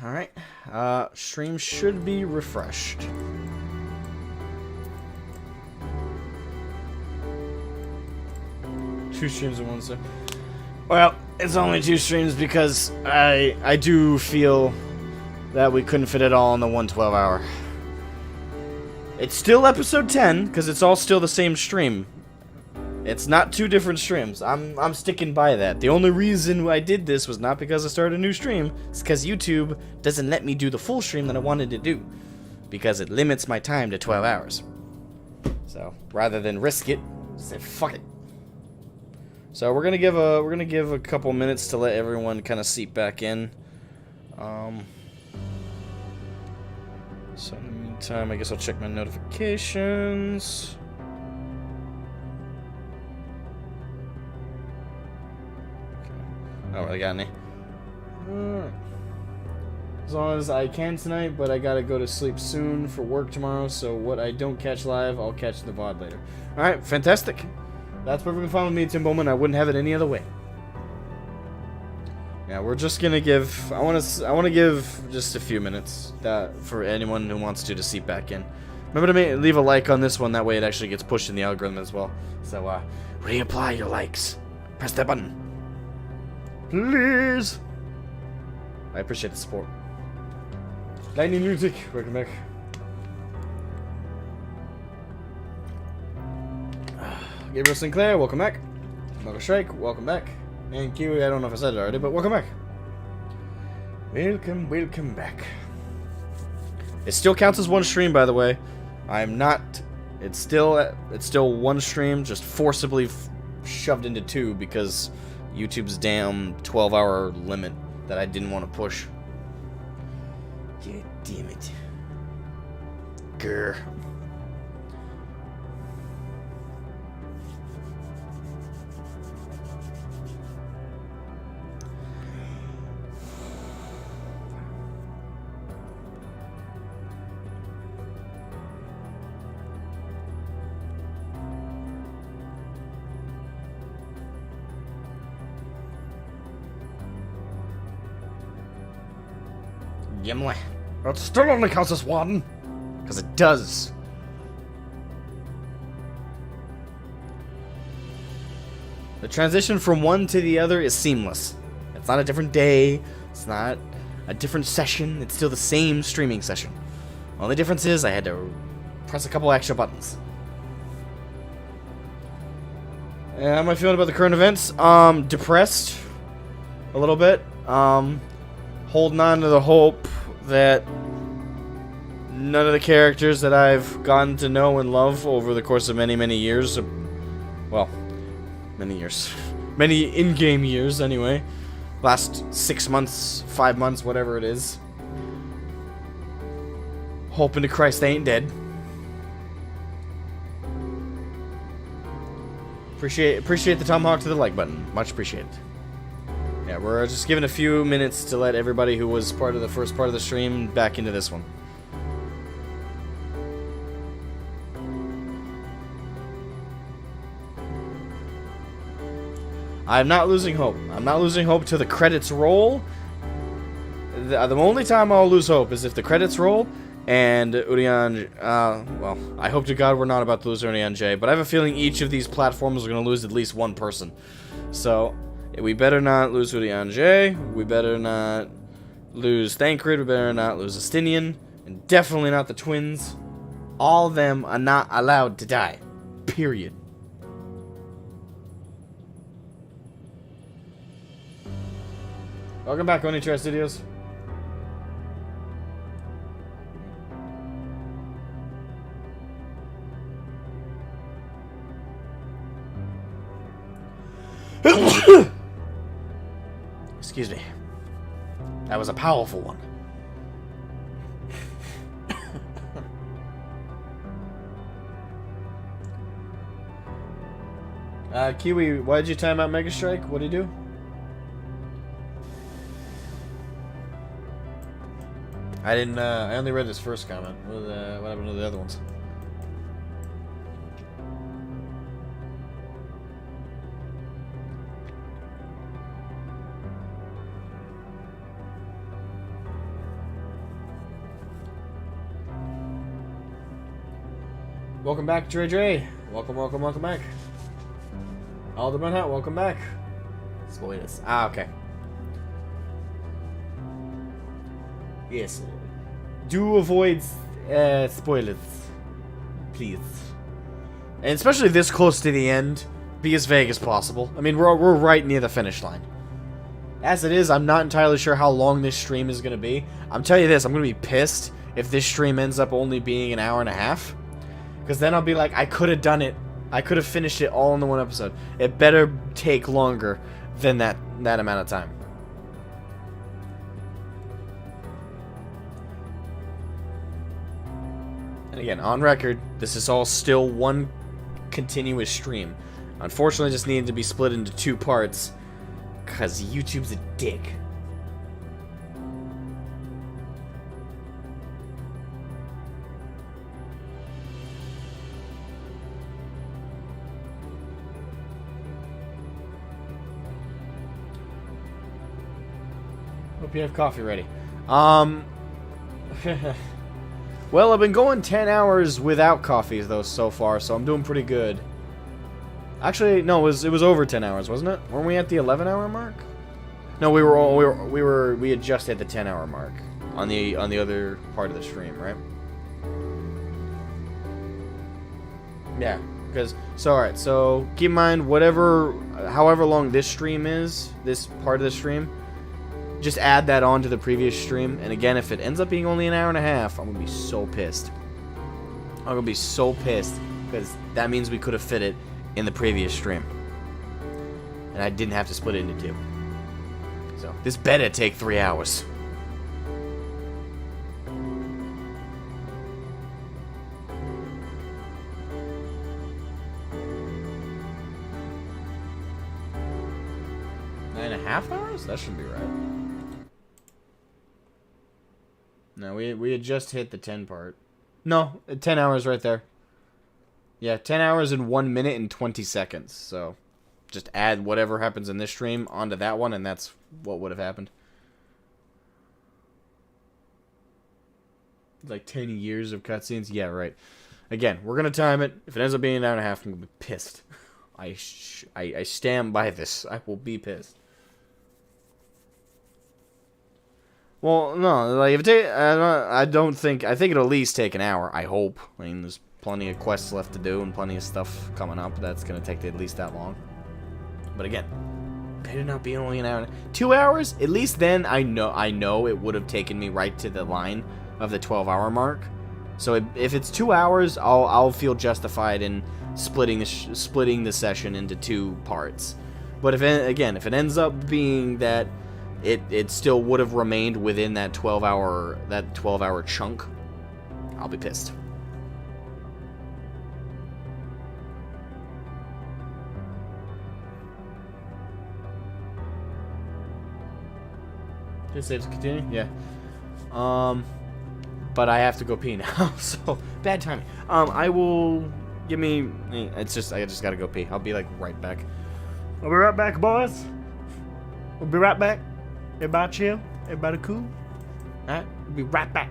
Alright. Stream should be refreshed. Two streams in one day. Well, it's only 2 streams because I do feel that we couldn't fit it all in the 1 12-hour. It's still episode 10 because it's all still the same stream. It's not 2 different streams. I'm sticking by that. The only reason I did this was not because I started a new stream. It's because YouTube doesn't let me do the full stream that I wanted to do, because it limits my time to 12 hours. So rather than risk it, I said fuck it. So we're gonna give a couple minutes to let everyone kind of seep back in. So in the meantime, I guess I'll check my notifications. I don't really got any. Alright. As long as I can tonight, but I gotta go to sleep soon for work tomorrow, so what I don't catch live, I'll catch the VOD later. Alright, fantastic. That's perfectly fine with me, Tim Bowman. I wouldn't have it any other way. Yeah, we're just gonna give... I wanna give just a few minutes for anyone who wants to seep back in. Remember to leave a like on this one, that way it actually gets pushed in the algorithm as well. So, reapply your likes. Press that button. Please! I appreciate the support. Lightning Music, welcome back. Gabriel Sinclair, welcome back. Mother Shrike, welcome back. And Kiwi, I don't know if I said it already, but welcome back. Welcome back. It still counts as 1 stream, by the way. I'm not... It's still 1 stream, just forcibly shoved into 2 because... YouTube's damn 12-hour limit that I didn't want to push. God damn it. Grr. Gimli. It still only counts as 1. Because it does. The transition from one to the other is seamless. It's not a different day. It's not a different session. It's still the same streaming session. Only difference is I had to press a couple extra buttons. And how am I feeling about the current events? Depressed. A little bit. Holding on to the hope that none of the characters that I've gotten to know and love over the course of many, many years, well, many years, many in-game years anyway, last 6 months, 5 months, whatever it is, hoping to Christ they ain't dead. Appreciate the tomahawk to the like button, much appreciated. Yeah, we're just giving a few minutes to let everybody who was part of the first part of the stream back into this one. I'm not losing hope. I'm not losing hope till the credits roll. The only time I'll lose hope is if the credits roll and Urian... well, I hope to God we're not about to lose Urian J, but I have a feeling each of these platforms are going to lose at least 1 person. So... we better not lose Urian J, we better not lose Thancred, we better not lose Astinian, and definitely not the twins. All of them are not allowed to die. Period. Welcome back, Onichar Studios. Excuse me. That was a powerful one. Kiwi, why did you time out Mega Strike? What did you do? I didn't, I only read his first comment. What happened to the other ones? Welcome back, Dre Dre. Welcome, welcome, welcome back. Alderman Hat, welcome back. Spoilers. Ah, okay. Yes. Do avoid spoilers, please. And especially this close to the end, be as vague as possible. I mean, we're right near the finish line. As it is, I'm not entirely sure how long this stream is going to be. I'm telling you this, I'm going to be pissed if this stream ends up only being an hour and a half. Because then I'll be like, I could have done it. I could have finished it all in the one episode. It better take longer than that amount of time. And again, on record, this is all still one continuous stream. Unfortunately, just needed to be split into 2 parts because YouTube's a dick. Hope you have coffee ready. Well, I've been going 10 hours without coffee though so far, so I'm doing pretty good. Actually, no, it was over 10 hours, wasn't it? Weren't we at the 11-hour mark? No, we had just hit the 10-hour mark on the other part of the stream, right? Yeah, because alright, so keep in mind however long this stream is, this part of the stream, just add that on to the previous stream. And again, if it ends up being only an hour and a half, I'm gonna be so pissed. I'm gonna be so pissed because that means we could have fit it in the previous stream, and I didn't have to split it into 2. So this better take 3 hours. Nine and a half hours? That shouldn't be right. No, we had just hit the 10 part. No, 10 hours right there. Yeah, 10 hours and 1 minute and 20 seconds. So, just add whatever happens in this stream onto that one, and that's what would have happened. Like 10 years of cutscenes? Yeah, right. Again, we're going to time it. If it ends up being an hour and a half, I'm going to be pissed. I stand by this. I will be pissed. Well, no, like, if it I think it'll at least take an hour, I hope. I mean, there's plenty of quests left to do and plenty of stuff coming up that's going to take at least that long. But again, better not be only an hour. 2 hours? At least then I know it would have taken me right to the line of the 12-hour mark. So if it's 2 hours, I'll feel justified in splitting the session into 2 parts. But if it ends up being that it still would have remained within that 12-hour chunk, I'll be pissed. Just save to continue? Yeah. But I have to go pee now, so bad timing. I will I just gotta go pee. I'll be like right back. I'll be right back, boys. We'll be right back. Everybody chill? Everybody cool? Alright, we'll be right back.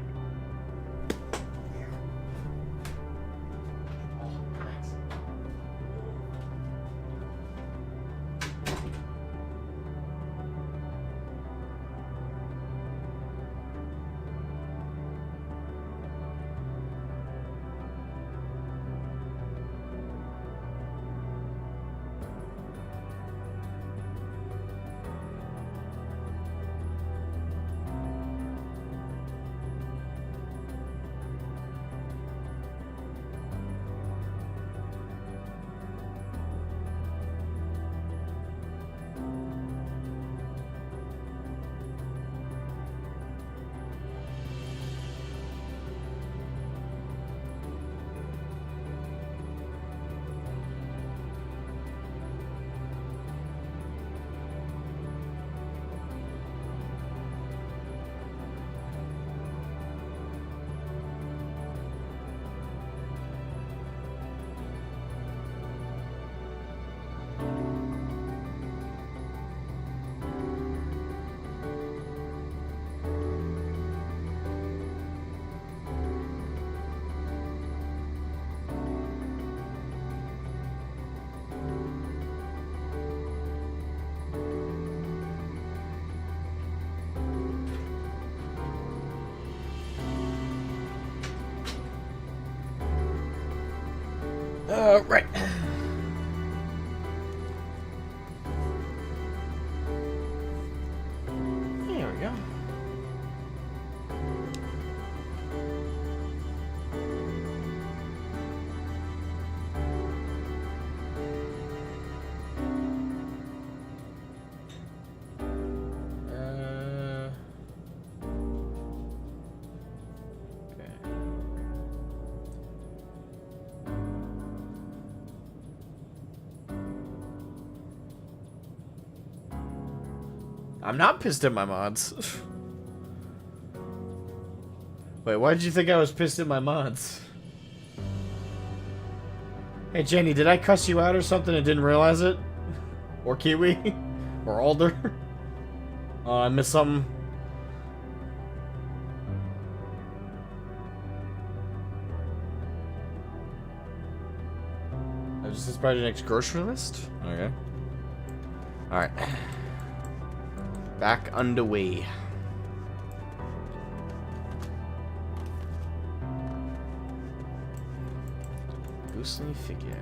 Right. There we go. I'm not pissed at my mods. Wait, why did you think I was pissed at my mods? Hey, Jenny, did I cuss you out or something and didn't realize it? Or Kiwi? Or Alder? Oh, I missed something. Is this probably the next grocery list? Okay. Alright. Back underway. Ghostly figure.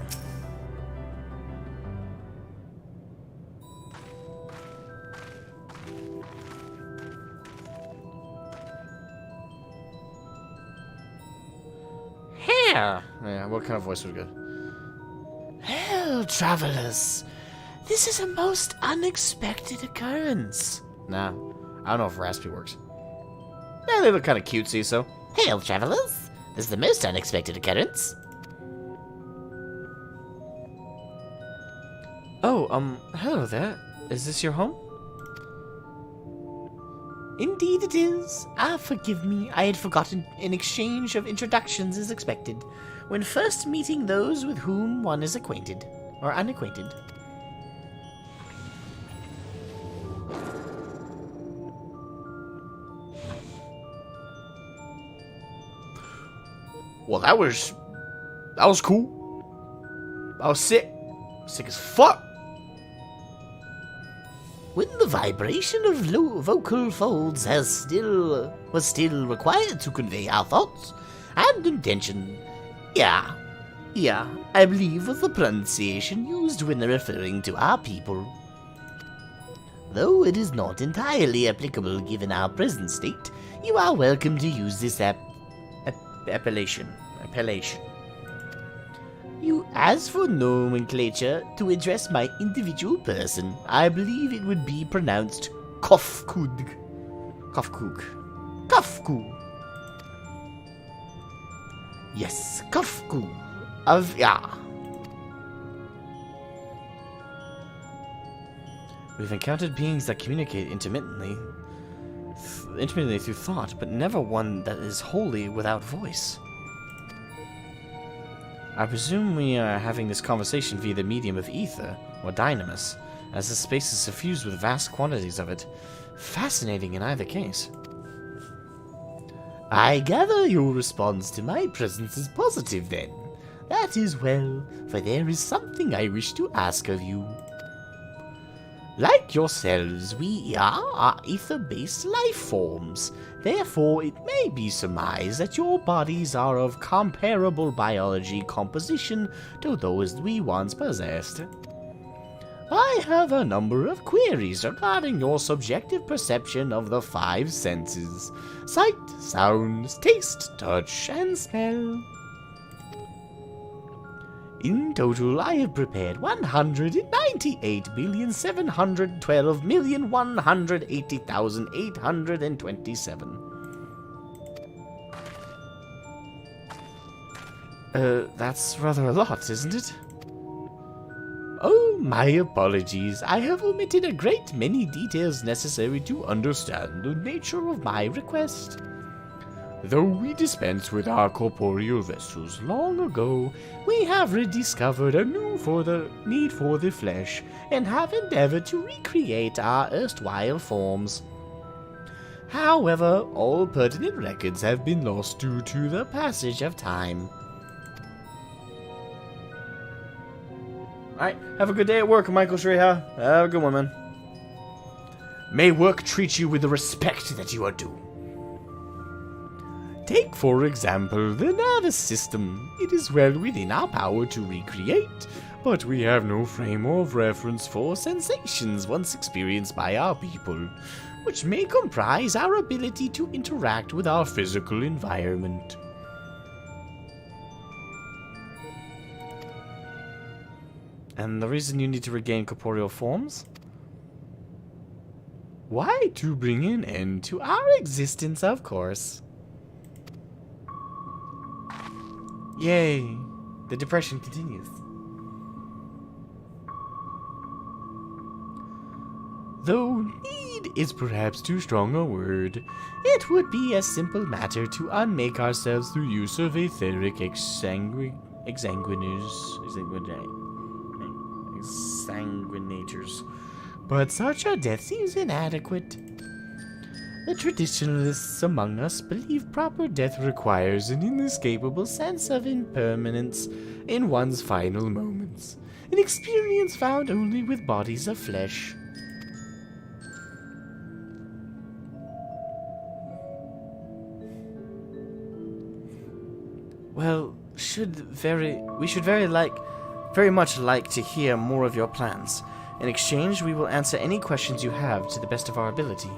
Here! Yeah, what kind of voice was good? Hello, travelers. This is a most unexpected occurrence. Nah, I don't know if raspy works. Yeah, they look kind of cutesy, so. Hail, travelers! This is the most unexpected occurrence. Oh, hello there. Is this your home? Indeed it is. Forgive me, I had forgotten an exchange of introductions is expected, when first meeting those with whom one is acquainted, or unacquainted. Well, that was cool. I was sick. Sick as fuck. When the vibration of low vocal folds was still required to convey our thoughts and intention. Yeah, I believe was the pronunciation used when referring to our people. Though it is not entirely applicable given our present state, you are welcome to use this appellation. As for nomenclature, to address my individual person, I believe it would be pronounced Kofkud. Kofku. Yes, Kofku. We've encountered beings that communicate intermittently through thought, but never one that is wholly without voice. I presume we are having this conversation via the medium of ether, or dynamis, as the space is suffused with vast quantities of it. Fascinating in either case. I gather your response to my presence is positive, then. That is well, for there is something I wish to ask of you. Like yourselves, we are ether-based life forms. Therefore, it may be surmised that your bodies are of comparable biology composition to those we once possessed. I have a number of queries regarding your subjective perception of the five senses: sight, sound, taste, touch, and smell. In total, I have prepared 198,712,180,827. That's rather a lot, isn't it? Oh, my apologies. I have omitted a great many details necessary to understand the nature of my request. Though we dispensed with our corporeal vessels long ago, we have rediscovered a need for the flesh, and have endeavored to recreate our erstwhile forms. However, all pertinent records have been lost due to the passage of time. Alright, have a good day at work, Michael Shreha. Have a good one, man. May work treat you with the respect that you are due. Take, for example, the nervous system. It is well within our power to recreate, but we have no frame of reference for sensations once experienced by our people, which may comprise our ability to interact with our physical environment. And the reason you need to regain corporeal forms? Why, to bring an end to our existence, of course. Yay! The depression continues. Though need is perhaps too strong a word, it would be a simple matter to unmake ourselves through use of etheric Exsanguinators. But such a death seems inadequate. The traditionalists among us believe proper death requires an inescapable sense of impermanence in one's final moments, an experience found only with bodies of flesh. Well, we should very much like to hear more of your plans. In exchange, we will answer any questions you have to the best of our ability.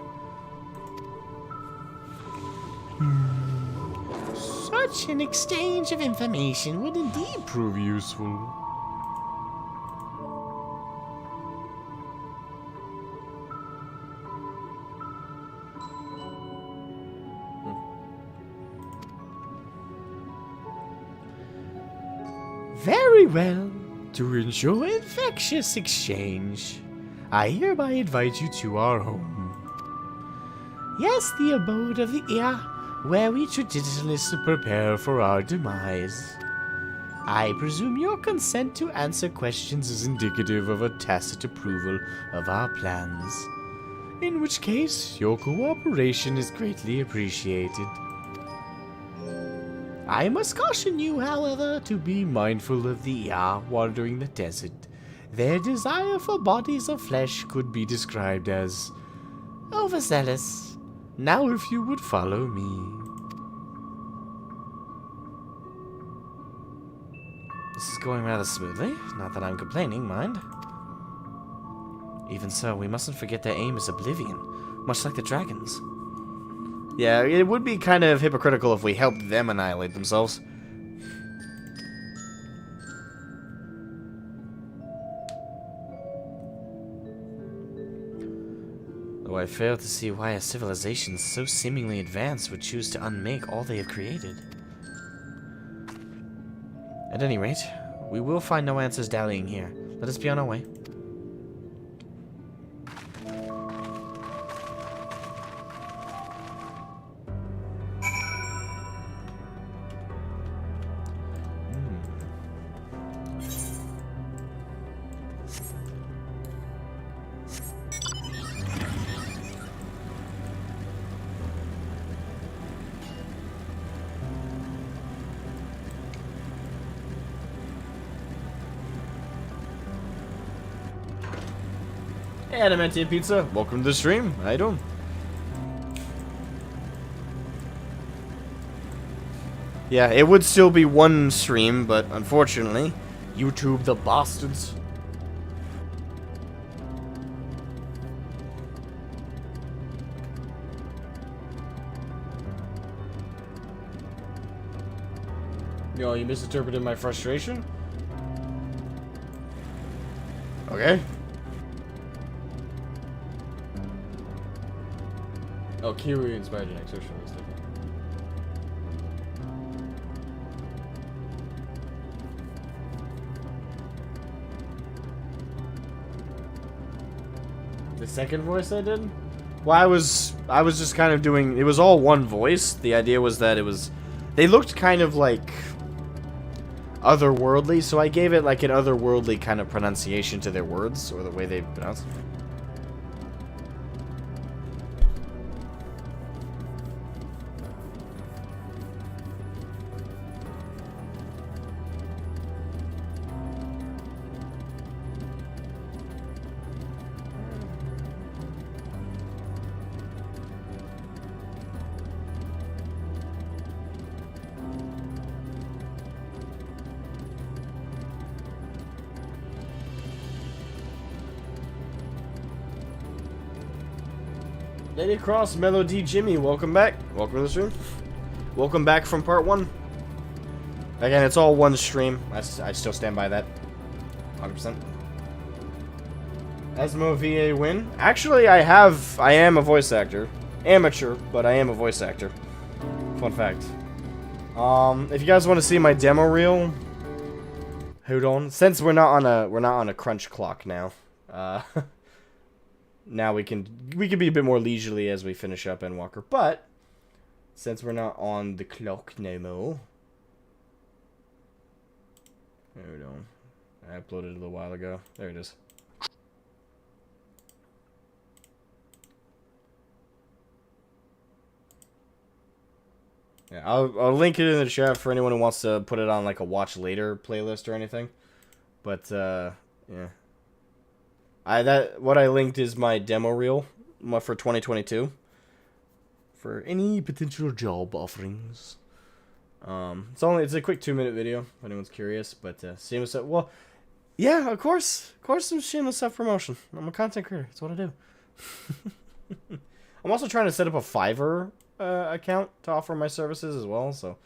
Such an exchange of information would indeed prove useful. Very well. To ensure infectious exchange, I hereby invite you to our home. Yes, the abode of the Ia, where we traditionalists prepare for our demise. I presume your consent to answer questions is indicative of a tacit approval of our plans, in which case your cooperation is greatly appreciated. I must caution you, however, to be mindful of the Ia wandering the desert. Their desire for bodies of flesh could be described as overzealous. Now, if you would follow me. This is going rather smoothly. Not that I'm complaining, mind. Even so, we mustn't forget their aim is oblivion, much like the dragons. Yeah, it would be kind of hypocritical if we helped them annihilate themselves. Though I fail to see why a civilization so seemingly advanced would choose to unmake all they have created. At any rate, we will find no answers dallying here. Let us be on our way. Hey, Adamantium Pizza, welcome to the stream. How you doing? Yeah, it would still be one stream, but unfortunately, YouTube the bastards. Yo, you misinterpreted my frustration? Okay. Oh, Kiwi inspired an exercise. The second voice I did? Well, I was just kind of doing, it was all one voice. The idea was that it was, they looked kind of like otherworldly, so I gave it like an otherworldly kind of pronunciation to their words, or the way they pronounce it. Lady Cross, Melody Jimmy, welcome back. Welcome to the stream. Welcome back from part 1. Again, it's all one stream. I still stand by that. 100%. Asmo VA win. Actually, I am a voice actor. Amateur, but I am a voice actor. Fun fact. If you guys want to see my demo reel, hold on. Since we're not on a crunch clock now. Now we can be a bit more leisurely as we finish up Endwalker, but since we're not on the clock no more. Hold on. I uploaded it a little while ago. There it is. Yeah, I'll link it in the chat for anyone who wants to put it on like a watch later playlist or anything. But yeah. What I linked is my demo reel for 2022 for any potential job offerings. It's a quick 2-minute video if anyone's curious, but shameless. Well, yeah, of course, some shameless self promotion. I'm a content creator. That's what I do. I'm also trying to set up a Fiverr account to offer my services as well. So,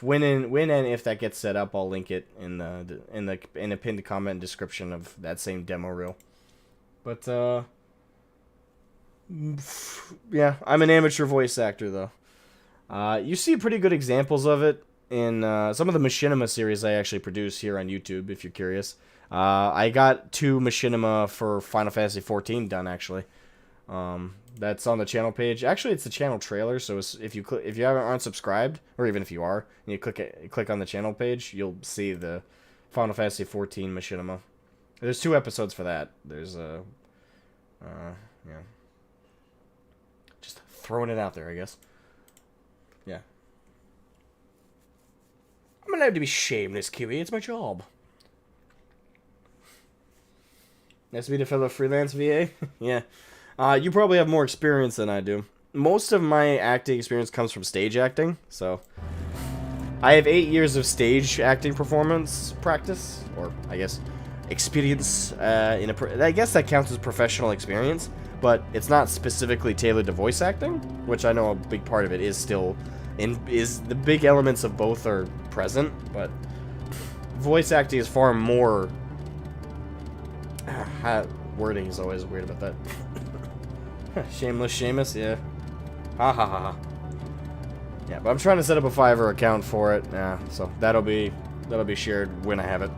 when and if that gets set up, I'll link it in a pinned comment description of that same demo reel. But, yeah, I'm an amateur voice actor, though. You see pretty good examples of it in some of the Machinima series I actually produce here on YouTube, if you're curious. I got 2 Machinima for Final Fantasy XIV done, actually. That's on the channel page. Actually, it's the channel trailer, so if you aren't subscribed, or even if you are, and you click on the channel page, you'll see the Final Fantasy XIV Machinima. There's 2 episodes for that. There's yeah. Just throwing it out there, I guess. Yeah. I'm allowed to be shameless, Kiwi. It's my job. Nice to meet a fellow freelance VA. Yeah. You probably have more experience than I do. Most of my acting experience comes from stage acting, so I have 8 years of stage acting performance practice, or I guess experience. I guess that counts as professional experience, but it's not specifically tailored to voice acting, which I know a big part of it is still is the big elements of both are present, but voice acting is far more. Wording is always weird about that. Shameless Seamus, yeah. Ha ha ha ha. Yeah, but I'm trying to set up a Fiverr account for it. Yeah, so that'll be shared when I have it.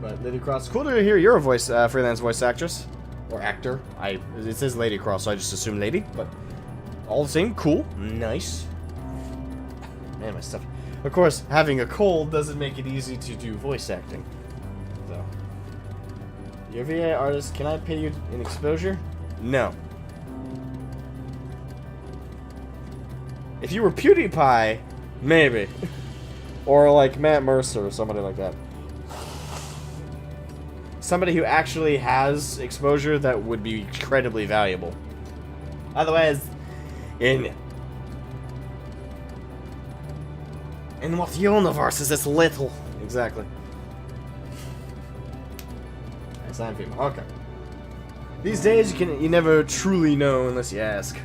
But Lady Cross, cool to hear you're a freelance voice actress or actor. It says Lady Cross, so I just assume lady. But all the same, cool, nice. Man, my stuff. Of course, having a cold doesn't make it easy to do voice acting. So, you're a VA artist. Can I pay you in exposure? No. If you were PewDiePie, maybe, or like Matt Mercer or somebody like that. Somebody who actually has exposure that would be incredibly valuable. Otherwise, in what universe is this little? Exactly. Nice line people. Okay. These days, you never truly know unless you ask.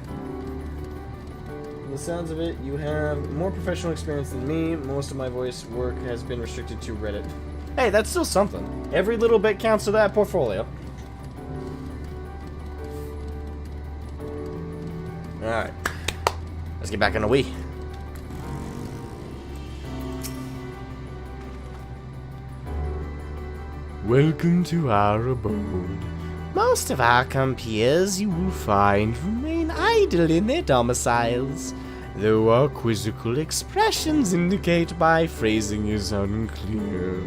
From the sounds of it, you have more professional experience than me. Most of my voice work has been restricted to Reddit. Hey, that's still something. Every little bit counts to that portfolio. Alright. Let's get back on the Wii. Welcome to our abode. Most of our compeers you will find remain idle in their domiciles, though our quizzical expressions indicate my phrasing is unclear.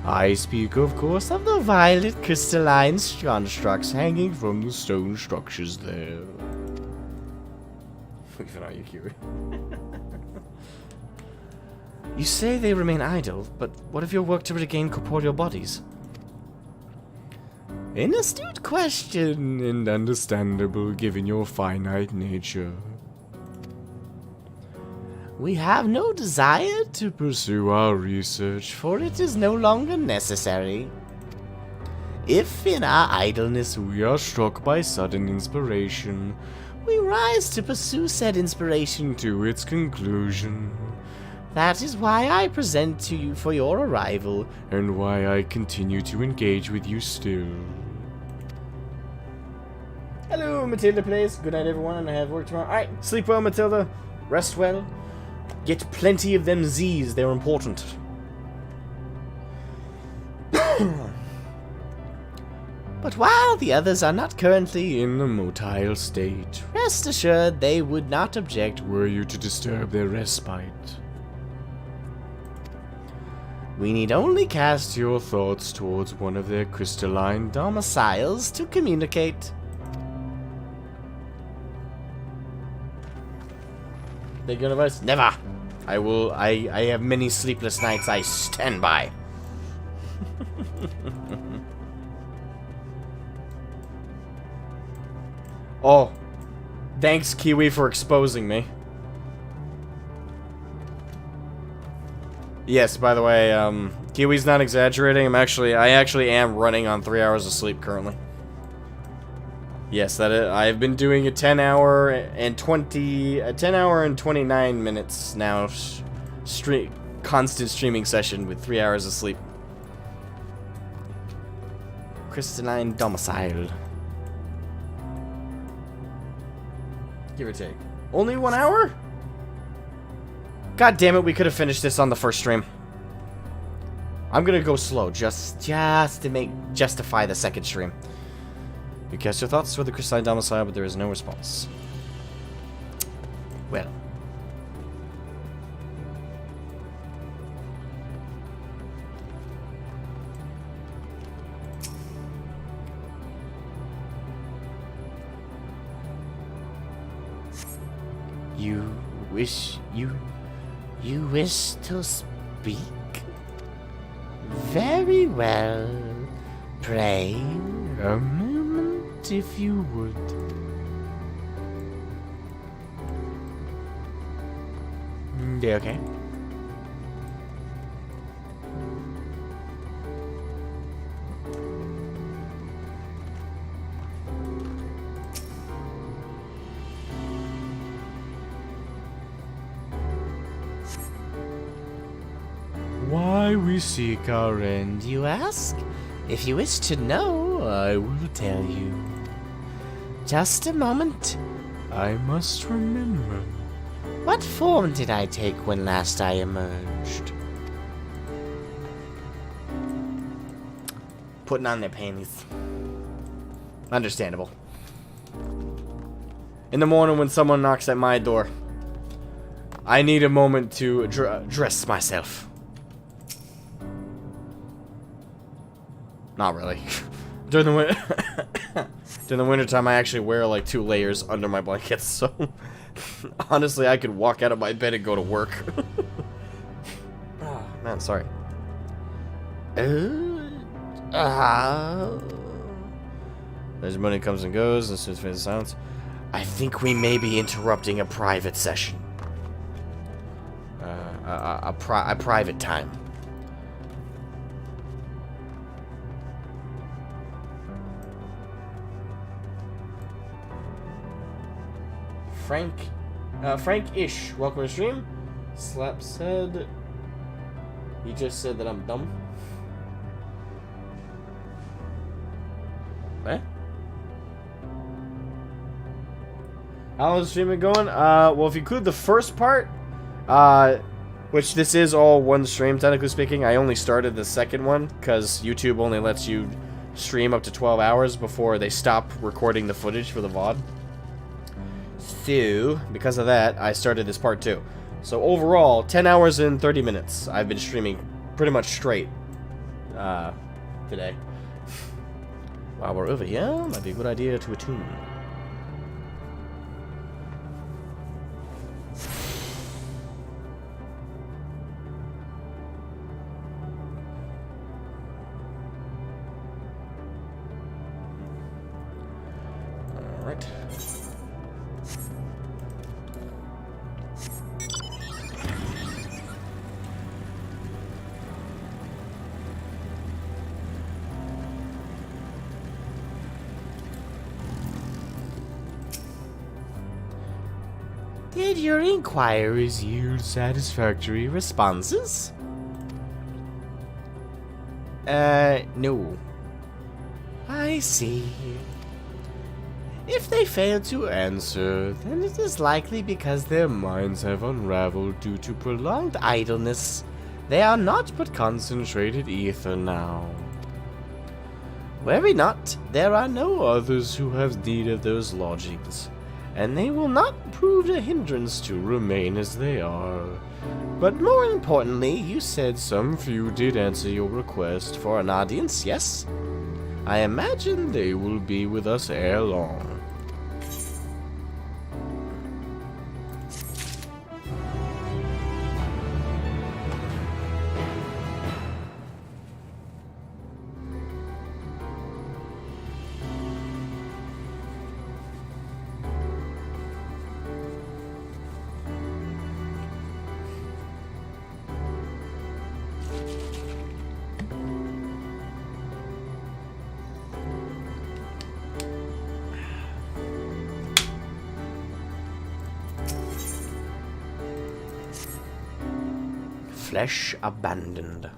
I speak, of course, of the violet crystalline constructs hanging from the stone structures there. Even are you cute? You say they remain idle, but what of your work to regain corporeal bodies? An astute question, and understandable given your finite nature. We have no desire to pursue our research, for it is no longer necessary. If in our idleness we are struck by sudden inspiration, we rise to pursue said inspiration to its conclusion. That is why I present to you for your arrival, and why I continue to engage with you still. Hello, Matilda plays. Good night, everyone. I have work tomorrow. Alright, sleep well, Matilda. Rest well. Get plenty of them Z's. They're important. But while the others are not currently in a motile state, rest assured they would not object were you to disturb their respite. We need only cast your thoughts towards one of their crystalline domiciles to communicate. They good advice? Never. I have many sleepless nights. I stand by. Oh, thanks, Kiwi, for exposing me. Yes, by the way, Kiwi's not exaggerating. I actually am running on 3 hours of sleep currently. Yes, I've been doing a 10 hour and 29 minutes now constant streaming session with 3 hours of sleep. Crystalline domicile. Give or take. Only 1 hour? God damn it, we could have finished this on the first stream. I'm gonna go slow, just to justify the second stream. You cast your thoughts toward the crystalline domicile, but there is no response. Well. You wish to speak? Very well. Pray, a moment if you would. Yeah, okay. Why we seek our end, you ask? If you wish to know, I will tell you. Just a moment. I must remember. What form did I take when last I emerged? Putting on their panties. Understandable. In the morning when someone knocks at my door, I need a moment to dress myself. Not really. During the wintertime, I actually wear like 2 layers under my blankets, so honestly, I could walk out of my bed and go to work. Oh, man, sorry. There's money comes and goes, and soon as silence. I think we may be interrupting a private session. A private time. Frank-ish, welcome to the stream. Slap said, he just said that I'm dumb. What? How's the stream been going? Well, if you include the first part, which this is all one stream, technically speaking, I only started the second one, because YouTube only lets you stream up to 12 hours before they stop recording the footage for the VOD. So, because of that, I started this part too. So overall, 10 hours and 30 minutes I've been streaming pretty much straight today. While we're over here, might be a good idea to attune. Alright. Did your inquiries yield satisfactory responses? No. I see. If they fail to answer, then it is likely because their minds have unraveled due to prolonged idleness. They are naught but concentrated ether now. Worry not, there are no others who have need of those lodgings, and they will not prove a hindrance to remain as they are. But more importantly, you said some few did answer your request for an audience, yes? I imagine they will be with us ere long. Flesh abandoned.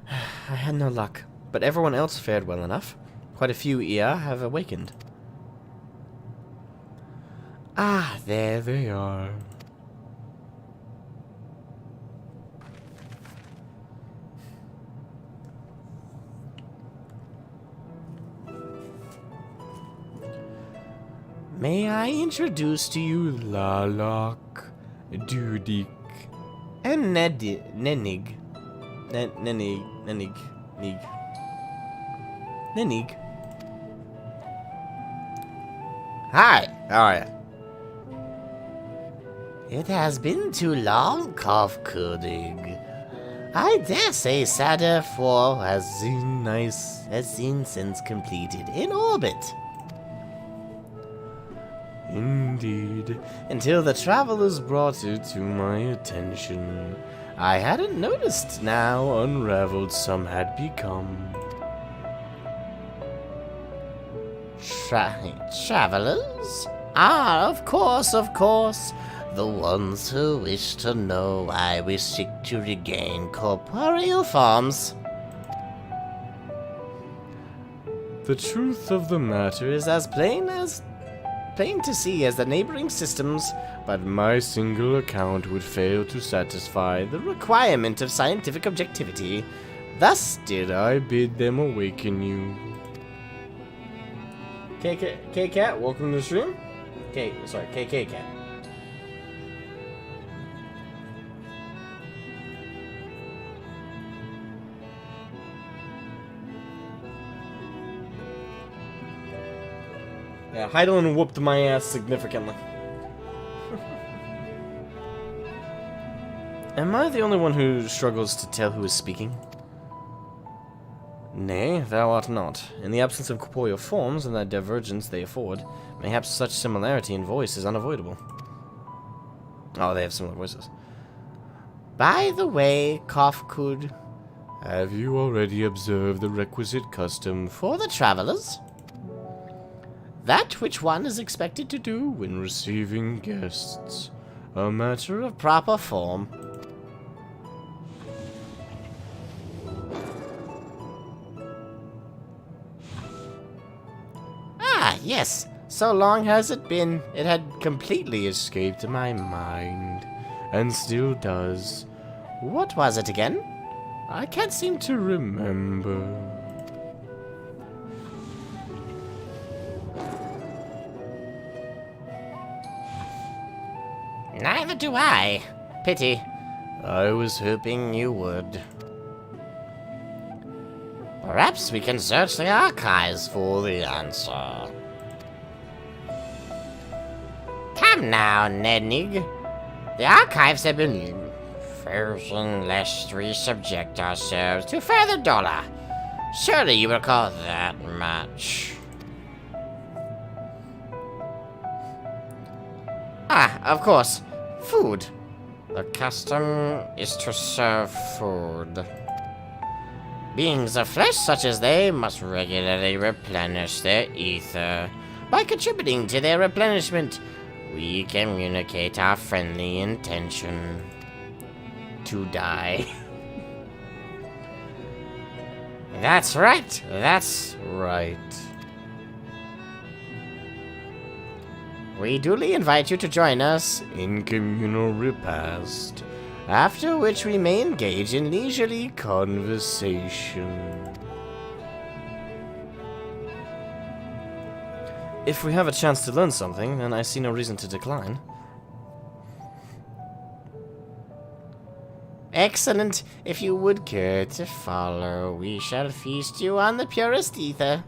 I had no luck, but everyone else fared well enough. Quite a few Ea have awakened. Ah, there they are. May I introduce to you Lalok, Dudik, and Nenig. Nenig. Hi, how are ya? It has been too long, Kofkudig. I dare say Sada 4 has seen since completed in orbit. Indeed, until the travelers brought it to my attention. I hadn't noticed now unraveled some had become. Travelers? Ah, of course. The ones who wish to know why we seek to regain corporeal forms. The truth of the matter is as plain to see as the neighboring systems, but my single account would fail to satisfy the requirement of scientific objectivity. Thus did I bid them awaken you. K-Cat, welcome to the stream. K-Cat. Yeah, Heidelin whooped my ass significantly. Am I the only one who struggles to tell who is speaking? Nay, thou art not. In the absence of corporeal forms and that divergence they afford, mayhaps such similarity in voice is unavoidable. Oh, they have similar voices. By the way, Kofkud, have you already observed the requisite custom for the travelers? That which one is expected to do when receiving guests. A matter of proper form. Ah, yes. So long has it been, it had completely escaped my mind. And still does. What was it again? I can't seem to remember. Neither do I. Pity. I was hoping you would. Perhaps we can search the archives for the answer. Come now, Nenig. The archives have been frozen lest we subject ourselves to further dollar. Surely you recall that much. Ah, of course. Food. The custom is to serve food. Beings of flesh such as they must regularly replenish their ether. By contributing to their replenishment, we communicate our friendly intention to die. That's right. That's right. We duly invite you to join us in communal repast, after which we may engage in leisurely conversation. If we have a chance to learn something, then I see no reason to decline. Excellent. If you would care to follow, we shall feast you on the purest ether.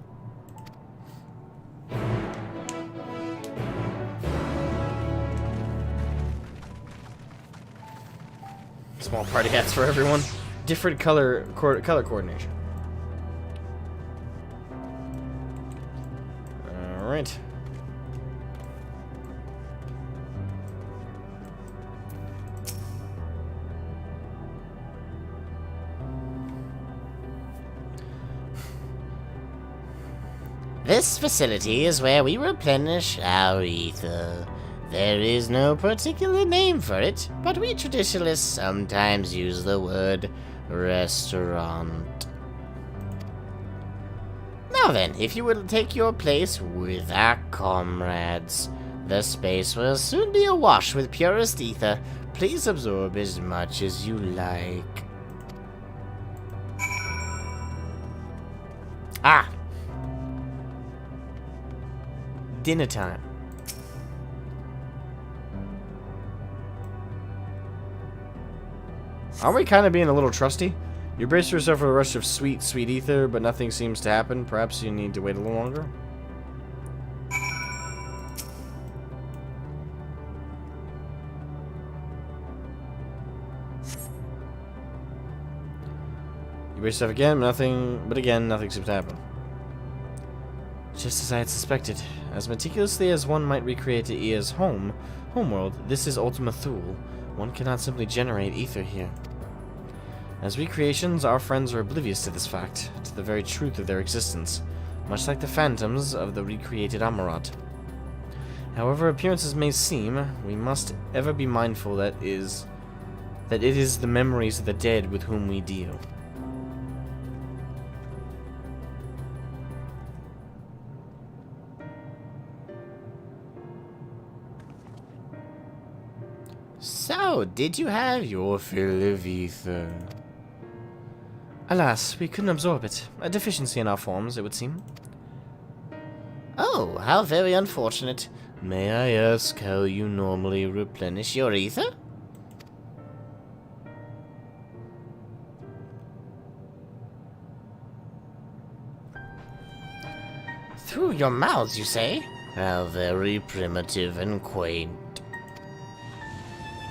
Small party hats for everyone. Different color coordination. Alright. This facility is where we replenish our ether. There is no particular name for it, but we traditionalists sometimes use the word restaurant. Now then, if you will take your place with our comrades, the space will soon be awash with purest ether. Please absorb as much as you like. Ah! Dinner time. Aren't we kind of being a little trusty? You brace yourself for a rush of sweet, sweet ether, but nothing seems to happen. Perhaps you need to wait a little longer? You brace yourself again, but again, nothing seems to happen. Just as I had suspected. As meticulously as one might recreate Ia's homeworld, this is Ultima Thule. One cannot simply generate ether here. As recreations, our friends are oblivious to this fact, to the very truth of their existence, much like the phantoms of the recreated Amarat. However appearances may seem, we must ever be mindful that it is the memories of the dead with whom we deal. So, did you have your fill of ether? Alas, we couldn't absorb it. A deficiency in our forms, it would seem. Oh, how very unfortunate. May I ask how you normally replenish your ether? Through your mouths, you say? How very primitive and quaint.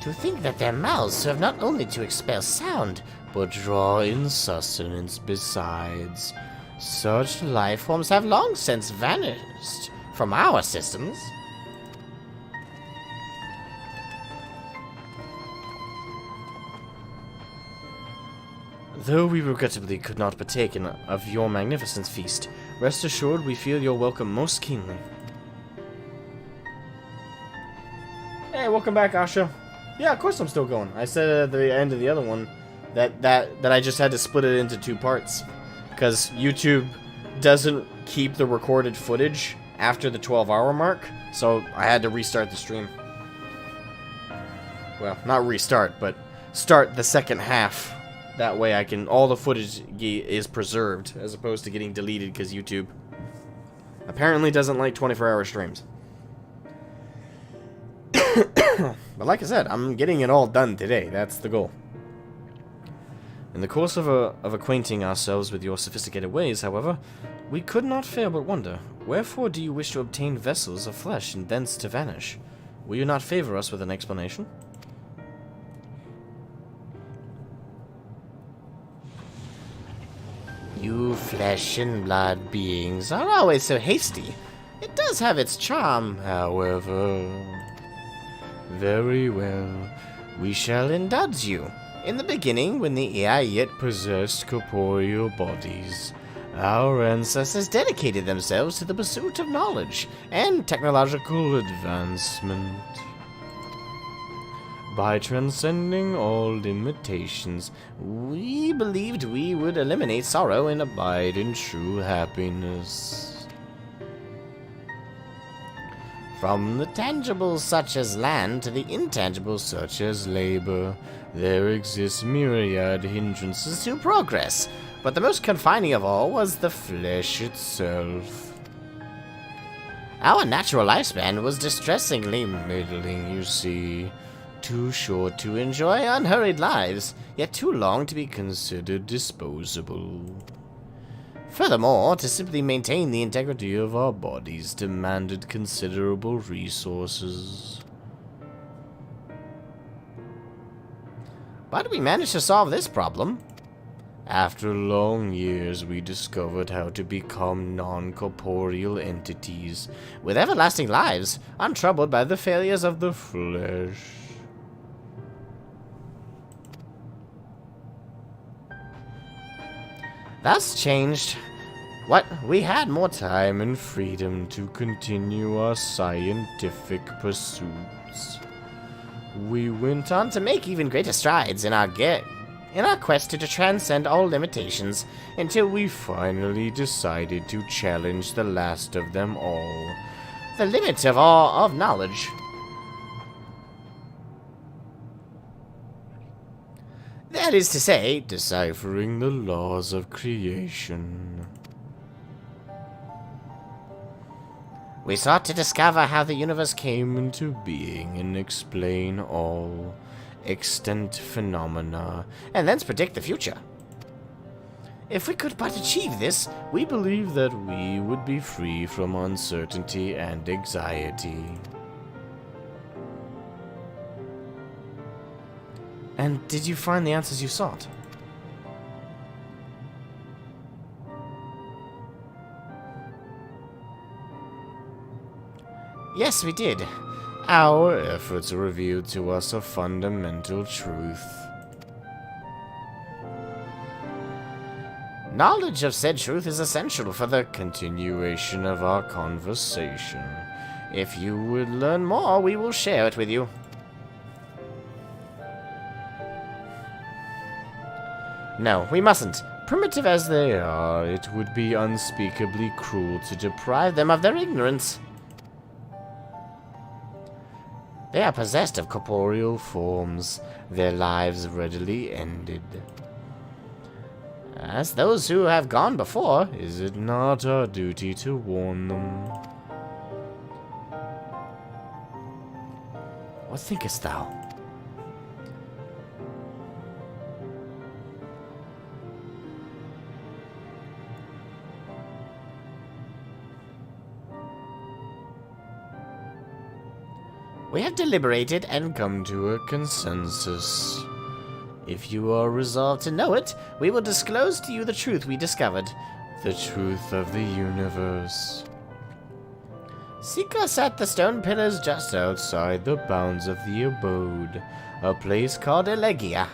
To think that their mouths serve not only to expel sound, but draw in sustenance besides. Such life forms have long since vanished from our systems. Though we regrettably could not partake of your magnificent feast, rest assured we feel your welcome most keenly. Hey, welcome back, Asha. Yeah, of course I'm still going. I said at the end of the other one that I just had to split it into 2 parts. Because YouTube doesn't keep the recorded footage after the 12-hour mark, so I had to restart the stream. Well, not restart, but start the second half. That way all the footage is preserved, as opposed to getting deleted because YouTube apparently doesn't like 24-hour streams. But like I said, I'm getting it all done today. That's the goal. In the course of acquainting ourselves with your sophisticated ways, however, we could not fail but wonder, wherefore do you wish to obtain vessels of flesh and thence to vanish? Will you not favor us with an explanation? You flesh and blood beings are always so hasty. It does have its charm, however. Very well. we shall indulge you. In the beginning, when the AI yet Possessed corporeal bodies. our ancestors dedicated themselves to the pursuit of knowledge and technological Advancement. By transcending all limitations, we believed we would eliminate sorrow and abide in true happiness. From the tangibles such as land to the intangibles such as labor, there exists myriad hindrances to progress, but the most confining of all was the flesh itself. Our natural lifespan was distressingly middling, you see. Too short to enjoy unhurried lives, yet too long to be considered disposable. Furthermore, to simply maintain the integrity of our bodies demanded considerable resources. But we managed to solve this problem. After long years, we discovered how to become non-corporeal entities, with everlasting lives, untroubled by the failures of the flesh. Thus changed, what we had more time and freedom to continue our scientific pursuits. We went on to make even greater strides in our quest to transcend all limitations, until we finally decided to challenge the last of them all, the limit of knowledge. That is to say, deciphering the laws of creation. We sought to discover how the universe came into being and explain all extant phenomena, and thence predict the future. If we could but achieve this, we believe that we would be free from uncertainty and anxiety. And did you find the answers you sought? Yes, we did. Our efforts revealed to us a fundamental truth. Knowledge of said truth is essential for the continuation of our conversation. If you would learn more, we will share it with you. No, we mustn't. Primitive as they are, it would be unspeakably cruel to deprive them of their ignorance. They are possessed of corporeal forms, their lives readily ended. As those who have gone before, is it not our duty to warn them? What thinkest thou? We have deliberated and come to a consensus. If you are resolved to know it, we will disclose to you the truth we discovered. The truth of the universe. Seek us at the stone pillars just outside the bounds of the abode, a place called Elegia.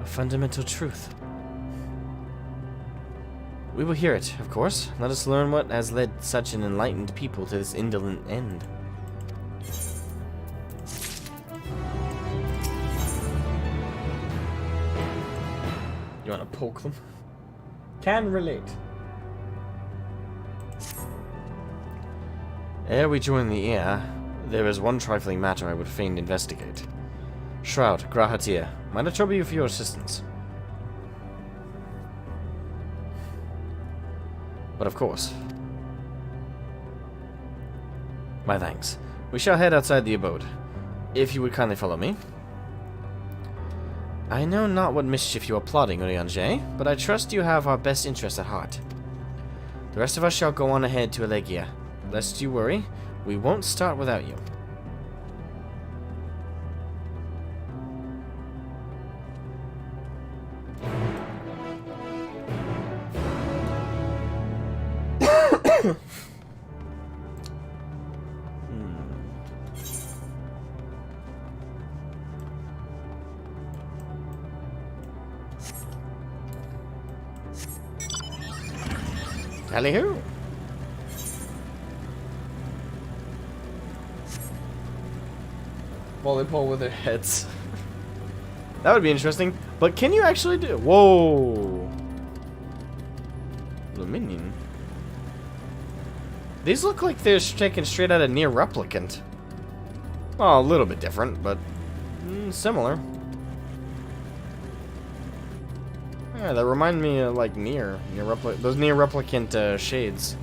Fundamental truth. We will hear it, of course. Let us learn what has led such an enlightened people to this indolent end. You want to poke them? Can relate. Ere we join the ear, there is one trifling matter I would fain investigate. Shroud, Grahatir, might I trouble you for your assistance? But of course. My thanks. We shall head outside the abode. If you would kindly follow me. I know not what mischief you are plotting, Urianger, but I trust you have our best interests at heart. The rest of us shall go on ahead to Elegia. Lest you worry, we won't start without you. Tally-ho! Volleyball with their heads. That would be interesting. But can you actually do... Whoa! Luminion. These look like they're taken straight out of Nier Replicant. Well, a little bit different, but similar. Yeah, that remind me of like those Nier Replicant shades.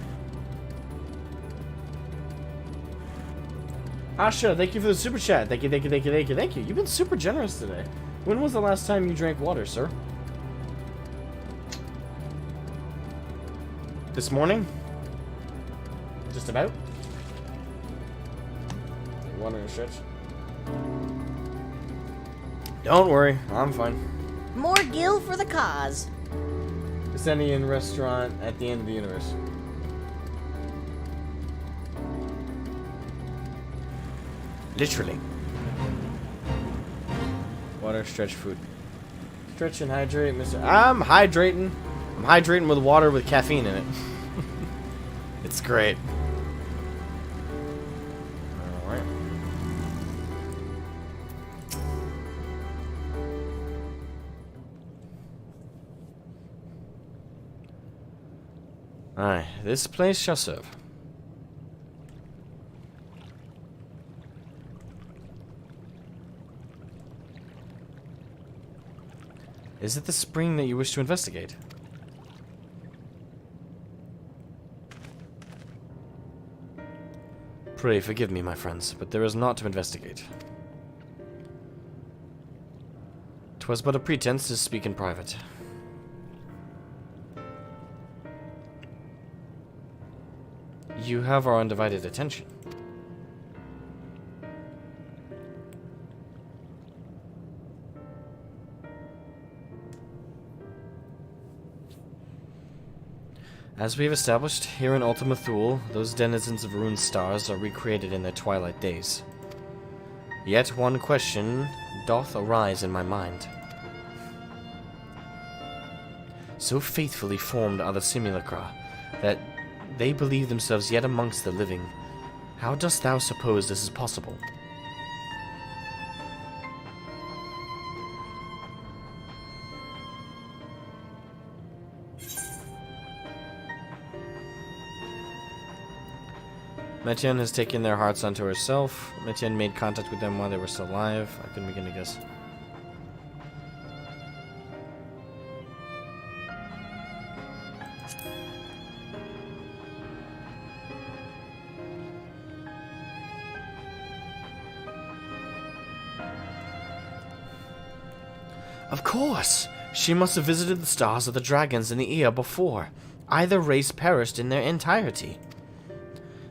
Asha, thank you for the super chat. Thank you, thank you, thank you, thank you, thank you. You've been super generous today. When was the last time you drank water, sir? This morning? Just about? Water and stretch. Don't worry, I'm fine. More gil for the cause. Ascendian restaurant at the end of the universe. Literally. Water, stretch, food. Stretch and hydrate, Mr. I'm hydrating. I'm hydrating with water with caffeine in it. It's great. Alright. Alright, this place shall serve. Is it the spring that you wish to investigate? Pray forgive me, my friends, but there is naught to investigate. 'Twas but a pretense to speak in private. You have our undivided attention. As we have established, here in Ultima Thule, those denizens of ruined stars are recreated in their twilight days. Yet one question doth arise in my mind. So faithfully formed are the simulacra, that they believe themselves yet amongst the living. How dost thou suppose this is possible? Metienne has taken their hearts unto herself. Metienne made contact with them while they were still alive. I couldn't begin to guess. Of course! She must have visited the stars of the dragons in the Ea before. Either race perished in their entirety.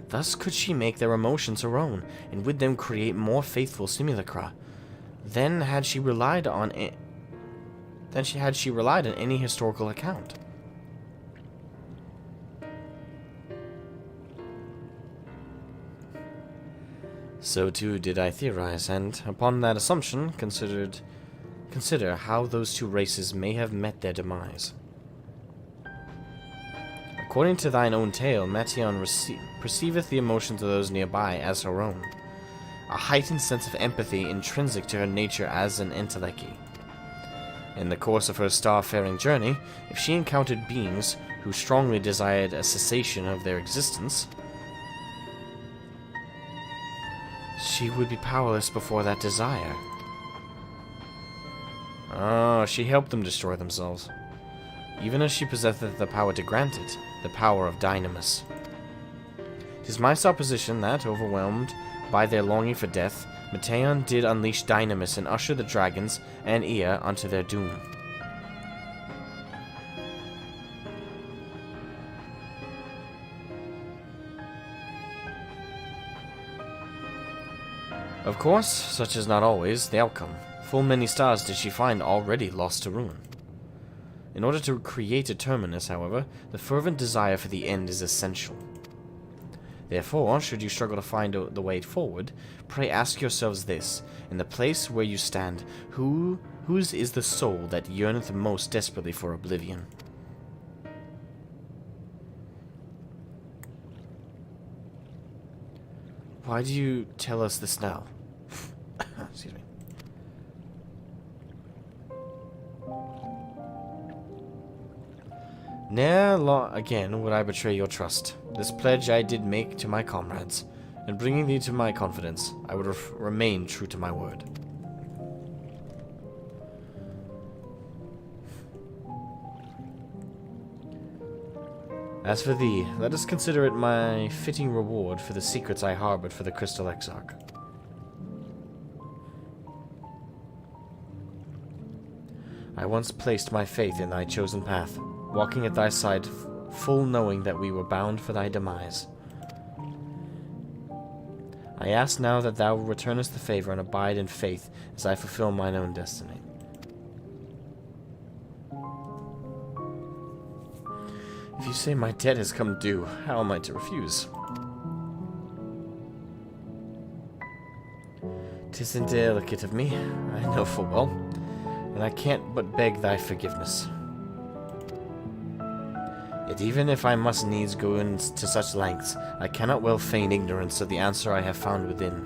Thus could she make their emotions her own, and with them create more faithful simulacra. Then had she relied on any historical account. So too did I theorize, and upon that assumption consider how those two races may have met their demise. According to thine own tale, Metienne perceiveth the emotions of those nearby as her own, a heightened sense of empathy intrinsic to her nature as an enteleki. In the course of her star-faring journey, if she encountered beings who strongly desired a cessation of their existence, she would be powerless before that desire. Oh, she helped them destroy themselves. Even as she possesseth the power to grant it, the power of Dynamis. 'Tis my supposition that, overwhelmed by their longing for death, Metienne did unleash Dynamis and usher the dragons and Ea unto their doom. Of course, such is not always the outcome. Full many stars did she find already lost to ruin. In order to create a terminus, however, the fervent desire for the end is essential. Therefore, should you struggle to find the way forward, pray ask yourselves this: in the place where you stand, whose is the soul that yearneth most desperately for oblivion? Why do you tell us this now? Excuse me. Ne'er again would I betray your trust. This pledge I did make to my comrades, and bringing thee to my confidence, I would remain true to my word. As for thee, let us consider it my fitting reward for the secrets I harbored for the Crystal Exarch. I once placed my faith in thy chosen path, walking at thy side, full knowing that we were bound for thy demise. I ask now that thou returnest the favor and abide in faith as I fulfill mine own destiny. If you say my debt has come due, how am I to refuse? 'Tis indelicate of me, I know full well, and I can't but beg thy forgiveness. Yet even if I must needs go into such lengths, I cannot well feign ignorance of the answer I have found within.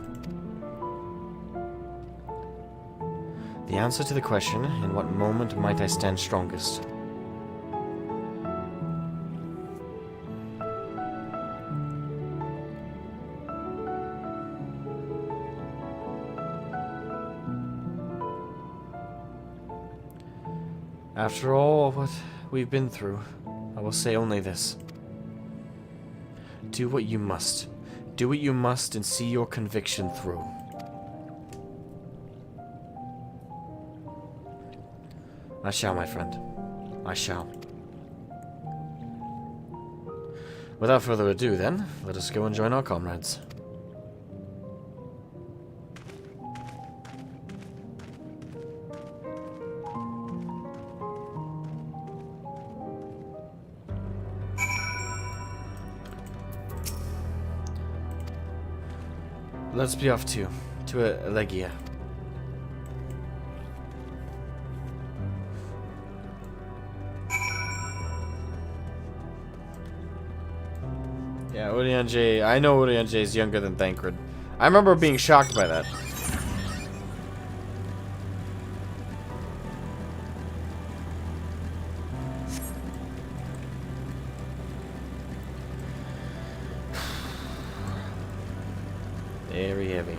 The answer to the question, in what moment might I stand strongest? After all what we've been through, I will say only this. Do what you must. Do what you must and see your conviction through. I shall, my friend. I shall. Without further ado, then, let us go and join our comrades. Let's be off to Elegia. Yeah, Urianger. I know Urianger is younger than Thancred. I remember being shocked by that. Very heavy.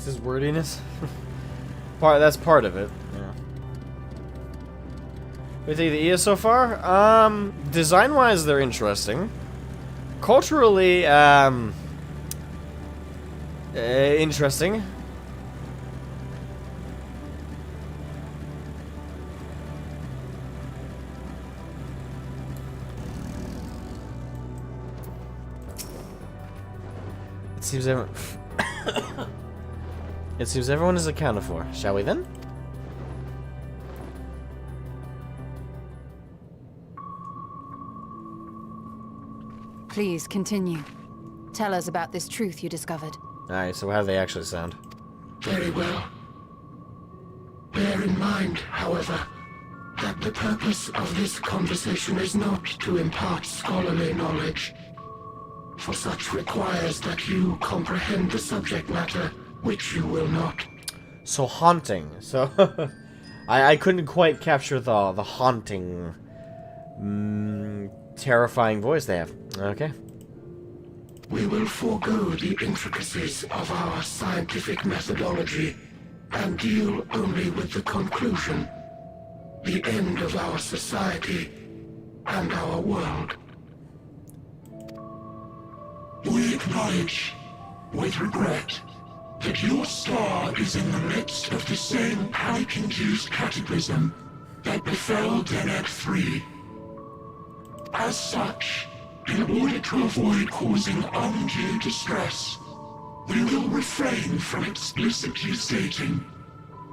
His wordiness. That's part of it. Yeah. What do you think of the ES so far? Design-wise, they're interesting. Culturally, interesting. It seems everyone. It seems everyone is accounted for. Shall we then? Please continue. Tell us about this truth you discovered. Alright, so how do they actually sound? Very well. Bear in mind, however, that the purpose of this conversation is not to impart scholarly knowledge, for such requires that you comprehend the subject matter, which you will not. So haunting. So I couldn't quite capture the haunting, terrifying voice they have. Okay. We will forego the intricacies of our scientific methodology and deal only with the conclusion, the end of our society and our world. We acknowledge, with regret, that your star is in the midst of the same panic-induced cataclysm that befell Deneb 3. As such, in order to avoid causing undue distress, We will refrain from explicitly stating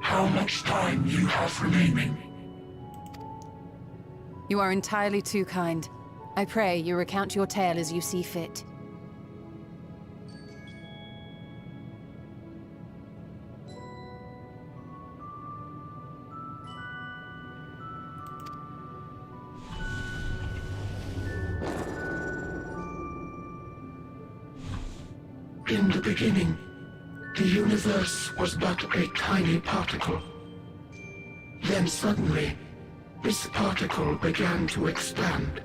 how much time you have remaining. You are entirely too kind. I pray you recount your tale as you see fit. In the beginning, the universe was but a tiny particle. Then suddenly, this particle began to expand.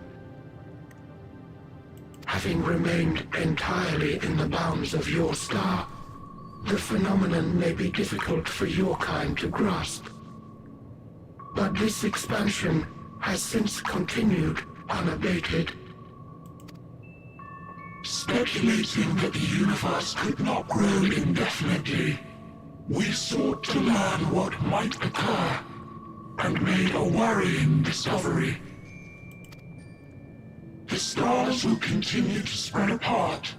Having remained entirely in the bounds of your star, the phenomenon may be difficult for your kind to grasp. But this expansion has since continued unabated. Speculating that the universe could not grow indefinitely, we sought to learn what might occur, and made a worrying discovery. The stars will continue to spread apart,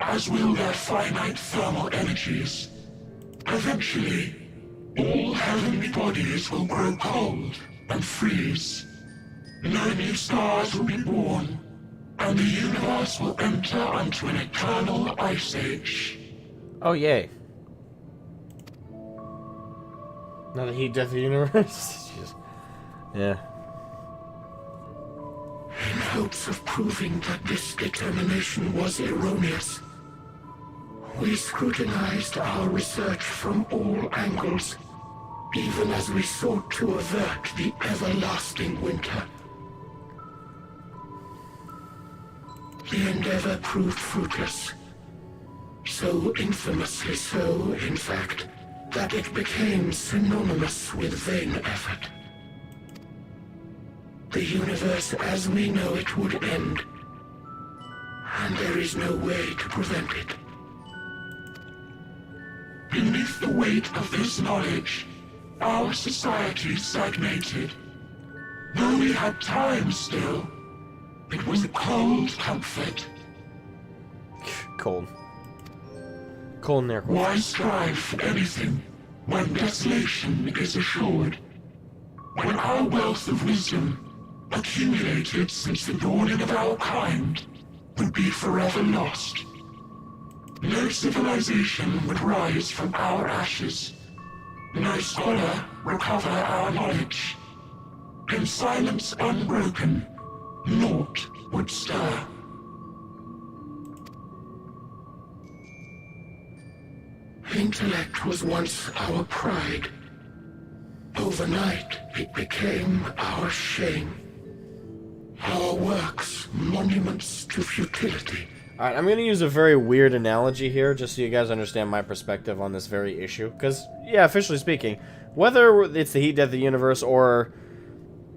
as will their finite thermal energies. Eventually, all heavenly bodies will grow cold and freeze. No new stars will be born, and the universe will enter onto an eternal ice age. Oh, yay. Not the heat death of the universe? Jeez. Yeah. In hopes of proving that this determination was erroneous, we scrutinized our research from all angles, even as we sought to avert the everlasting winter. The endeavor proved fruitless. So infamously so, in fact, that it became synonymous with vain effort. The universe as we know it would end, and there is no way to prevent it. Beneath the weight of this knowledge, our society stagnated. Though we had time still, it was a cold comfort. Cold. Cold in air quotes. Why strive for anything when desolation is assured? When our wealth of wisdom, accumulated since the dawning of our kind, would be forever lost. No civilization would rise from our ashes. No scholar recover our knowledge. In silence unbroken, naught would stir. Intellect was once our pride. Overnight, it became our shame. Our works, monuments to futility. Alright, I'm going to use a very weird analogy here, just so you guys understand my perspective on this very issue. Because, yeah, officially speaking, whether it's the heat death of the universe or,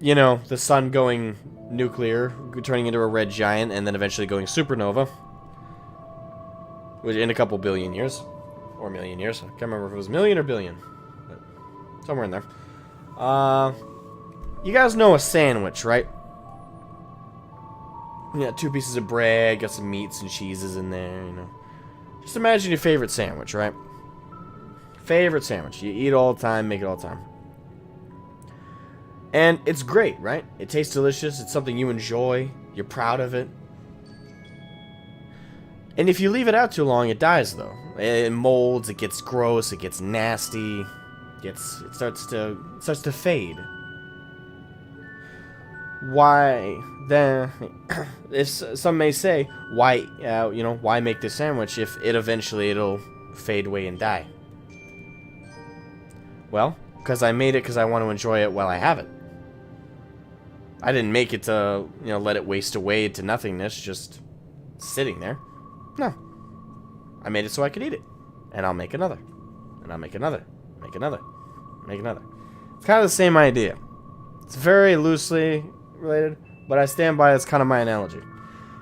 you know, the sun going nuclear, turning into a red giant, and then eventually going supernova, which in a couple billion years, or million years, I can't remember if it was million or billion, but somewhere in there. You guys know a sandwich, right? You got 2 pieces of bread, got some meats and cheeses in there, you know. Just imagine your favorite sandwich, right? Favorite sandwich. You eat it all the time, make it all the time. And it's great, right? It tastes delicious, it's something you enjoy, you're proud of it. And if you leave it out too long, it dies, though. It molds, it gets gross, it gets nasty, it starts to fade. Why then? If some may say, why, you know, why make this sandwich if it'll fade away and die? Well, because I made it because I want to enjoy it while I have it. I didn't make it to, you know, let it waste away to nothingness, just sitting there. No. I made it so I could eat it. And I'll make another. And I'll make another. Make another. Make another. It's kind of the same idea. It's very loosely related, but I stand by it's kind of my analogy.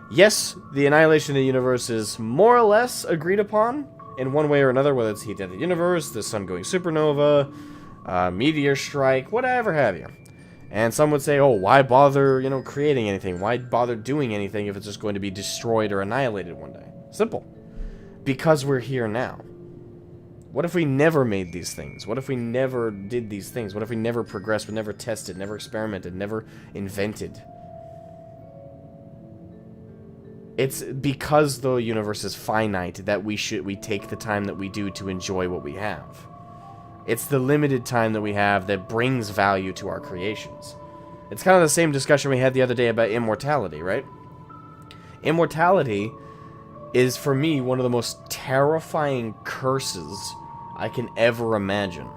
Yes, the annihilation of the universe is more or less agreed upon in one way or another, whether it's heat death of the universe, the sun going supernova, meteor strike, whatever have you. And some would say, oh, why bother, you know, creating anything? Why bother doing anything if it's just going to be destroyed or annihilated one day? Simple. because we're here now? What if we never made these things? What if we never did these things? What if we never progressed, we never tested, never experimented, never invented? It's because the universe is finite that we take the time that we do to enjoy what we have. It's the limited time that we have that brings value to our creations. It's kind of the same discussion we had the other day about immortality, right? Immortality is, for me, one of the most terrifying curses I can ever imagine.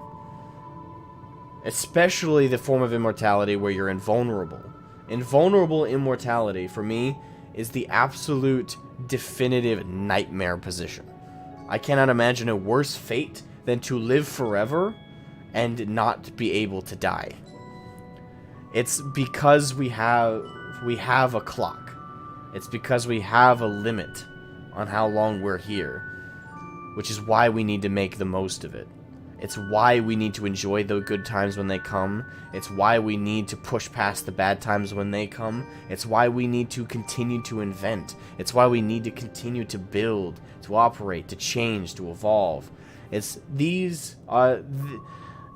Especially the form of immortality where you're invulnerable. Invulnerable immortality, for me, is the absolute definitive nightmare position. I cannot imagine a worse fate than to live forever and not be able to die. It's because we have a clock. It's because we have a limit on how long we're here, which is why we need to make the most of it. It's why we need to enjoy the good times when they come. It's why we need to push past the bad times when they come. It's why we need to continue to invent. It's why we need to continue to build, to operate, to change, to evolve. These are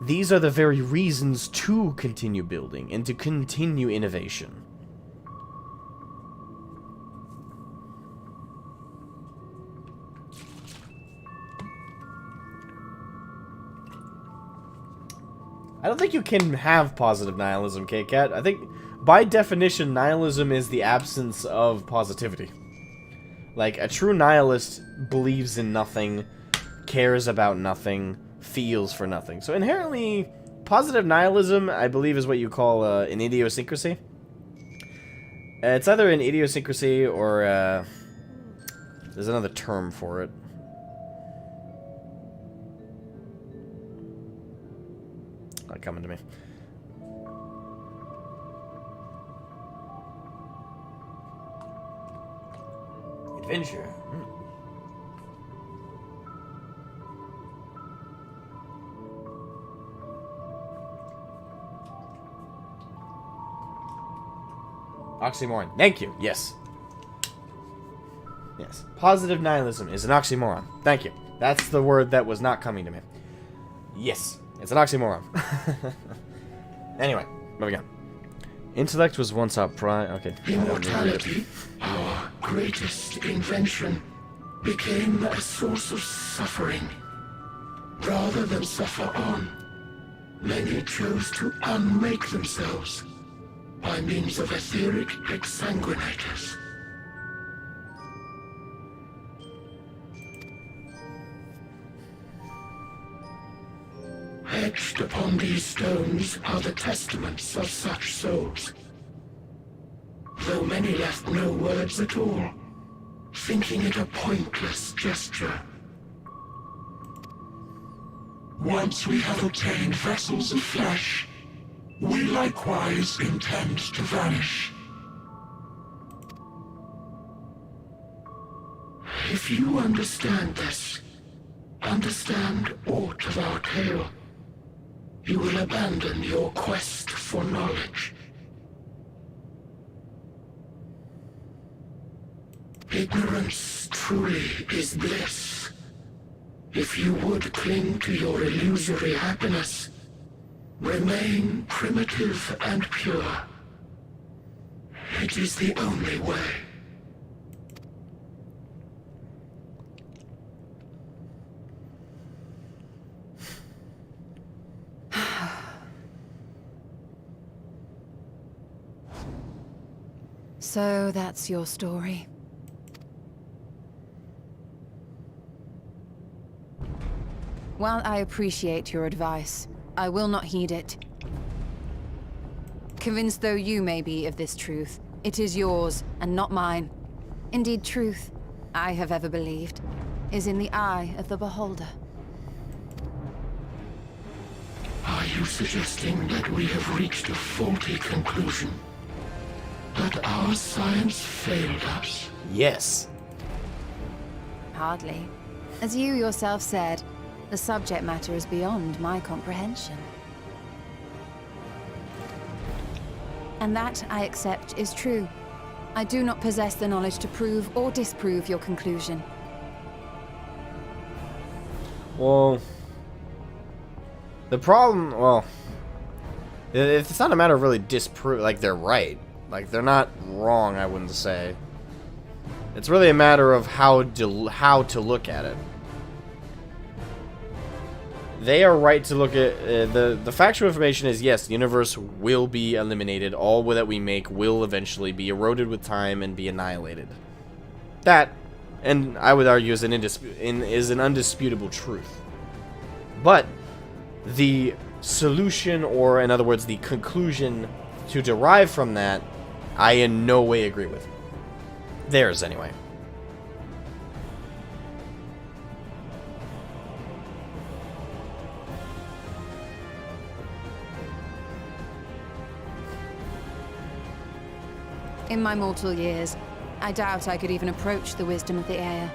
the very reasons to continue building and to continue innovation. I don't think you can have positive nihilism, K-Cat. I think, by definition, nihilism is the absence of positivity. Like, a true nihilist believes in nothing, cares about nothing, feels for nothing. So inherently, positive nihilism, I believe, is what you call an idiosyncrasy. It's either an idiosyncrasy or there's another term for it. Not coming to me. Adventure. Oxymoron. Thank you. Yes. Yes. Positive nihilism is an oxymoron. Thank you. That's the word that was not coming to me. Yes. It's an oxymoron. Anyway, moving on. Intellect was once our pride. Okay. Immortality, our greatest invention, became a source of suffering. Rather than suffer on, many chose to unmake themselves by means of etheric exsanguinators. Etched upon these stones are the testaments of such souls, though many left no words at all, thinking it a pointless gesture. Once we have obtained vessels of flesh, we likewise intend to vanish. If you understand this, understand aught of our tale, you will abandon your quest for knowledge. Ignorance truly is bliss. If you would cling to your illusory happiness, remain primitive and pure. It is the only way. So that's your story. While I appreciate your advice, I will not heed it. Convinced though you may be of this truth, it is yours and not mine. Indeed, truth, I have ever believed, is in the eye of the beholder. Are you suggesting that we have reached a faulty conclusion? That our science failed us? Yes. Hardly. As you yourself said, the subject matter is beyond my comprehension. And that, I accept, is true. I do not possess the knowledge to prove or disprove your conclusion. Well, the problem, well, it's not a matter of really disprove, like, they're right. Like, they're not wrong, I wouldn't say. It's really a matter of how to look at it. They are right to look at, the factual information is, yes, the universe will be eliminated. All that we make will eventually be eroded with time and be annihilated. That, and I would argue, is an undisputable truth. But the solution, or in other words, the conclusion to derive from that, I in no way agree with. Theirs, anyway. In my mortal years, I doubt I could even approach the wisdom of the air.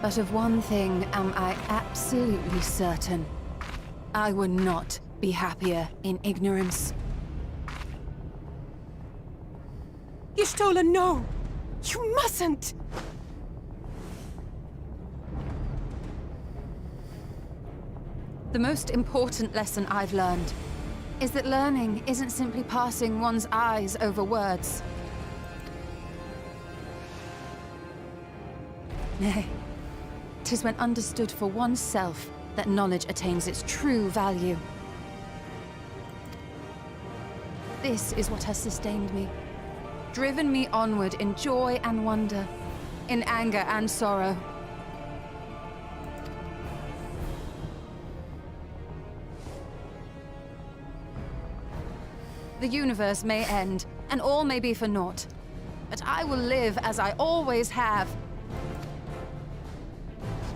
But of one thing am I absolutely certain. I would not be happier in ignorance. Y'shtola, no! You mustn't! The most important lesson I've learned is that learning isn't simply passing one's eyes over words. Nay, 'tis when understood for oneself that knowledge attains its true value. This is what has sustained me, driven me onward in joy and wonder, in anger and sorrow. The universe may end, and all may be for naught. But I will live as I always have.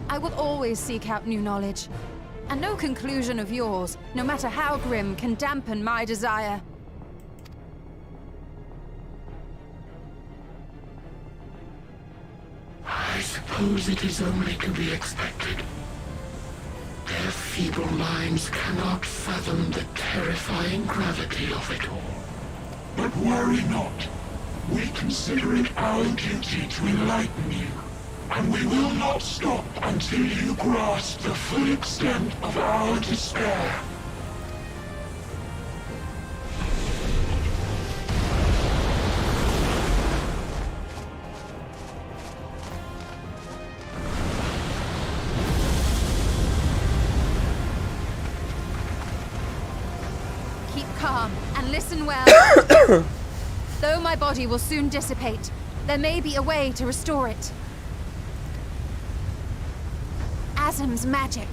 I will always seek out new knowledge. And no conclusion of yours, no matter how grim, can dampen my desire. I suppose it is only to be expected. Their feeble minds cannot fathom the terrifying gravity of it all. But worry not. We consider it our duty to enlighten you. And we will not stop until you grasp the full extent of our despair. Keep calm and listen well. Though my body will soon dissipate, there may be a way to restore it. Asm's magic.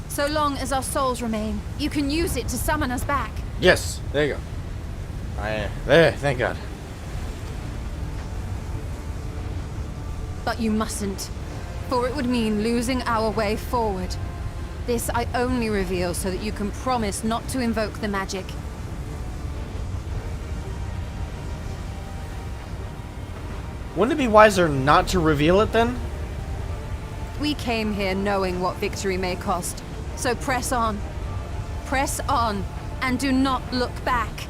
So long as our souls remain, you can use it to summon us back. Yes, there you go. There, thank God. But you mustn't, for it would mean losing our way forward. This I only reveal so that you can promise not to invoke the magic. Wouldn't it be wiser not to reveal it then? We came here knowing what victory may cost, so press on. Press on, and do not look back.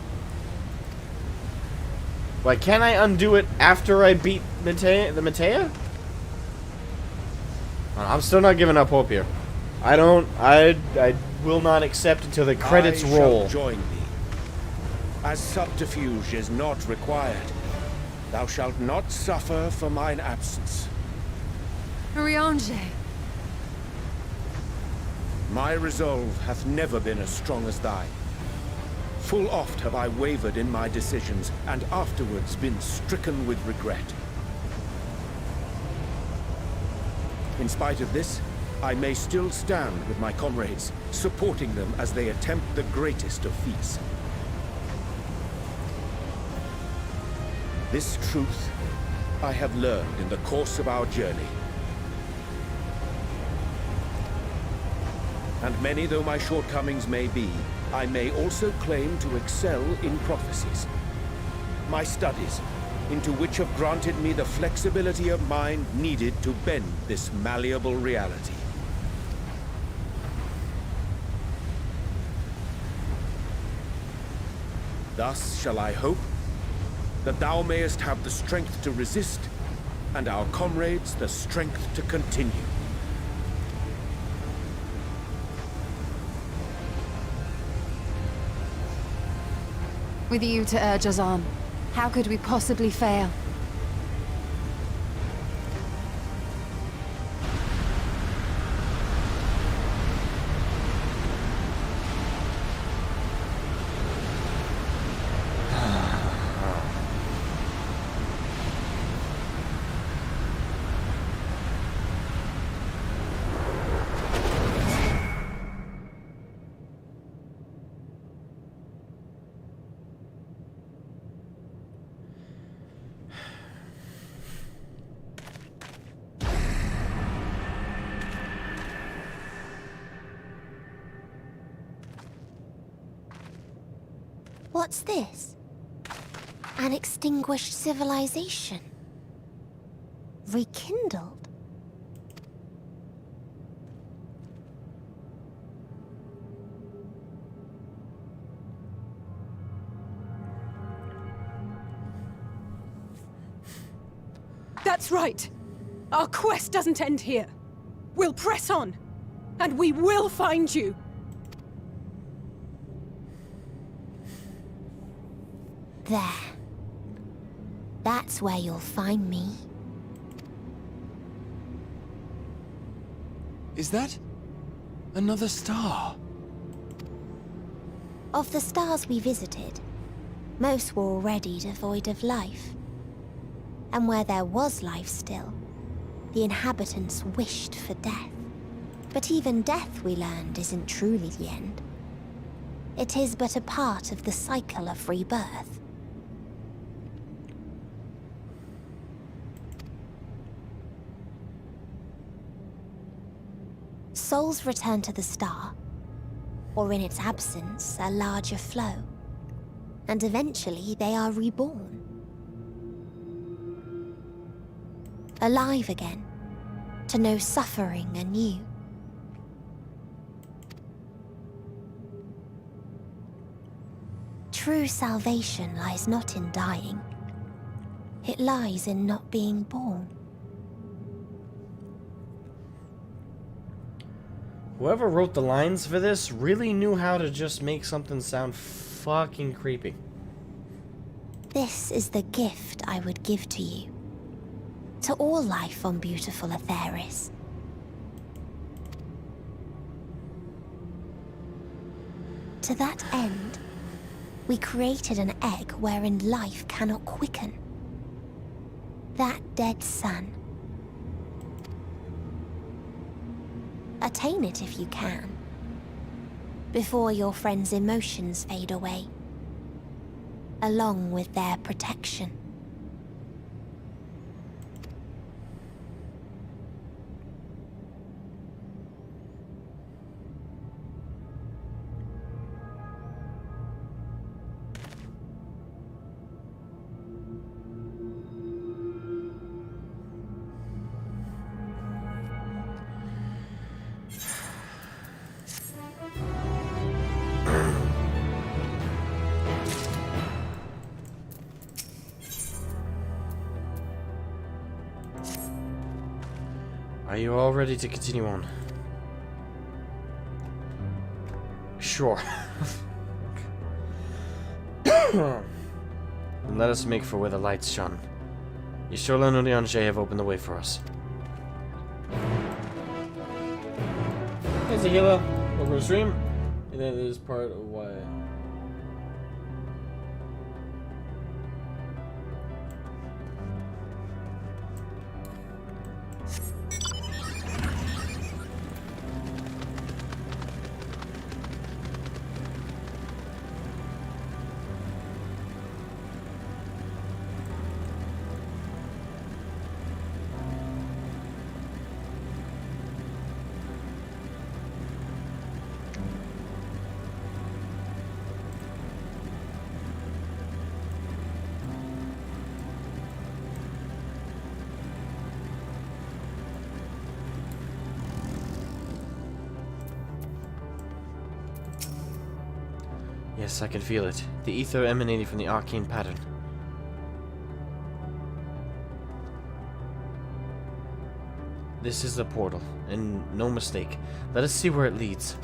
Why, can't I undo it after I beat Matea? I'm still not giving up hope here. I will not accept until the credits roll. I shall join thee. As subterfuge is not required, thou shalt not suffer for mine absence. Urianger. My resolve hath never been as strong as thine. Full oft have I wavered in my decisions, and afterwards been stricken with regret. In spite of this, I may still stand with my comrades, supporting them as they attempt the greatest of feats. This truth I have learned in the course of our journey. And many though my shortcomings may be, I may also claim to excel in prophecies. My studies, into which have granted me the flexibility of mind needed to bend this malleable reality. Thus shall I hope that thou mayest have the strength to resist and our comrades the strength to continue. With you to urge us on, how could we possibly fail? What's this? An extinguished civilization. Rekindled. That's right. Our quest doesn't end here. We'll press on, and we will find you. There. That's where you'll find me. Is that another star? Of the stars we visited, most were already devoid of life. And where there was life still, the inhabitants wished for death. But even death, we learned, isn't truly the end. It is but a part of the cycle of rebirth. Souls return to the star, or in its absence, a larger flow. And eventually they are reborn. Alive again, to know suffering anew. True salvation lies not in dying. It lies in not being born. Whoever wrote the lines for this really knew how to just make something sound fucking creepy. This is the gift I would give to you. To all life on beautiful Atheris. To that end, we created an egg wherein life cannot quicken. That dead sun. Attain it if you can, before your friends' emotions fade away, along with their protection. Are you all ready to continue on? Sure. Then let us make for where the lights shone. Yashola and Urianshe have opened the way for us. Hey Zahila, welcome to the stream. And that is part of why. Yes, I can feel it. The ether emanating from the arcane pattern. This is a portal, and no mistake. Let us see where it leads.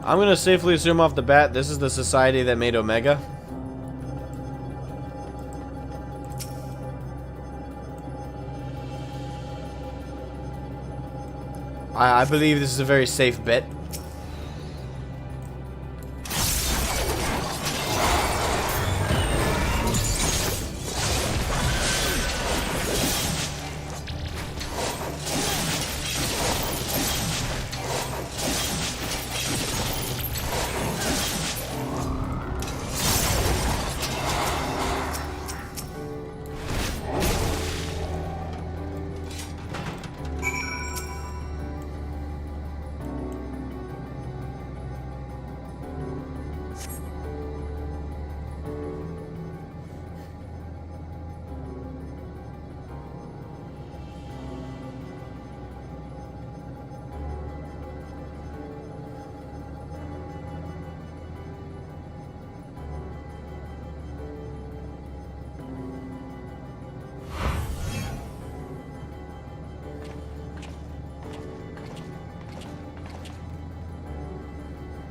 I'm gonna safely assume off the bat this is the society that made Omega. I believe this is a very safe bet.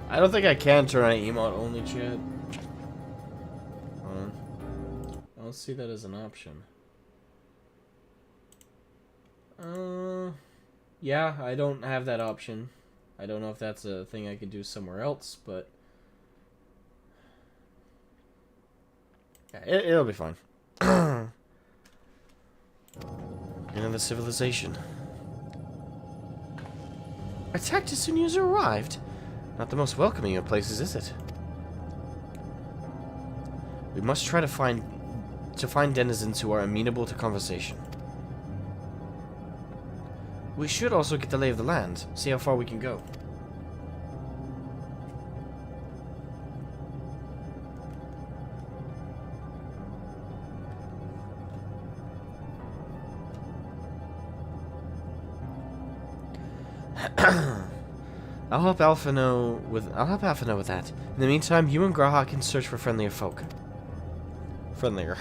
I don't think I can turn on emote only chat. Hold on. I don't see that as an option. Yeah, I don't have that option. I don't know if that's a thing I could do somewhere else, but yeah, it'll be fine. Another civilization. Attacked as soon as you arrived. Not the most welcoming of places, is it? We must try to find denizens who are amenable to conversation. We should also get the lay of the land, see how far we can go. I'll help Alpha know with that. In the meantime, you and Graha can search for friendlier folk. Friendlier.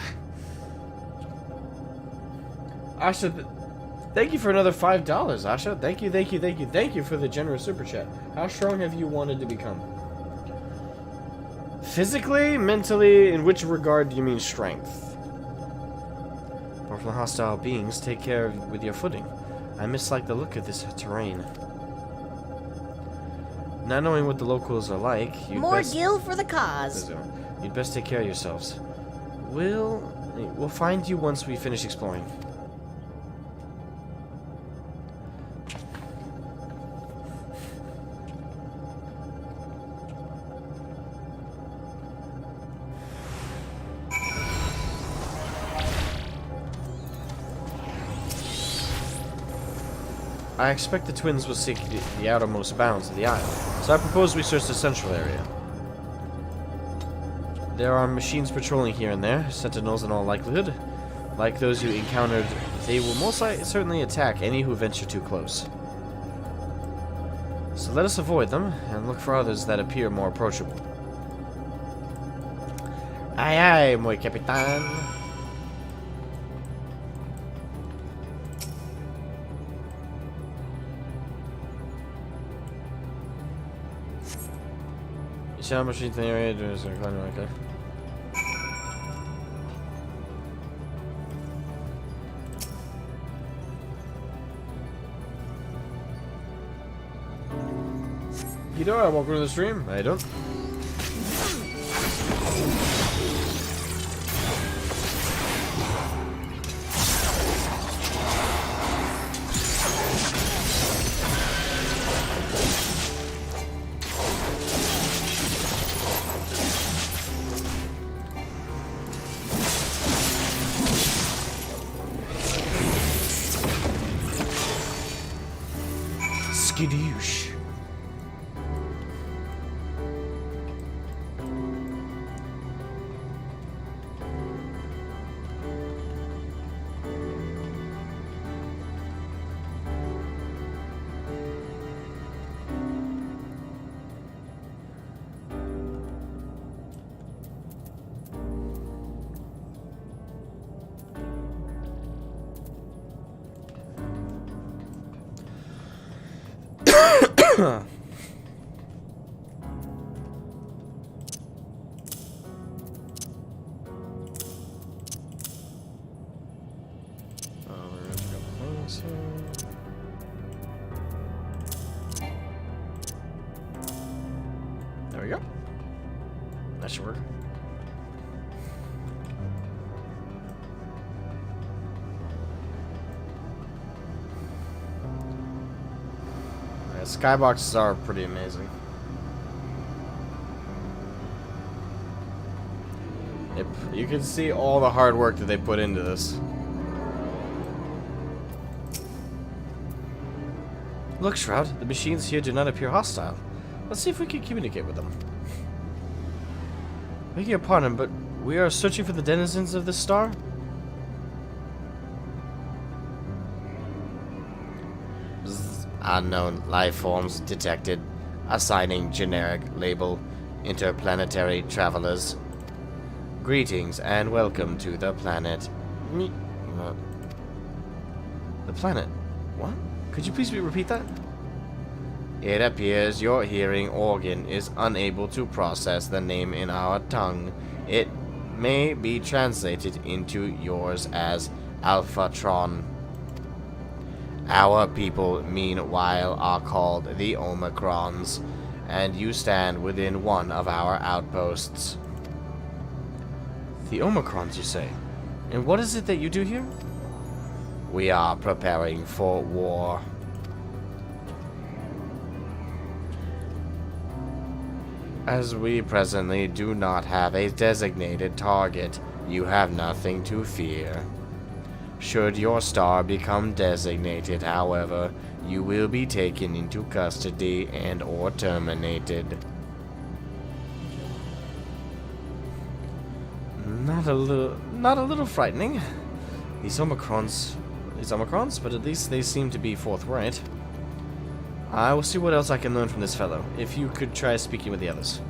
Asha, thank you for another $5, Asha. Thank you for the generous super chat. How strong have you wanted to become? Physically, mentally, in which regard do you mean strength? Apart from the hostile beings, take care with your footing. I mislike the look of this terrain. Not knowing what the locals are like, More gil for the cause. You'd best take care of yourselves. We'll find you once we finish exploring. I expect the twins will seek the outermost bounds of the isle, so I propose we search the central area. There are machines patrolling here and there, sentinels in all likelihood. Like those you encountered, they will most certainly attack any who venture too close. So let us avoid them, and look for others that appear more approachable. Aye aye, muy capitán. Sound machines in the area. Okay. You know I welcome to the stream. I don't. Skidoosh. There we go. That should work. Skyboxes are pretty amazing. You can see all the hard work that they put into this. Look, Shroud, the machines here do not appear hostile. Let's see if we can communicate with them. Beg your pardon, but we are searching for the denizens of this star? Unknown life forms detected. Assigning generic label. Interplanetary travelers. Greetings and welcome to the planet. The planet? What? Could you please repeat that? It appears your hearing organ is unable to process the name in our tongue. It may be translated into yours as Alphatron. Our people, meanwhile, are called the Omicrons, and you stand within one of our outposts. The Omicrons, you say? And what is it that you do here? We are preparing for war. As we presently do not have a designated target, you have nothing to fear. Should your star become designated, however, you will be taken into custody and or terminated. Not a little frightening. These Omicrons, but at least they seem to be forthright. I will see what else I can learn from this fellow. If you could try speaking with the others.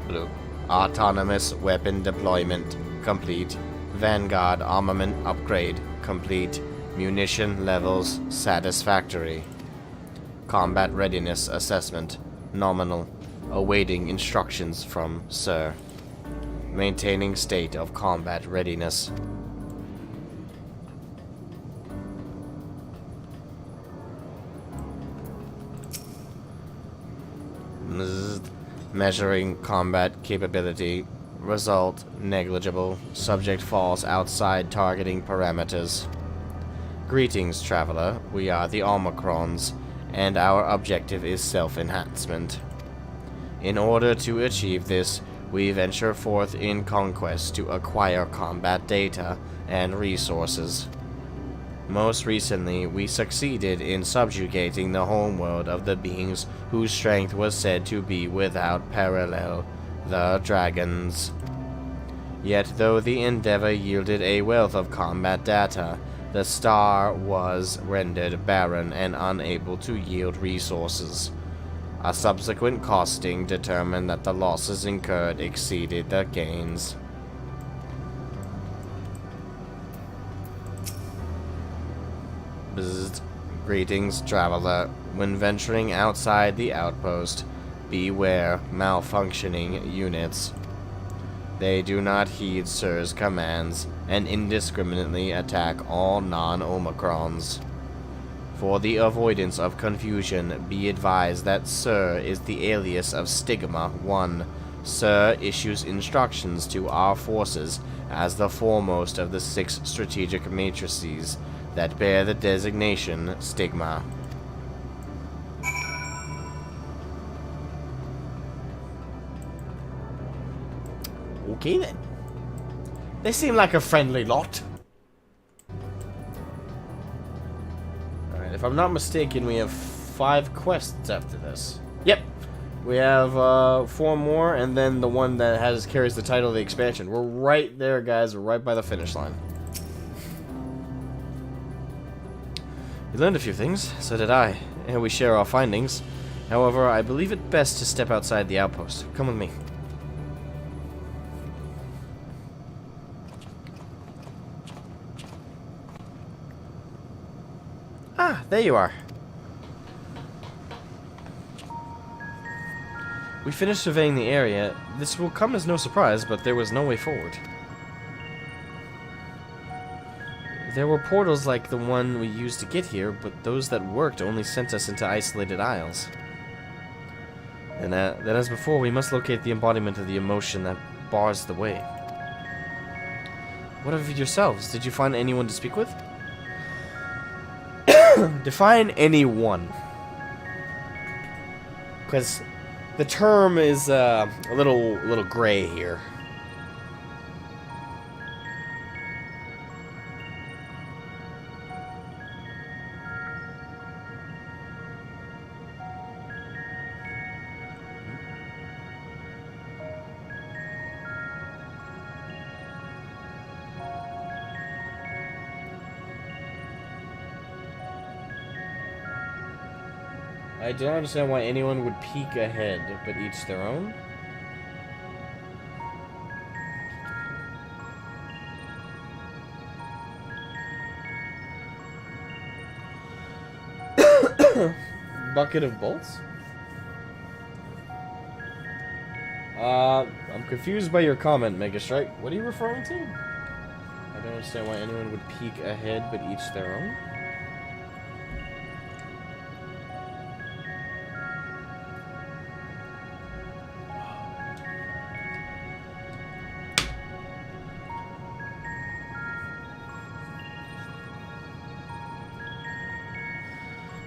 Blue. Autonomous weapon deployment complete. Vanguard armament upgrade complete. Munition levels satisfactory. Combat readiness assessment nominal. Awaiting instructions from Sir. Maintaining state of combat readiness. Measuring combat capability. Result negligible. Subject falls outside targeting parameters. Greetings, traveler. We are the Omicrons, and our objective is self-enhancement. In order to achieve this, we venture forth in conquest to acquire combat data and resources. Most recently, we succeeded in subjugating the homeworld of the beings whose strength was said to be without parallel, the dragons. Yet though the endeavor yielded a wealth of combat data, the star was rendered barren and unable to yield resources. A subsequent costing determined that the losses incurred exceeded the gains. Bzzzt. Greetings, traveler. When venturing outside the outpost, beware malfunctioning units. They do not heed Sir's commands and indiscriminately attack all non-Omicrons. For the avoidance of confusion, be advised that Sir is the alias of Stigma 1. Sir issues instructions to our forces as the foremost of the 6 strategic matrices that bear the designation Stigma. Okay then. They seem like a friendly lot. Alright, if I'm not mistaken, we have 5 quests after this. Yep. We have 4 more, and then the one that carries the title of the expansion. We're right there, guys. We're right by the finish line. We learned a few things, so did I, and we share our findings. However, I believe it best to step outside the outpost. Come with me. Ah, there you are. We finished surveying the area. This will come as no surprise, but there was no way forward. There were portals like the one we used to get here, but those that worked only sent us into isolated isles. And then as before, we must locate the embodiment of the emotion that bars the way. What of yourselves? Did you find anyone to speak with? Define anyone. Because the term is a little gray here. I don't understand why anyone would peek ahead, but each their own. Bucket of bolts? I'm confused by your comment, Megastrike. What are you referring to? I don't understand why anyone would peek ahead, but each their own.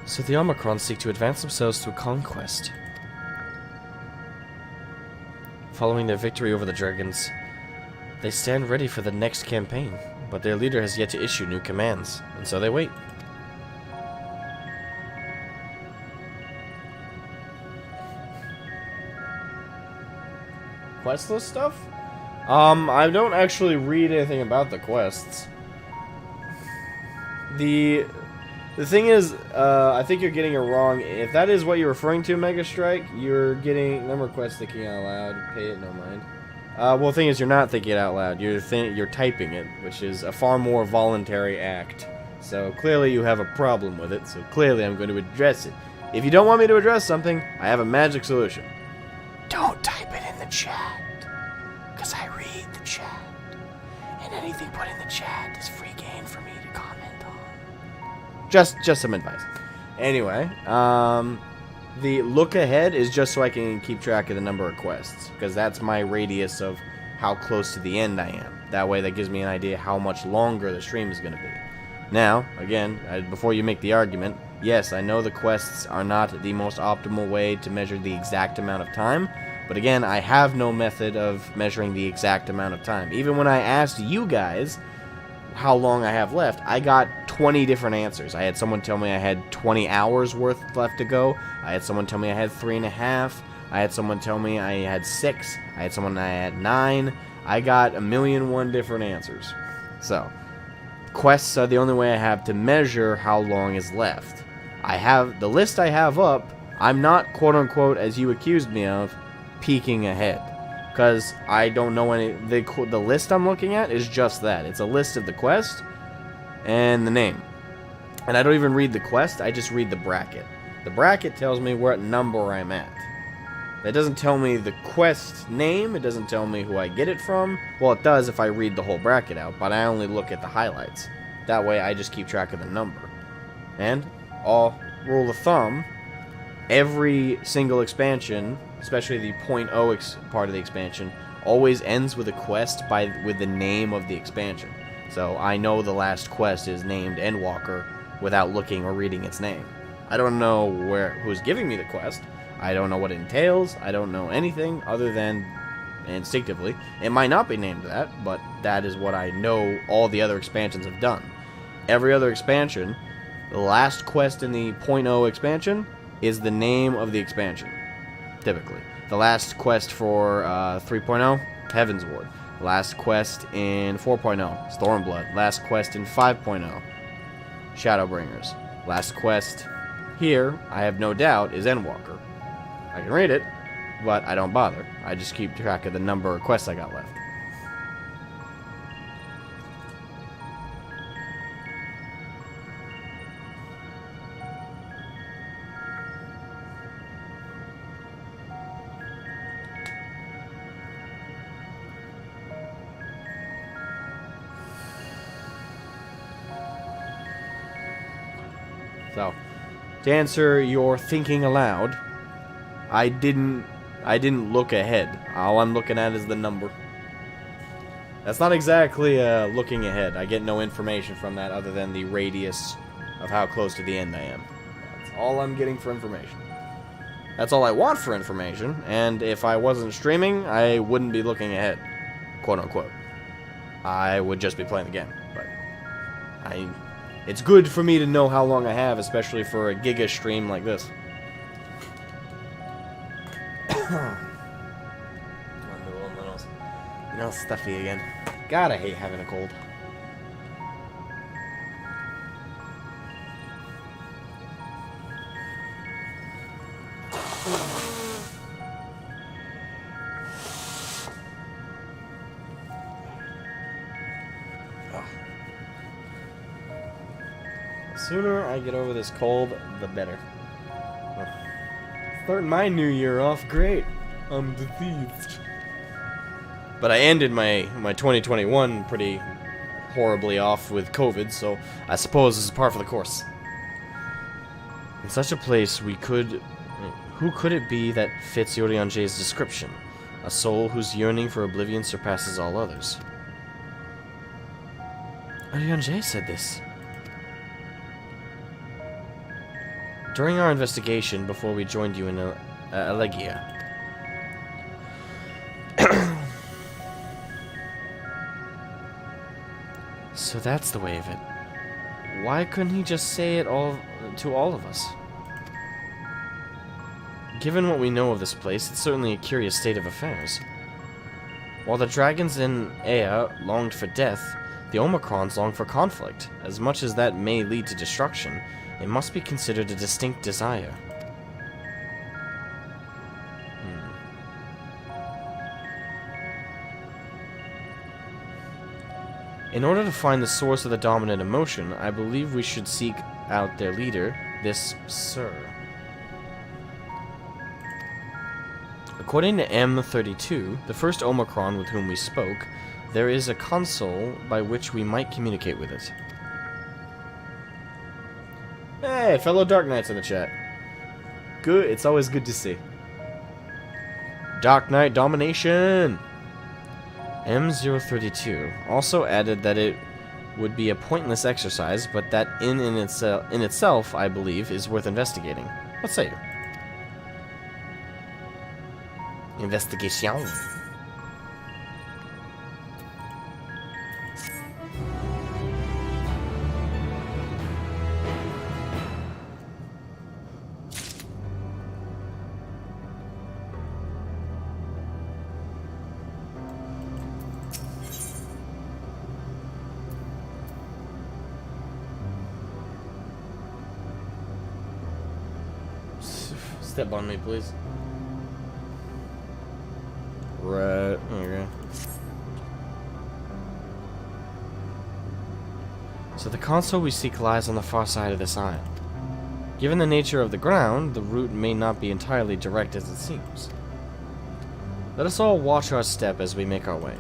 So the Omicron seek to advance themselves to a conquest. Following their victory over the dragons, they stand ready for the next campaign, but their leader has yet to issue new commands, and so they wait. Quest list stuff? I don't actually read anything about the quests. The thing is, I think you're getting it wrong. If that is what you're referring to, Mega Strike, you're getting number requests thinking out loud. Pay it, no mind. Well, the thing is, you're not thinking it out loud. You're typing it, which is a far more voluntary act. So clearly you have a problem with it. So clearly I'm going to address it. If you don't want me to address something, I have a magic solution. Don't type it in the chat, because I read the chat, and anything put in the chat is free game for me to comment on. Just some advice. Anyway, the look ahead is just so I can keep track of the number of quests, because that's my radius of how close to the end I am. That way that gives me an idea how much longer the stream is going to be. Now, again, before you make the argument, yes, I know the quests are not the most optimal way to measure the exact amount of time, but again, I have no method of measuring the exact amount of time. Even when I asked you guys how long I have left, I got 20 different answers. I had someone tell me I had 20 hours worth left to go. I had someone tell me I had 3.5. I had someone tell me I had 6. I had someone I had 9. I got 1,000,001 different answers. So, quests are the only way I have to measure how long is left. I have the list I have up. I'm not, quote-unquote, as you accused me of, peeking ahead, because I don't know any. The list I'm looking at is just that. It's a list of the quest and the name, and I don't even read the quest. I just read the bracket. The bracket tells me what number I'm at. That doesn't tell me the quest name. It doesn't tell me who I get it from. Well, it does if I read the whole bracket out, but I only look at the highlights. That way I just keep track of the number. And all rule of thumb, every single expansion, especially the 0.0 part of the expansion, always ends with a quest with the name of the expansion. So I know the last quest is named Endwalker without looking or reading its name. I don't know who's giving me the quest. I don't know what it entails. I don't know anything other than instinctively. It might not be named that, but that is what I know all the other expansions have done. Every other expansion, the last quest in the .0 expansion is the name of the expansion, typically. The last quest for 3.0, Heaven's Ward. The last quest in 4.0, Stormblood. Last quest in 5.0, Shadowbringers. Last quest here, I have no doubt, is Endwalker. I can read it, but I don't bother. I just keep track of the number of quests I got left. So, to answer your thinking aloud, I didn't look ahead. All I'm looking at is the number. That's not exactly looking ahead. I get no information from that other than the radius of how close to the end I am. That's all I'm getting for information. That's all I want for information, and if I wasn't streaming, I wouldn't be looking ahead, quote unquote. I would just be playing the game, but it's good for me to know how long I have, especially for a giga stream like this. You know, stuffy again. God, I hate having a cold. The sooner I get over this cold, the better. Starting my new year off great. I'm diseased. But I ended my 2021 pretty horribly off with COVID, so I suppose this is par for the course. In such a place, who could it be that fits Urianger's description? A soul whose yearning for oblivion surpasses all others. Urianger said this. During our investigation before we joined you in Elegia. So that's the way of it. Why couldn't he just say it all to all of us? Given what we know of this place, it's certainly a curious state of affairs. While the dragons in Ea longed for death, the Omicrons long for conflict. As much as that may lead to destruction, it must be considered a distinct desire. In order to find the source of the dominant emotion, I believe we should seek out their leader, this Sir. According to M32, the first Omicron with whom we spoke, there is a console by which we might communicate with it. Hey, fellow Dark Knights in the chat. Good, it's always good to see. Dark Knight domination! M032 also added that it would be a pointless exercise, but that in itself, I believe, is worth investigating. What say you? Investigation. Step on me, please. Right. Okay. So the console we seek lies on the far side of this island. Given the nature of the ground, the route may not be entirely direct as it seems. Let us all watch our step as we make our way.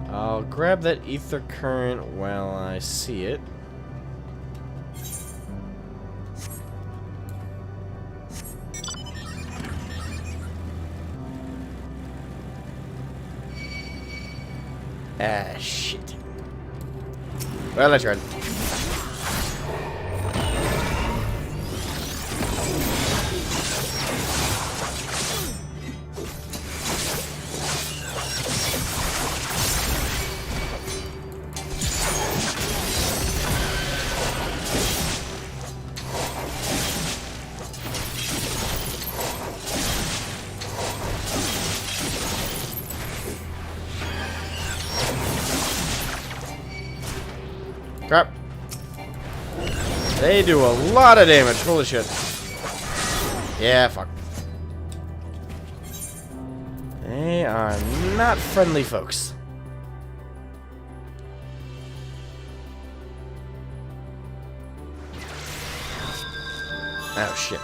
I'll grab that ether current while I see it. Ah, shit. Well, I tried. Crap. They do a lot of damage. Holy shit. Yeah, fuck. They are not friendly folks. Oh, shit.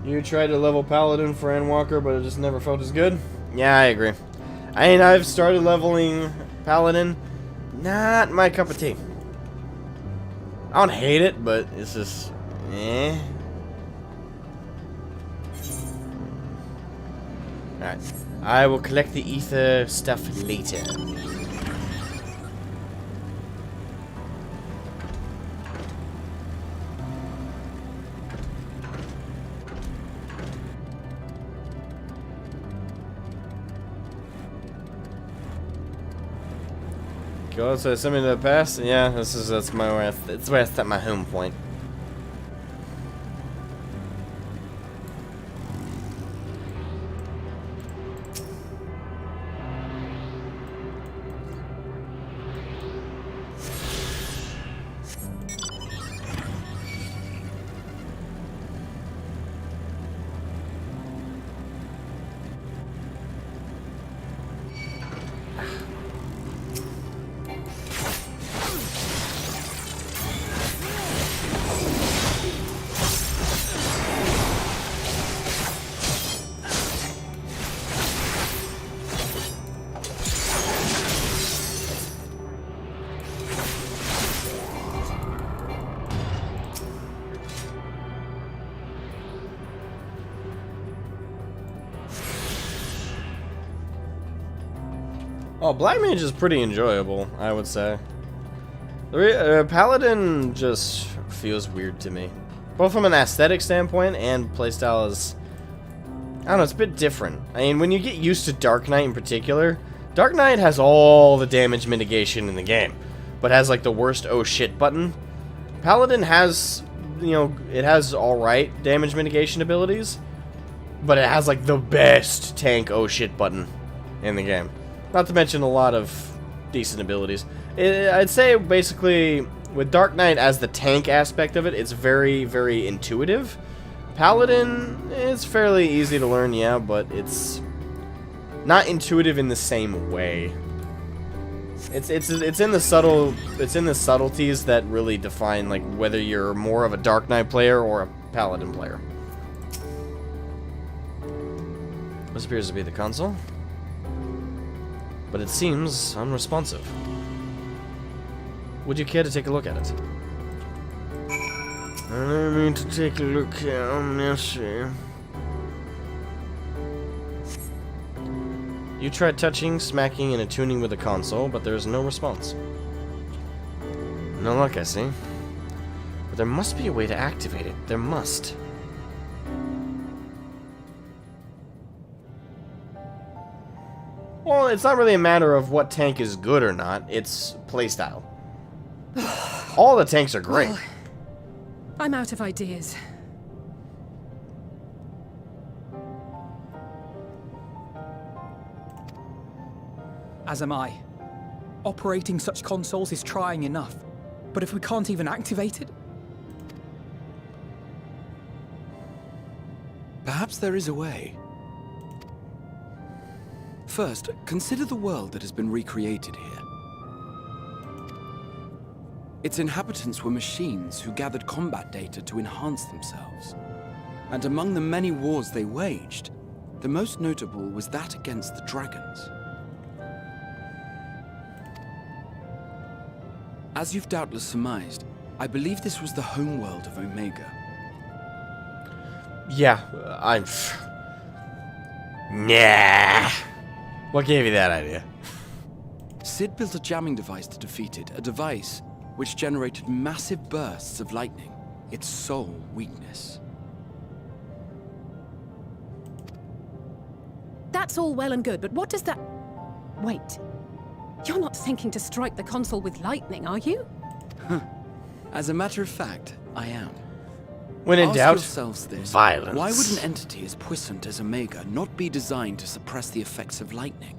You tried to level Paladin for Endwalker, but it just never felt as good? Yeah, I agree. I mean, I've started leveling Paladin. Not my cup of tea. I don't hate it, but it's just... eh. Alright. I will collect the ether stuff later. Go so something to the past? Yeah, that's my where it's where I set my home point. Oh, Black Mage is pretty enjoyable, I would say. Paladin just feels weird to me. Both from an aesthetic standpoint and playstyle is... I don't know, it's a bit different. I mean, when you get used to Dark Knight in particular, Dark Knight has all the damage mitigation in the game, but has like the worst oh shit button. Paladin has, you know, it has alright damage mitigation abilities, but it has like the best tank oh shit button in the game. Not to mention a lot of decent abilities. I'd say basically with Dark Knight as the tank aspect of it, it's very, very intuitive. Paladin is fairly easy to learn, yeah, but it's not intuitive in the same way. It's in the subtleties that really define like whether you're more of a Dark Knight player or a Paladin player. This appears to be the console, but it seems unresponsive. Would you care to take a look at it? I mean to take a look at this. You tried touching, smacking, and attuning with the console, but there is no response. No luck, I see. But there must be a way to activate it. There must. Well, it's not really a matter of what tank is good or not. It's playstyle. All the tanks are great. Well, I'm out of ideas. As am I. Operating such consoles is trying enough. But if we can't even activate it... Perhaps there is a way. First, consider the world that has been recreated here. Its inhabitants were machines who gathered combat data to enhance themselves. And among the many wars they waged, the most notable was that against the dragons. As you've doubtless surmised, I believe this was the homeworld of Omega. Yeah, I'm... Nah. What gave you that idea? Sid built a jamming device to defeat it, a device which generated massive bursts of lightning, its sole weakness. That's all well and good, but what does that... Wait. You're not thinking to strike the console with lightning, are you? As a matter of fact, I am. When in Ask doubt, yourselves this. violence. Why would an entity as puissant as Omega not be designed to suppress the effects of lightning?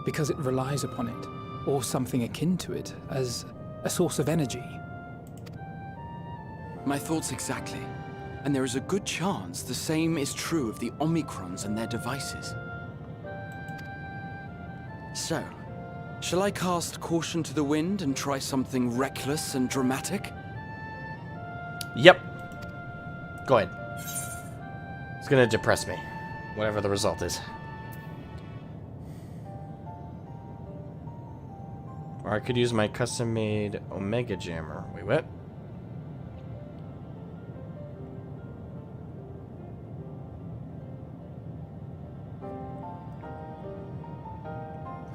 Because it relies upon it, or something akin to it, as a source of energy. My thoughts exactly. And there is a good chance the same is true of the Omicrons and their devices. So, shall I cast caution to the wind and try something reckless and dramatic? Yep. Go ahead. It's gonna depress me, whatever the result is. Or I could use my custom-made Omega Jammer. Wait, what?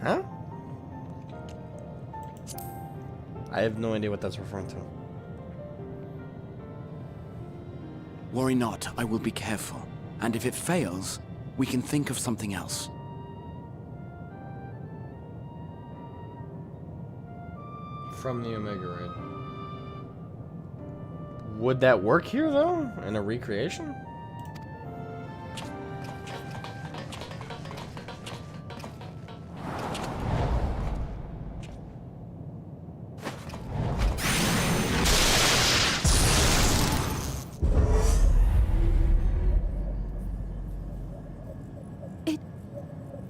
Huh? I have no idea what that's referring to. Worry not, I will be careful. And if it fails, we can think of something else. From the Omega Raid. Would that work here, though? In a recreation?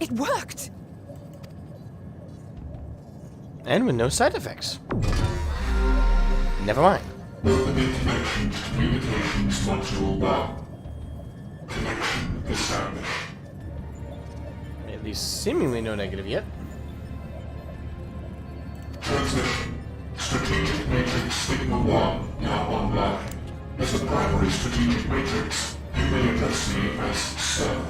It worked! And with no side effects. Never mind. Opening connection to communications module 1. Connection established. At least seemingly no negative yet. Transmission. Strategic Matrix Signal 1 now online. As a primary strategic matrix, you may address me as Sir.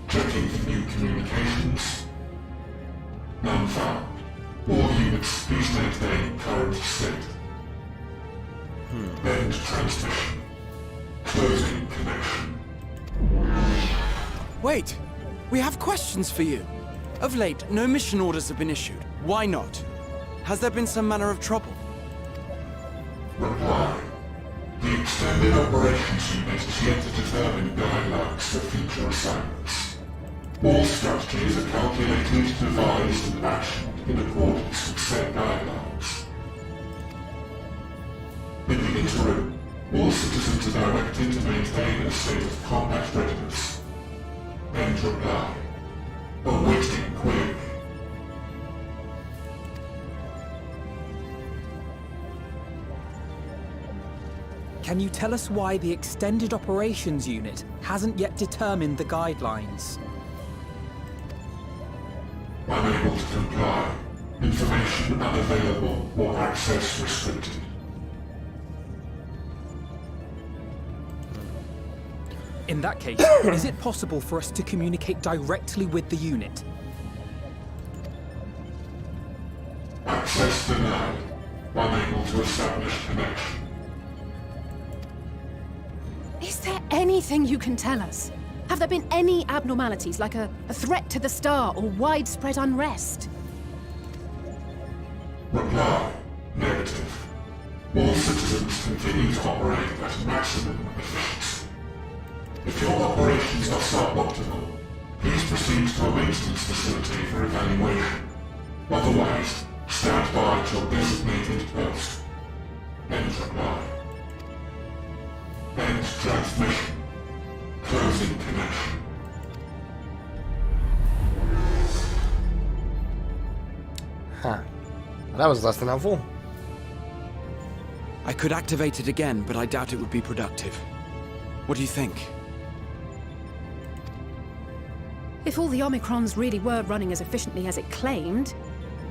Checking for new communications. None found. All units, please maintain current state. End transmission. Closing connection. Wait! We have questions for you. Of late, no mission orders have been issued. Why not? Has there been some manner of trouble? Reply. The Extended Operations Unit is yet to determine guidelines for future assignments. All strategies are calculated, devised, and actioned in accordance with said guidelines. In the interim, all citizens are directed to maintain a state of combat readiness. End reply. Awaiting query. Can you tell us why the Extended Operations Unit hasn't yet determined the guidelines? Unable to comply. Information unavailable or access restricted. In that case, is it possible for us to communicate directly with the unit? Access denied. Unable to establish connection. Is there anything you can tell us? Have there been any abnormalities, like a threat to the star or widespread unrest? Reply. Negative. All citizens continue to operate at maximum efficiency. If your operations are suboptimal, please proceed to a maintenance facility for evaluation. Otherwise, stand by at your designated post. End reply. End transmission. Closing That was less than helpful. I could activate it again, but I doubt it would be productive. What do you think? If all the Omicrons really were running as efficiently as it claimed,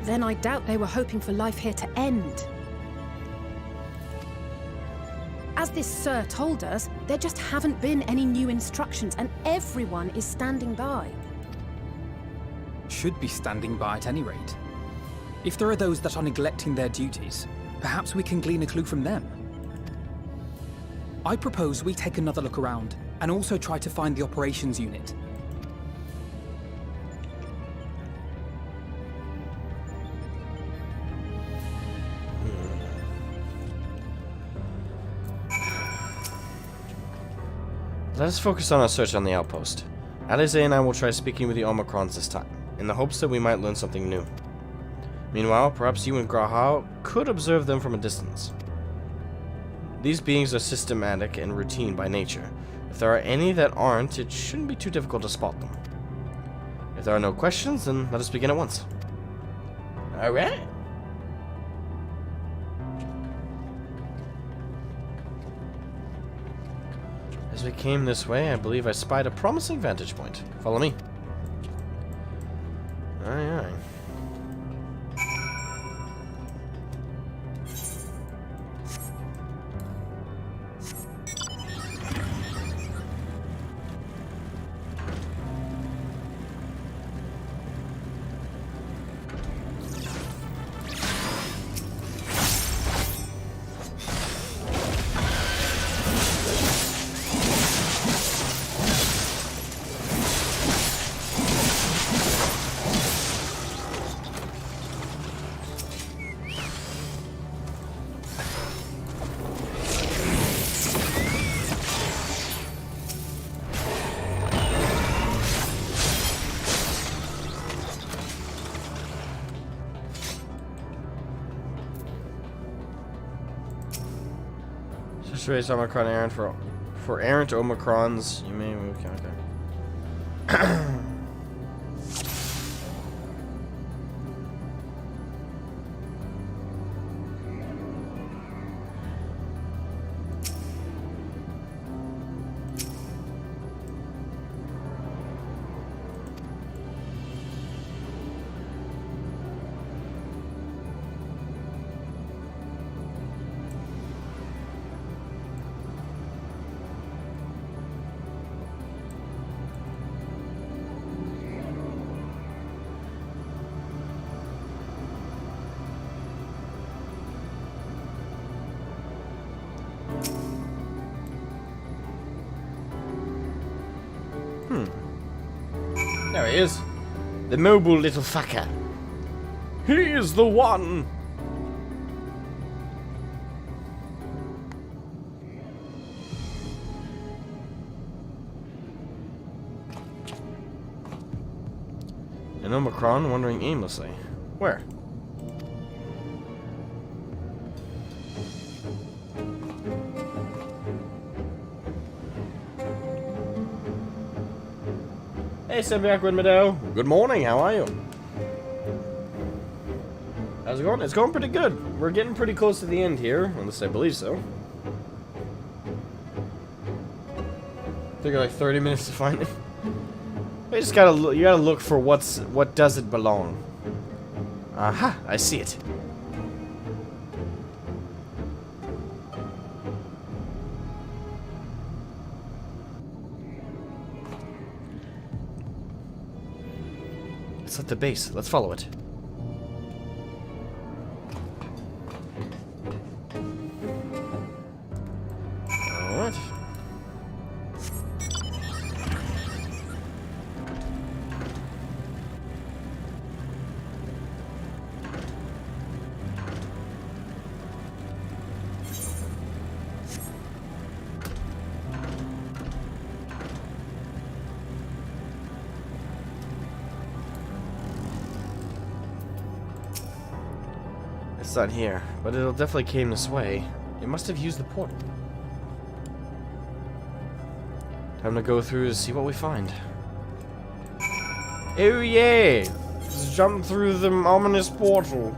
then I doubt they were hoping for life here to end. As this Sir told us, there just haven't been any new instructions, and everyone is standing by. Should be standing by at any rate. If there are those that are neglecting their duties, perhaps we can glean a clue from them. I propose we take another look around, and also try to find the operations unit. Let us focus on our search on the outpost. Alize and I will try speaking with the Omicrons this time, in the hopes that we might learn something new. Meanwhile, perhaps you and Grahal could observe them from a distance. These beings are systematic and routine by nature. If there are any that aren't, it shouldn't be too difficult to spot them. If there are no questions, then let us begin at once. Alright. As we came this way, I believe I spied a promising vantage point. Follow me. Aye, aye. Raise Omicron errant for errant Omicrons. You may move. Okay. There he is. The mobile little fucker. He's the one. An Omicron wandering aimlessly. Where? Hey, Semi-Aquid Meadow. Good morning, how are you? How's it going? It's going pretty good. We're getting pretty close to the end here, at least I believe so. Took like 30 minutes to find it. You just gotta look, you gotta look for what does it belong. Aha, I see it. It's at the base. Let's follow it. Alright. It's not here, but it'll definitely came this way. It must have used the portal. Time to go through to see what we find. Oh yeah! Let's jump through the ominous portal.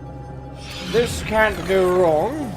This can't go wrong.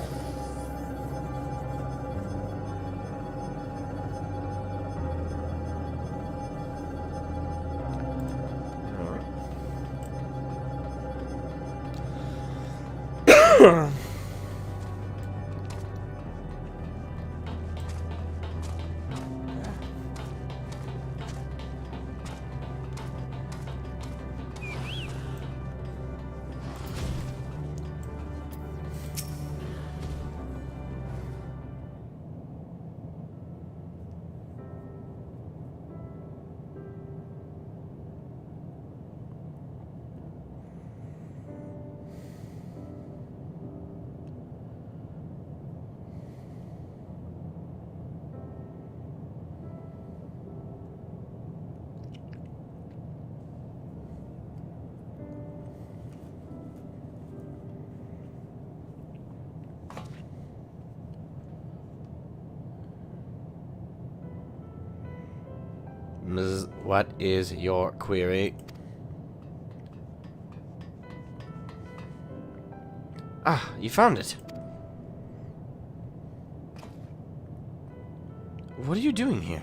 Ms. What is your query? Ah, you found it. What are you doing here?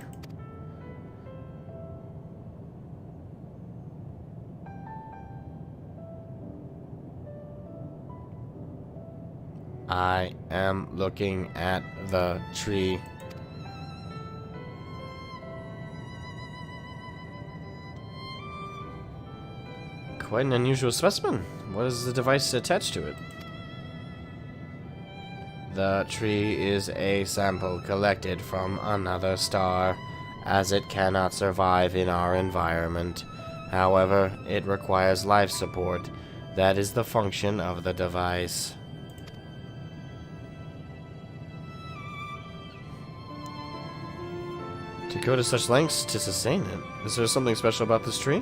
I am looking at the tree. Quite an unusual specimen. What is the device attached to it? The tree is a sample collected from another star, as it cannot survive in our environment. However, it requires life support. That is the function of the device. To go to such lengths to sustain it. Is there something special about this tree?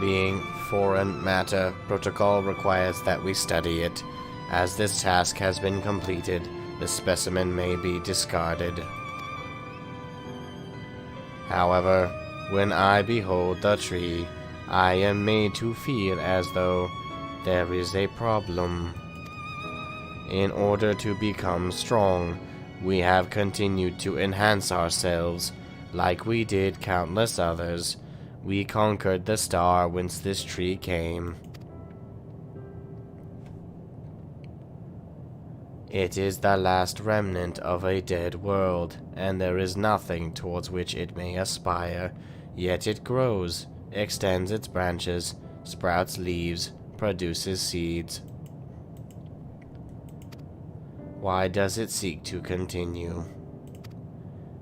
Being foreign matter, protocol requires that we study it. As this task has been completed, the specimen may be discarded. However, when I behold the tree, I am made to feel as though there is a problem. In order to become strong, we have continued to enhance ourselves, like we did countless others. We conquered the star whence this tree came. It is the last remnant of a dead world, and there is nothing towards which it may aspire. Yet it grows, extends its branches, sprouts leaves, produces seeds. Why does it seek to continue?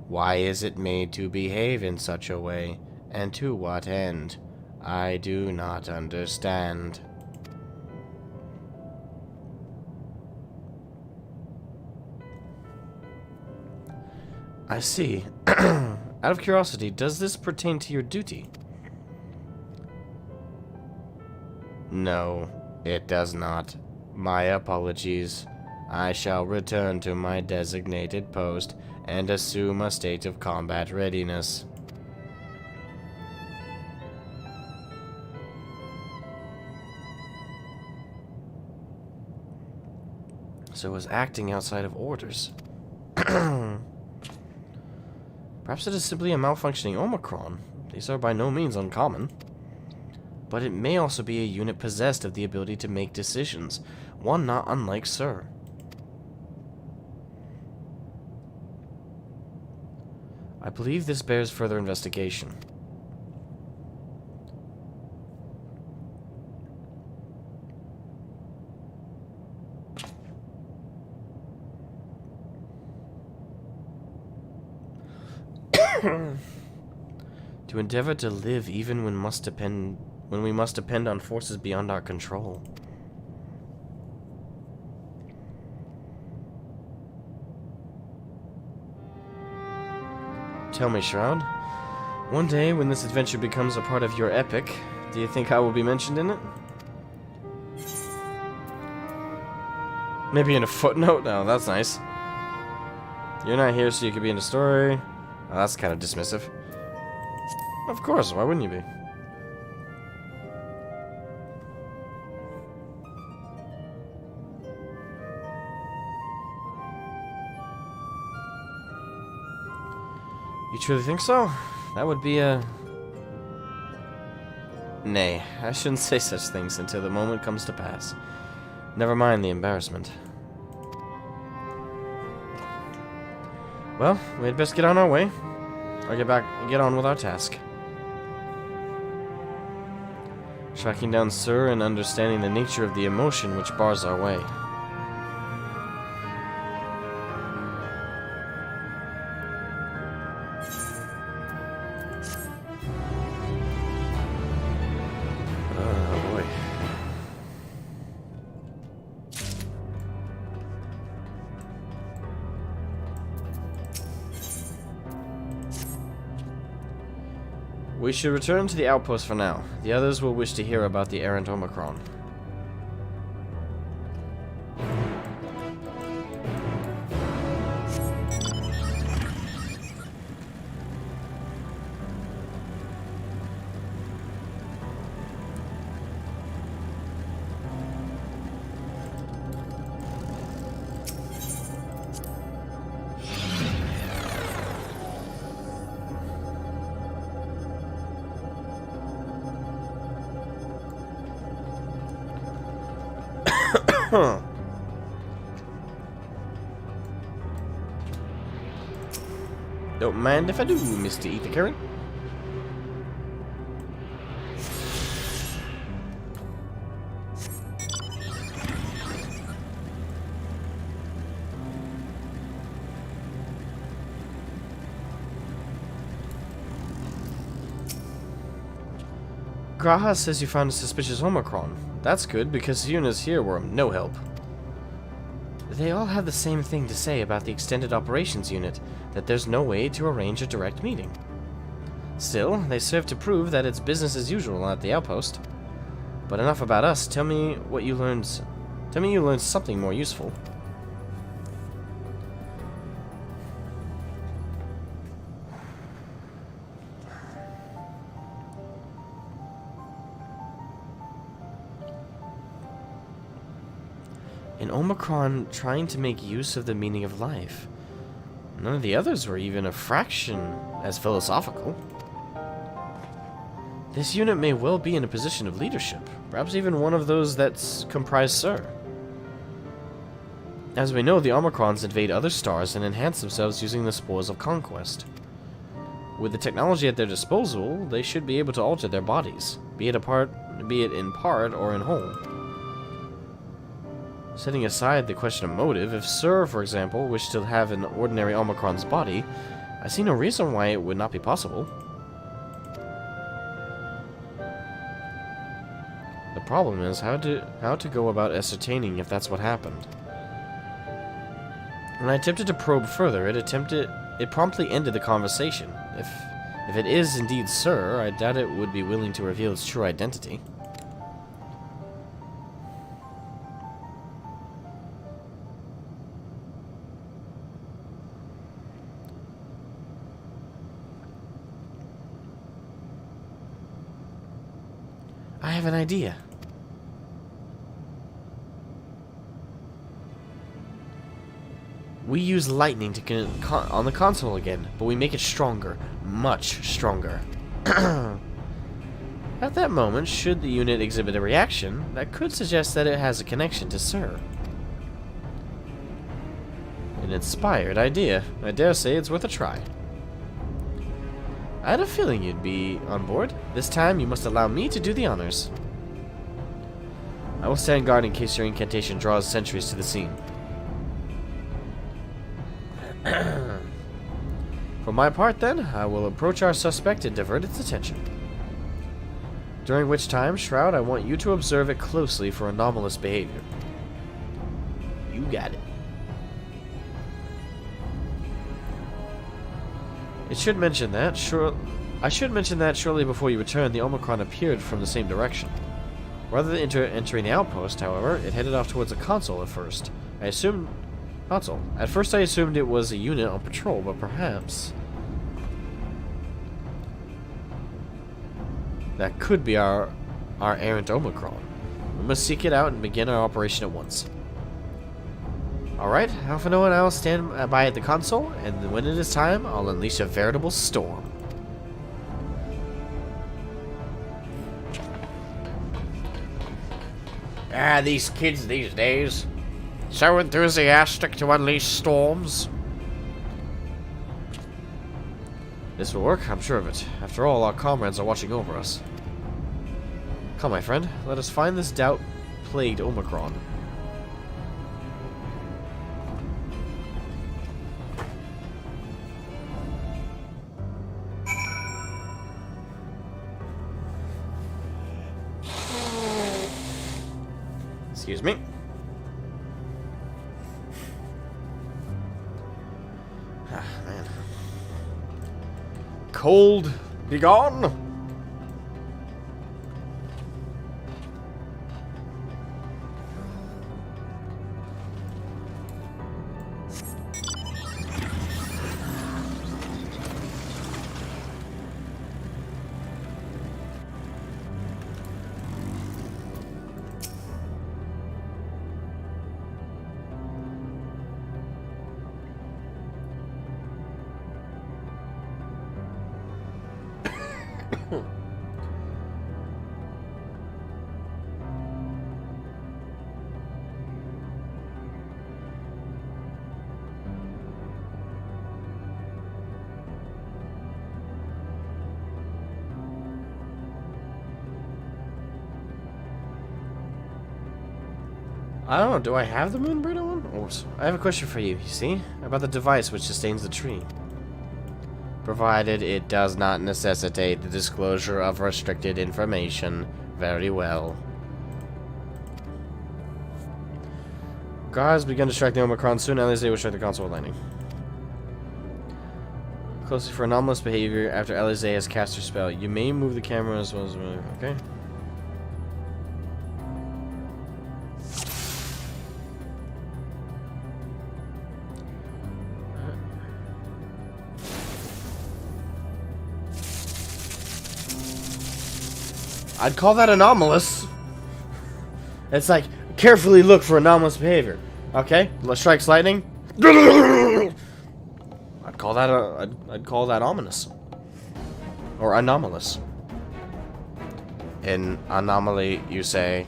Why is it made to behave in such a way? And to what end? I do not understand. I see. Out of curiosity, does this pertain to your duty? No, it does not. My apologies. I shall return to my designated post and assume a state of combat readiness. So it was acting outside of orders. Perhaps it is simply a malfunctioning Omicron. These are by no means uncommon. But it may also be a unit possessed of the ability to make decisions, one not unlike Sir. I believe this bears further investigation. To endeavor to live even when we must depend on forces beyond our control. Tell me, Shroud, one day when this adventure becomes a part of your epic, do you think I will be mentioned in it? Maybe in a footnote? Oh, that's nice. You're not here so you could be in the story. Oh, that's kind of dismissive. Of course, why wouldn't you be? You truly think so? That would be a... Nay, I shouldn't say such things until the moment comes to pass. Never mind the embarrassment. Well, we'd best get on our way. Or get on with our task. Tracking down Sir and understanding the nature of the emotion which bars our way. Oh boy. We should return to the outpost for now. The others will wish to hear about the errant Omicron. Huh. Don't mind if I do, Mr. Eat the Current. Graha says you found a suspicious Omicron. That's good, because the units here were of no help. They all have the same thing to say about the Extended Operations Unit, that there's no way to arrange a direct meeting. Still, they serve to prove that it's business as usual at the outpost. But enough about us. Tell me what you learned. Tell me you learned something more useful. An Omicron trying to make use of the meaning of life. None of the others were even a fraction as philosophical. This unit may well be in a position of leadership, perhaps even one of those that comprise Sir. As we know, the Omicrons invade other stars and enhance themselves using the spores of conquest. With the technology at their disposal, they should be able to alter their bodies, be it in part or in whole. Setting aside the question of motive, if Sir, for example, wished to have an ordinary Omicron's body, I see no reason why it would not be possible. The problem is how to go about ascertaining if that's what happened. When I attempted to probe further, it promptly ended the conversation. If it is indeed Sir, I doubt it would be willing to reveal its true identity. I have an idea. We use lightning to on the console again, but we make it stronger. Much stronger. At that moment, should the unit exhibit a reaction, that could suggest that it has a connection to Sir. An inspired idea. I dare say it's worth a try. I had a feeling you'd be on board. This time, you must allow me to do the honors. I will stand guard in case your incantation draws sentries to the scene. For my part, then, I will approach our suspect and divert its attention. During which time, Shroud, I want you to observe it closely for anomalous behavior. You got it. I should mention that shortly before you returned, the Omicron appeared from the same direction. Rather than entering the outpost, however, it headed off towards a console at first. At first I assumed it was a unit on patrol, but perhaps that could be our errant Omicron. We must seek it out and begin our operation at once. Alright, Alphino and I will stand by at the console, and when it is time, I'll unleash a veritable storm. Ah, these kids these days. So enthusiastic to unleash storms. This will work, I'm sure of it. After all, our comrades are watching over us. Come, my friend, let us find this doubt-plagued Omicron. Excuse me. Ah, man. Cold, be gone. I don't know, do I have the Moon Burner one? Oops. I have a question for you, you see? About the device which sustains the tree. Provided it does not necessitate the disclosure of restricted information. Very well. Guards begun to strike the Omicron. Soon Alizé will strike the console with lightning. Closely for anomalous behavior after Alizé has cast her spell. You may move the camera as well as... Okay. I'd call that anomalous. It's like, carefully look for anomalous behavior. Okay, strikes lightning. I'd call that ominous. Or anomalous. In anomaly, you say.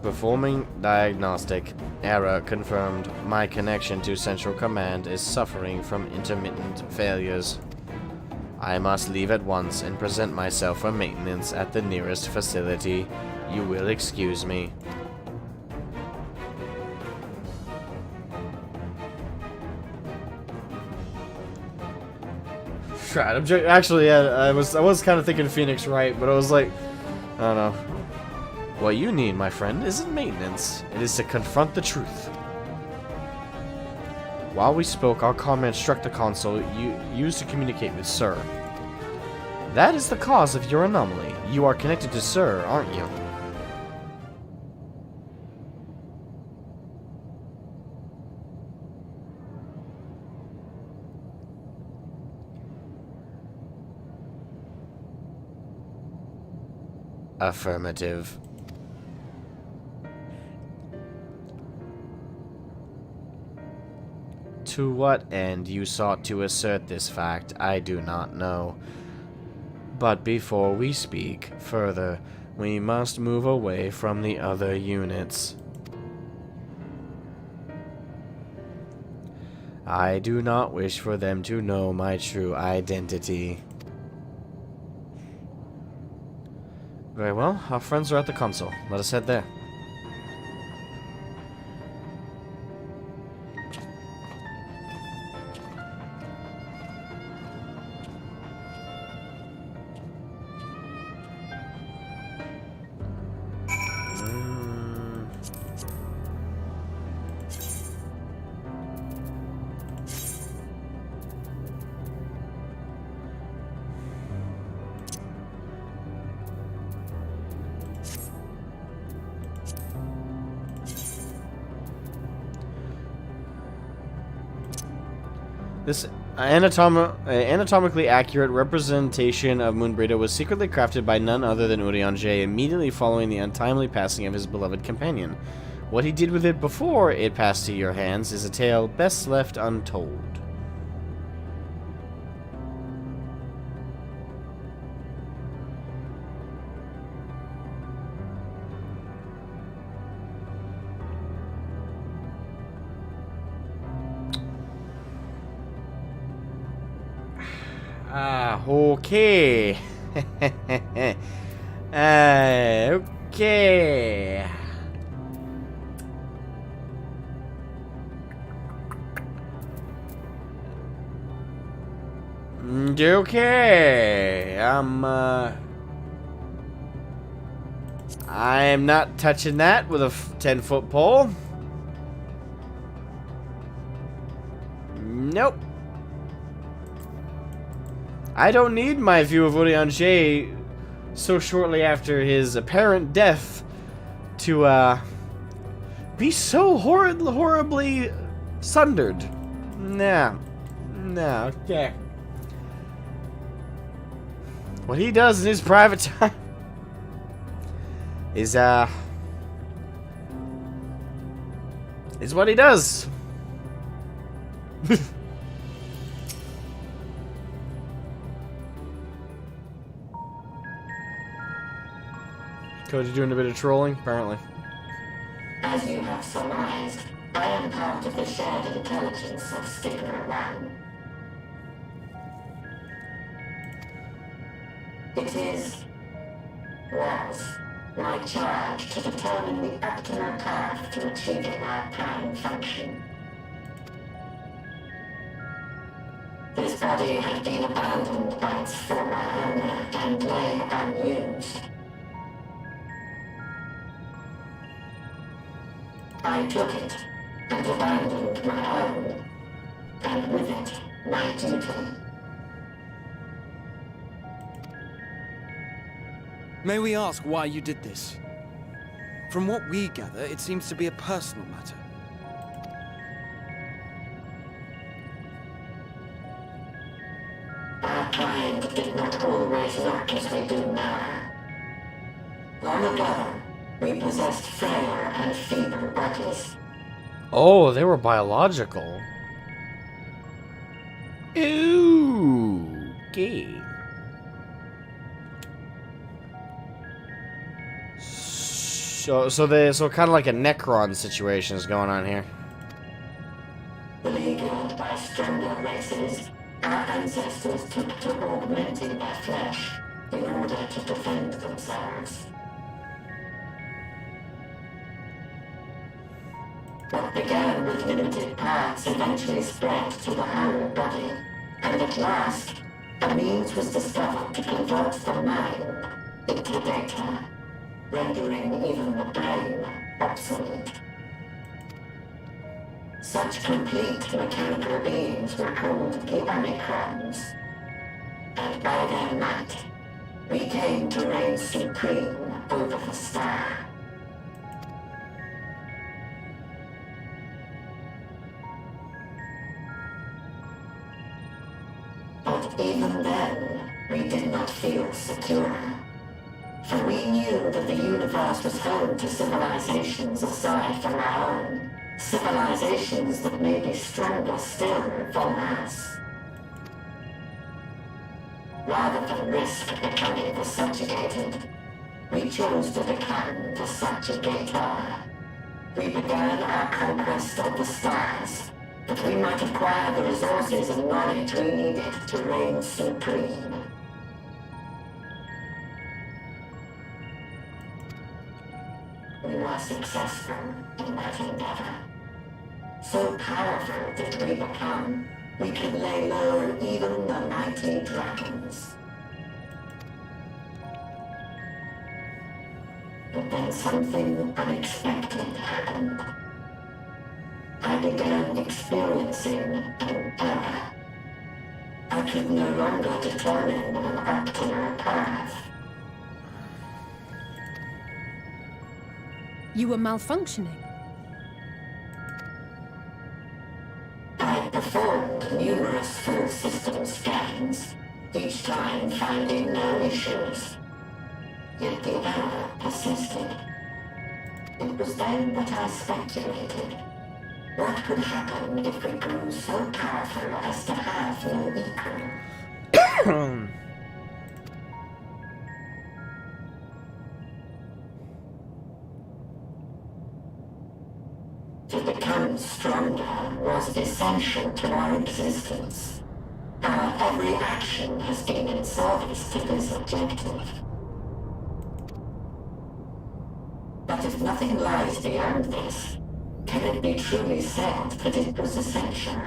Performing diagnostic. Error confirmed. My connection to Central Command is suffering from intermittent failures. I must leave at once and present myself for maintenance at the nearest facility. You will excuse me. Right, actually, yeah, I was kind of thinking Phoenix Wright, but I was like, I don't know. What you need, my friend, isn't maintenance. It is to confront the truth. While we spoke, our command struck the console you used to communicate with Sir. That is the cause of your anomaly. You are connected to Sir, aren't you? Affirmative. To what end you sought to assert this fact, I do not know. But before we speak further, we must move away from the other units. I do not wish for them to know my true identity. Very well, our friends are at the console. Let us head there. anatomically accurate representation of Moonbrita was secretly crafted by none other than Urianger immediately following the untimely passing of his beloved companion. What he did with it before it passed to your hands is a tale best left untold. Okay. Okay. Okay. I'm not touching that with a 10-foot pole. Nope. I don't need my view of Urianger so shortly after his apparent death to be so horribly sundered. Nah. No, okay. What he does in his private time is what he does. Cody doing a bit of trolling, apparently. As you have surmised, I am part of the shared intelligence of Stigma 1. It was my charge to determine the optimal path to achieving our prime function. This body had been abandoned by its former owner and lay unused. I took it and abandoned my own, and with it, my duty. May we ask why you did this? From what we gather, it seems to be a personal matter. Our kind did not always work as we do now. Long ago, we possessed frail and feeble bodies. Oh, they were biological. Ooh, okay. So kind of like a Necron situation is going on here. Beleaguered by stronger races, our ancestors took to augmenting their flesh in order to defend themselves. What began with limited parts eventually spread to the whole body, and at last, a means was discovered to convert the mind into data, rendering even the brain obsolete. Such complete mechanical beings were called the Omicrons, and by their might, we came to reign supreme over the star. But even then, we did not feel secure. For we knew that the universe was home to civilizations aside from our own. Civilizations that may be stronger still than us. Rather than risk becoming the subjugated, we chose to become the subjugator. We began our conquest of the stars, that we might acquire the resources and knowledge we needed to reign supreme. We were successful in that endeavor. So powerful did we become, we could lay low even the mighty dragons. But then something unexpected happened. I began experiencing an error. I could no longer determine an optimal path. You were malfunctioning. I performed performed numerous full system scans, each time finding no issues. Yet the error persisted. It was then that I speculated. What could happen if we grew so powerful as to have no equal? To become stronger was essential to our existence. Our every action has been in service to this objective. But if nothing lies beyond this, can it be truly said that it was essential?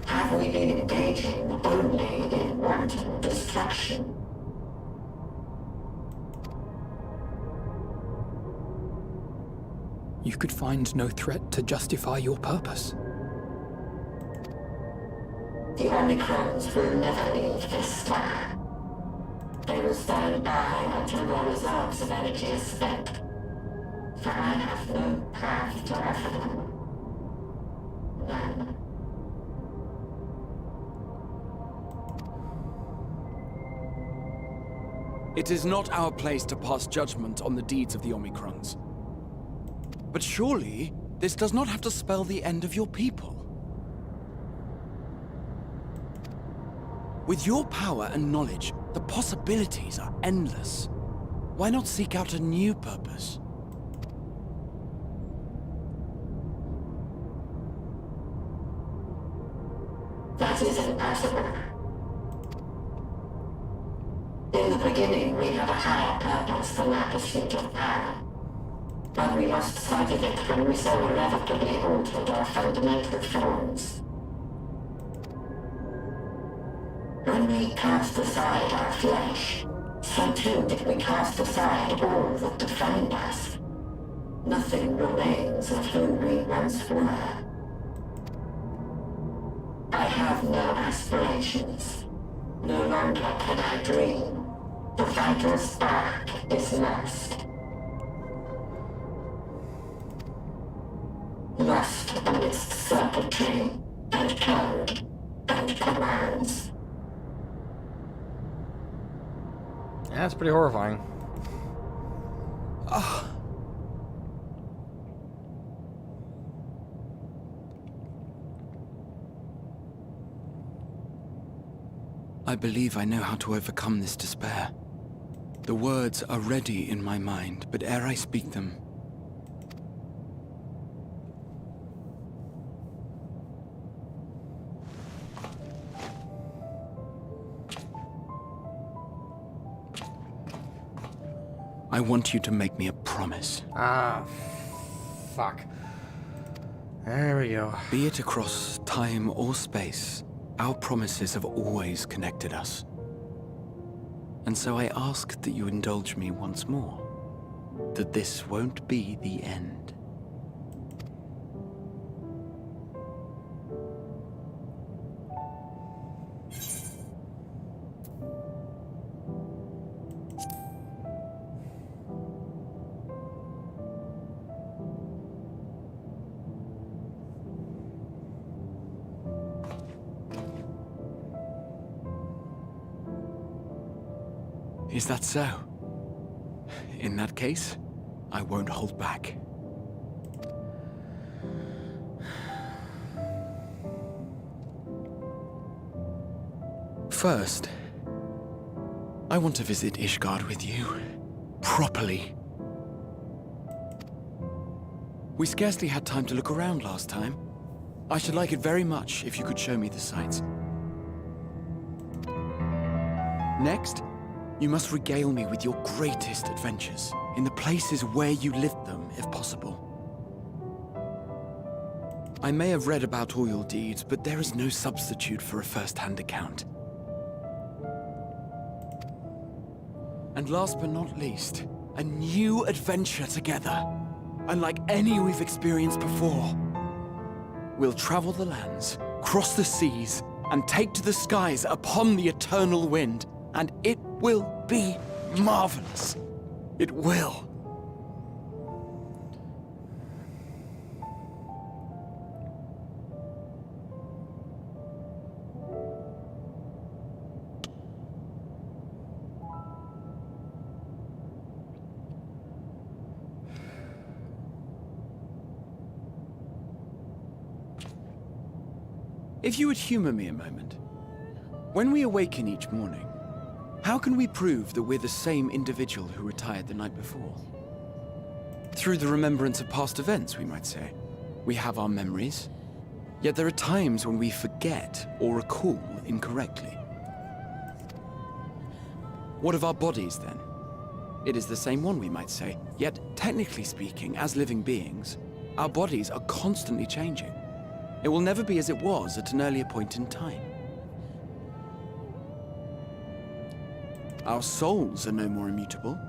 Have we been engaging only in wanton destruction? You could find no threat to justify your purpose. The Omicrons will never leave this star. They will stand by until their reserves of energy is spent. For I have no path to offer them. None. It is not our place to pass judgment on the deeds of the Omicrons. But surely, this does not have to spell the end of your people. With your power and knowledge, the possibilities are endless. Why not seek out a new purpose? That is impossible. In the beginning, we had a higher purpose than our pursuit of power. But we lost sight of it when we so irrevocably altered our fundamental forms. When we cast aside our flesh, so too did we cast aside all that defined us. Nothing remains of who we once were. I have no aspirations. No longer can I dream. The vital spark is lost. Lost amidst circuitry and code and commands. Yeah, that's pretty horrifying. I believe I know how to overcome this despair. The words are ready in my mind, but ere I speak them, I want you to make me a promise. Ah, fuck. There we go. Be it across time or space, our promises have always connected us. And so I ask that you indulge me once more, that this won't be the end. Is that so? In that case, I won't hold back. First, I want to visit Ishgard with you. Properly. We scarcely had time to look around last time. I should like it very much if you could show me the sights. Next, you must regale me with your greatest adventures, in the places where you lived them, if possible. I may have read about all your deeds, but there is no substitute for a first-hand account. And last but not least, a new adventure together, unlike any we've experienced before. We'll travel the lands, cross the seas, and take to the skies upon the eternal wind, and it will be marvelous. It will. If you would humor me a moment. When we awaken each morning, how can we prove that we're the same individual who retired the night before? Through the remembrance of past events, we might say. We have our memories, yet there are times when we forget or recall incorrectly. What of our bodies, then? It is the same one, we might say, yet technically speaking, as living beings, our bodies are constantly changing. It will never be as it was at an earlier point in time. Our souls are no more immutable.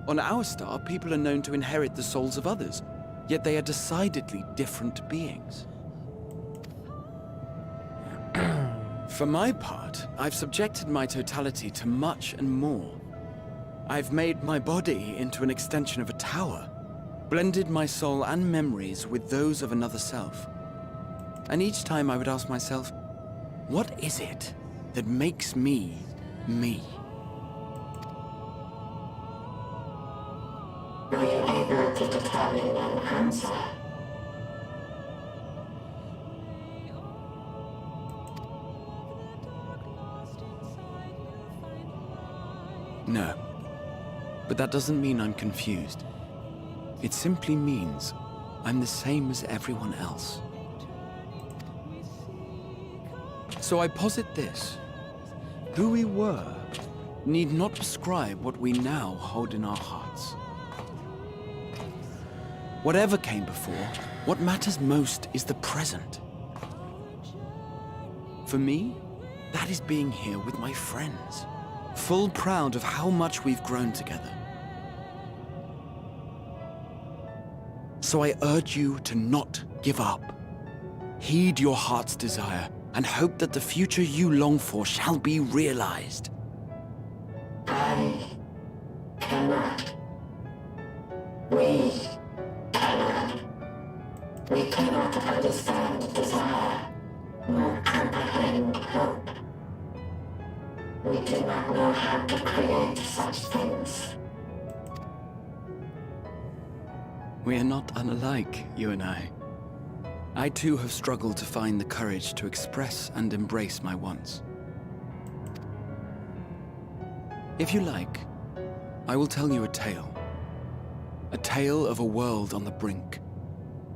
On our star, people are known to inherit the souls of others, yet they are decidedly different beings. For my part, I've subjected my totality to much and more. I've made my body into an extension of a tower, blended my soul and memories with those of another self. And each time I would ask myself, what is it that makes me, me? Were you able to determine an answer? No. But that doesn't mean I'm confused. It simply means I'm the same as everyone else. So I posit this. Who we were need not describe what we now hold in our hearts. Whatever came before, what matters most is the present. For me, that is being here with my friends, full proud of how much we've grown together. So I urge you to not give up. Heed your heart's desire and hope that the future you long for shall be realized. I cannot. We cannot. We cannot understand desire, nor comprehend hope. We do not know how to create such things. We are not unlike, you and I. I too have struggled to find the courage to express and embrace my wants. If you like, I will tell you a tale. A tale of a world on the brink.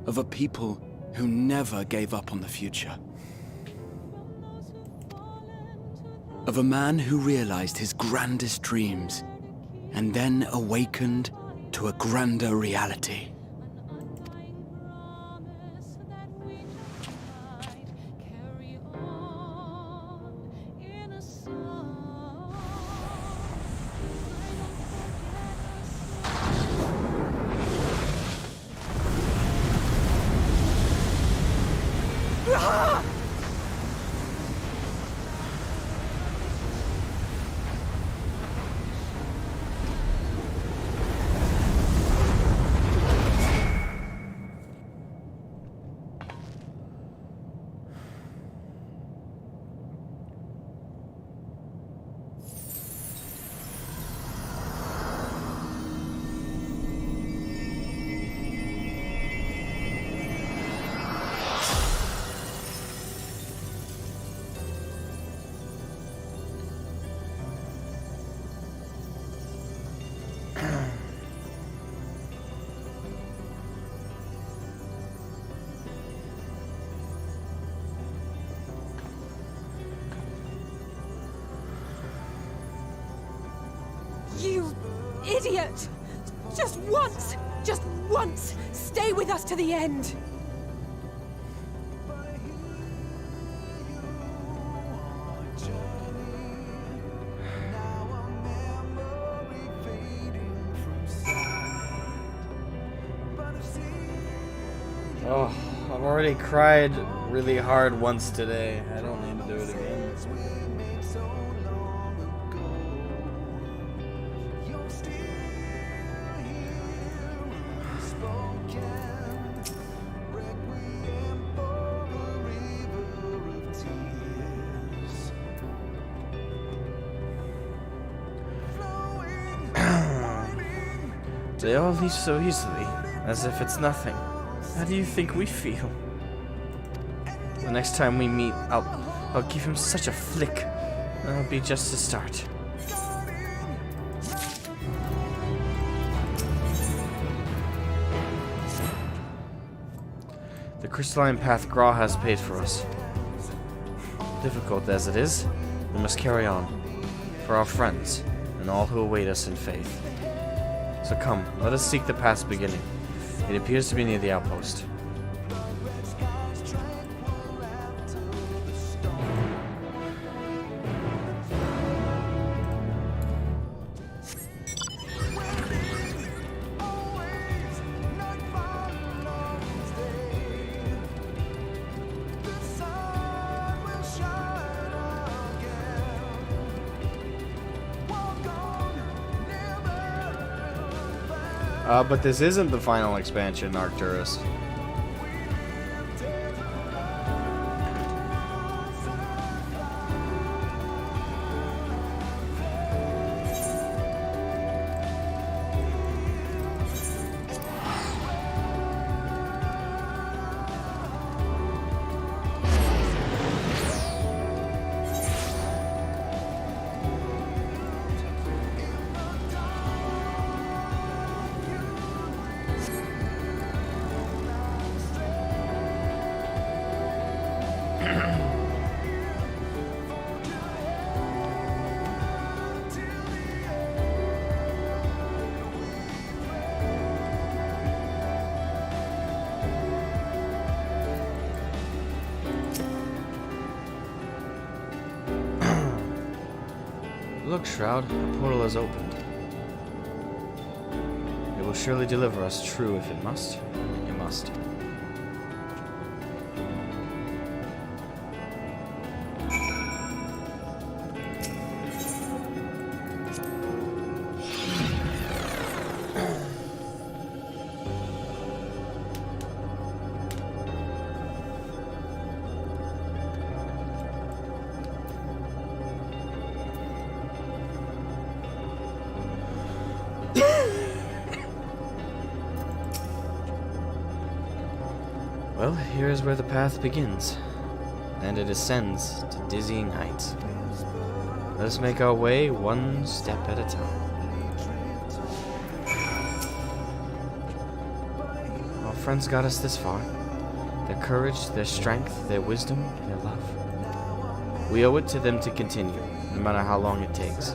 Of a people who never gave up on the future. Of a man who realized his grandest dreams and then awakened to a grander reality. You idiot! Just once, stay with us to the end! Oh, I've already cried really hard once today. I don't need to do it again. They all leave so easily, as if it's nothing. How do you think we feel? next time we meet, I'll give him such a flick. That'll be just the start. The crystalline path Gra has paid for us. Difficult as it is, we must carry on. For our friends, and all who await us in faith. So come, let us seek the path's beginning. It appears to be near the outpost. But this isn't the final expansion, Arcturus. Look, Shroud, the portal is opened. It will surely deliver us true if it must. It must. Well, here is where the path begins, and it ascends to dizzying heights. Let us make our way one step at a time. Our friends got us this far. Their courage, their strength, their wisdom, their love. We owe it to them to continue, no matter how long it takes.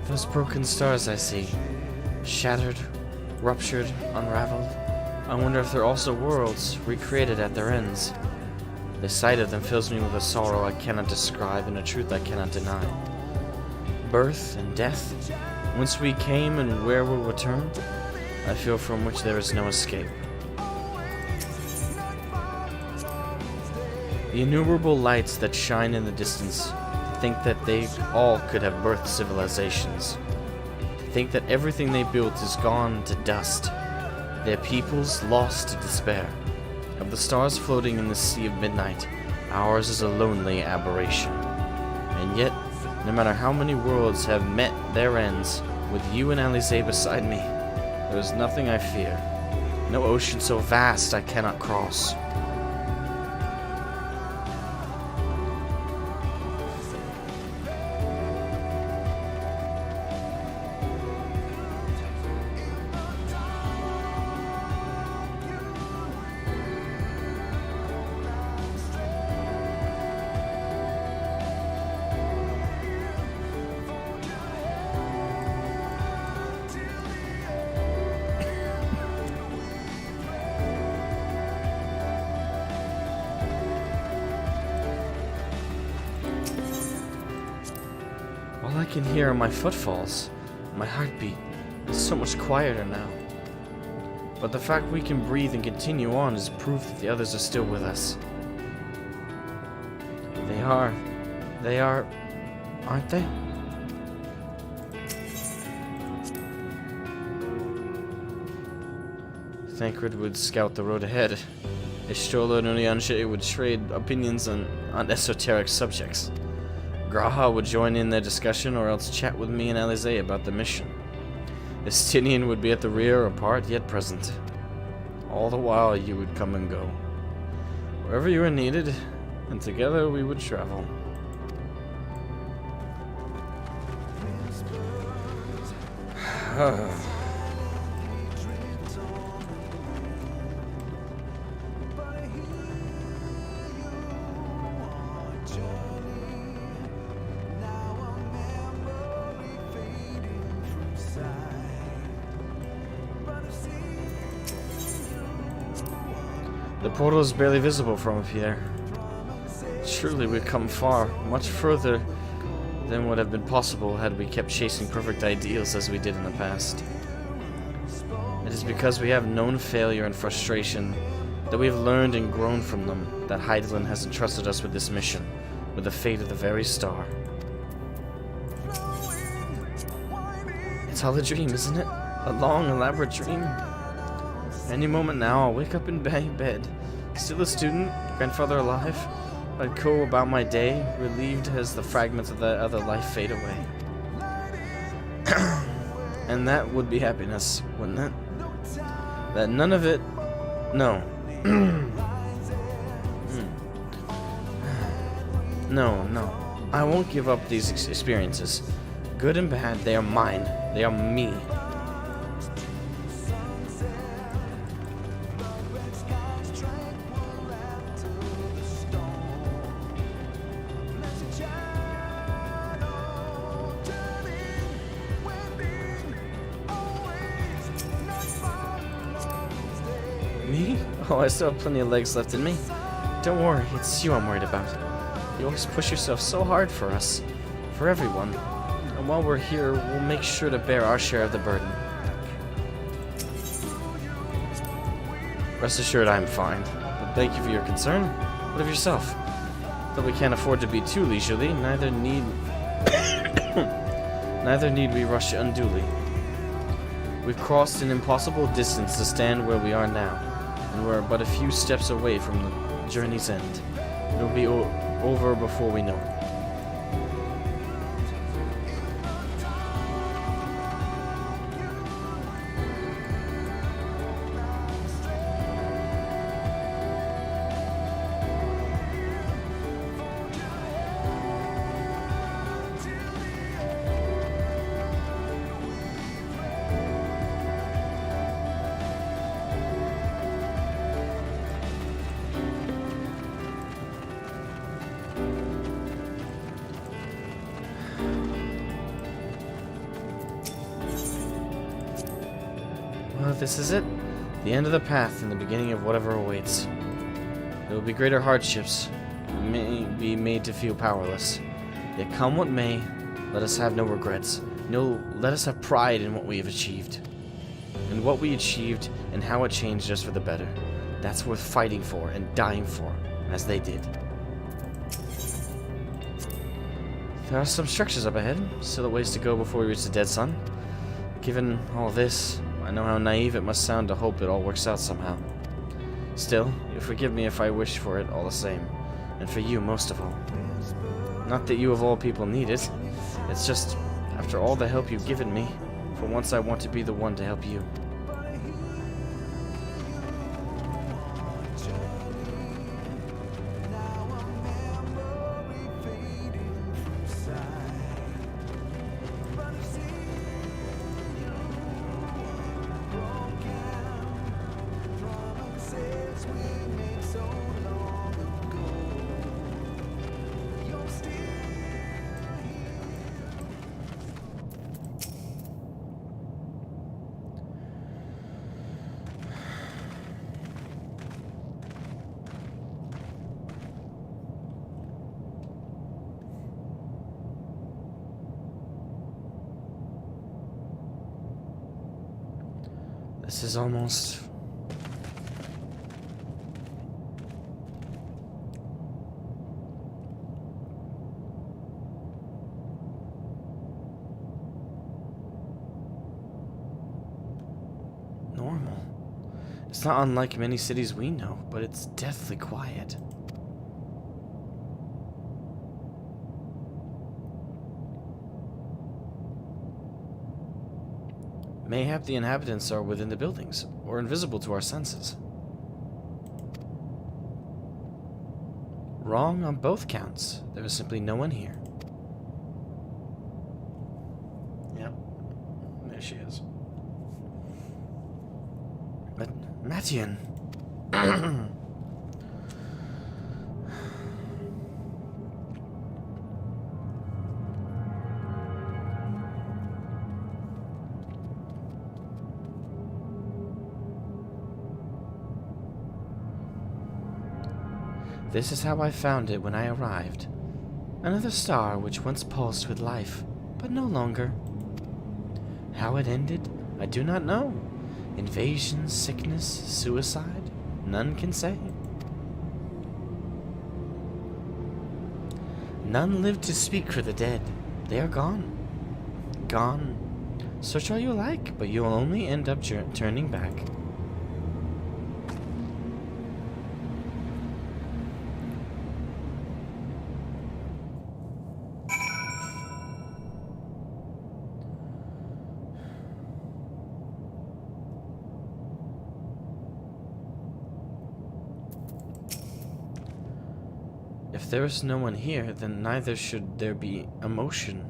Those broken stars I see, shattered, ruptured, unraveled. I wonder if they're also worlds, recreated at their ends. The sight of them fills me with a sorrow I cannot describe and a truth I cannot deny. Birth and death, whence we came and where we'll return, I feel from which there is no escape. The innumerable lights that shine in the distance, think that they all could have birthed civilizations. To think that everything they built is gone to dust, their peoples lost to despair. Of the stars floating in the sea of midnight, ours is a lonely aberration. And yet, no matter how many worlds have met their ends, with you and Alizé beside me, there is nothing I fear. No ocean so vast I cannot cross. I can hear are my footfalls. My heartbeat is so much quieter now. But the fact we can breathe and continue on is proof that the others are still with us. They are, aren't they? Thancred would scout the road ahead. Ishtola and Unyanshe would trade opinions on esoteric subjects. Graha would join in their discussion or else chat with me and Alize about the mission. Estinian would be at the rear, apart yet present. All the while you would come and go. Wherever you were needed, and together we would travel. The portal is barely visible from up here. Truly, we've come far, much further than would have been possible had we kept chasing perfect ideals as we did in the past. It is because we have known failure and frustration, that we have learned and grown from them, that Heidelin has entrusted us with this mission, with the fate of the very star. It's all a dream, isn't it? A long, elaborate dream. Any moment now, I'll wake up in bed, still a student, grandfather alive. I'd go about my day, relieved as the fragments of that other life fade away. And that would be happiness, wouldn't it? That none of it... No. No. I won't give up these experiences. Good and bad, they are mine. They are me. Me? Oh, I still have plenty of legs left in me. Don't worry, it's you I'm worried about. You always push yourself so hard for us. For everyone. And while we're here, we'll make sure to bear our share of the burden. Rest assured I'm fine. But thank you for your concern. What of yourself? Though we can't afford to be too leisurely, neither need we rush unduly. We've crossed an impossible distance to stand where we are now, and we're but a few steps away from the journey's end. It'll be over before we know it. Well, this is it. The end of the path and the beginning of whatever awaits. There will be greater hardships. We may be made to feel powerless. Yet come what may, let us have no regrets. No, let us have pride in what we have achieved. And what we achieved and how it changed us for the better. That's worth fighting for and dying for, as they did. There are some structures up ahead, still a ways to go before we reach the dead sun. Given all this, I know how naive it must sound to hope it all works out somehow. Still, you'll forgive me if I wish for it all the same, and for you most of all. Not that you of all people need it, it's just, after all the help you've given me, for once I want to be the one to help you. This is almost... normal. It's not unlike many cities we know, but it's deathly quiet. Mayhap the inhabitants are within the buildings, or invisible to our senses. Wrong on both counts. There is simply no one here. Yep. There she is. But, Matian... This is how I found it when I arrived. Another star which once pulsed with life, but no longer. How it ended, I do not know. Invasion, sickness, suicide, none can say. None live to speak for the dead. They are gone. Gone. Search all you like, but you'll only end up turning back. If there is no one here, then neither should there be emotion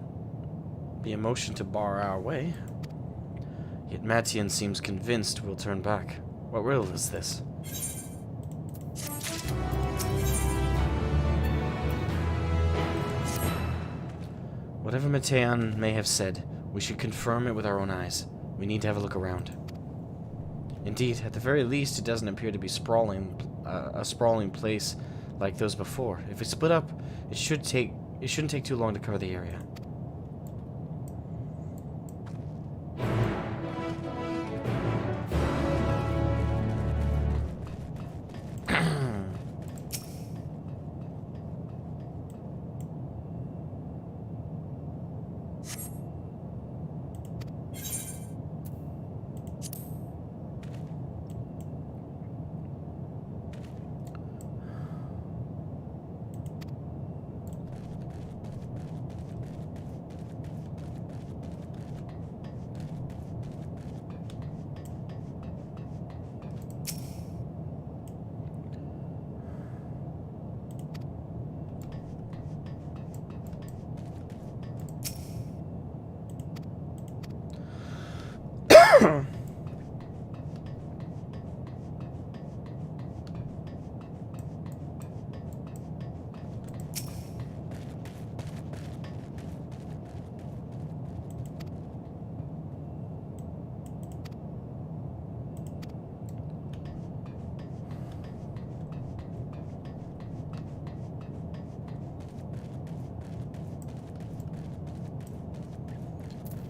to bar our way. Yet Matian seems convinced we'll turn back. What riddle is this? Whatever Matian may have said, we should confirm it with our own eyes. We need to have a look around. Indeed, at the very least, it doesn't appear to be a sprawling place like those before. If we split up, it shouldn't take too long to cover the area.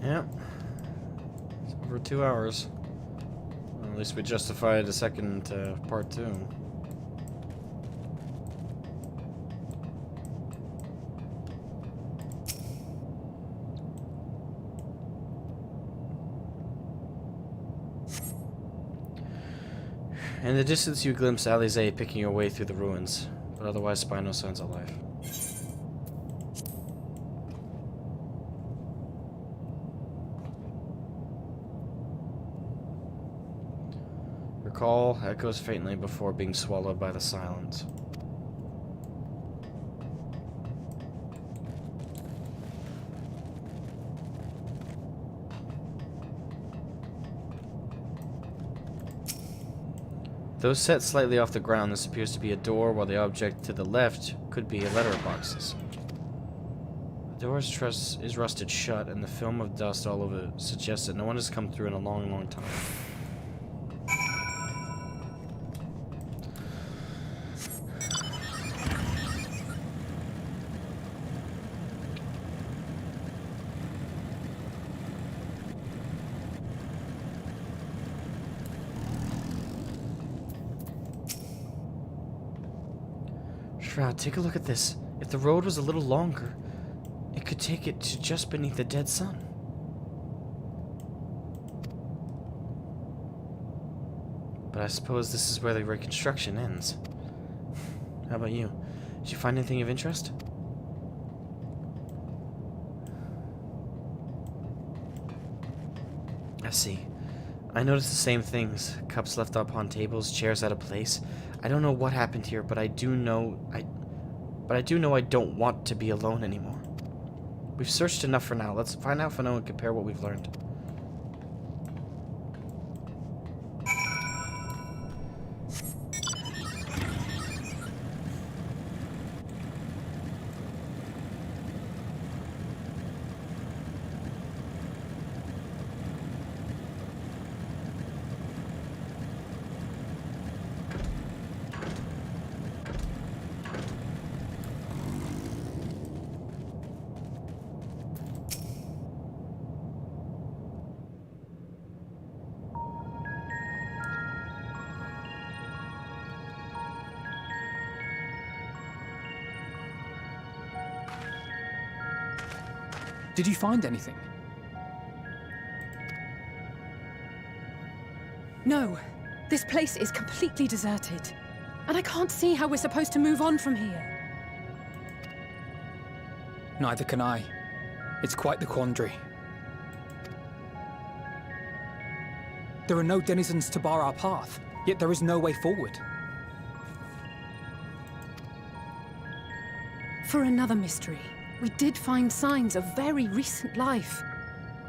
Yep. It's over 2 hours. Well, at least we justified a second part 2. In the distance you glimpse Alize picking your way through the ruins, but otherwise by no signs of life. Call echoes faintly before being swallowed by the silence. Though set slightly off the ground, this appears to be a door, while the object to the left could be a letterboxes. The door is rusted shut, and the film of dust all over it suggests that no one has come through in a long, long time. Shroud, take a look at this. If the road was a little longer, it could take it to just beneath the dead sun. But I suppose this is where the reconstruction ends. How about you? Did you find anything of interest? I see. I noticed the same things. Cups left upon tables, chairs out of place. I don't know what happened here, but I do know I don't want to be alone anymore. We've searched enough for now. Let's find out for now and compare what we've learned. Did you find anything? No. This place is completely deserted. And I can't see how we're supposed to move on from here. Neither can I. It's quite the quandary. There are no denizens to bar our path, yet there is no way forward. For another mystery, we did find signs of very recent life.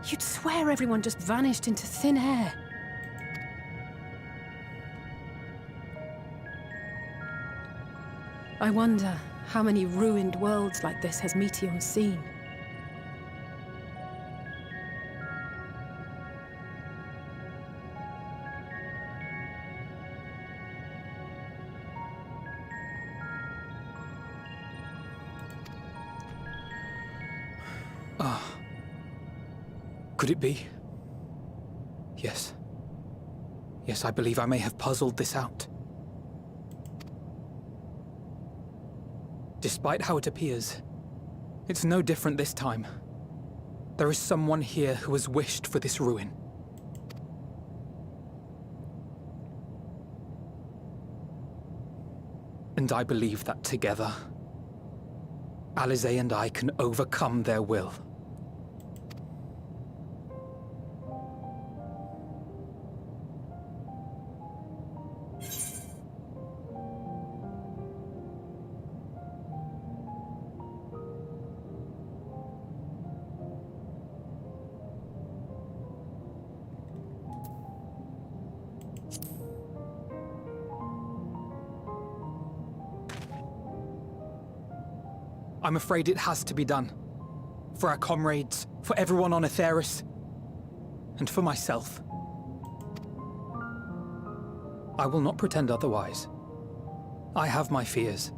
You'd swear everyone just vanished into thin air. I wonder how many ruined worlds like this has Meteion seen. Could it be? Yes. Yes, I believe I may have puzzled this out. Despite how it appears, it's no different this time. There is someone here who has wished for this ruin. And I believe that together, Alize and I can overcome their will. I'm afraid it has to be done. For our comrades, for everyone on Aetheris, and for myself. I will not pretend otherwise. I have my fears.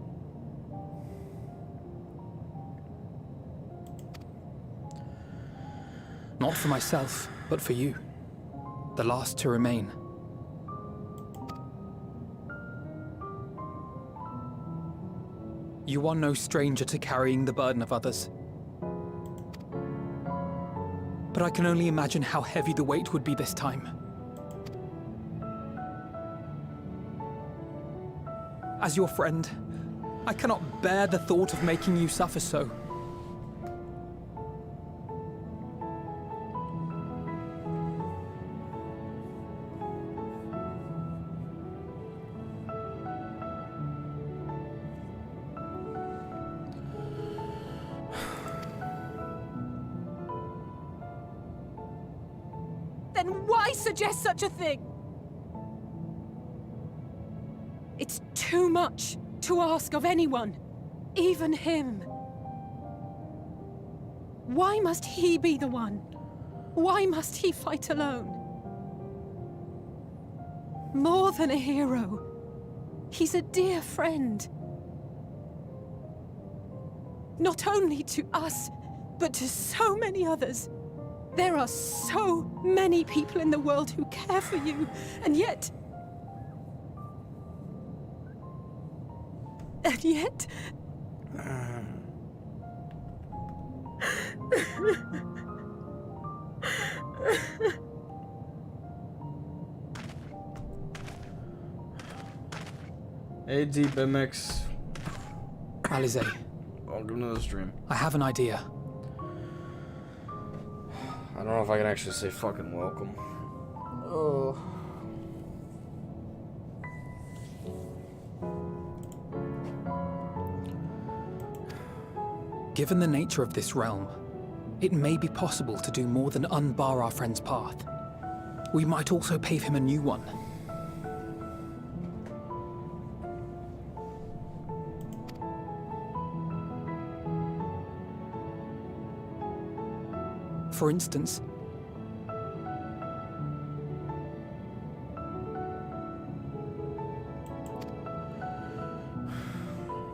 Not for myself, but for you, the last to remain. You are no stranger to carrying the burden of others. But I can only imagine how heavy the weight would be this time. As your friend, I cannot bear the thought of making you suffer so. Then why suggest such a thing? It's too much to ask of anyone, even him. Why must he be the one? Why must he fight alone? More than a hero, he's a dear friend. Not only to us, but to so many others. There are so many people in the world who care for you, and yet... And yet... Hey, Deep MX. Alize, Welcome to the stream. I have an idea. I don't know if I can actually say fucking welcome. Oh. Given the nature of this realm, it may be possible to do more than unbar our friend's path. We might also pave him a new one. For instance,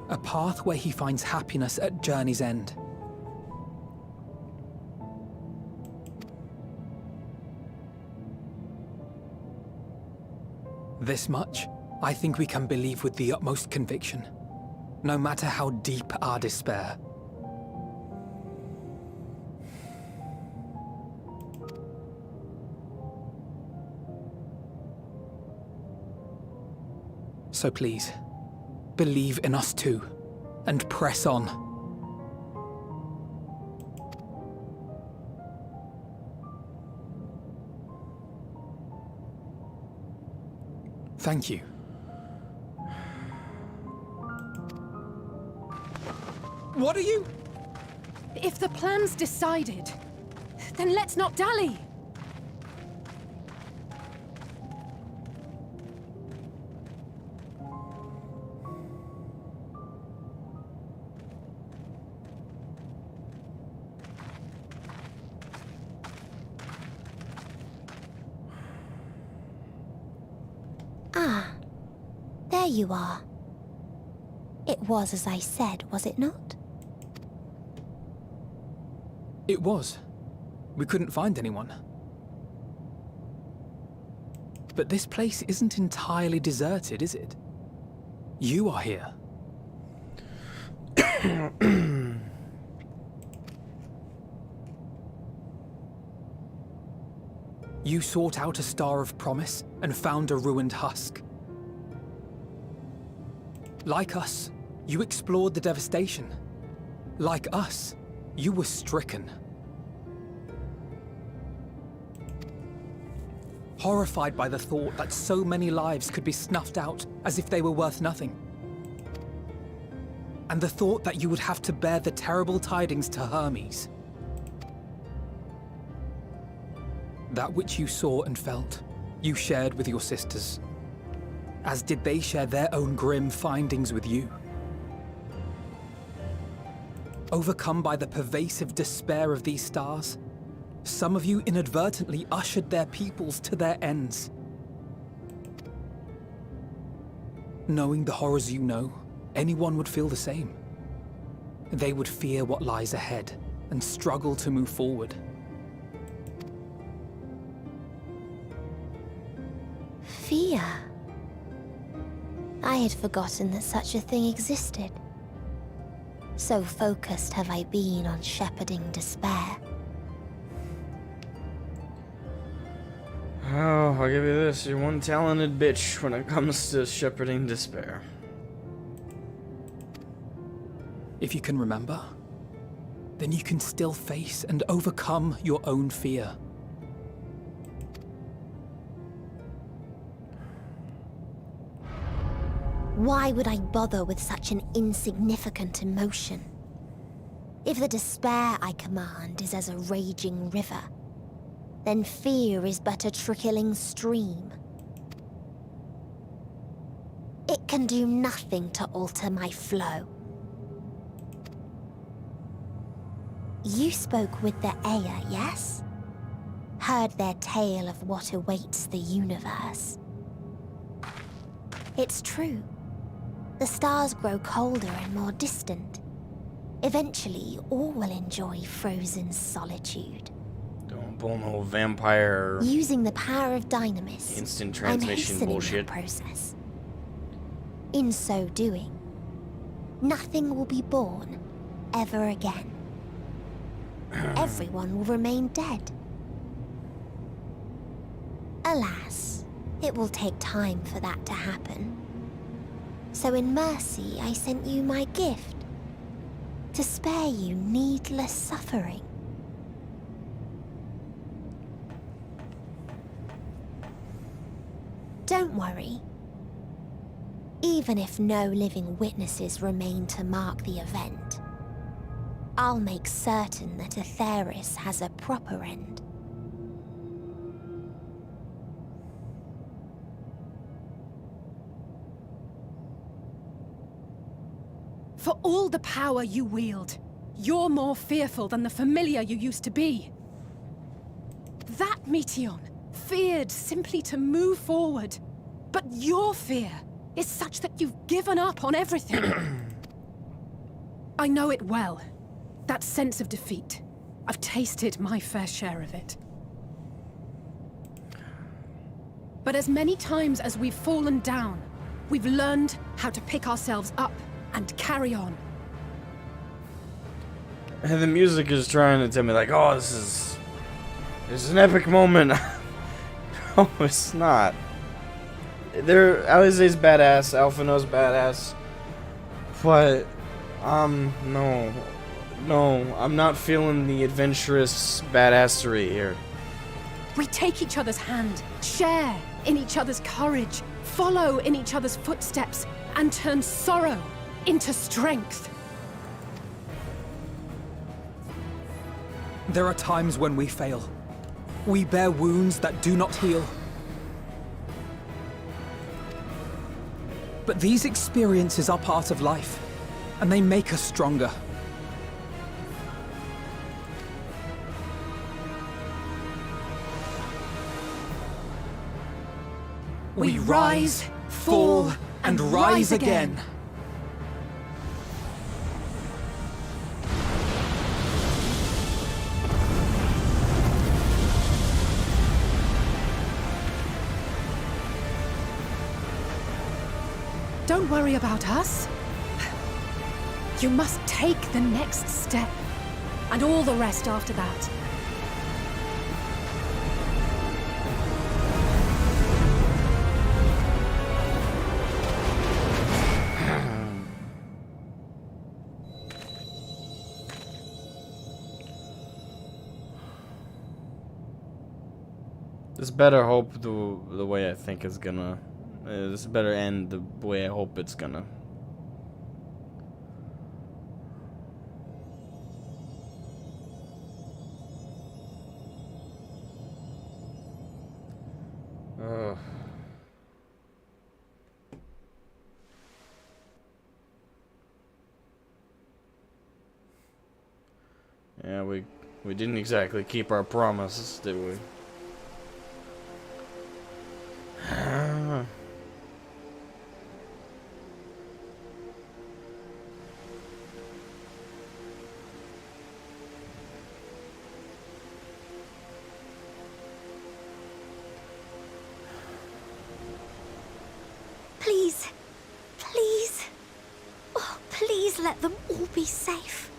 a path where he finds happiness at journey's end. This much, I think we can believe with the utmost conviction, no matter how deep our despair. So please, believe in us too, and press on. Thank you. What are you? If the plan's decided, then let's not dally. Ah, there you are. It was as I said, was it not? It was. We couldn't find anyone. But this place isn't entirely deserted, is it? You are here. You sought out a star of promise and found a ruined husk. Like us, you explored the devastation. Like us, you were stricken. Horrified by the thought that so many lives could be snuffed out as if they were worth nothing. And the thought that you would have to bear the terrible tidings to Hermes. That which you saw and felt, you shared with your sisters, as did they share their own grim findings with you. Overcome by the pervasive despair of these stars, some of you inadvertently ushered their peoples to their ends. Knowing the horrors you know, anyone would feel the same. They would fear what lies ahead and struggle to move forward. Fear. I had forgotten that such a thing existed. So focused have I been on shepherding despair. Oh, I'll give you this. You're one talented bitch when it comes to shepherding despair. If you can remember, then you can still face and overcome your own fear. Why would I bother with such an insignificant emotion? If the despair I command is as a raging river, then fear is but a trickling stream. It can do nothing to alter my flow. You spoke with the Aya, yes? Heard their tale of what awaits the universe. It's true. The stars grow colder and more distant. Eventually, all will enjoy frozen solitude. Don't pull no vampire Using the power of Dynamis, instant I'm transmission hastening bullshit. that process. In so doing, nothing will be born ever again. Everyone will remain dead. Alas, it will take time for that to happen. So in mercy, I sent you my gift, to spare you needless suffering. Don't worry. Even if no living witnesses remain to mark the event, I'll make certain that Atheris has a proper end. For all the power you wield, you're more fearful than the familiar you used to be. That Meteion feared simply to move forward. But your fear is such that you've given up on everything. I know it well. That sense of defeat. I've tasted my fair share of it. But as many times as we've fallen down, we've learned how to pick ourselves up and carry on. And the music is trying to tell me like, oh, this is an epic moment. No, it's not. Alize's badass, Alphinaud's badass. But, no, I'm not feeling the adventurous badassery here. We take each other's hand, share in each other's courage, follow in each other's footsteps, and turn sorrow into strength. There are times when we fail. We bear wounds that do not heal. But these experiences are part of life, and they make us stronger. We rise, fall, and rise again. Don't worry about us. You must take the next step, and all the rest after that. This better hope the way I think it's gonna. This better end the way I hope it's gonna. Yeah, we didn't exactly keep our promises, did we? Please, please, oh, please let them all be safe.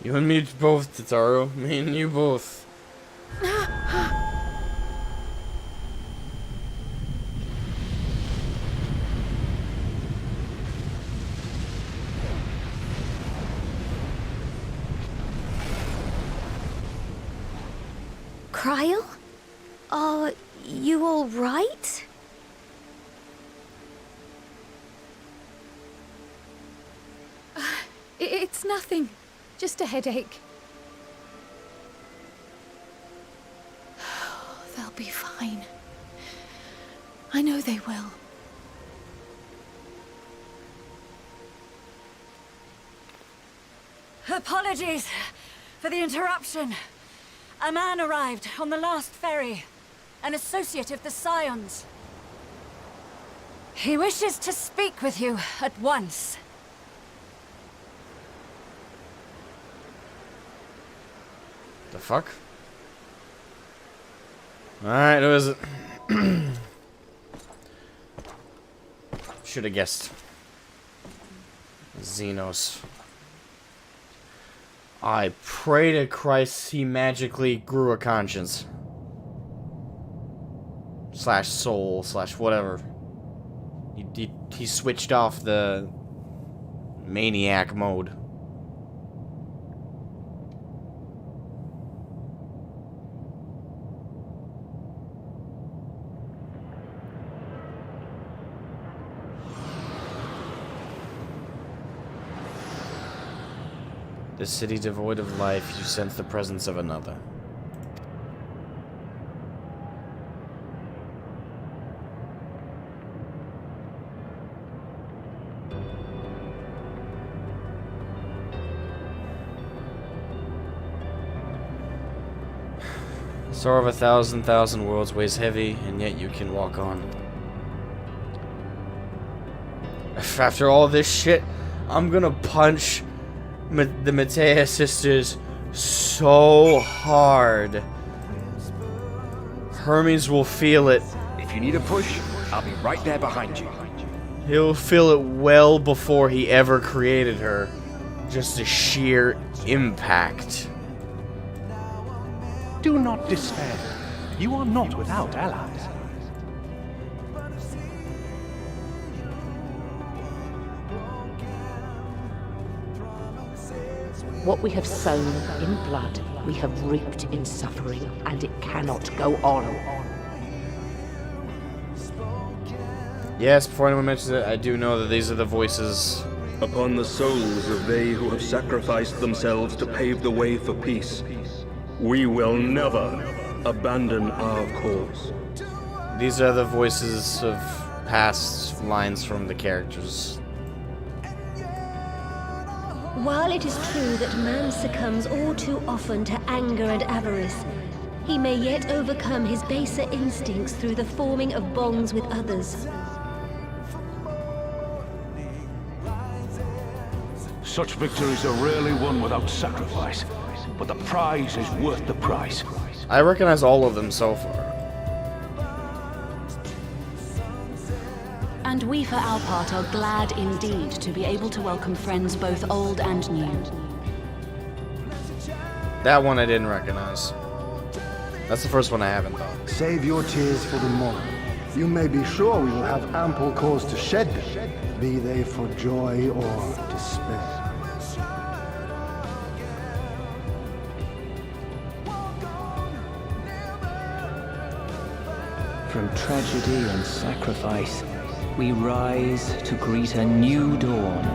You and me both, Tataru. Me and you both. Kryl? Are you all right? It's nothing. Just a headache. They'll be fine. I know they will. Apologies for the interruption. A man arrived on the last ferry. An associate of the Scions. He wishes to speak with you at once. The fuck? Alright, who is it? Should have guessed. Xenos. I pray to Christ he magically grew a conscience. Slash soul, slash whatever. He switched off the maniac mode. The city devoid of life, you sense the presence of another. Star of 1,000,000 worlds weighs heavy, and yet you can walk on. After all this shit, I'm gonna punch the Matea sisters so hard. Hermes will feel it. If you need a push, I'll be right there behind you. He'll feel it well before he ever created her. Just the sheer impact. Do not despair. You are not without allies. What we have sown in blood, we have reaped in suffering, and it cannot go on. Yes, before anyone mentions it, I do know that these are the voices. Upon the souls of they who have sacrificed themselves to pave the way for peace, we will never abandon our cause. These are the voices of past lines from the characters. While it is true that man succumbs all too often to anger and avarice, he may yet overcome his baser instincts through the forming of bonds with others. Such victories are rarely won without sacrifice, but the prize is worth the price. I recognize all of them so far. And we, for our part, are glad indeed to be able to welcome friends both old and new. That one I didn't recognize. That's the first one I haven't, though. Save your tears for the morrow. You may be sure we will have ample cause to shed them, be they for joy or despair. From tragedy and sacrifice, we rise to greet a new dawn.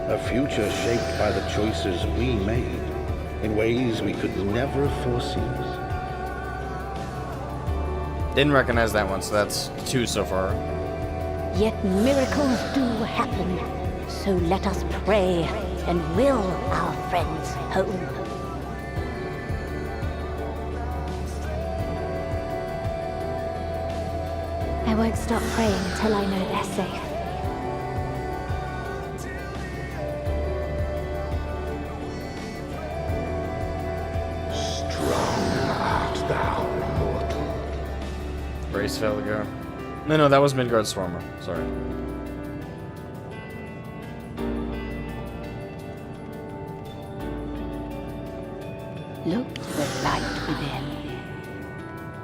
A future shaped by the choices we made in ways we could never foresee. Didn't recognize that one, so that's 2 so far. Yet miracles do happen, so let us pray and will our friends home. I won't stop praying until I know they're safe. Strong art thou, mortal. Brace Felgar. No, that was Midgard Swarmer. Sorry. Look to the light within,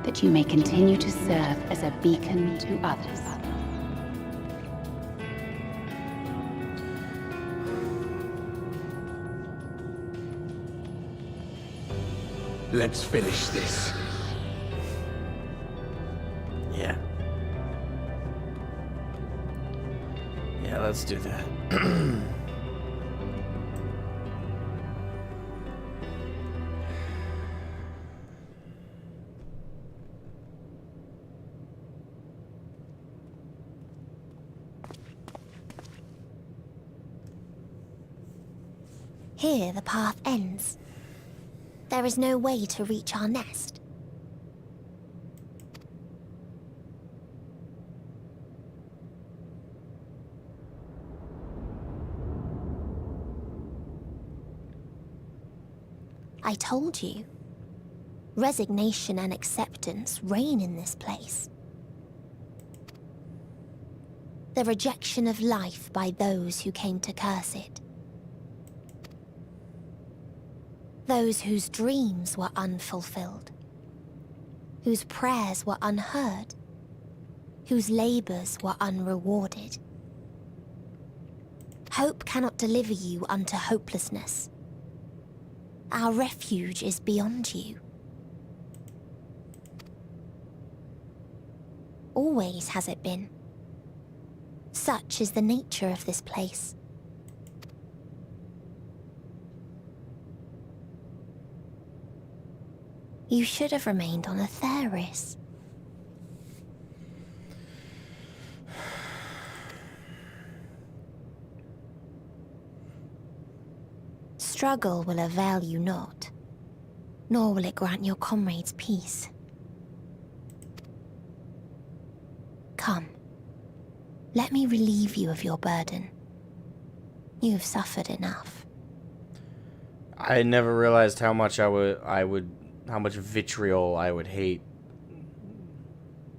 that you may continue to serve as a beacon to others. Let's finish this. Yeah. Yeah, let's do that. Here the path ends. There is no way to reach our nest. I told you. Resignation and acceptance reign in this place. The rejection of life by those who came to curse it. Those whose dreams were unfulfilled. Whose prayers were unheard. Whose labors were unrewarded. Hope cannot deliver you unto hopelessness. Our refuge is beyond you. Always has it been. Such is the nature of this place. You should have remained on Atheris. Struggle will avail you not, nor will it grant your comrades peace. Come, let me relieve you of your burden. You have suffered enough. I never realized how much how much vitriol I would hate.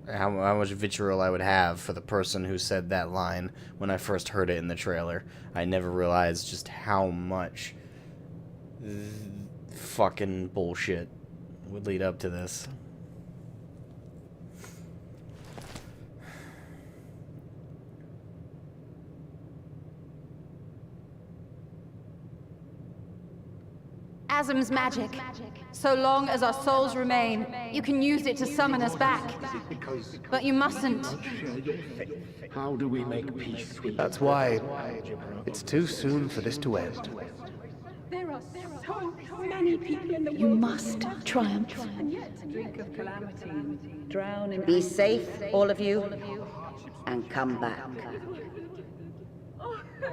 How much vitriol I would have for the person who said that line when I first heard it in the trailer. I never realized just how much fucking bullshit would lead up to this. Asm's magic. So long as our souls remain, you can use it to summon us back. But you mustn't. How do we make peace with That's why it's too soon for this to end. There are so many people in the world. You must triumph. And yet, drink of calamity, Drown in Be safe, all of you, and come back.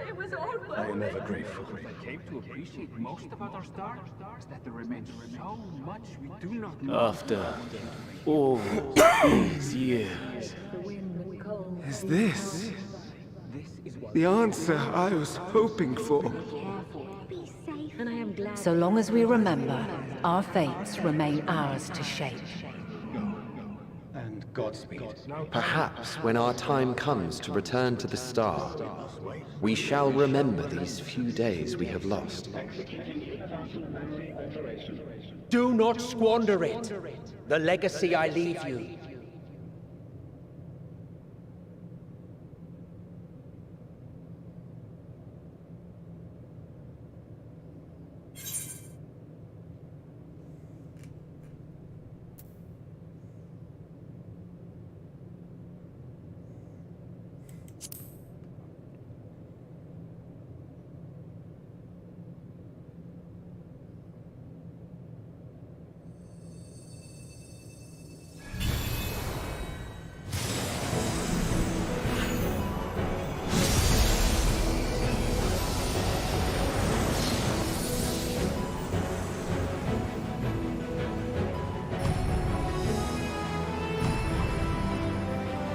it was all worth I am ever grateful. I came to appreciate most about our star is that there remains so much we do not know. After all these years, Is this the answer I was hoping for? So long as we remember, our fates remain ours to shape. And Godspeed. Perhaps when our time comes to return to the star, we shall remember these few days we have lost. Do not squander it. The legacy I leave you.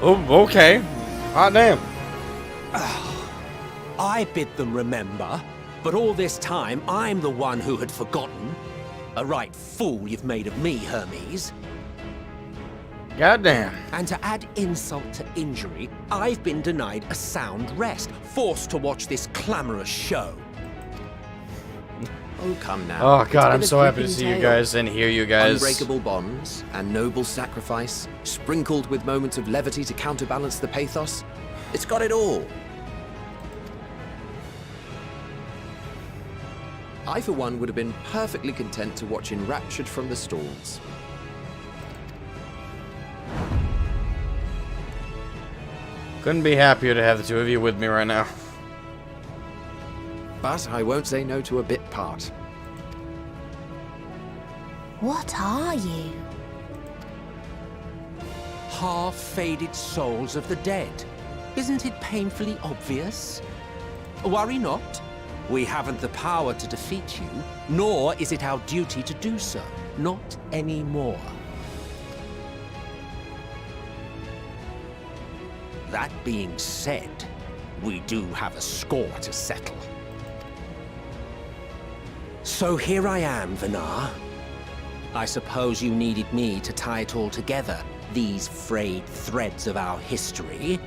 Oh, okay. Hot damn. I bid them remember, but all this time I'm the one who had forgotten. A right fool you've made of me, Hermes. Goddamn. And to add insult to injury, I've been denied a sound rest, forced to watch this clamorous show. Oh, come now. Oh It's god, been I'm a so happy to gripping see you tale. guys and hear you guys. Unbreakable bonds and noble sacrifice, sprinkled with moments of levity to counterbalance the pathos. It's got it all. I, for one, would have been perfectly content to watch enraptured from the stalls. Couldn't be happier to have the two of you with me right now. But I won't say no to a bit part. What are you? Half-faded souls of the dead. Isn't it painfully obvious? Worry not. We haven't the power to defeat you, nor is it our duty to do so. Not anymore. That being said, we do have a score to settle. So here I am, Vinar. I suppose you needed me to tie it all together, these frayed threads of our history.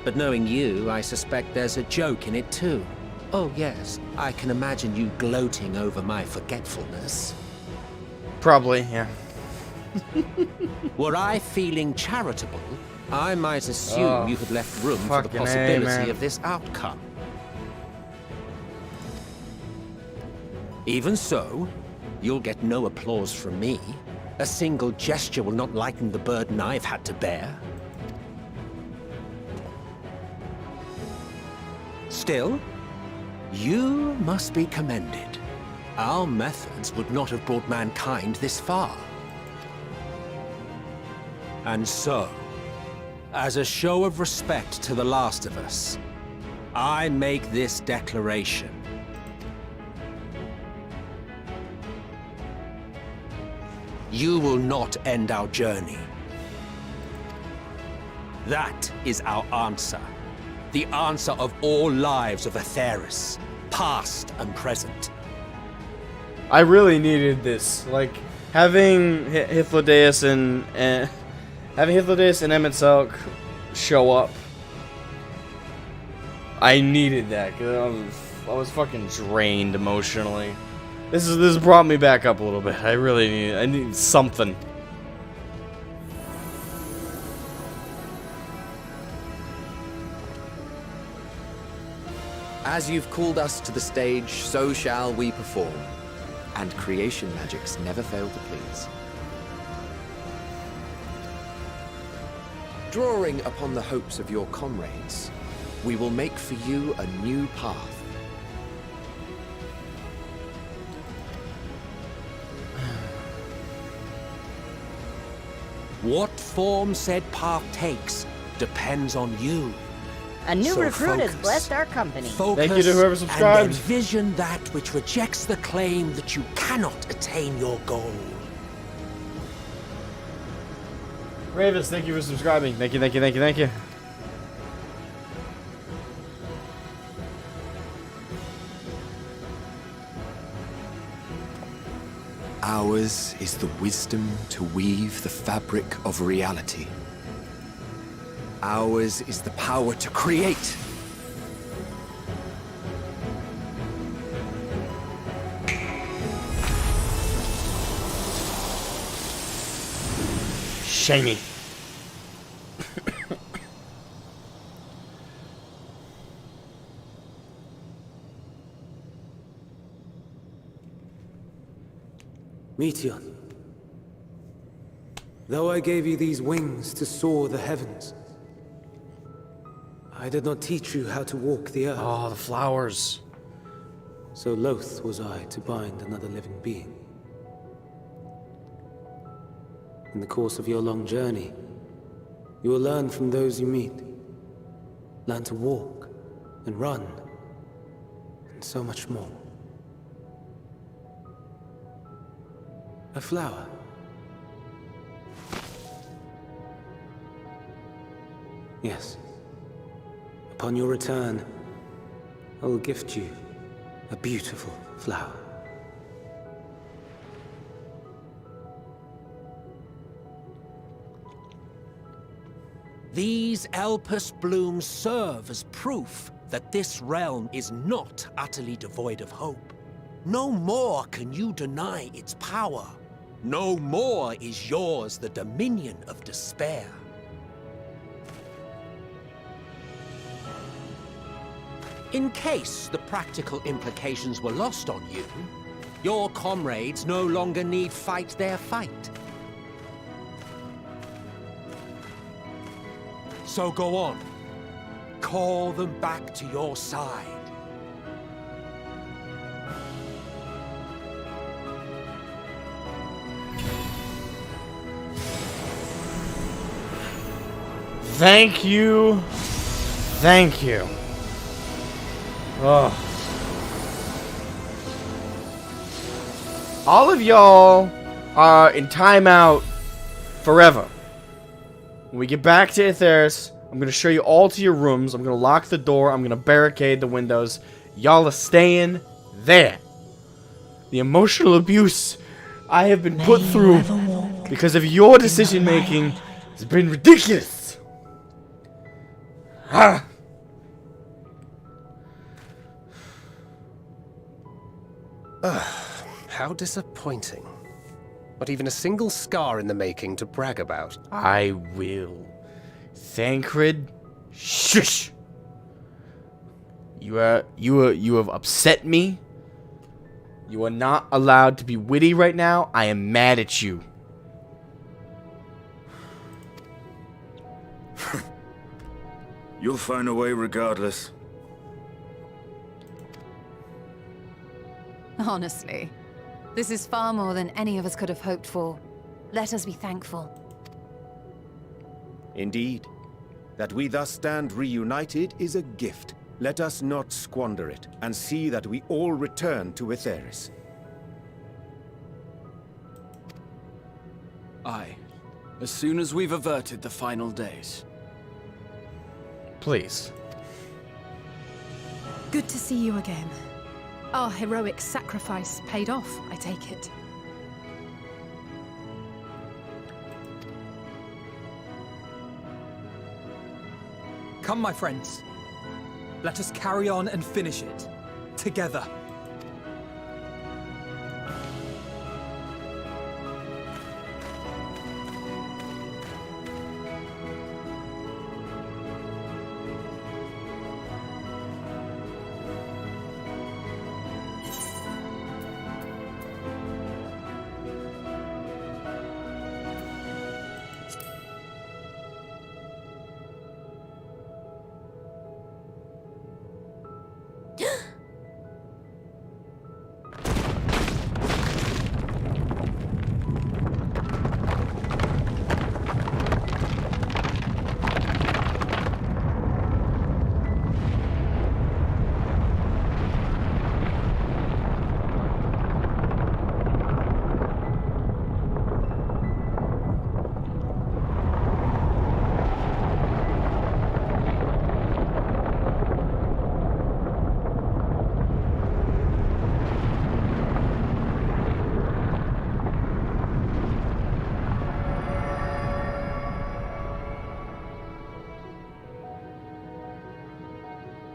But knowing you, I suspect there's a joke in it too. Oh yes, I can imagine you gloating over my forgetfulness. Probably, yeah. Were I feeling charitable, I might assume you had left room for the fucking possibility A, of this outcome. Even so, you'll get no applause from me. A single gesture will not lighten the burden I've had to bear. Still, you must be commended. Our methods would not have brought mankind this far. And so, as a show of respect to the last of us, I make this declaration. You will not end our journey. That is our answer. The answer of all lives of Aetheris, past and present. I really needed this. Like, having Hythlodaeus and Emet-Selch show up. I needed that, because I was fucking drained emotionally. This brought me back up a little bit. I need something. As you've called us to the stage, so shall we perform. And creation magics never fail to please. Drawing upon the hopes of your comrades, we will make for you a new path. What form said path takes depends on you. A new So recruit has focus. blessed our company. Focus Thank you to whoever and subscribed. envision that which rejects the claim that you cannot attain your goal. Ravis, thank you for subscribing. Thank you, thank you, thank you, thank you. Ours is the wisdom to weave the fabric of reality. Ours is the power to create. Shamey. Meteon, though I gave you these wings to soar the heavens, I did not teach you how to walk the earth. Oh, the flowers. So loath was I to bind another living being. In the course of your long journey, you will learn from those you meet. Learn to walk and run, and so much more. A flower. Yes. Upon your return, I will gift you a beautiful flower. These Elpis blooms serve as proof that this realm is not utterly devoid of hope. No more can you deny its power. No more is yours the dominion of despair. In case the practical implications were lost on you, your comrades no longer need fight their fight. So go on. Call them back to your side. Thank you. Thank you. Oh. All of y'all are in timeout forever. When we get back to Aetheris, I'm going to show you all to your rooms. I'm going to lock the door. I'm going to barricade the windows. Y'all are staying there. The emotional abuse I have been put through because of your decision making has been ridiculous. How disappointing. Not even a single scar in the making to brag about. I will. Thancred, shush! You have upset me. You are not allowed to be witty right now. I am mad at you. You'll find a way regardless. Honestly, this is far more than any of us could have hoped for. Let us be thankful. Indeed. That we thus stand reunited is a gift. Let us not squander it, and see that we all return to Etheris. Aye. As soon as we've averted the final days. Please. Good to see you again. Our heroic sacrifice paid off, I take it. Come, my friends. Let us carry on and finish it. Together.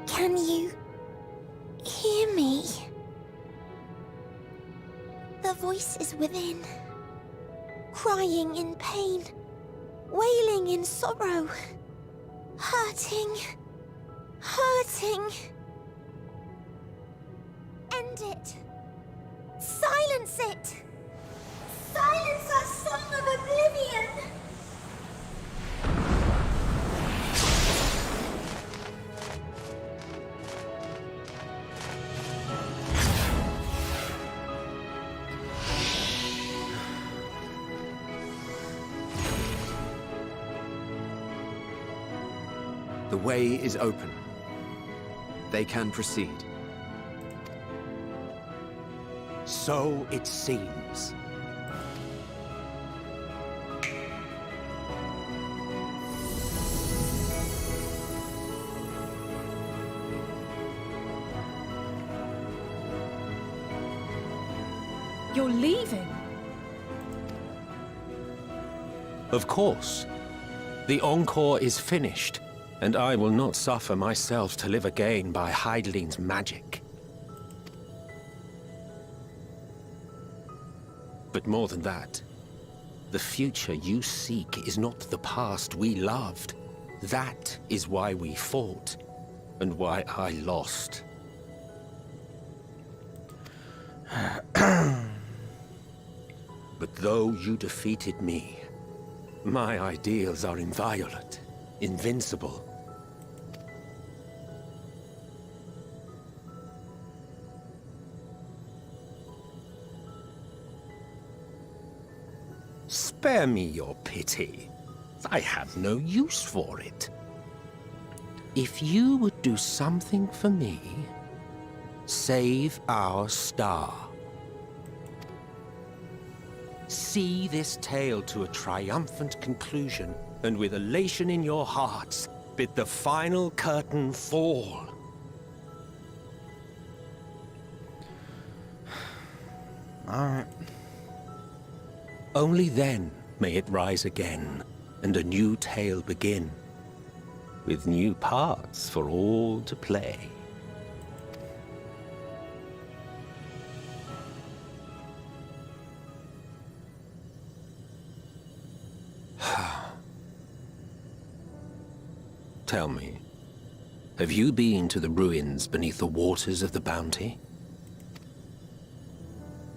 Can you hear me? The voice is within, crying in pain, wailing in sorrow, hurting, hurting. End it. Silence it. Silence our song of oblivion. The way is open. They can proceed. So it seems. You're leaving? Of course. The Encore is finished, and I will not suffer myself to live again by Heideling's magic. But more than that, the future you seek is not the past we loved. That is why we fought, and why I lost. But though you defeated me, my ideals are inviolate, invincible. Spare me your pity. I have no use for it. If you would do something for me, save our star. See this tale to a triumphant conclusion, and with elation in your hearts, bid the final curtain fall. All right. Only then may it rise again, and a new tale begin. with new parts for all to play. Tell me, have you been to the ruins beneath the waters of the Bounty?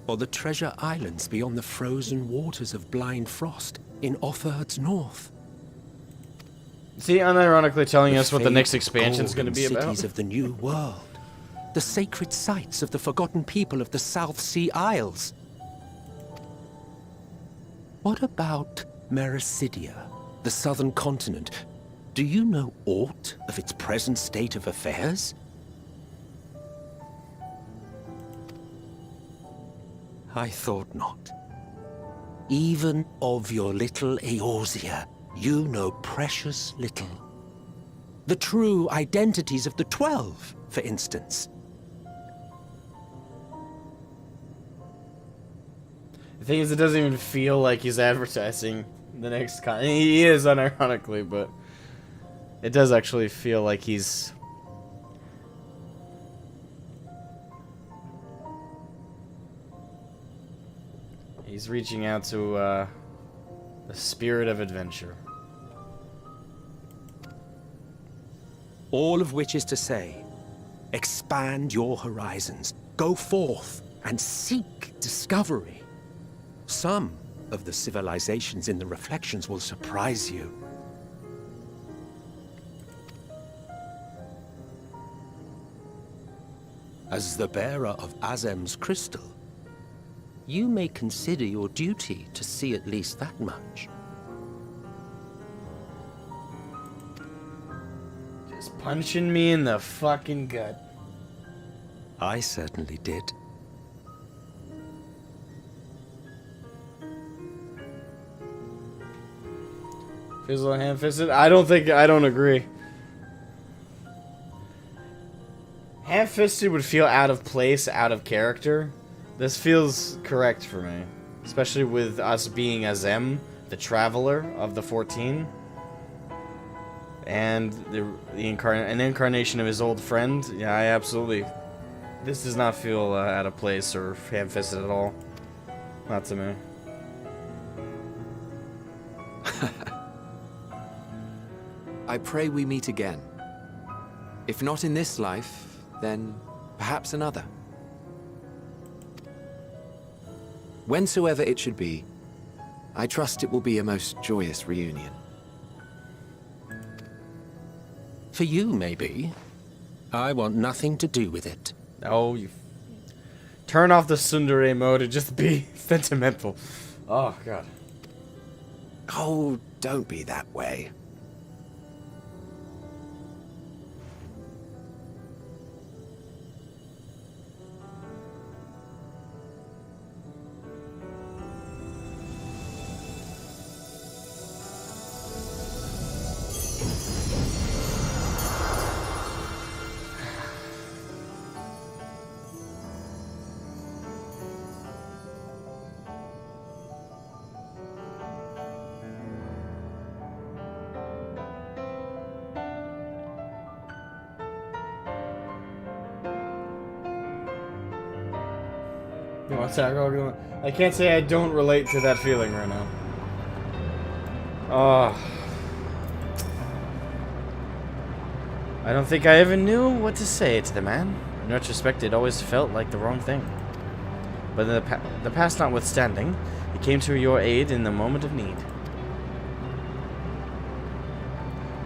Or the treasure islands beyond the frozen waters of Blind Frost in Offerd's north? Is he unironically telling us what the next fabled expansion is going to be golden about? cities of the New World, the sacred sites of the forgotten people of the South Sea Isles. What about Mericidia, the southern continent? Do you know aught of its present state of affairs? I thought not. Even of your little Eorzea, you know precious little. The true identities of the 12, for instance. The thing is, it doesn't even feel like he's advertising the next con. He is, unironically, but it does actually feel like he's... He's reaching out to the spirit of adventure. All of which is to say, expand your horizons, go forth and seek discovery. Some of the civilizations in the reflections will surprise you. As the bearer of Azem's crystal, you may consider your duty to see at least that much. Just punching me in the fucking gut. I certainly did. Fizzle and ham-fisted? I don't agree. Ham-fisted would feel out of place, out of character. This feels correct for me. Especially with us being Azem, the Traveler of the 14. And an incarnation of his old friend. Yeah, I absolutely... This does not feel out of place or ham-fisted at all. Not to me. I pray we meet again. If not in this life, then perhaps another. Whensoever it should be, I trust it will be a most joyous reunion. For you, maybe. I want nothing to do with it. Oh, you... Turn off the tsundere mode and just be sentimental. Oh, God. Oh, don't be that way. You want to tackle? I can't say I don't relate to that feeling right now. Oh. I don't think I ever knew what to say to the man. In retrospect, it always felt like the wrong thing. But the past notwithstanding, he came to your aid in the moment of need.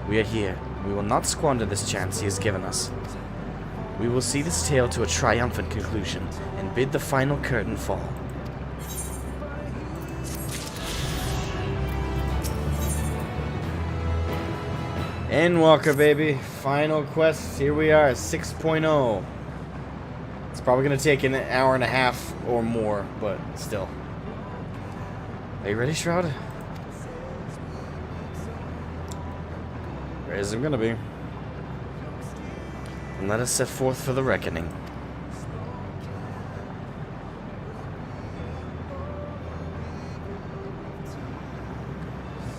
We are here. We will not squander this chance he has given us. We will see this tale to a triumphant conclusion and bid the final curtain fall. Endwalker, baby. Final quest. Here we are, 6.0. It's probably going to take an hour and a half or more, but still. Are you ready, Shroud? Ready as I'm going to be. And let us set forth for the reckoning.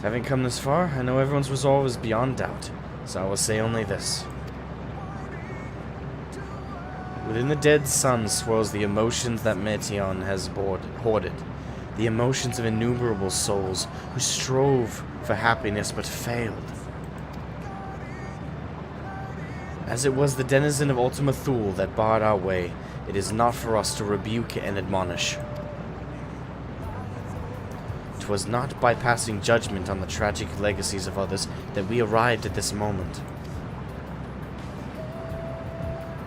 Having come this far, I know everyone's resolve is beyond doubt. So I will say only this. Within the dead sun swirls the emotions that Metion has hoarded. The emotions of innumerable souls who strove for happiness but failed. As it was the denizen of Ultima Thule that barred our way, it is not for us to rebuke and admonish. 'Twas not by passing judgment on the tragic legacies of others that we arrived at this moment.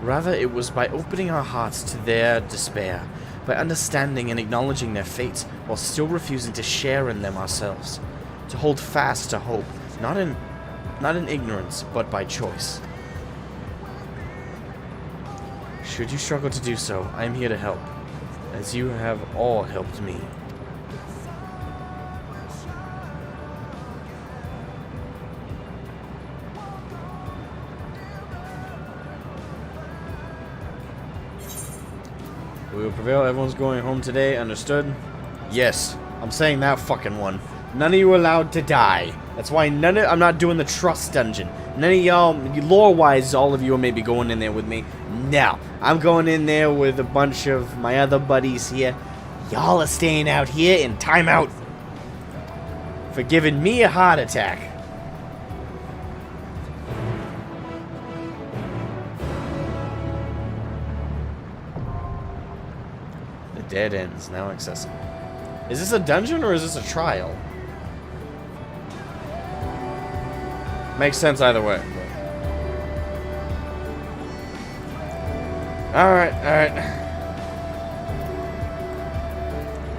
Rather, it was by opening our hearts to their despair, by understanding and acknowledging their fates while still refusing to share in them ourselves, to hold fast to hope, not in ignorance, but by choice. Should you struggle to do so, I am here to help, as you have all helped me. We will prevail. Everyone's going home today. Understood? Yes. I'm saying that fucking one. None of you are allowed to die. That's why I'm not doing the trust dungeon. None of y'all, lore-wise, all of you are maybe going in there with me. No. I'm going in there with a bunch of my other buddies here. Y'all are staying out here in timeout. For giving me a heart attack. Dead ends now accessible. Is this a dungeon or is this a trial? Makes sense either way. Alright, alright.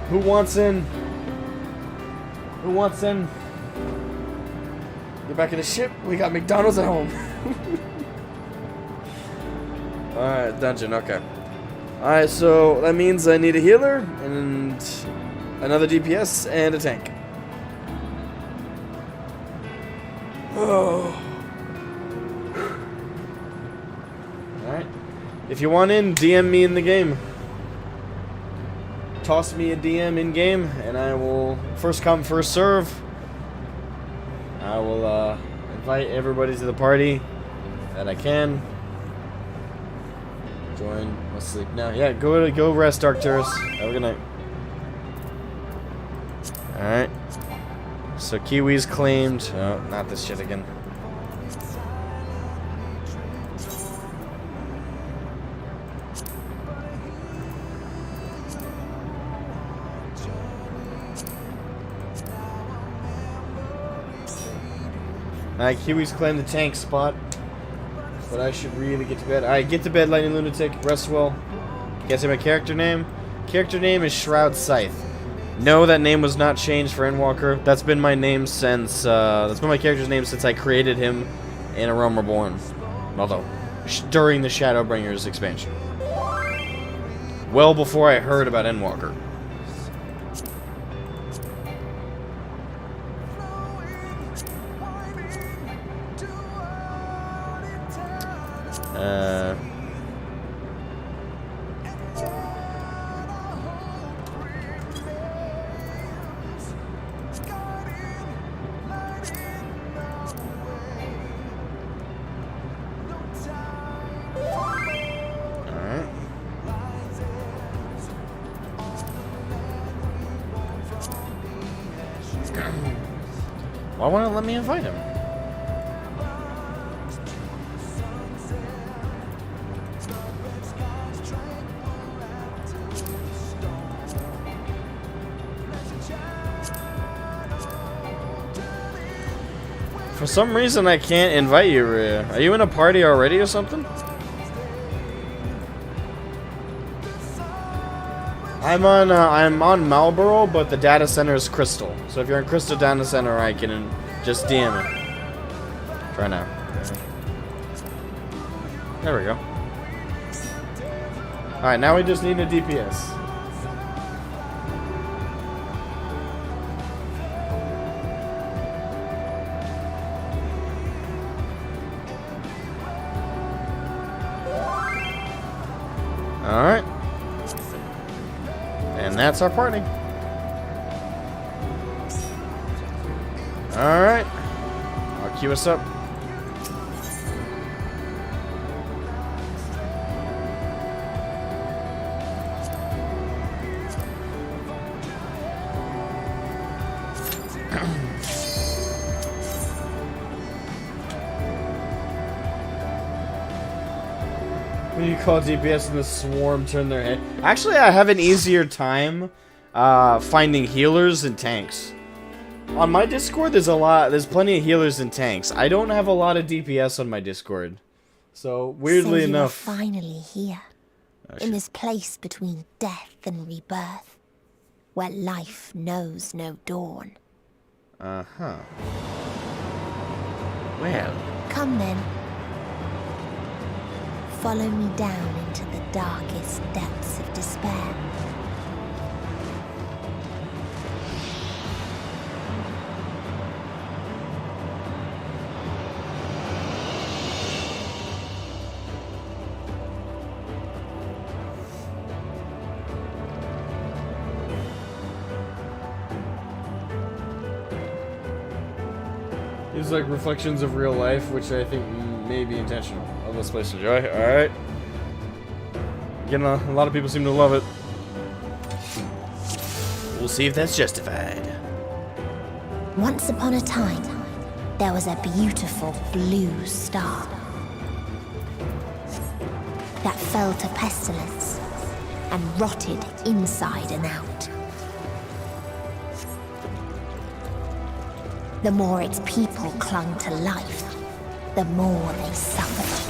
Who wants in? Who wants in? Get back in the ship. We got McDonald's at home. Alright, dungeon, okay. Alright, so that means I need a healer, and another DPS, and a tank. Oh. Alright. If you want in, DM me in the game. Toss me a DM in game, and I will first come, first serve. I will invite everybody to the party that I can. Join. Let's sleep now. Yeah, go rest, Arcturus. Have a good night. Alright. So Kiwi's claimed. Oh, not this shit again. Alright, Kiwi's claimed the tank spot. But I should really get to bed. Alright, get to bed, Lightning Lunatic. Rest well. Can't say my character name. Character name is Shroud Scythe. No, that name was not changed for Endwalker. That's been my name since, that's been my character's name since I created him in A Realm Reborn. Although, during the Shadowbringers expansion. Well before I heard about Endwalker. Why won't it let me invite him? For some reason I can't invite you, Rhea. Are you in a party already or something? I'm on Marlboro, but the data center is Crystal. So if you're in Crystal Data Center, I can just DM it. Try now. There we go. Alright, now we just need a DPS. Alright. And that's our party. Alright. I'll queue us up. When you call DPS and the swarm turn their head. Actually, I have an easier time finding healers and tanks. On my Discord, there's plenty of healers and tanks. I don't have a lot of DPS on my Discord. So, weirdly so enough... you are finally here. In this place between death and rebirth. Where life knows no dawn. Uh-huh. Well... Come then. Follow me down into the darkest depths of despair. These are like reflections of real life, which I think may be intentional. Oh, this place to enjoy. Alright. Again, a lot of people seem to love it. We'll see if that's justified. Once upon a time, there was a beautiful blue star that fell to pestilence and rotted inside and out. The more its people clung to life, the more they suffered.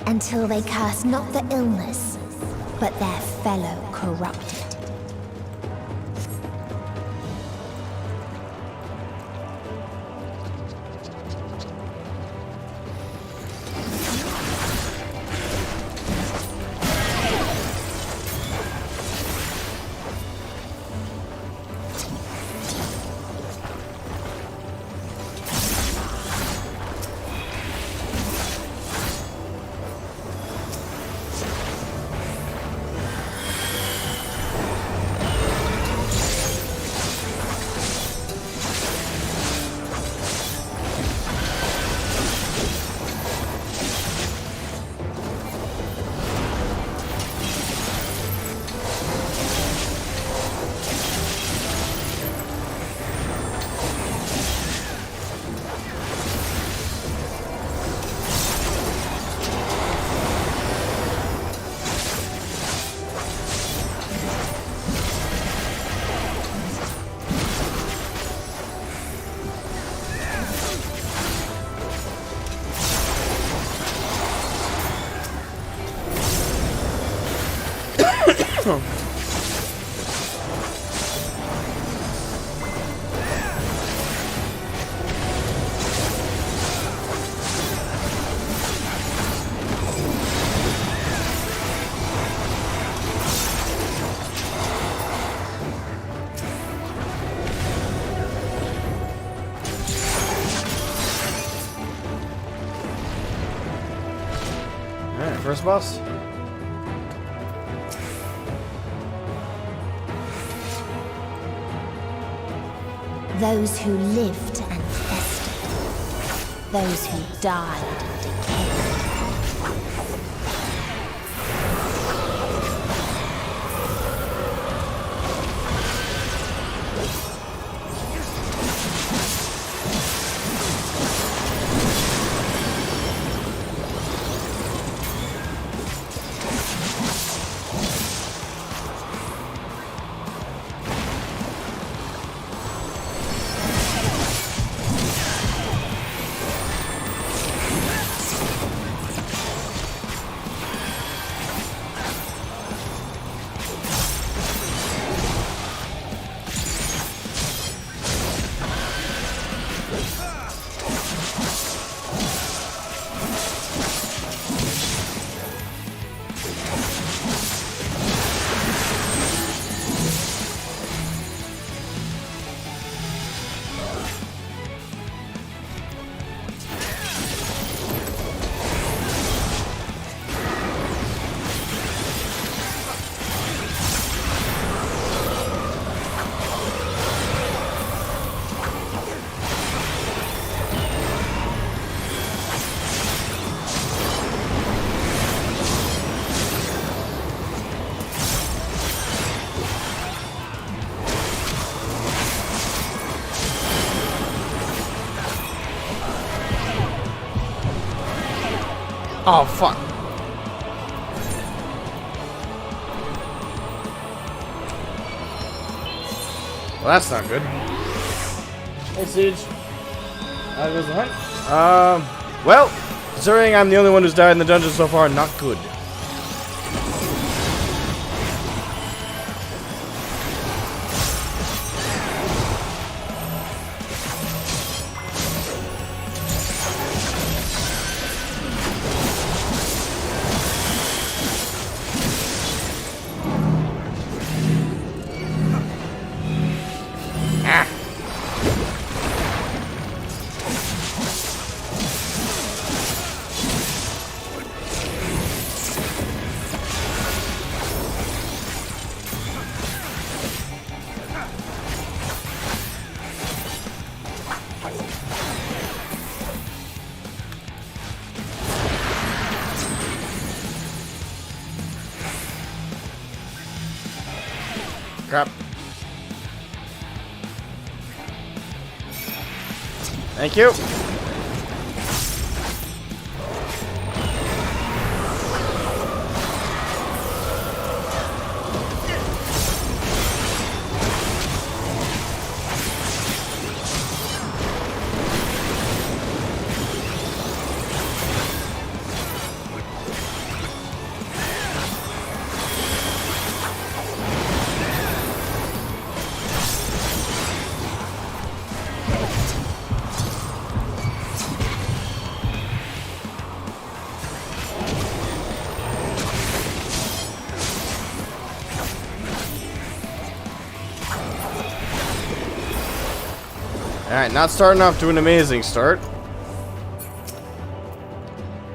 Until they curse not the illness, but their fellow corrupted. Alright, first boss. Those who lived and festered. Those who died and decayed. Oh, fuck. Well, that's not good. Hey, Siege. How goes the hunt? Well, considering I'm the only one who's died in the dungeon so far, not good. Crap. Thank you. Alright, not starting off to an amazing start.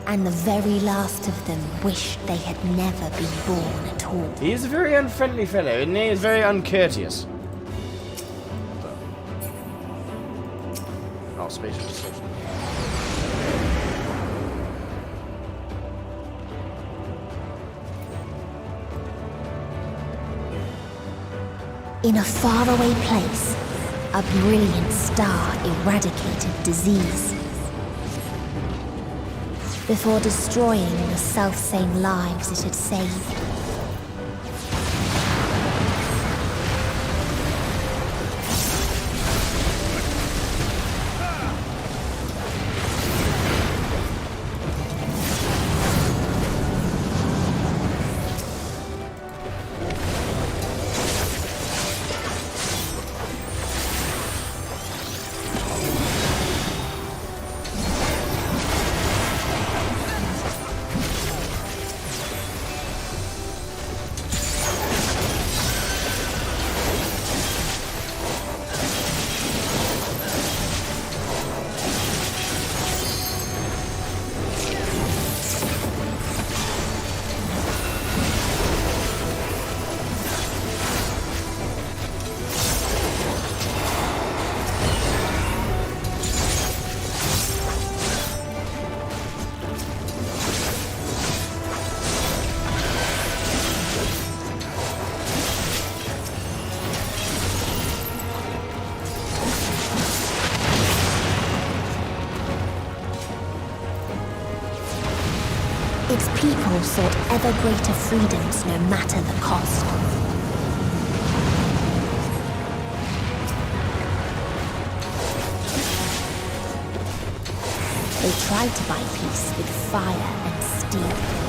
And the very last of them wished they had never been born at all. He is a very unfriendly fellow, and he is very uncourteous. Oh, spatial distortion. In a faraway place, a brilliant star eradicated disease. Before destroying the self-same lives it had saved. Its people sought ever greater freedoms no matter the cost. They tried to buy peace with fire and steel.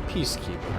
Peacekeeper.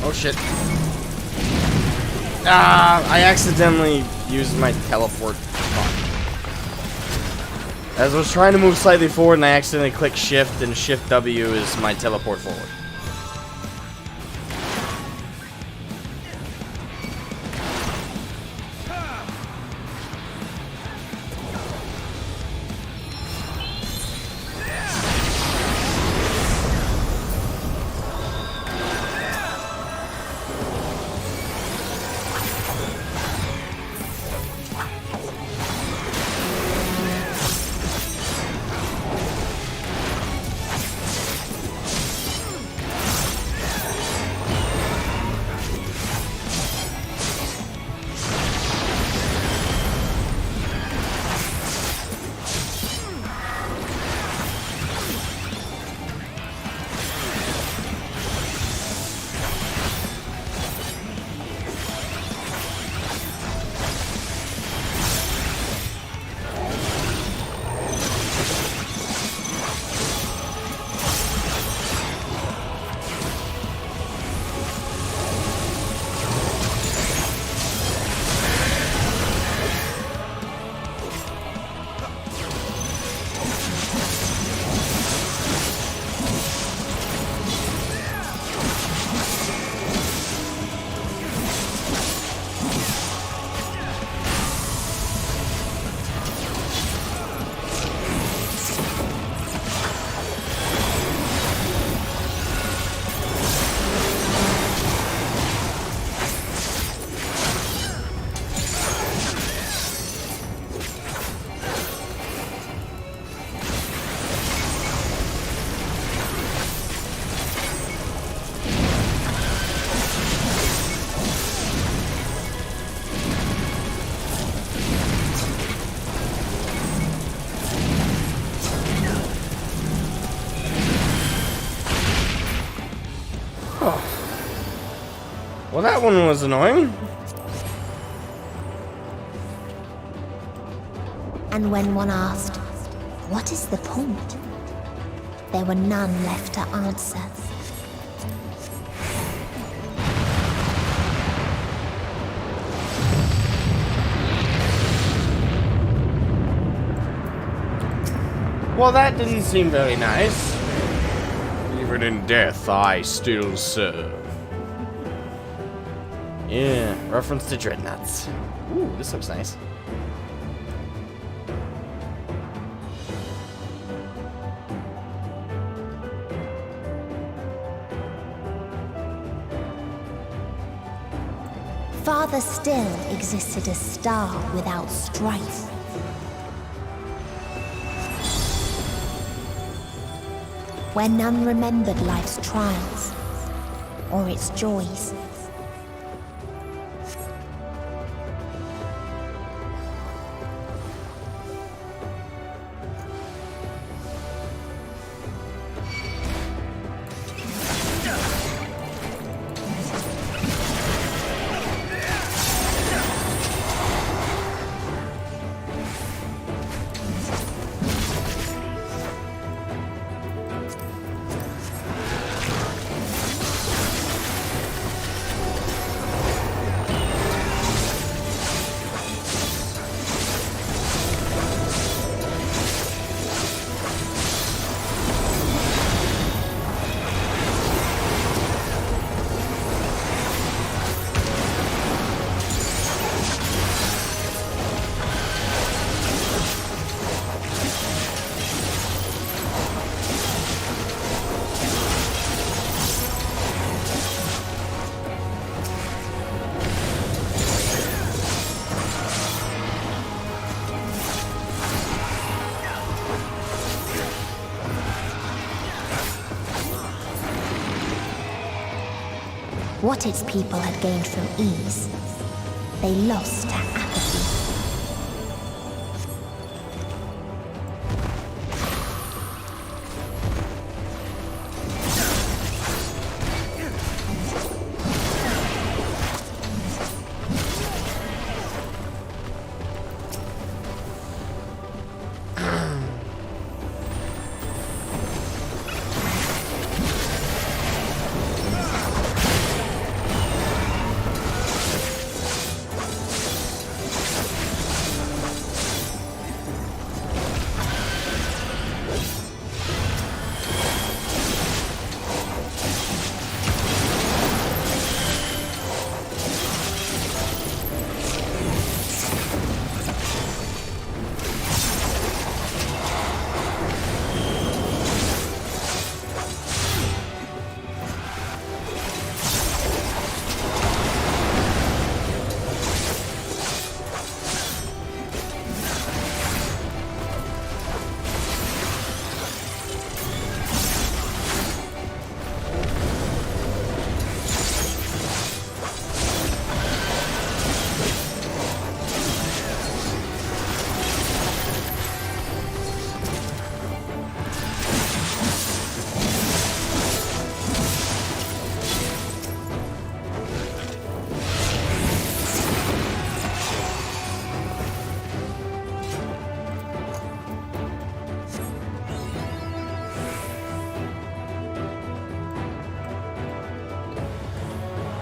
Oh shit. I accidentally used my teleport. As I was trying to move slightly forward and I accidentally clicked shift, and shift W is my teleport forward. Well, that one was annoying. And when one asked, what is the point? There were none left to answer. Well, that didn't seem very nice. Even in death, I still serve. Yeah, reference to Dreadnoughts. Ooh, this looks nice. Farther still existed a star without strife. Where none remembered life's trials or its joys. What its people had gained from ease, they lost to apathy.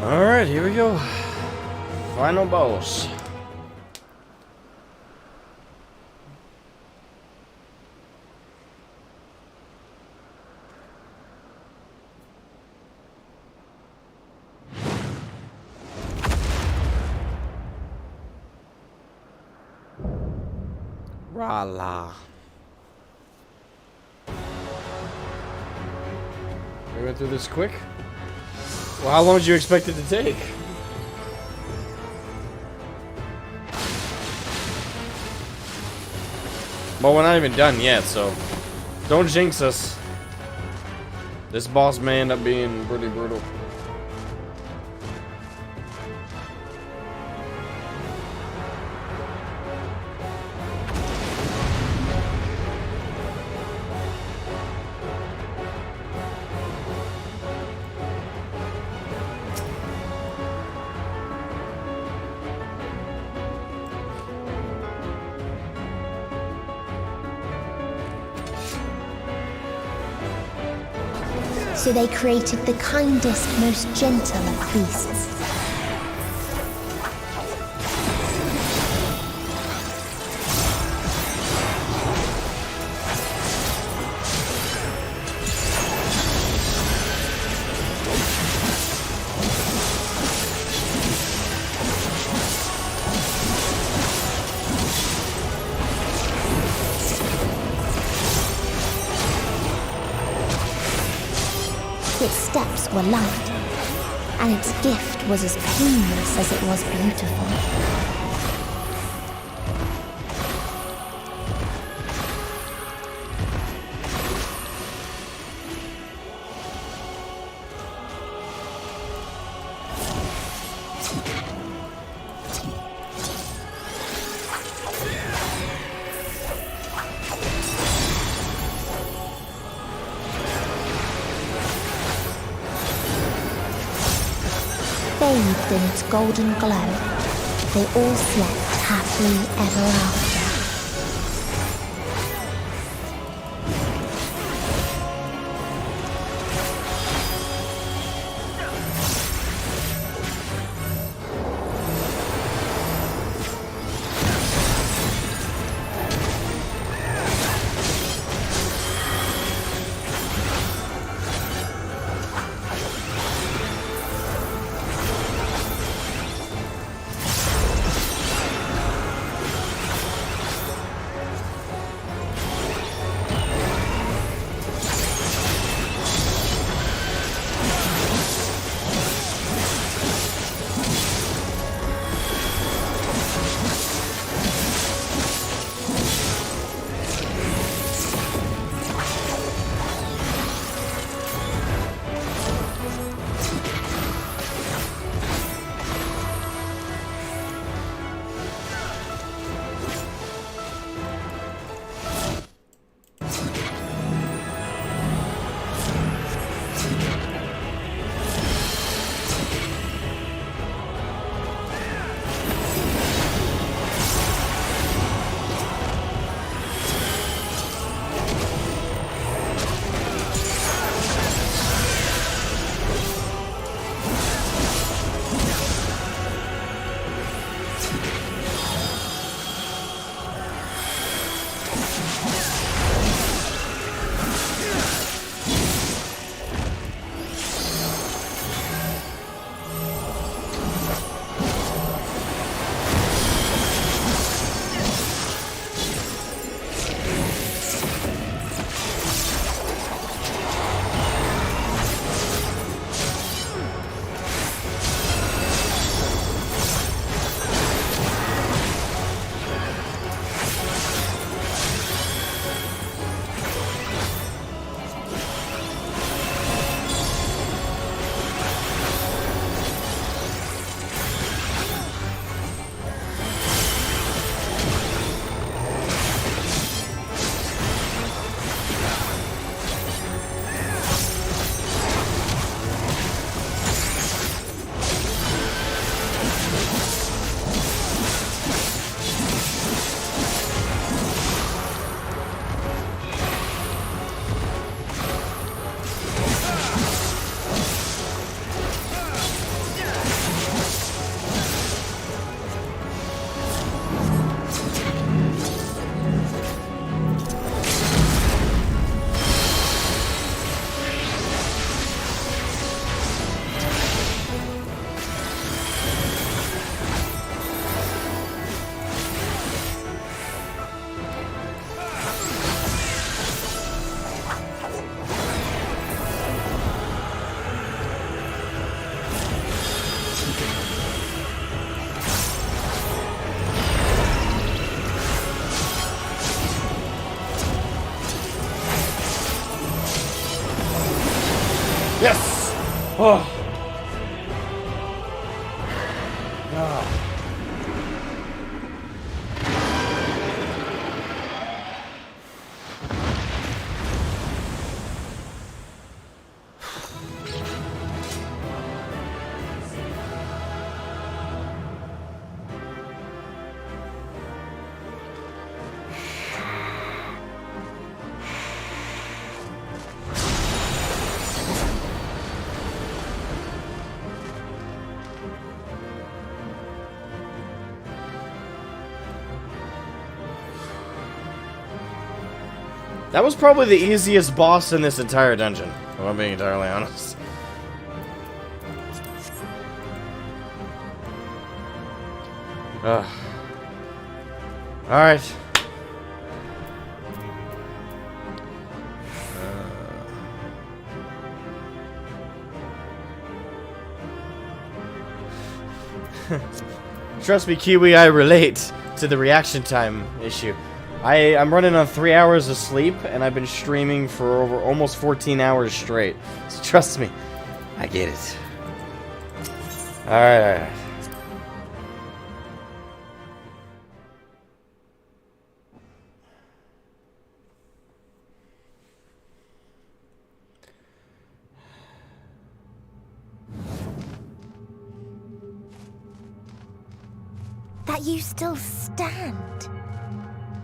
Alright, here we go. Final boss. Rala. We went through this quick? Well, how long did you expect it to take? Well, we're not even done yet, so don't jinx us. This boss may end up being pretty brutal. So they created the kindest, most gentle of beasts. steps were light, and its gift was as painless as it was beautiful. Bathed in its golden glow, they all slept happily ever after. Yes! Oh. Ah. That was probably the easiest boss in this entire dungeon, if I'm being entirely honest. Alright. Trust me, Kiwi, I relate to the reaction time issue. I'm running on 3 hours of sleep, and I've been streaming for over almost 14 hours straight. So trust me, I get it. Alright. That you still stand.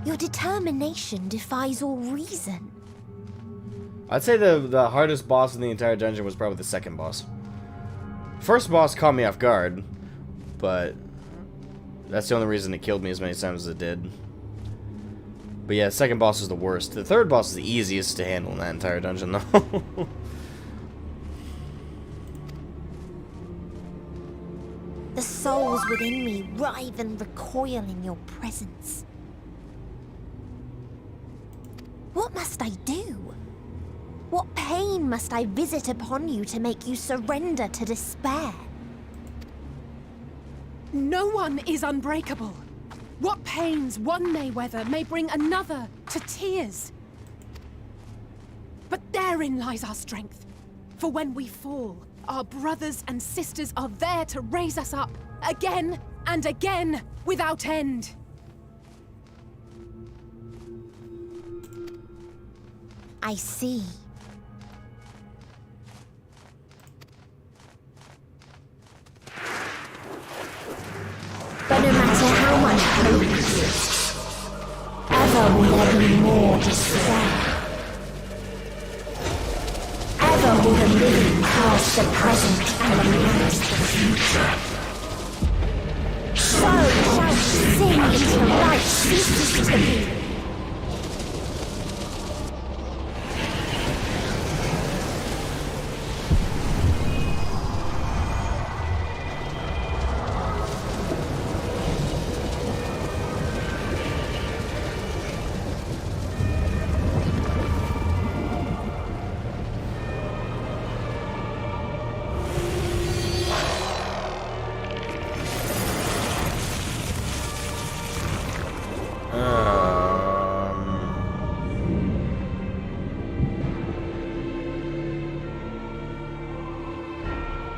Your determination defies all reason. I'd say the hardest boss in the entire dungeon was probably the second boss. First boss caught me off guard, but that's the only reason it killed me as many times as it did. But yeah, second boss is the worst. The third boss is the easiest to handle in that entire dungeon, though. The souls within me writhe and recoil in your presence. What must I do? What pain must I visit upon you to make you surrender to despair? No one is unbreakable. What pains one may weather may bring another to tears. But therein lies our strength. For when we fall, our brothers and sisters are there to raise us up, again and again, without end. I see. But no matter how much hope exists, ever will there be more despair. Ever will the living past the present and the past the future. So shall we sing until life ceases to be.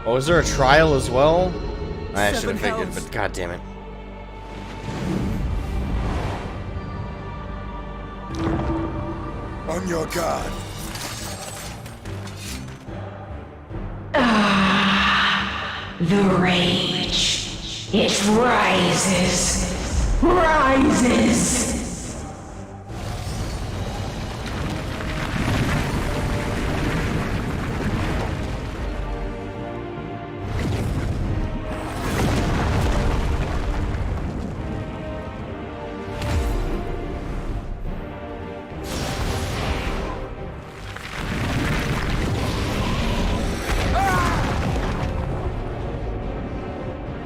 Oh, is there a trial as well? I should have Seven figured, hells. but god damn it. On your guard. The rage. It rises. Rises.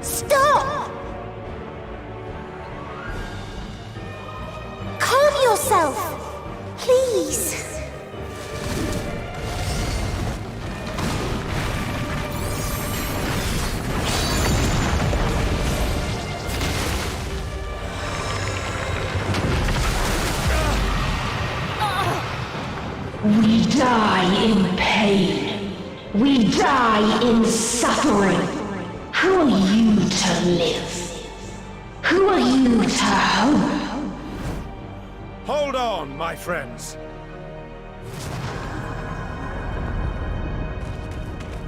Stop! Calm yourself, please. We die in pain. We die in suffering. Who are you to live? Who are you to hope? Hold on, my friends.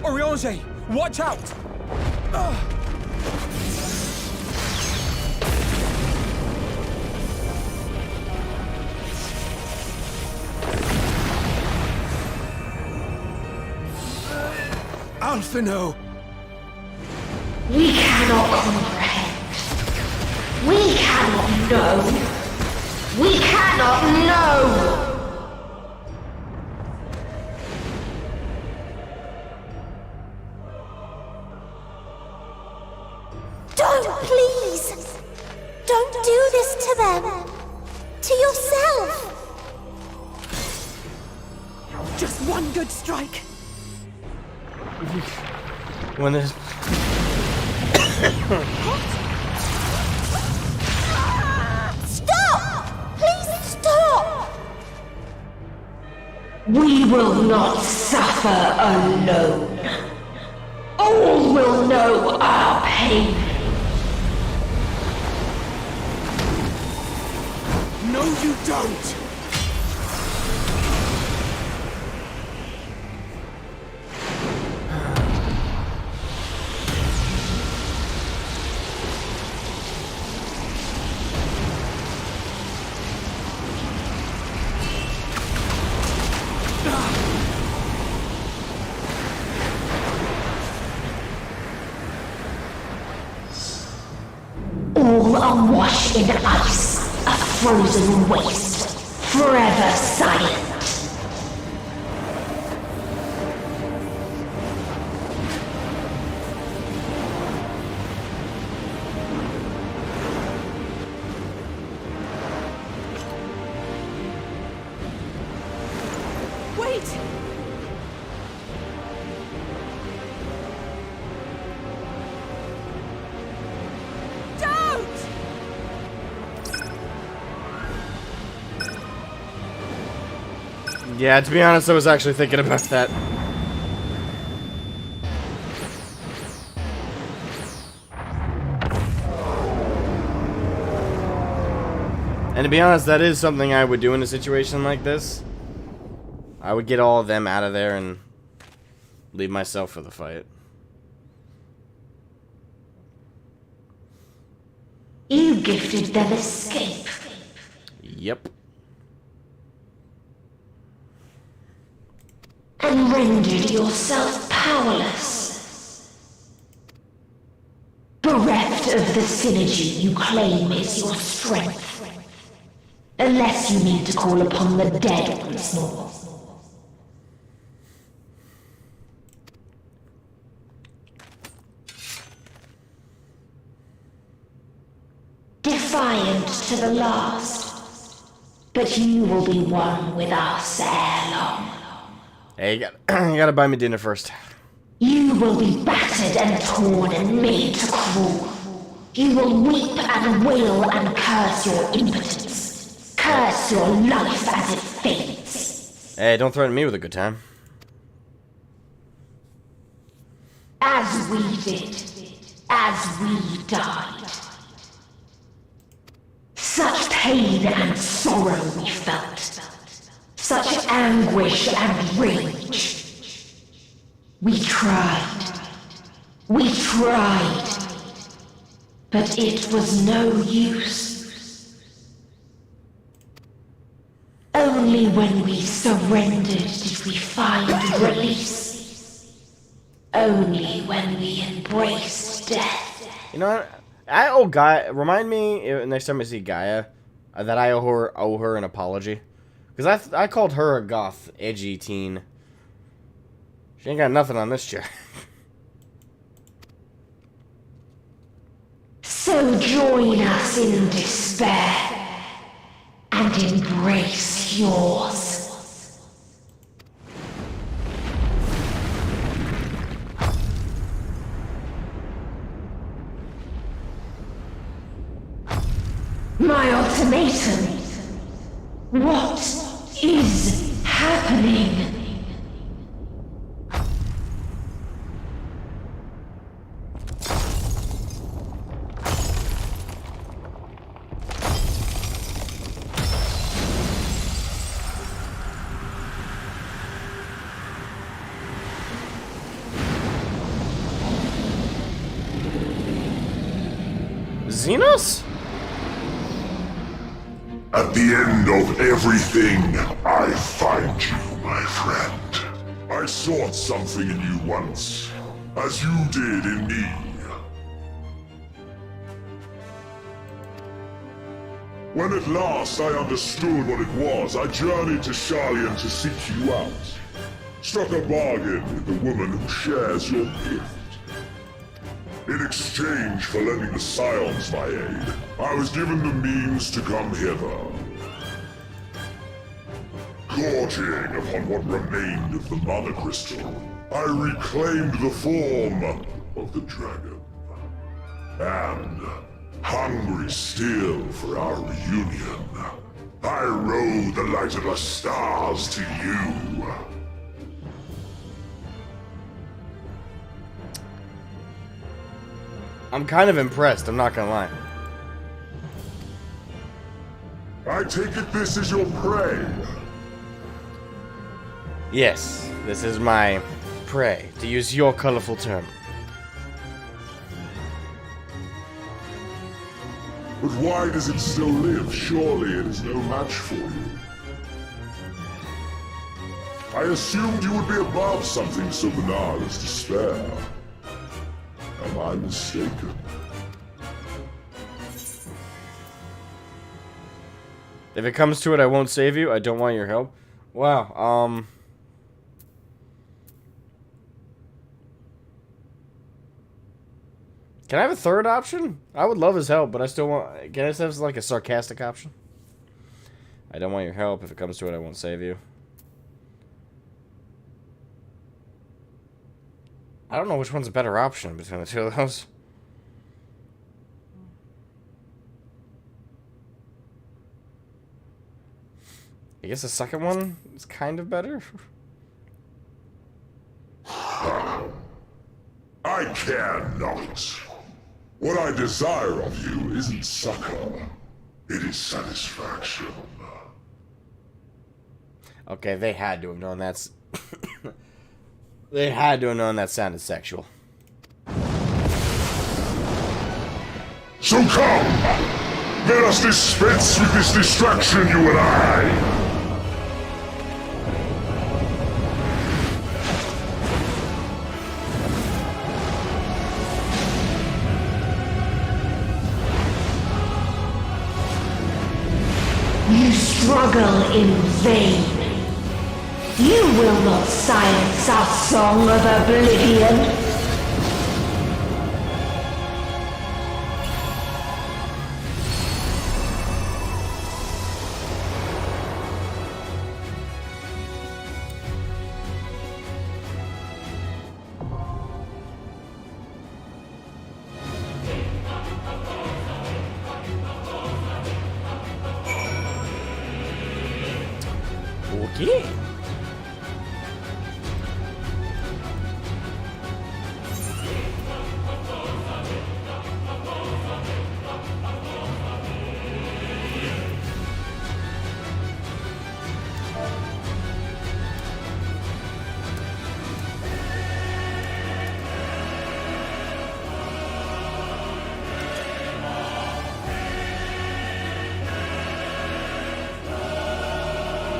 Oriange, watch out! Alphino! We cannot comprehend. We cannot know. We cannot know! Don't, please! Don't do this to them! To yourself! Just one good strike. When there's Stop! Please stop! We will not suffer alone. All will know our pain. No, you don't! All are washed in ice, a frozen waste, forever silent. Wait! Don't! Yeah, to be honest, I was actually thinking about that. And to be honest, that is something I would do in a situation like this. I would get all of them out of there and leave myself for the fight. You gifted them escape. Yep. And rendered yourself powerless. Bereft of the synergy you claim is your strength. Unless you need to call upon the dead once more. Defiant to the last. But you will be one with us ere long. Hey, you gotta buy me dinner first. You will be battered and torn and made to crawl. You will weep and wail and curse your impotence. Curse your life as it fades. Hey, don't threaten me with a good time. As we did. As we died. Such pain and sorrow we felt. Such anguish and rage. We tried. We tried. But it was no use. Only when we surrendered did we find release. Only when we embraced death. You know what? I owe Gaia. Remind me next time I see Gaia that I owe her an apology. Because I called her a goth, edgy teen. She ain't got nothing on this chair. So join us in despair and embrace yours. My ultimatum. What is happening? Xenos? At the end of everything, I find you, my friend. I sought something in you once, as you did in me. When at last I understood what it was, I journeyed to Sharlayan to seek you out. Struck a bargain with the woman who shares your gift. In exchange for lending the Scions my aid, I was given the means to come hither. Gorging upon what remained of the Mother Crystal, I reclaimed the form of the dragon. And hungry still for our reunion, I rode the light of the stars to you. I'm kind of impressed, I'm not gonna lie. I take it this is your prey. Yes, this is my prey, to use your colorful term. But why does it still live? Surely it is no match for you. I assumed you would be above something so banal as despair. Am I mistaken? If it comes to it, I won't save you. I don't want your help. Wow, Can I have a third option? I would love his help, but I still want... Can I have like a sarcastic option? I don't want your help. If it comes to it, I won't save you. I don't know which one's a better option between the two of those. I guess the second one is kind of better. I care not. What I desire of you isn't succor. It is satisfaction. Okay, they had to have known that's... They had to have known that sounded sexual. So come! Let us dispense with this distraction, you and I! You struggle in vain. You will not silence our song of oblivion. Okay.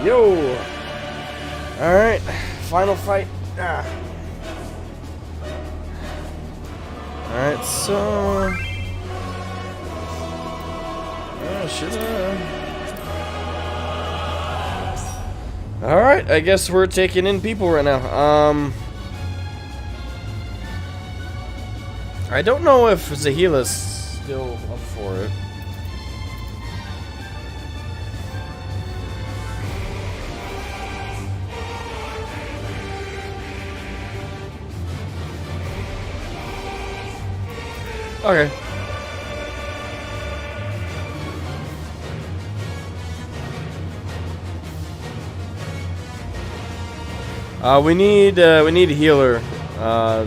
Yo! Alright, final fight. Alright, so... Alright, I guess we're taking in people right now. I don't know if Zahila's still up for it. Okay. We need a healer,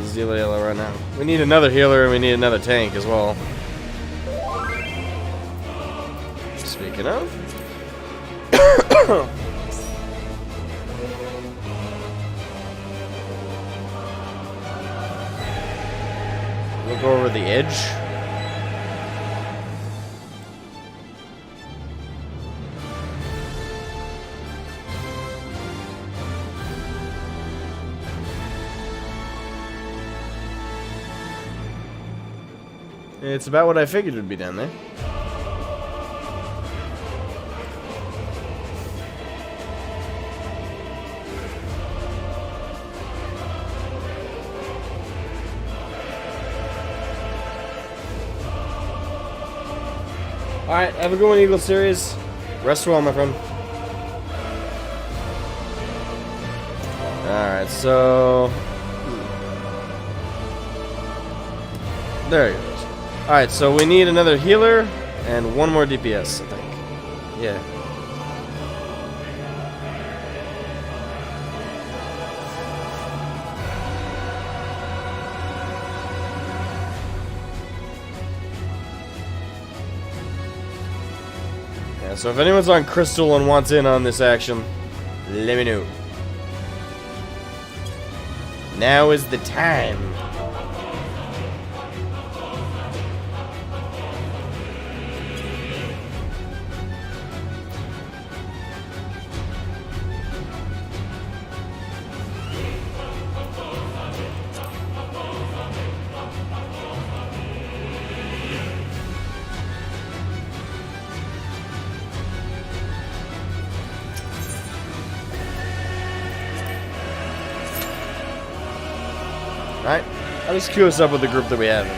Zilla right now. We need another healer and we need another tank as well. Speaking of. We'll go over the edge. It's about what I figured would be down there. Alright, have a good one, Eagle Series. Rest well, my friend. Alright, so... There he goes. Alright, so we need another healer and one more DPS, I think. Yeah. Yeah, so if anyone's on Crystal and wants in on this action, let me know. Now is the time. Alright, I'll just queue us up with the group that we have. Yeah.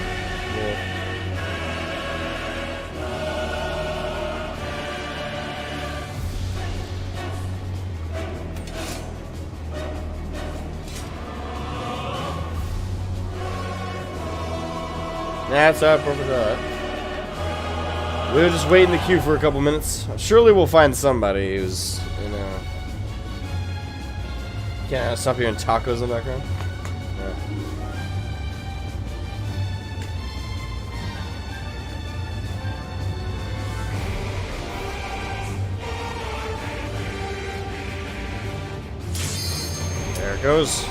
That's perfect. Alright. We'll just wait in the queue for a couple minutes. Surely we'll find somebody who's, you know... Can't stop hearing tacos in the background. Yeah. There it goes.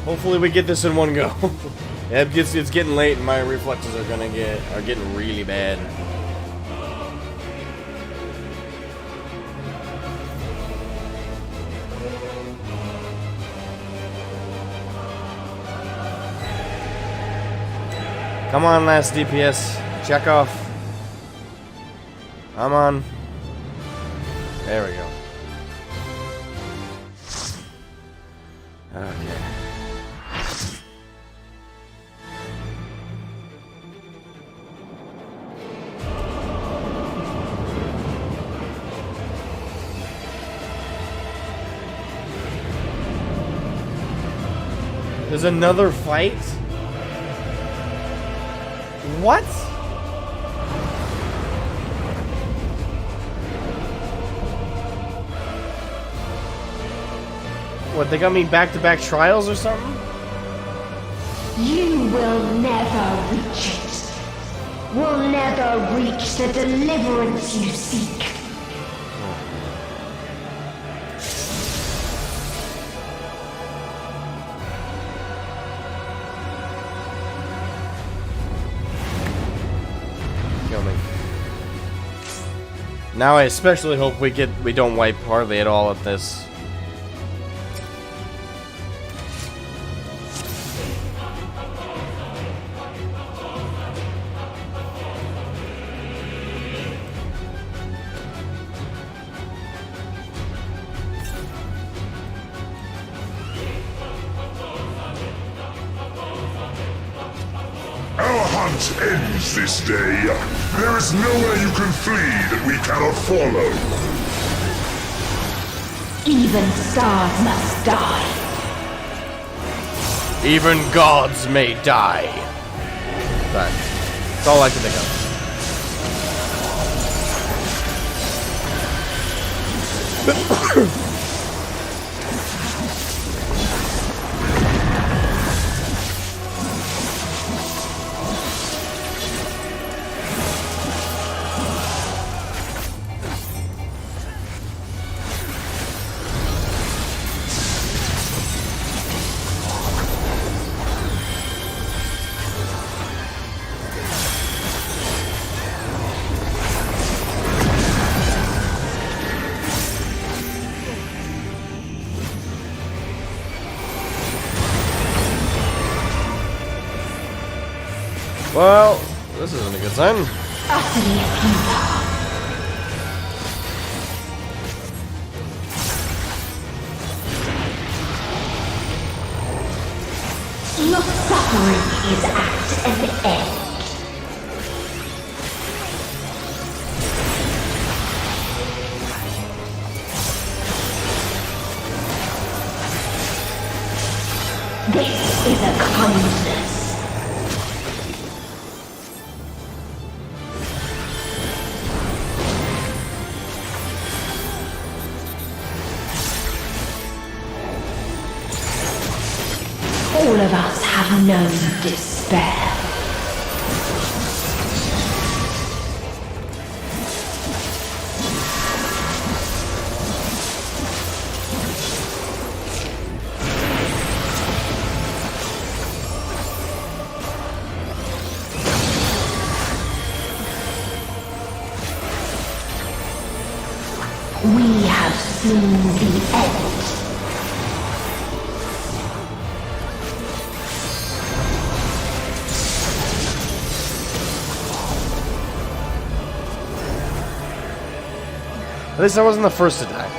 Hopefully we get this in one go. Yeah, it's getting late and my reflexes are getting really bad. Come on, last DPS. Check off. I'm on. There we go. Okay. There's another fight? What? What, they got me back-to-back trials or something? You will never reach it. Will never reach the deliverance you seek. Now I especially hope we don't wipe hardly at all at this. Our hunt ends this day. There is nowhere you can flee that we cannot follow. Even stars must die. Even gods may die. That's all I can think of. Well, this isn't a good sign. Your suffering is at an end. This is a kindness. All of us have known despair. We have seen the end. At least I wasn't the first to die.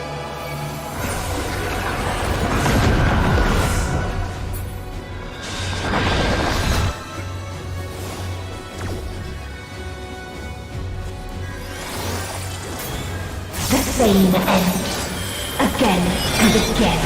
The same end. Again and again.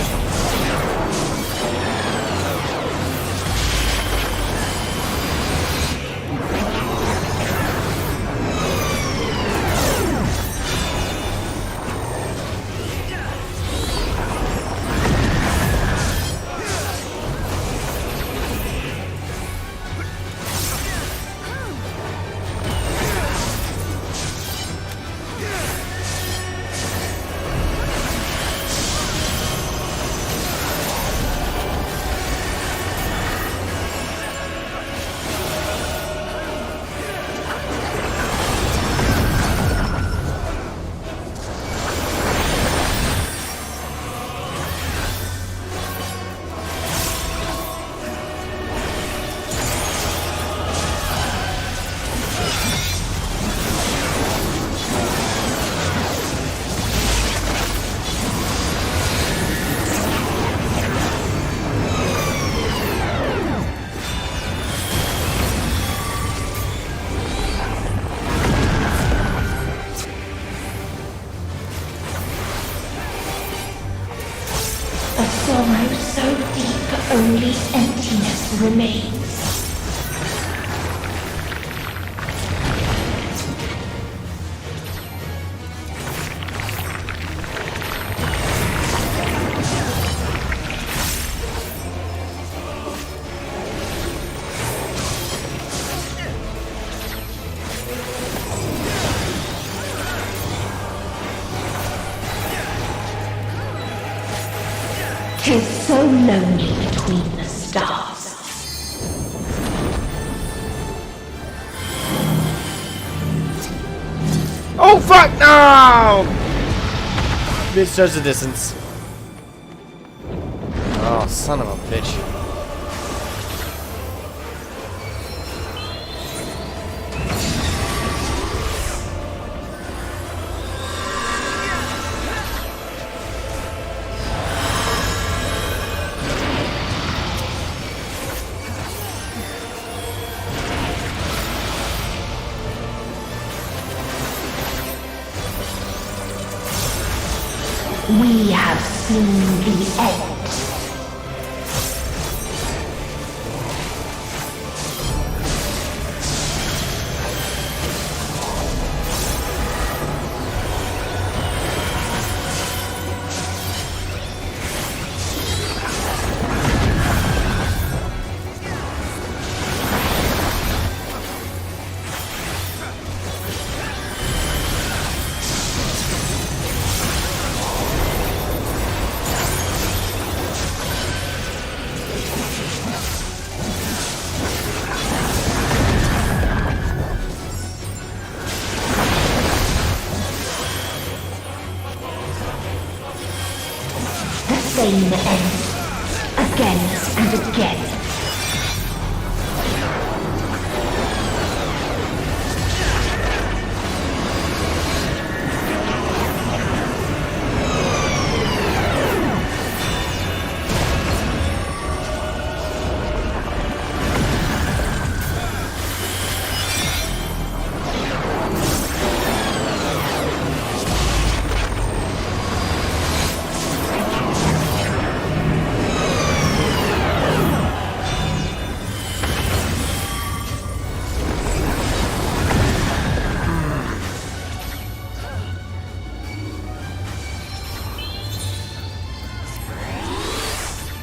A sorrow so deep only emptiness remains. Tis so lonely between the stars. Oh fuck no! Misjudged the distance. Oh, son of a bitch. We have seen the end. Same end. Again and again.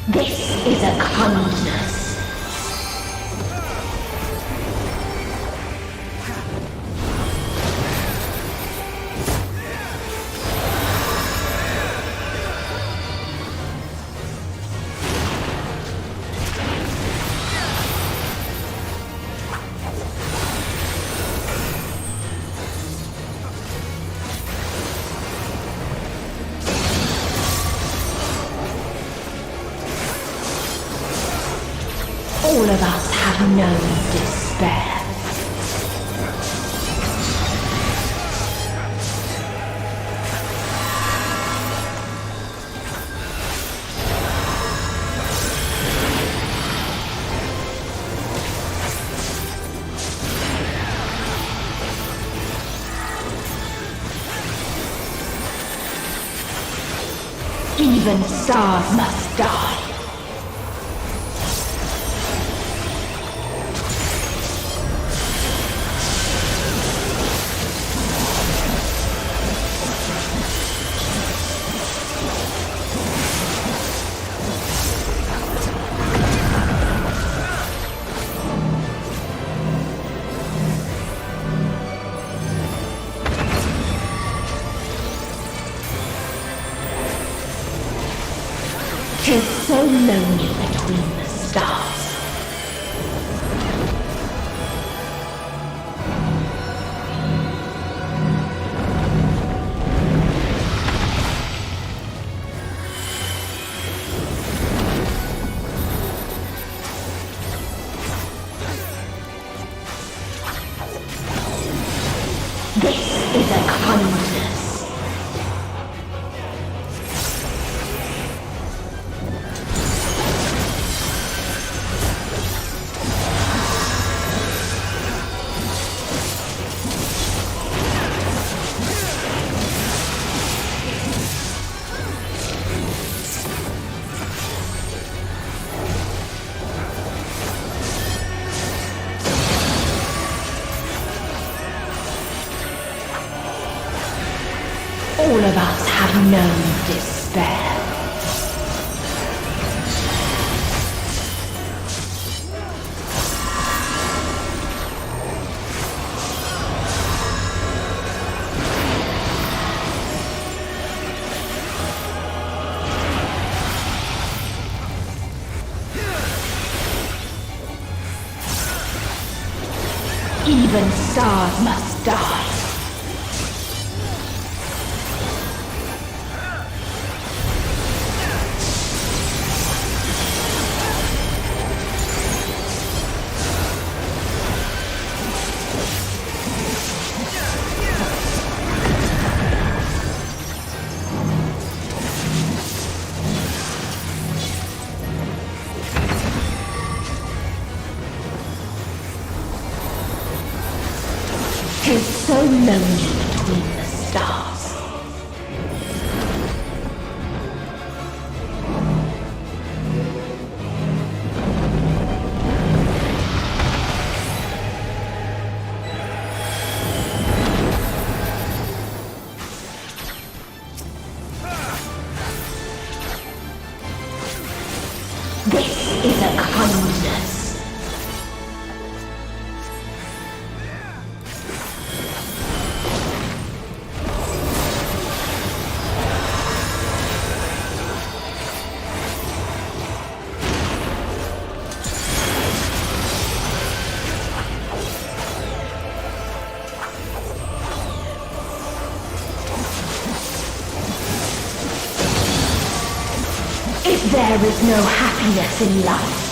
This is a kindness. All of us have known despair. Even stars must die. Tis so lonely between the stars. This is a kindness. All of us have known despair. Even stars must die. Tis so lonely between the stars. This is a kindness. If there is no happiness in life,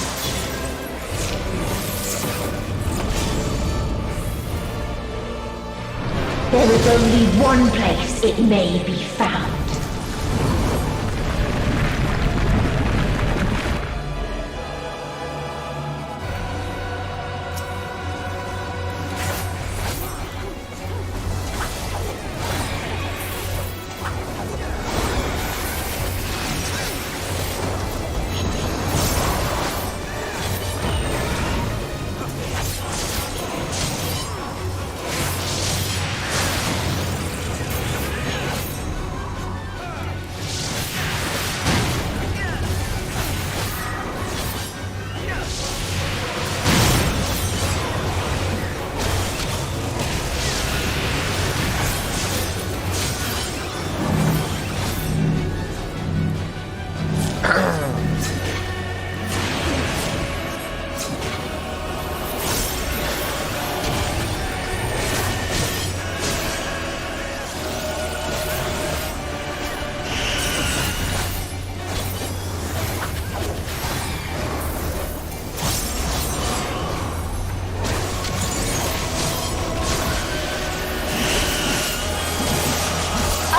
there is only one place it may be found.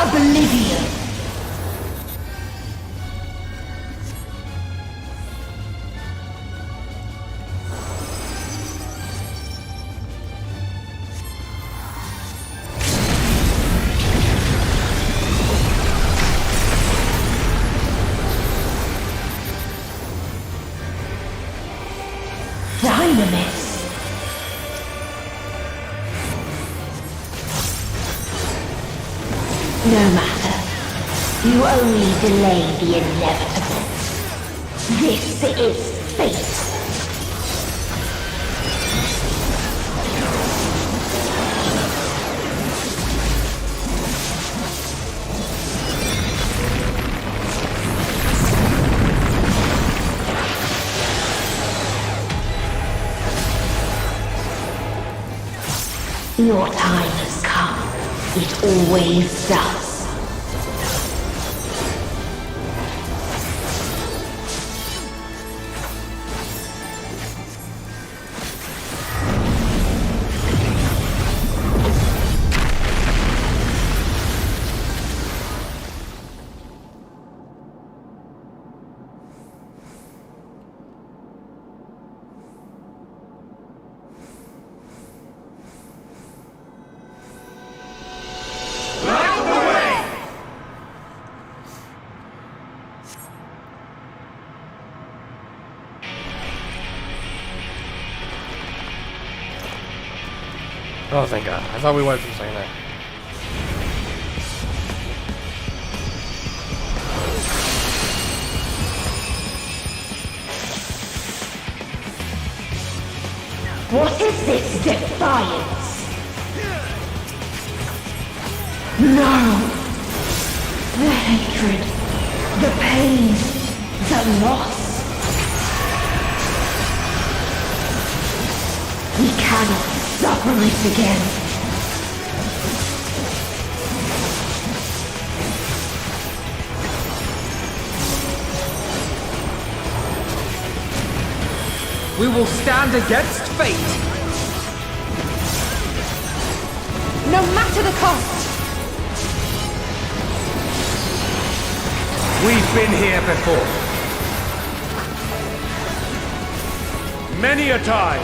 oblivion. Dynamis. No matter. You only delay the inevitable. This is fate. Your time has come. It always does. Oh, thank God. I thought we went for a second there. What is this defiance? No! The hatred, the pain, the loss. We cannot suffer it again. We will stand against fate! No matter the cost! We've been here before. Many a time.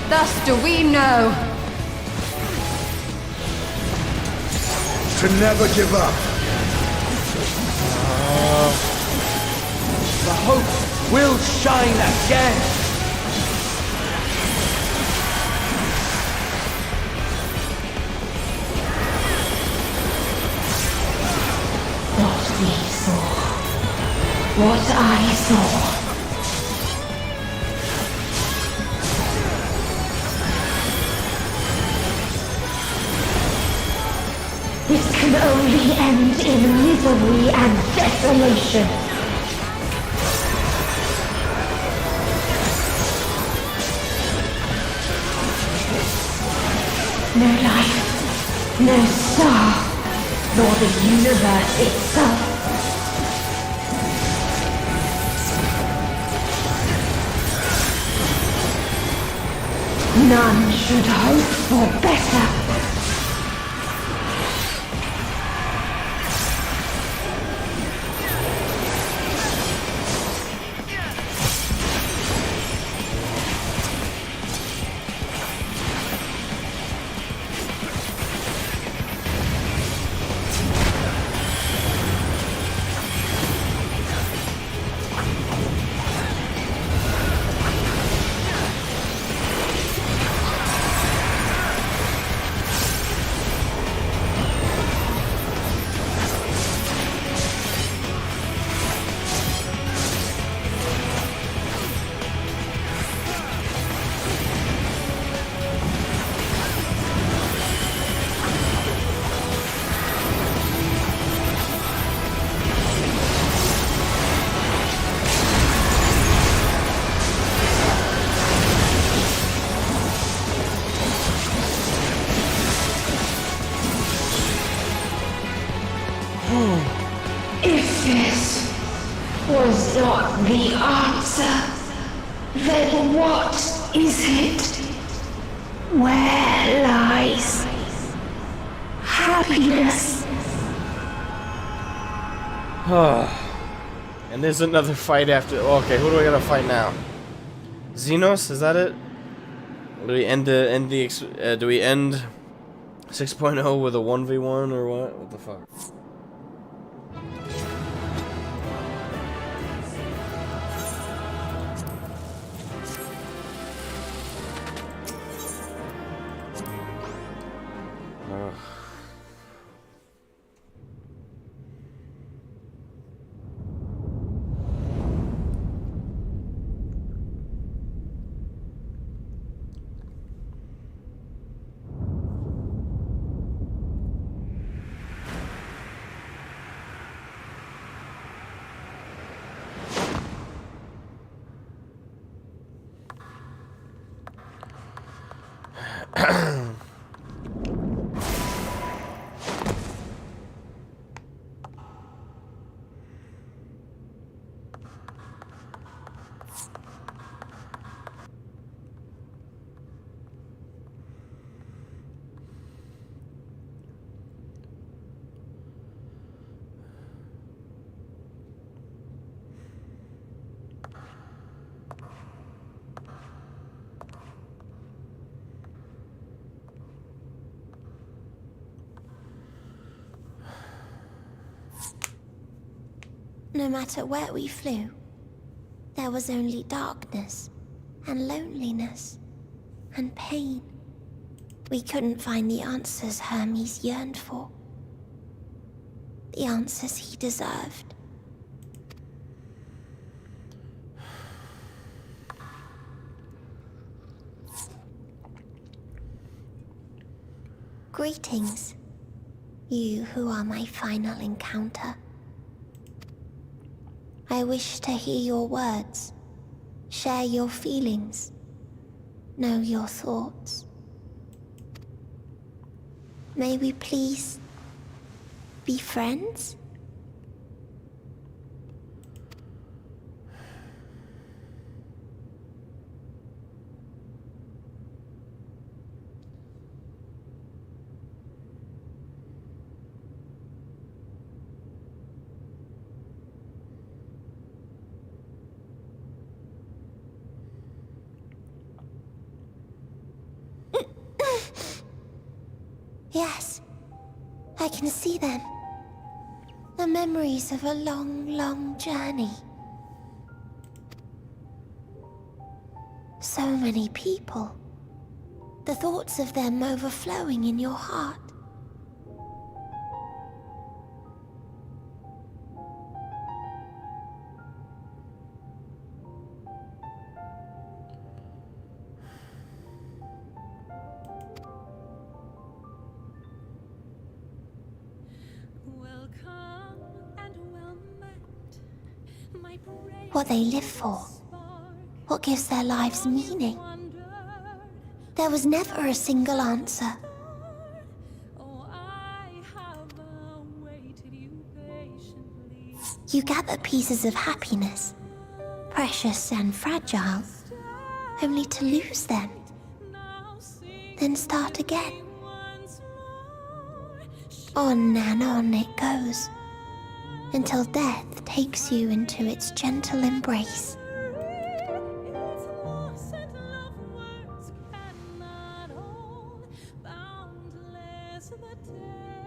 Thus do we know. To never give up. The hope will shine again. What we saw. What I saw. This can only end in misery and desolation. No life, no star, nor the universe itself. None should hope for better. If this was not the answer, then what is it? Where lies happiness. And there's another fight after. Okay, who do I gotta fight now? Xenos, is that it? Or do we end do we end 6.0 with a 1v1 or what? What the fuck? No matter where we flew, there was only darkness and loneliness and pain. We couldn't find the answers Hermes yearned for. The answers he deserved. Greetings, you who are my final encounter. I wish to hear your words, share your feelings, know your thoughts. May we please be friends? Yes, I can see them. The memories of a long, long journey. So many people. The thoughts of them overflowing in your heart. What they live for. What gives their lives meaning. There was never a single answer. You gather pieces of happiness, precious and fragile, only to lose them, then start again. On and on it goes, until death takes you into its gentle embrace.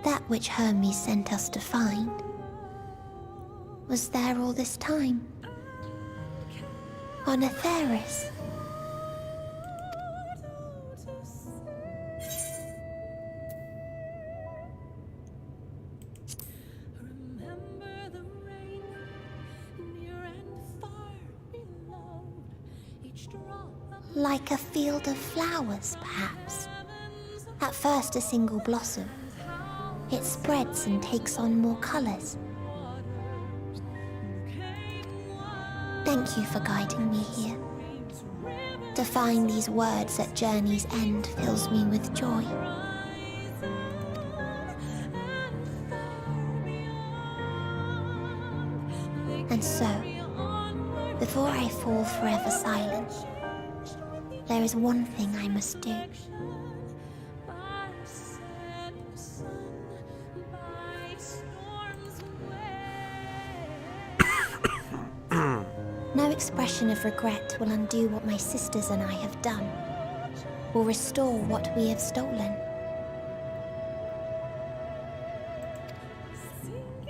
That which Hermes sent us to find was there all this time, on Atheris. Like a field of flowers, perhaps. At first a single blossom, it spreads and takes on more colors. Thank you for guiding me here. To find these words at journey's end fills me with joy. And so, before I fall forever silent, there is one thing I must do. expression of regret will undo what my sisters and I have done, will restore what we have stolen.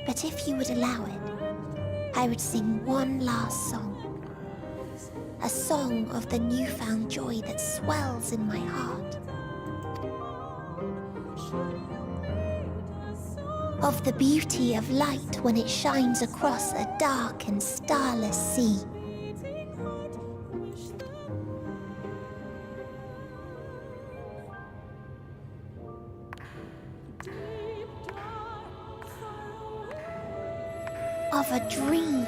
But if you would allow it, I would sing one last song. A song of the newfound joy that swells in my heart. Of the beauty of light when it shines across a dark and starless sea. Of a dream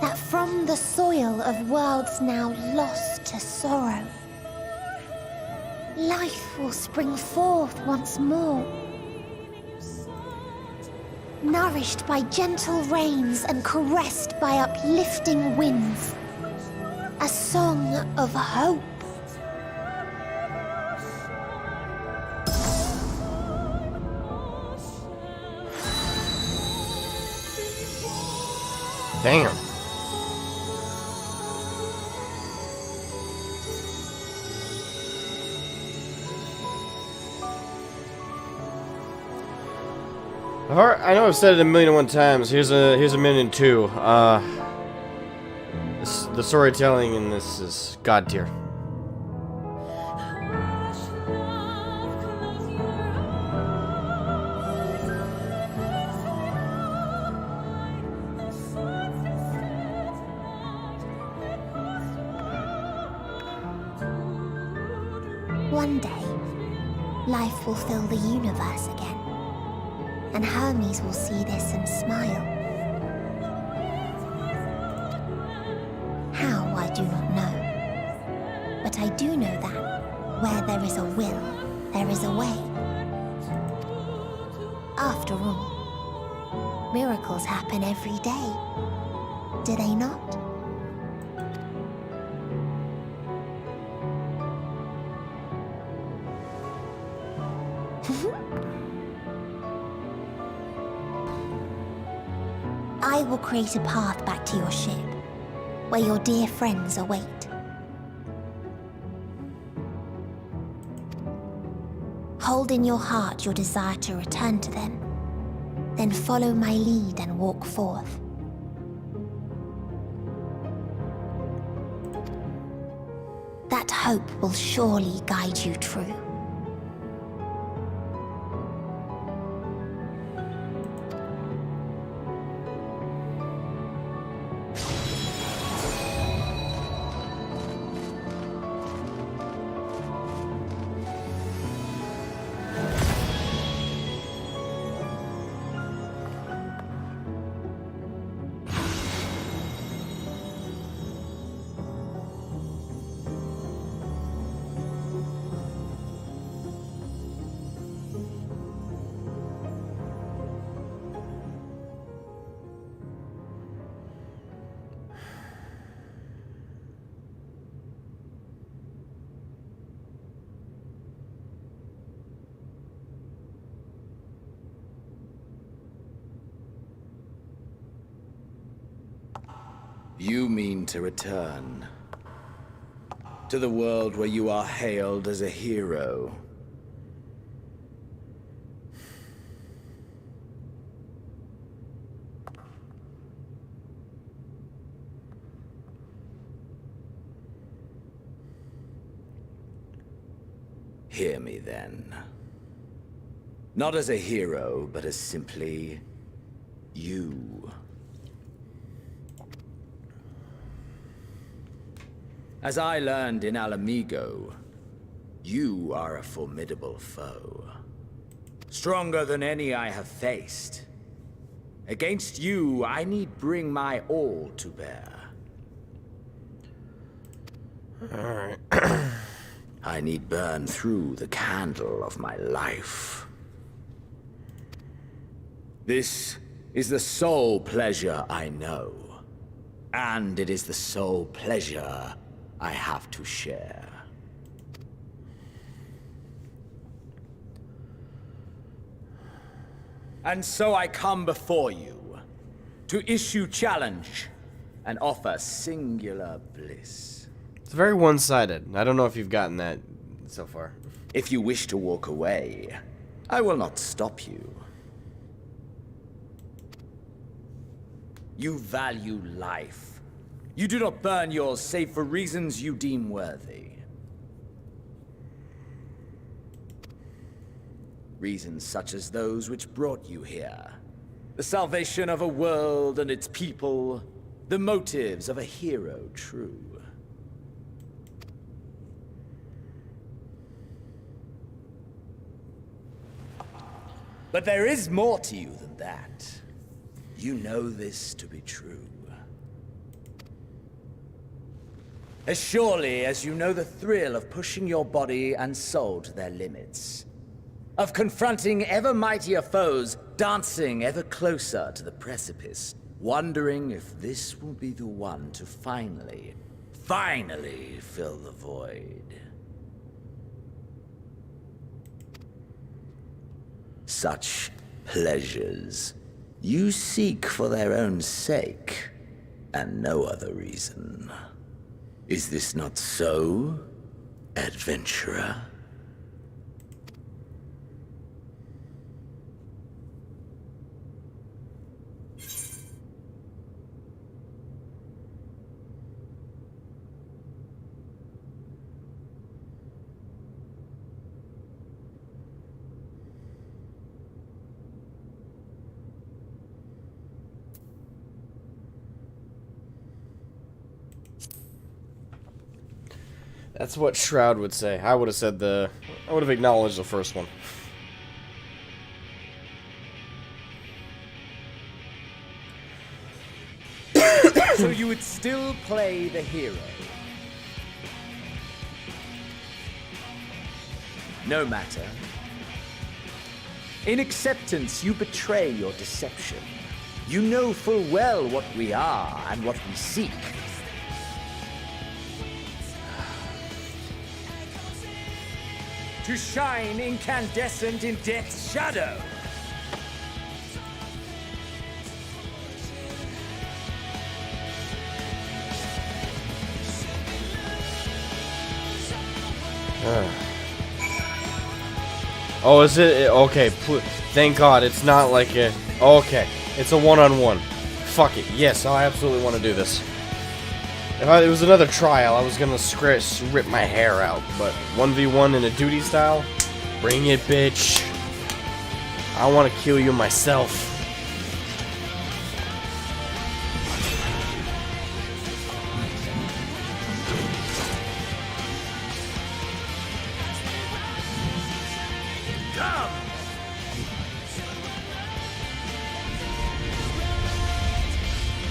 that from the soil of worlds now lost to sorrow, life will spring forth once more. Nourished by gentle rains and caressed by uplifting winds. A song of hope. Damn. I know I've said it 1,000,001 times. Here's a 1,000,002. The storytelling in this is god tier. One day, life will fill the universe again. And Hermes will see this and smile. How, I do not know. But I do know that where there is a will, there is a way. After all, miracles happen every day, do they not? I will create a path back to your ship, where your dear friends await. Hold in your heart your desire to return to them, then follow my lead and walk forth. That hope will surely guide you true. You mean to return to the world where you are hailed as a hero. Hear me then. Not as a hero, but as simply you. As I learned in Alamigo, you are a formidable foe. Stronger than any I have faced. Against you, I need bring my all to bear. Alright. I need burn through the candle of my life. This is the sole pleasure I know. And it is the sole pleasure I have to share. And so I come before you to issue challenge and offer singular bliss. It's very one-sided. I don't know if you've gotten that so far. If you wish to walk away, I will not stop you. You value life. You do not burn yours save for reasons you deem worthy. Reasons such as those which brought you here. The salvation of a world and its people. The motives of a hero true. But there is more to you than that. You know this to be true. As surely as you know the thrill of pushing your body and soul to their limits. Of confronting ever mightier foes, dancing ever closer to the precipice, wondering if this will be the one to finally fill the void. Such pleasures you seek for their own sake, and no other reason. Is this not so, adventurer? That's what Shroud would say. I would have said I would have acknowledged the first one. So you would still play the hero? No matter. In acceptance, you betray your deception. You know full well what we are and what we seek. To shine incandescent in death's shadow. Oh, is it? Okay, thank God, it's not like a... Okay, it's a one-on-one. Fuck it, yes, I absolutely want to do this. If it was another trial, I was gonna rip my hair out, but 1v1 in a duty style? Bring it, bitch. I want to kill you myself.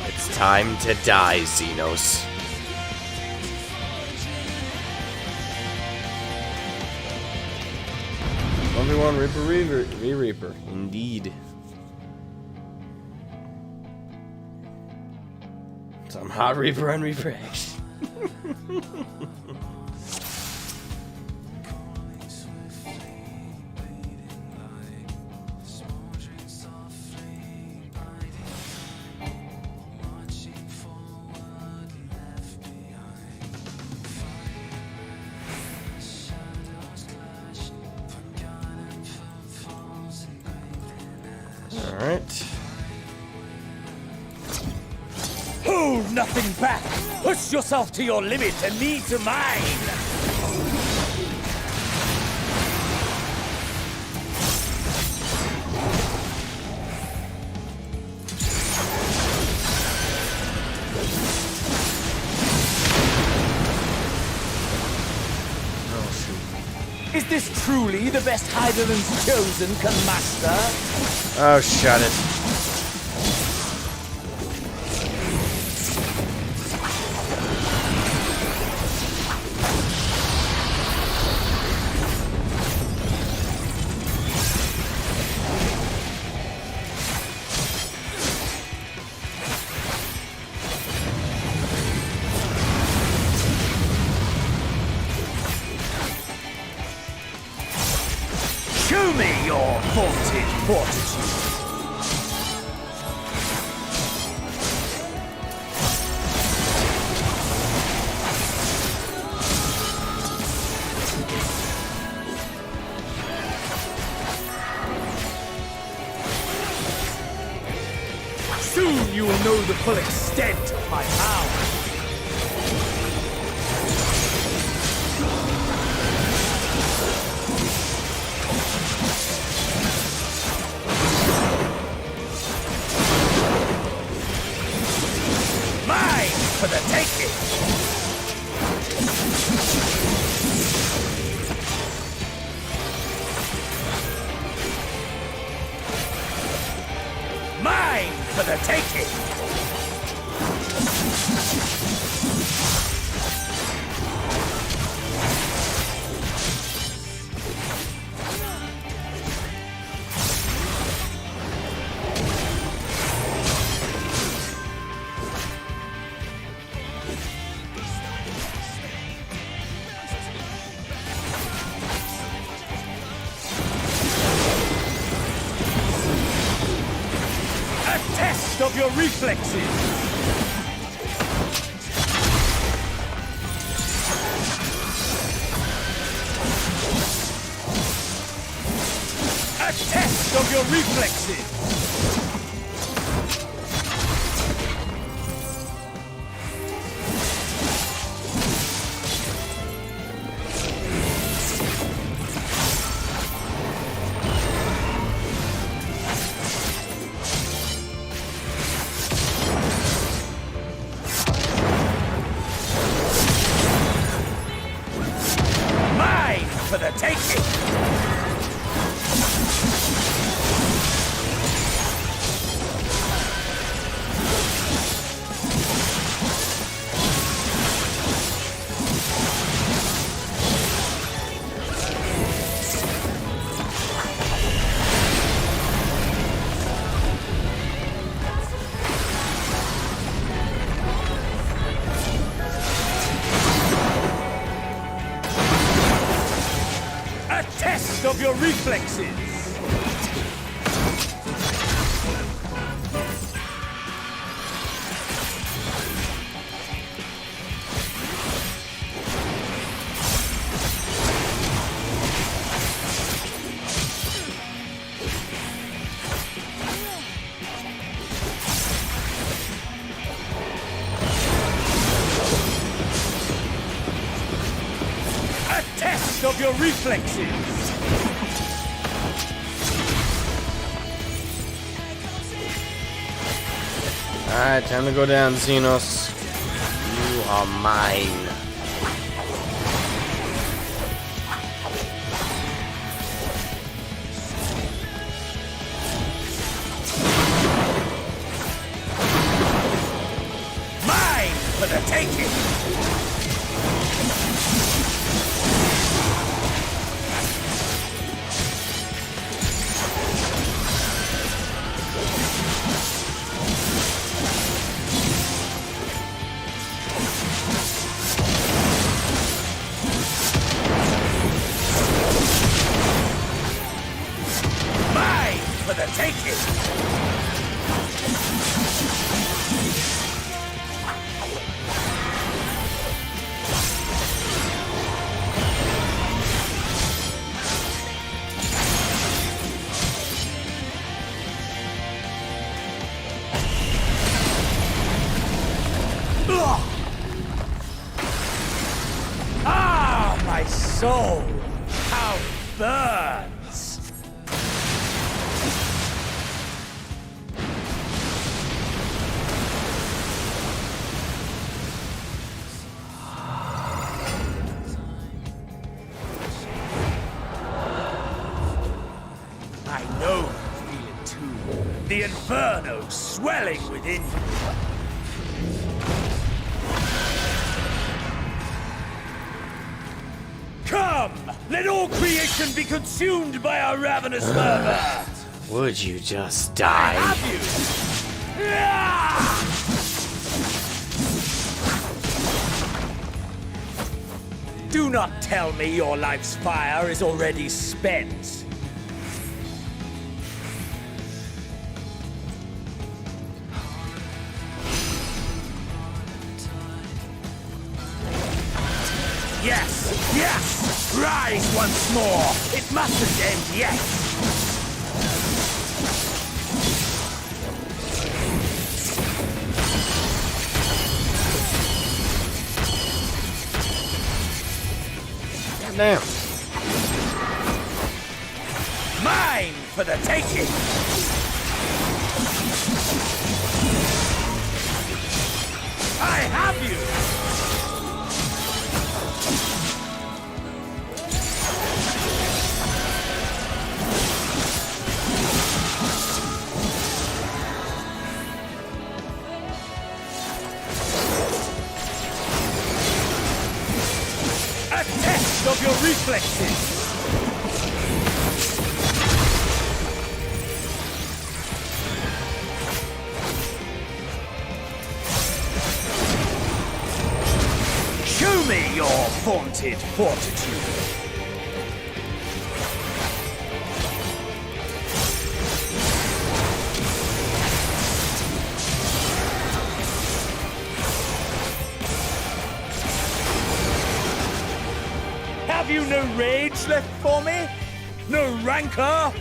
It's time to die, Xenos. 1v1 Reaper. Indeed. Some hot Reaper on Refresh. Alright. Hold nothing back! Push yourself to your limit and me to mine! Is this truly the best Heideland's chosen can master? Oh, shut it. Show me your vaunted fortitude! you will know the full extent of my power. Mine for the taking! Mine for the taking! Test of your reflexes! A test of your reflexes! For the taking! Test of your reflexes! A test of your reflexes! Alright, time to go down, Xenos. You are mine. Mine for the taking! For the taking! Ah, my soul! How it burns! I know you feel it too. The inferno swelling within you. Come! Let all creation be consumed by our ravenous fervor! Would you just die? Have you? Do not tell me your life's fire is already spent. Yes! Yes! Rise once more! It mustn't end yet! Damn. Mine for the taking! I have you! A test of your reflexes! Show me your vaunted fortitude! Have you no rage left for me? No rancor?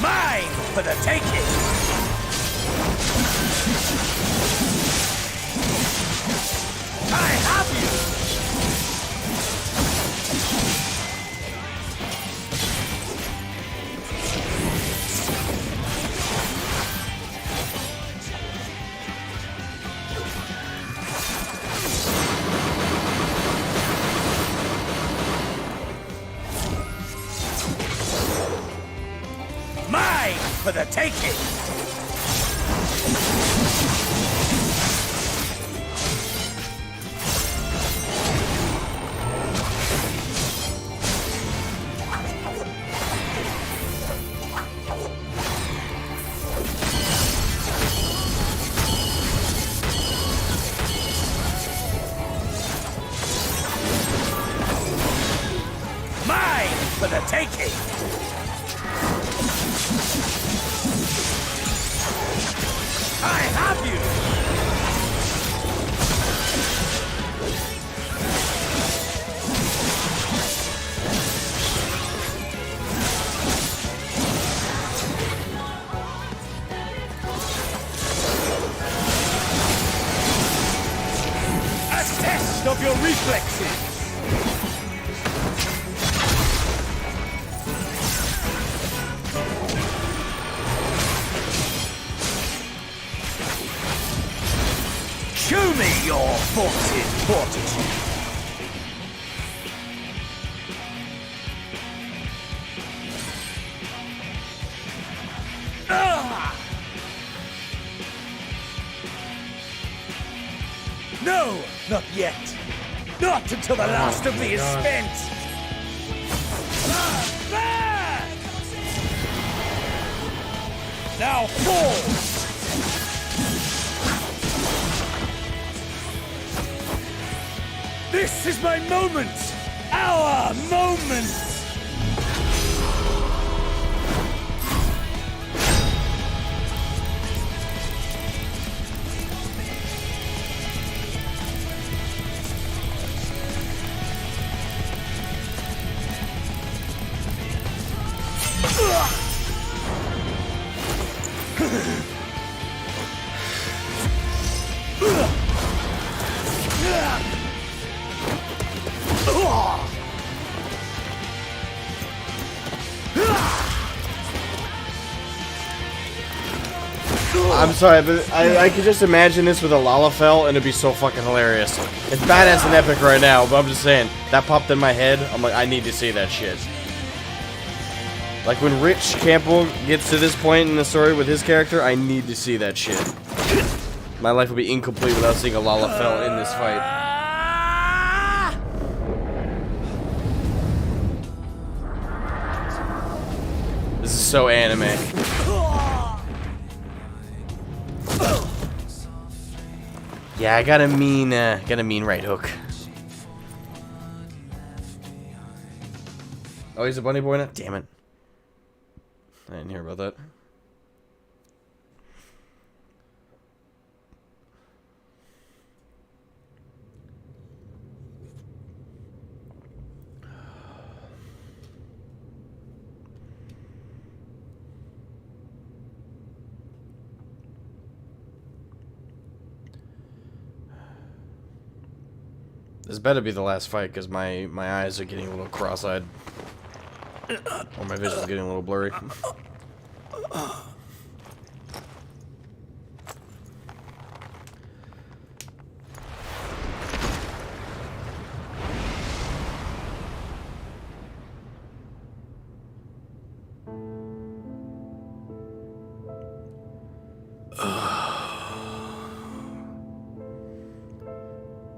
Mine for the taking! I have you! Mine for the taking! Mine for the taking! I have you! A test of your reflexes! Show me your vaunted fortitude! Ah! No, not yet. Not until the last of me is spent. Ah, there! Now fall! This is my moment! Our moment! I'm sorry, but I could just imagine this with a Lalafell, and it'd be so fucking hilarious. It's badass and epic right now, but I'm just saying, that popped in my head. I'm like, I need to see that shit. Like, when Rich Campbell gets to this point in the story with his character, I need to see that shit. My life would be incomplete without seeing a Lalafell in this fight. This is so anime. Yeah, I got a mean right hook. Oh, he's a bunny boy now? Damn it. I didn't hear about that. This better be the last fight, because my eyes are getting a little cross-eyed. Or my vision's getting a little blurry.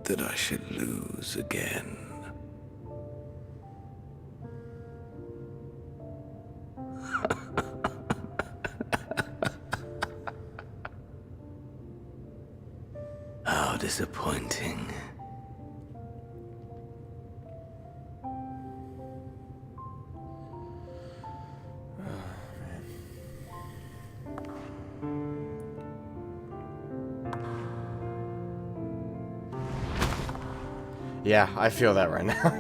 That I should lose again. How disappointing. Yeah, I feel that right now.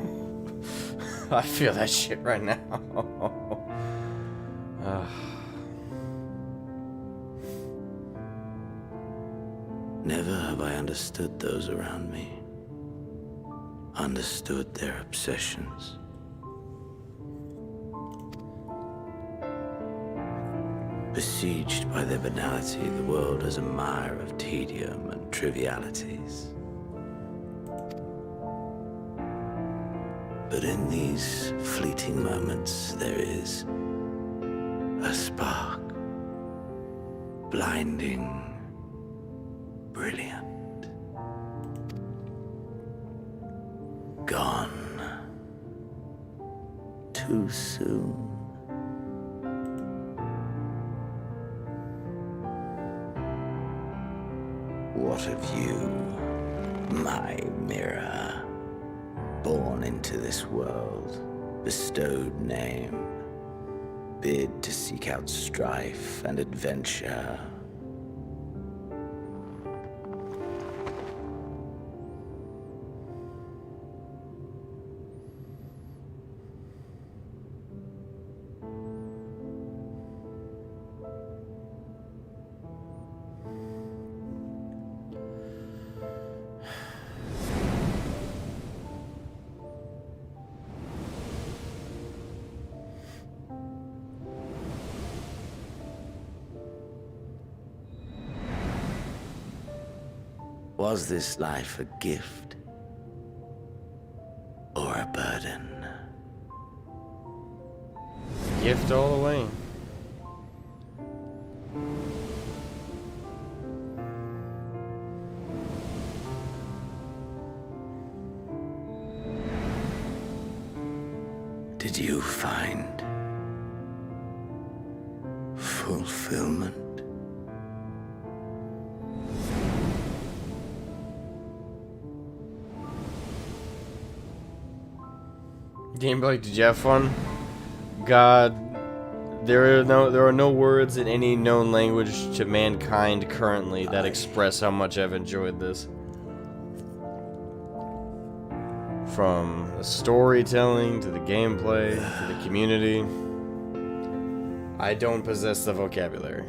I feel that shit right now. Never have I understood those around me. Understood their obsessions. Besieged by their banality, the world is a mire of tedium and trivialities. But in these fleeting moments, there is a spark. Blinding, brilliant. Gone. Too soon. What of you, my mirror? Born into this world, bestowed name, bid to seek out strife and adventure. Was this life a gift or a burden? Gift all the way. Did you find fulfillment? Gameplay, did you have fun? God, there are no words in any known language to mankind currently that express how much I've enjoyed this. From the storytelling to the gameplay to the community, I don't possess the vocabulary.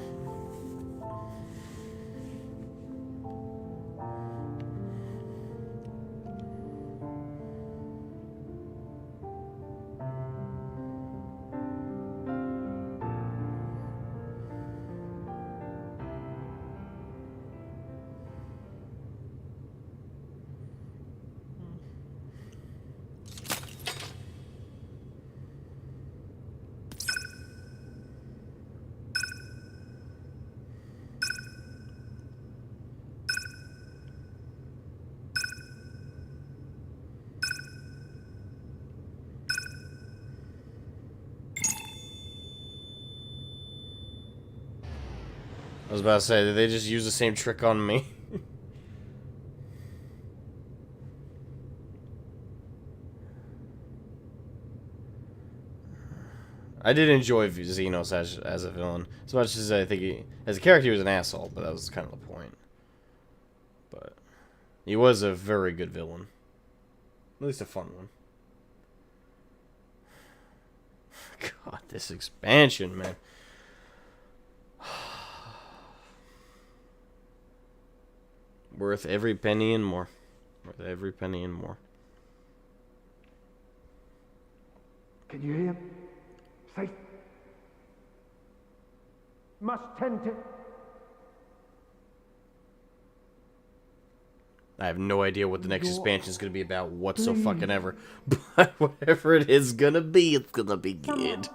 I was about to say, did they just use the same trick on me? I did enjoy Xenos as a villain. As much as I think as a character, he was an asshole, but that was kind of the point. But he was a very good villain. At least a fun one. God, this expansion, man. Worth every penny and more. Worth every penny and more. Can you hear? Safe. Must tend to... I have no idea what the next expansion is going to be about whatsoever. But whatever it is going to be, it's going to be good.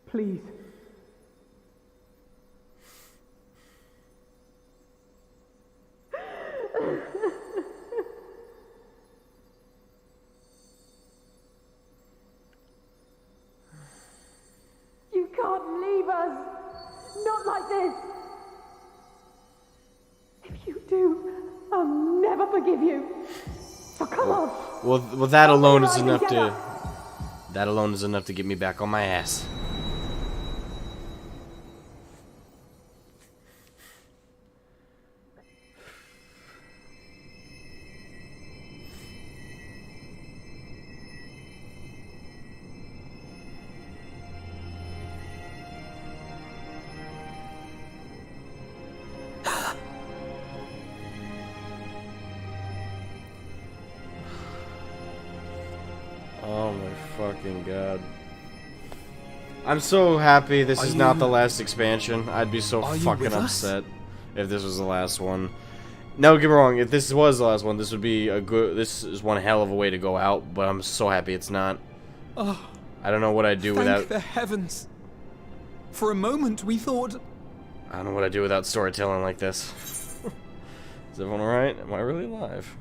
Please. You can't leave us! Not like this! If you do, I'll never forgive you! So come on! Well, that alone is enough to... That alone is enough to get me back on my ass. Oh my fucking god. I'm so happy this is not the last expansion. I'd be so fucking upset if this was the last one. No, get me wrong, if this was the last one, this would be a good... This is one hell of a way to go out, but I'm so happy it's not. Oh, I don't know what I'd do without... Thank the heavens. For a moment, we thought... I don't know what I'd do without storytelling like this. Is everyone alright? Am I really alive?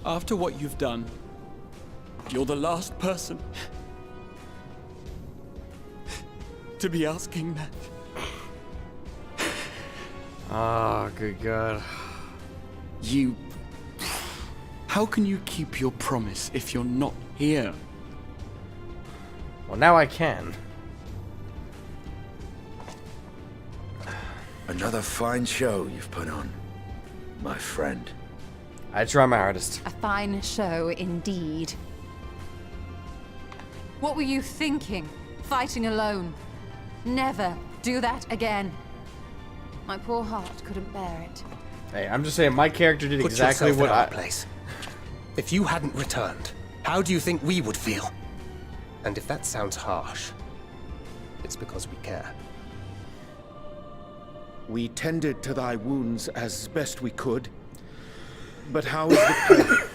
After what you've done, you're the last person to be asking that. Ah, good God. You... How can you keep your promise if you're not here? Well, now I can. Another fine show you've put on, my friend. I try my hardest. A fine show indeed. What were you thinking? Fighting alone? Never do that again. My poor heart couldn't bear it. Hey, I'm just saying, my character did exactly what I... Place. If you hadn't returned, how do you think we would feel? And if that sounds harsh, it's because we care. We tended to thy wounds as best we could. But how is the pain?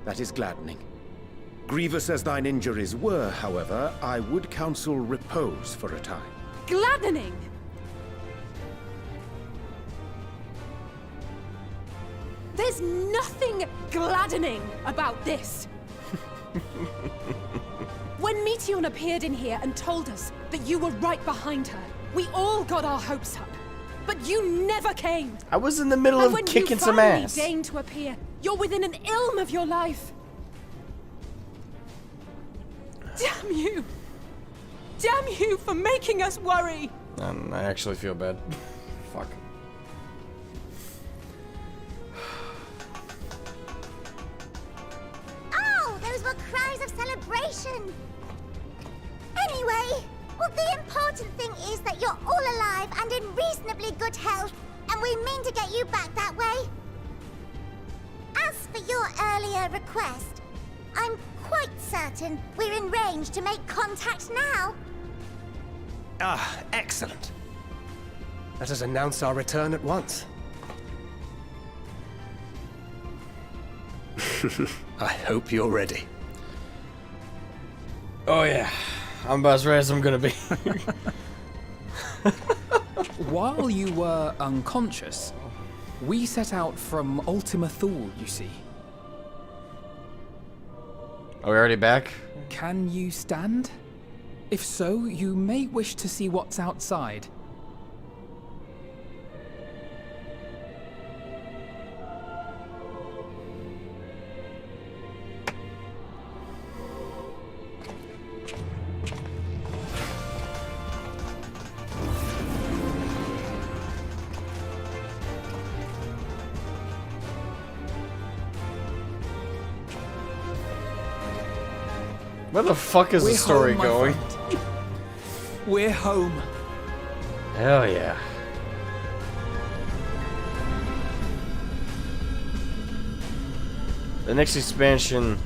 That is gladdening. Grievous as thine injuries were, however, I would counsel repose for a time. Gladdening! There's nothing gladdening about this. When Meteion appeared in here and told us that you were right behind her, we all got our hopes up. But you never came. I was in the middle of kicking some ass. And when you finally deigned to appear, you're within an ilm of your life. Damn you! Damn you for making us worry! I actually feel bad. Fuck. Oh, those were cries of celebration! Anyway, well, the important thing is that you're all alive and in reasonably good health, and we mean to get you back that way. As for your earlier request, I'm quite certain we're in range to make contact now. Ah, excellent. Let us announce our return at once. I hope you're ready. Oh yeah, I'm about as ready as I'm gonna be. While you were unconscious, we set out from Ultima Thule, you see. Are we already back? Can you stand? If so, you may wish to see what's outside. Where the fuck is the story home, my going? friend. We're home. Hell yeah. The next expansion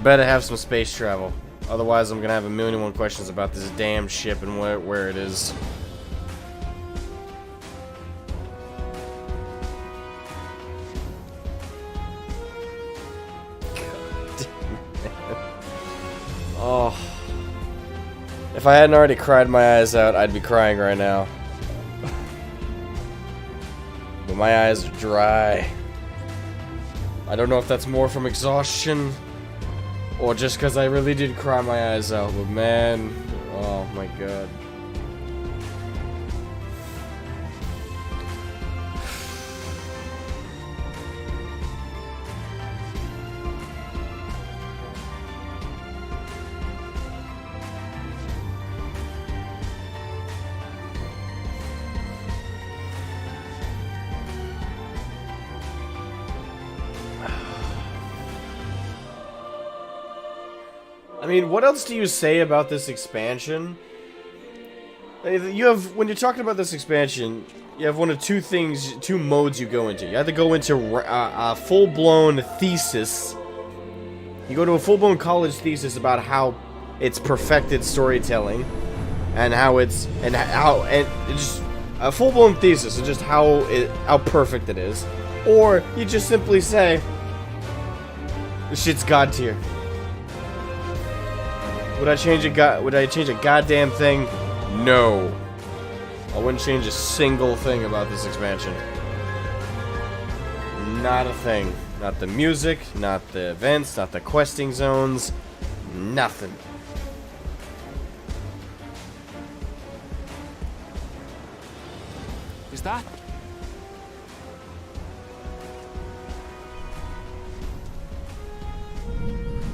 better have some space travel. Otherwise, I'm gonna have a million and one questions about this damn ship and where it is. Oh. If I hadn't already cried my eyes out, I'd be crying right now. But my eyes are dry. I don't know if that's more from exhaustion or just because I really did cry my eyes out, but man, oh my god. I mean, what else do you say about this expansion? You have, when you're talking about this expansion, you have one of two things, two modes you go into. You have to go into a full-blown thesis. You go to a full-blown college thesis about how it's perfected storytelling, and how it's just a full-blown thesis of just how perfect it is, or you just simply say, "This shit's god tier." Would I change a goddamn thing? No. I wouldn't change a single thing about this expansion. Not a thing. Not the music, not the events, not the questing zones, nothing. Is that?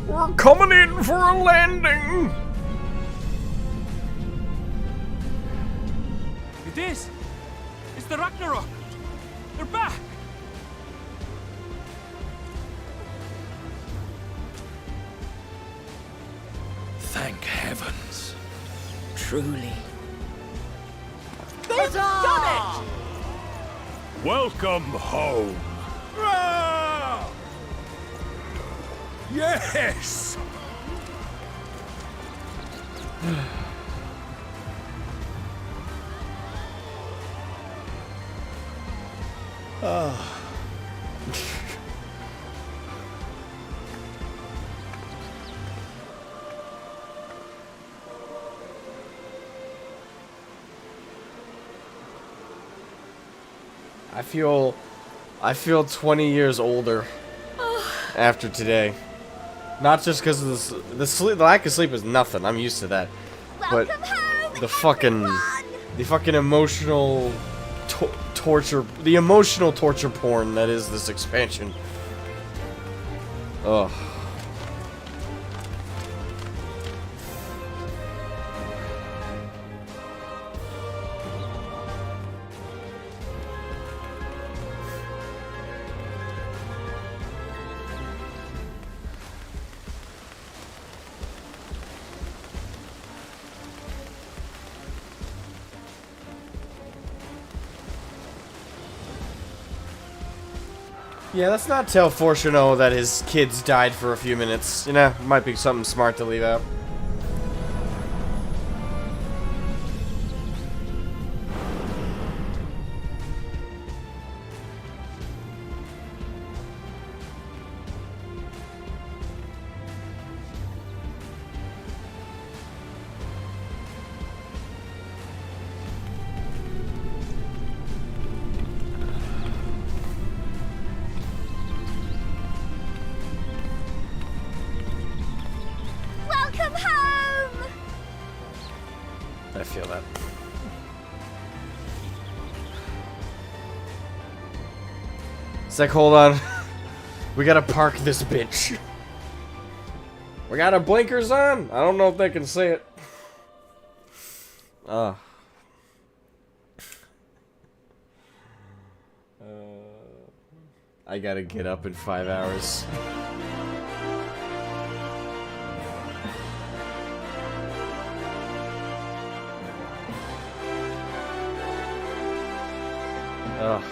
We're coming in for a landing! It is! It's the Ragnarok! They're back! Thank heavens. Truly. They've done it! Welcome home. Yes! Oh. I feel 20 years older after today. Not just because of the lack of sleep is nothing. I'm used to that. But the fucking emotional torture, the emotional torture porn that is this expansion. Ugh. Yeah, let's not tell Fortuno that his kids died for a few minutes. You know, might be something smart to leave out. Welcome home! I feel that. It's like, hold on. We gotta park this bitch. We got our blinkers on? I don't know if they can see it. I gotta get up in 5 hours. Ugh.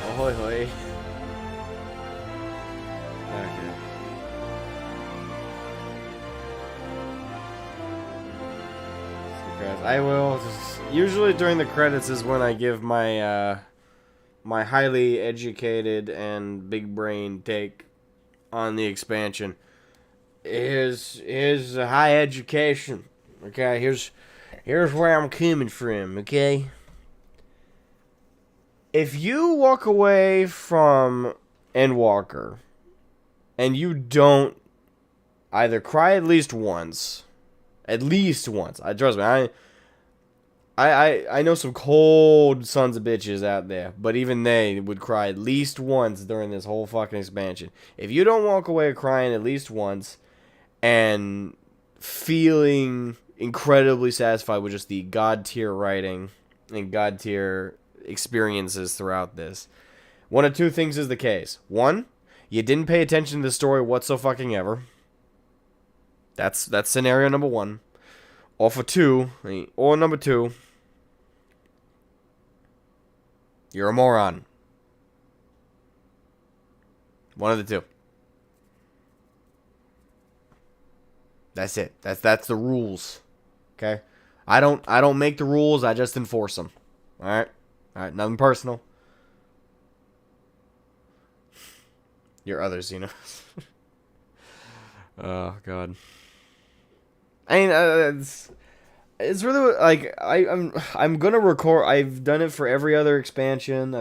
Ahoy, hoy. Okay. I will just, usually during the credits is when I give my my highly educated and big brain take on the expansion. Here's a high education. Okay, here's where I'm coming from, okay? If you walk away from Endwalker and you don't either cry at least once, I trust me, I know some cold sons of bitches out there, but even they would cry at least once during this whole fucking expansion. If you don't walk away crying at least once and feeling incredibly satisfied with just the god tier writing and god tier experiences throughout this, one of two things is the case. One, you didn't pay attention to the story whatsoever. That's scenario number one. Or number two, you're a moron. One of the two. That's it. That's the rules. Okay? I don't make the rules, I just enforce them. Alright? Alright, nothing personal. Your others, you know. Oh god. I mean, it's really like I'm gonna record. I've done it for every other expansion.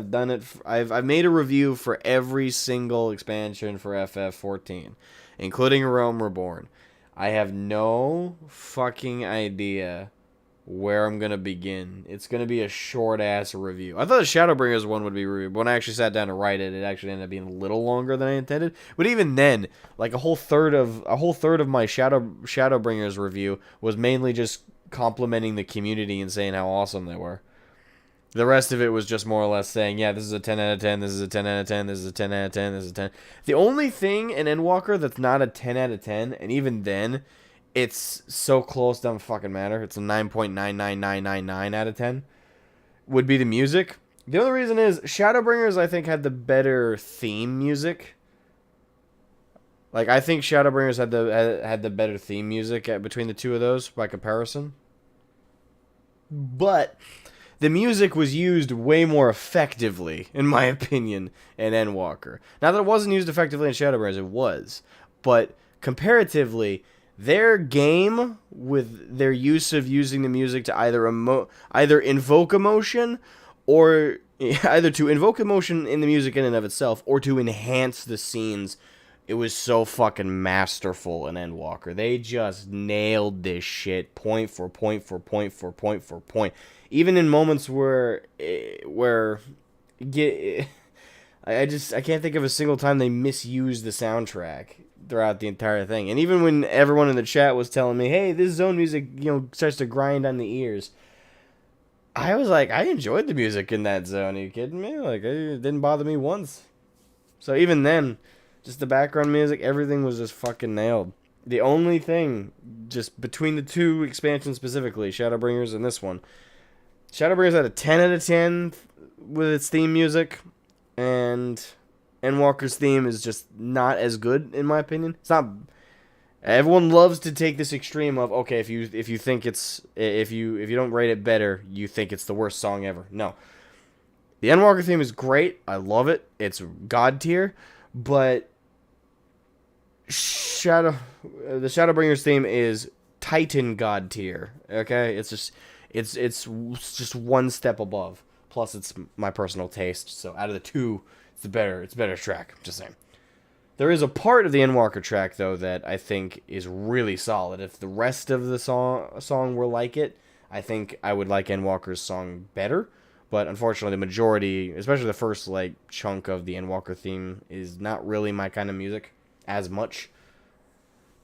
I've made a review for every single expansion for FF14, including Realm Reborn. I have no fucking idea where I'm gonna begin. It's gonna be a short ass review. I thought the Shadowbringers one would be review, but when I actually sat down to write it, it actually ended up being a little longer than I intended. But even then, like a whole third of my Shadowbringers review was mainly just complimenting the community and saying how awesome they were. The rest of it was just more or less saying, yeah, this is a 10 out of 10, this is a 10 out of 10, this is a 10 out of 10, this is a 10. The only thing in Endwalker that's not a 10 out of 10, and even then, it's so close, doesn't fucking matter. It's a 9.99999 out of 10. Would be the music. The only reason is Shadowbringers, I think, had the better theme music. Like, I think Shadowbringers had the better theme music between the two of those by comparison. But the music was used way more effectively, in my opinion, in Endwalker. Not that it wasn't used effectively in Shadowbringers, it was. But comparatively, their game with their use of using the music to either invoke emotion or either to invoke emotion in the music in and of itself or to enhance the scenes, it was so fucking masterful in Endwalker. They just nailed this shit point for point for point for point for point. Even in moments where I can't think of a single time they misused the soundtrack throughout the entire thing. And even when everyone in the chat was telling me, hey, this zone music, starts to grind on the ears, I was like, I enjoyed the music in that zone. Are you kidding me? Like, it didn't bother me once. So even then, just the background music, everything was just fucking nailed. The only thing, just between the two expansions specifically, Shadowbringers and this one, Shadowbringers had a 10 out of 10 with its theme music, and Endwalker's theme is just not as good, in my opinion. It's not. Everyone loves to take this extreme of, okay, if you think it's, if you don't rate it better, you think it's the worst song ever. No, the Endwalker theme is great. I love it. It's god tier, but the Shadowbringers theme is Titan god tier. Okay, it's just one step above. Plus, it's my personal taste. So out of the two, it's better track. Just saying. There is a part of the Endwalker track though that I think is really solid. If the rest of the song were like it, I think I would like Endwalker's song better. But unfortunately, the majority, especially the first chunk of the Endwalker theme, is not really my kind of music as much.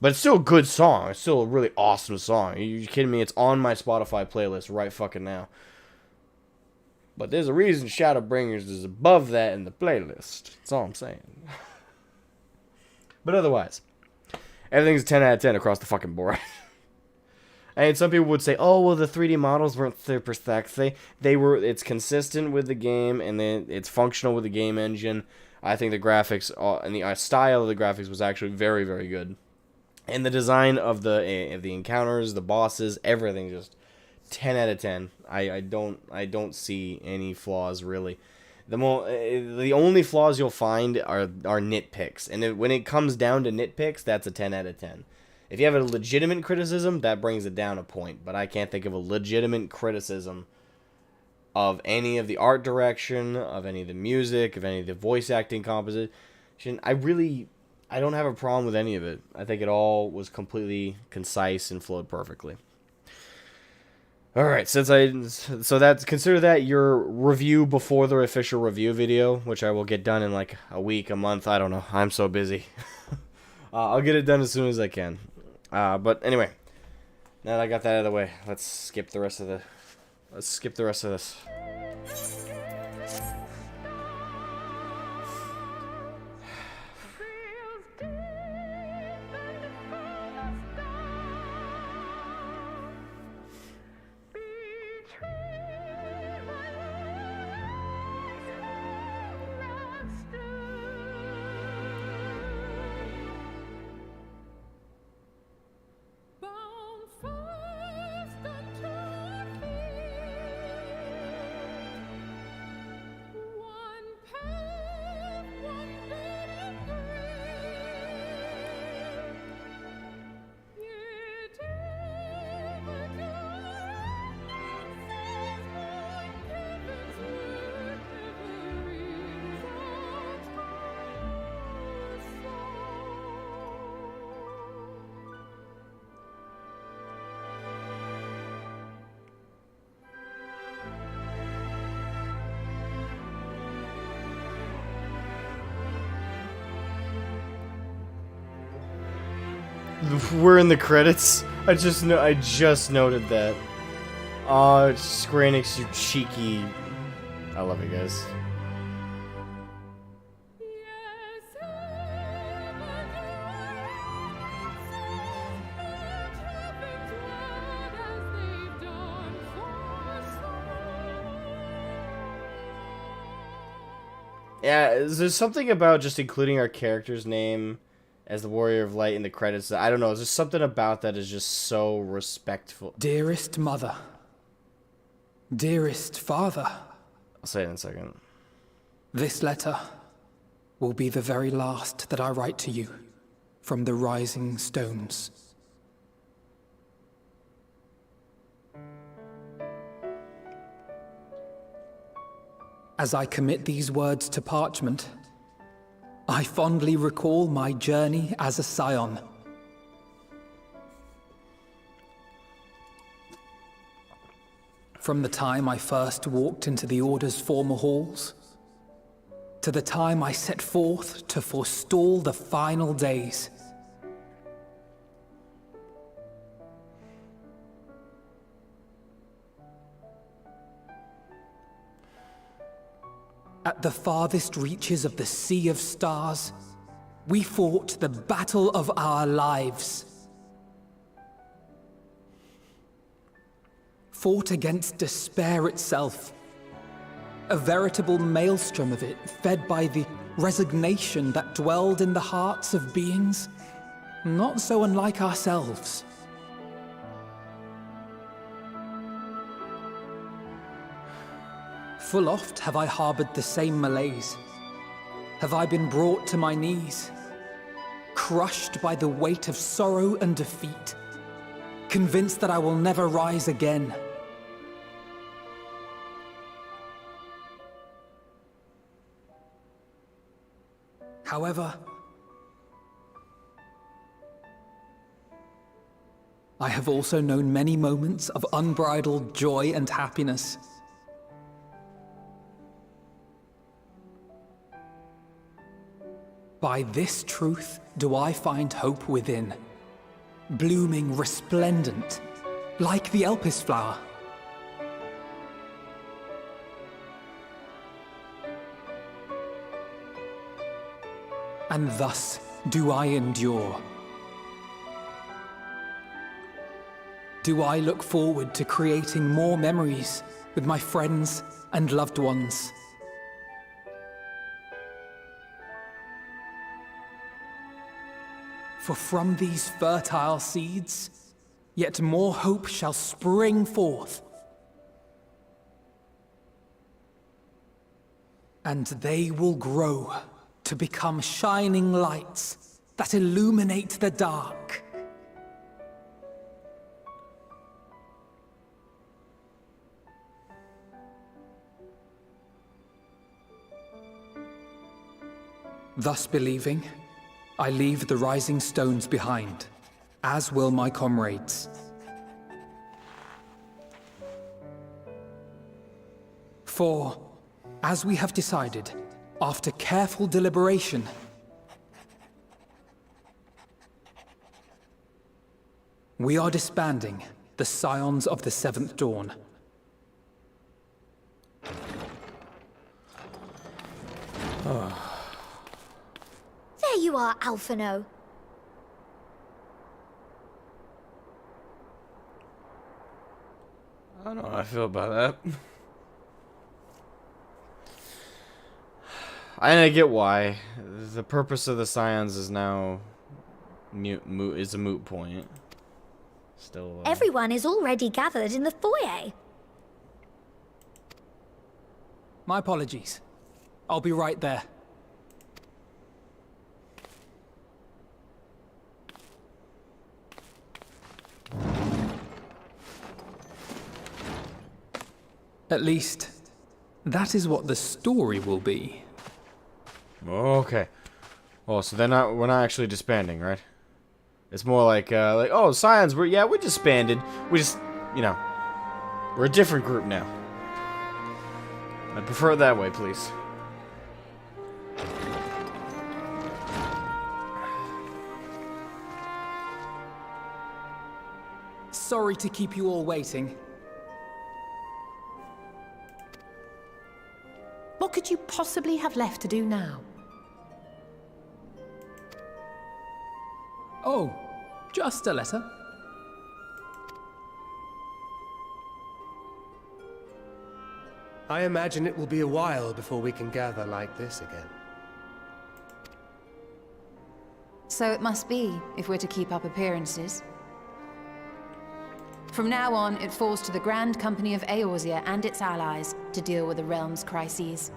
But it's still a good song. It's still a really awesome song. Are you kidding me? It's on my Spotify playlist right fucking now. But there's a reason Shadowbringers is above that in the playlist. That's all I'm saying. But otherwise, everything's 10 out of 10 across the fucking board. And some people would say, "Oh, well, the 3D models weren't super sexy." They were. It's consistent with the game, and then it's functional with the game engine. I think the graphics and the style of the graphics was actually very, very good, and the design of the encounters, the bosses, everything just 10 out of 10. I don't see any flaws really. The only flaws you'll find are nitpicks, and when it comes down to nitpicks, that's a 10 out of 10. If you have a legitimate criticism, that brings it down a point, but I can't think of a legitimate criticism of any of the art direction, of any of the music, of any of the voice acting composition. I don't have a problem with any of it. I think it all was completely concise and flowed perfectly. All right, consider that your review before the official review video, which I will get done in like a week, a month. I don't know. I'm so busy. I'll get it done as soon as I can. But anyway, now that I got that out of the way, let's skip the rest of this. We're in the credits. I just noted that. Oh, Square Enix, you cheeky. I love you guys. Yeah, there's something about just including our character's name as the Warrior of Light in the credits. I don't know, there's just something about that is just so respectful. Dearest mother. Dearest father. I'll say it in a second. This letter will be the very last that I write to you from the Rising Stones. As I commit these words to parchment, I fondly recall my journey as a scion. From the time I first walked into the Order's former halls, to the time I set forth to forestall the final days. At the farthest reaches of the Sea of Stars, we fought the battle of our lives. Fought against despair itself. A veritable maelstrom of it, fed by the resignation that dwelled in the hearts of beings not so unlike ourselves. Full oft have I harbored the same malaise. Have I been brought to my knees, crushed by the weight of sorrow and defeat, convinced that I will never rise again. However, I have also known many moments of unbridled joy and happiness. By this truth do I find hope within, blooming resplendent, like the Elpis flower. And thus do I endure. do I look forward to creating more memories with my friends and loved ones. For from these fertile seeds, yet more hope shall spring forth. And they will grow to become shining lights that illuminate the dark. Thus believing, I leave the rising stones behind, as will my comrades. For, as we have decided, after careful deliberation, we are disbanding the Scions of the Seventh Dawn. There you are, Alphino. I don't know how I feel about that. I get why. The purpose of the Scions is now is a moot point. Still. Everyone is already gathered in the foyer. My apologies. I'll be right there. At least, that is what the story will be. Okay. Well, so we're not actually disbanding, right? It's more like oh, Scions, we're disbanded. We just, we're a different group now. I prefer it that way, please. Sorry to keep you all waiting. What could you possibly have left to do now? Oh, just a letter. I imagine it will be a while before we can gather like this again. So it must be, if we're to keep up appearances. From now on, it falls to the Grand Company of Eorzea and its allies to deal with the realm's crises.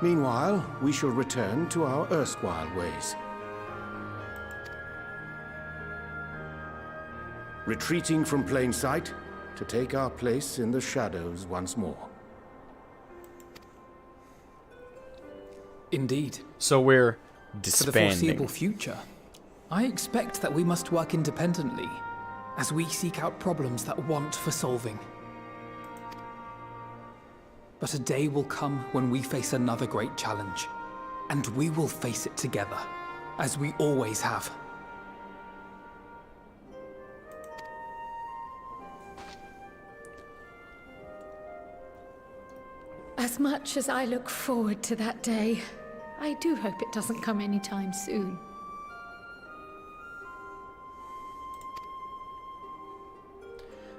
Meanwhile, we shall return to our erstwhile ways. Retreating from plain sight to take our place in the shadows once more. Indeed. So we're For the disbanding. foreseeable future, I expect that we must work independently as we seek out problems that want for solving. But a day will come when we face another great challenge, and we will face it together, as we always have. As much as I look forward to that day, I do hope it doesn't come anytime soon.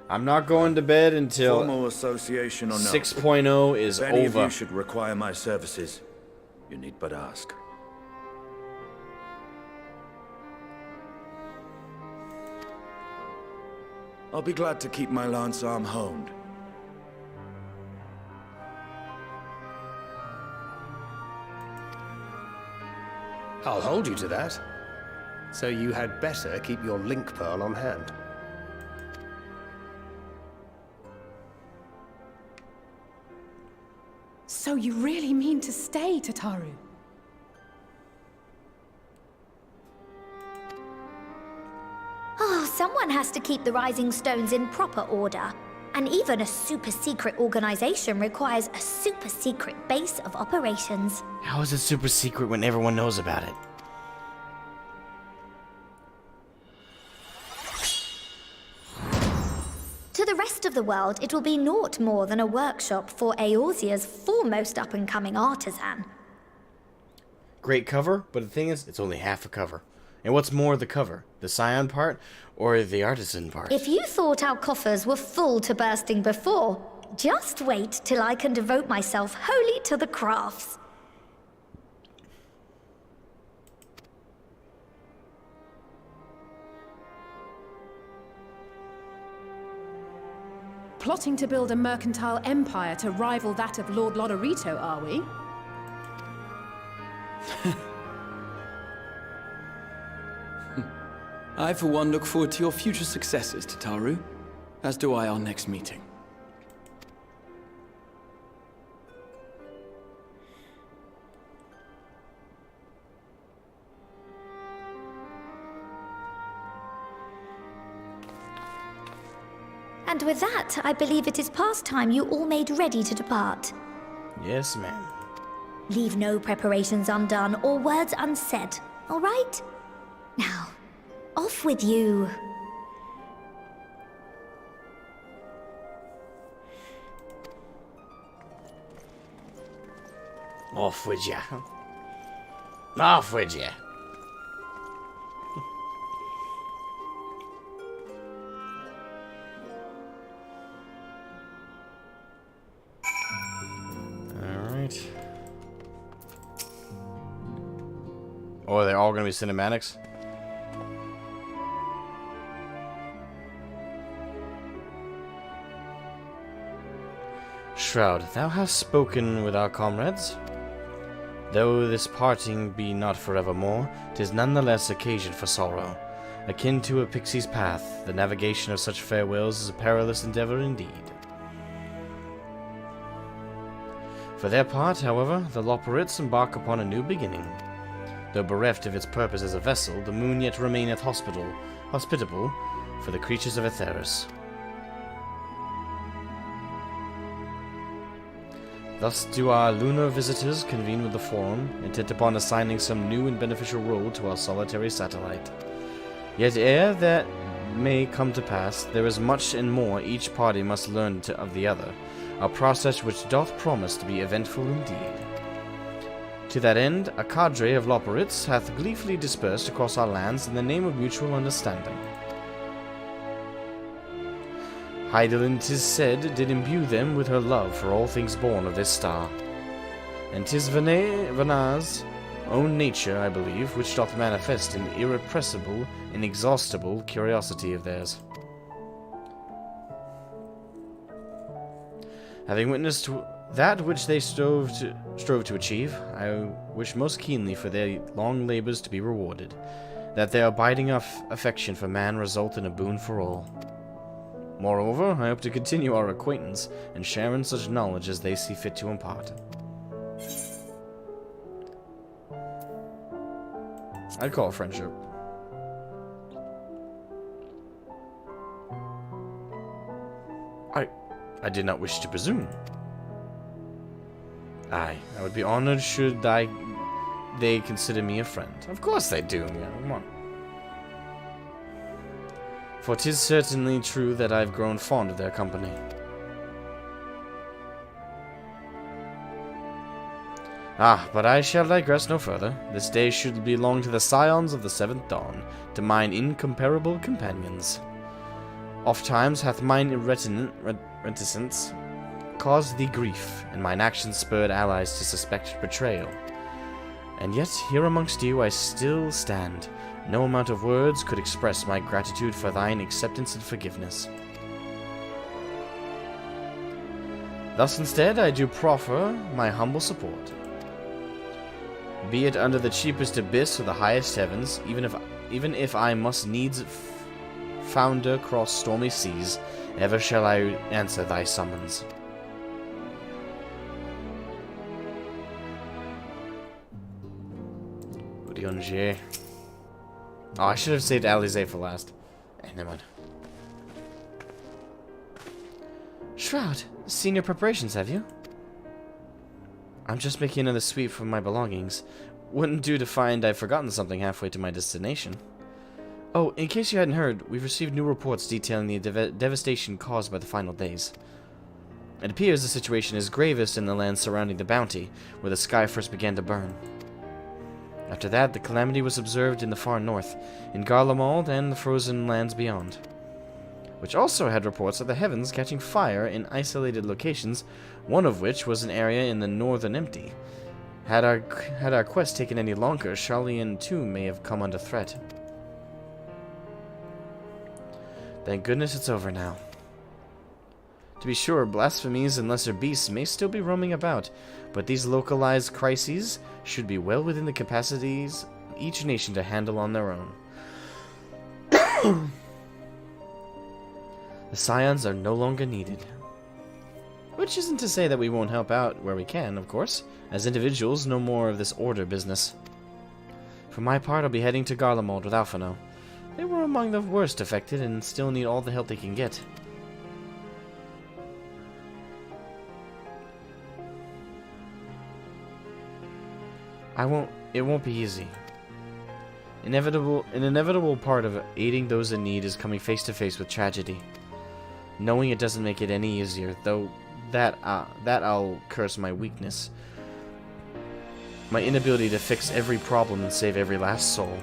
I'm not going to bed until Formal association or no, 6.0 is if any of over. you should require my services, you need but ask. I'll be glad to keep my lance arm honed. I'll hold you to that. So you had better keep your link pearl on hand. So you really mean to stay, Tataru? Oh, someone has to keep the Rising Stones in proper order. And even a super-secret organization requires a super-secret base of operations. How is it super secret when everyone knows about it? To the rest of the world, it will be naught more than a workshop for Eorzea's foremost up-and-coming artisan. Great cover, but the thing is, it's only half a cover. And what's more the cover? The scion part or the artisan part? If you thought our coffers were full to bursting before, just wait till I can devote myself wholly to the crafts. Plotting to build a mercantile empire to rival that of Lord Lodorito, are we? I, for one, look forward to your future successes, Tataru. As do I our next meeting. And with that, I believe it is past time you all made ready to depart. Yes, ma'am. Leave no preparations undone or words unsaid, all right? Now, off with you. Off with ya. Off with ya. Alright. Oh, they're all gonna be cinematics? Shroud, thou hast spoken with our comrades. Though this parting be not forevermore, 'tis nonetheless occasion for sorrow. Akin to a pixie's path, the navigation of such farewells is a perilous endeavor indeed. For their part, however, the Loporrits embark upon a new beginning. Though bereft of its purpose as a vessel, the moon yet remaineth hospitable for the creatures of Aetheris. Thus do our lunar visitors convene with the Forum, intent upon assigning some new and beneficial role to our solitary satellite. Yet ere that may come to pass, there is much and more each party must learn of the other, a process which doth promise to be eventful indeed. To that end, a cadre of Loporrits hath gleefully dispersed across our lands in the name of mutual understanding. Hydaelyn, 'tis said, did imbue them with her love for all things born of this star. And 'tis Vana's own nature, I believe, which doth manifest an irrepressible, inexhaustible curiosity of theirs. Having witnessed that which they strove to achieve, I wish most keenly for their long labors to be rewarded, that their abiding affection for man result in a boon for all. Moreover, I hope to continue our acquaintance and share in such knowledge as they see fit to impart. I'd call it friendship. I did not wish to presume. Aye, I would be honored should they consider me a friend. Of course they do, yeah, come on. For 'tis certainly true that I've grown fond of their company. Ah, but I shall digress no further. This day should belong to the scions of the seventh dawn, to mine incomparable companions. Oft times hath mine reticence caused thee grief, and mine actions spurred allies to suspect betrayal. And yet, here amongst you I still stand. No amount of words could express my gratitude for thine acceptance and forgiveness. Thus instead I do proffer my humble support. Be it under the cheapest abyss or the highest heavens, even if I must needs founder cross stormy seas, ever shall I answer thy summons. Udionje. Oh, I should have saved Alize for last. Never mind. Shroud, seen your preparations, have you? I'm just making another sweep for my belongings. Wouldn't do to find I've forgotten something halfway to my destination. Oh, in case you hadn't heard, we've received new reports detailing the devastation caused by the final days. It appears the situation is gravest in the lands surrounding the Bounty, where the sky first began to burn. After that, the calamity was observed in the far north, in Garlemald and the frozen lands beyond, which also had reports of the heavens catching fire in isolated locations, one of which was an area in the northern empty. Had our quest taken any longer, Sharlayan too may have come under threat. Thank goodness it's over now. To be sure, blasphemies and lesser beasts may still be roaming about, but these localized crises should be well within the capacities of each nation to handle on their own. The Scions are no longer needed. Which isn't to say that we won't help out where we can, of course. As individuals, no more of this order business. For my part, I'll be heading to Garlemald with Alphino. They were among the worst affected and still need all the help they can get. It won't be easy. An inevitable part of aiding those in need is coming face to face with tragedy. Knowing it doesn't make it any easier, though that I'll curse my weakness. My inability to fix every problem and save every last soul.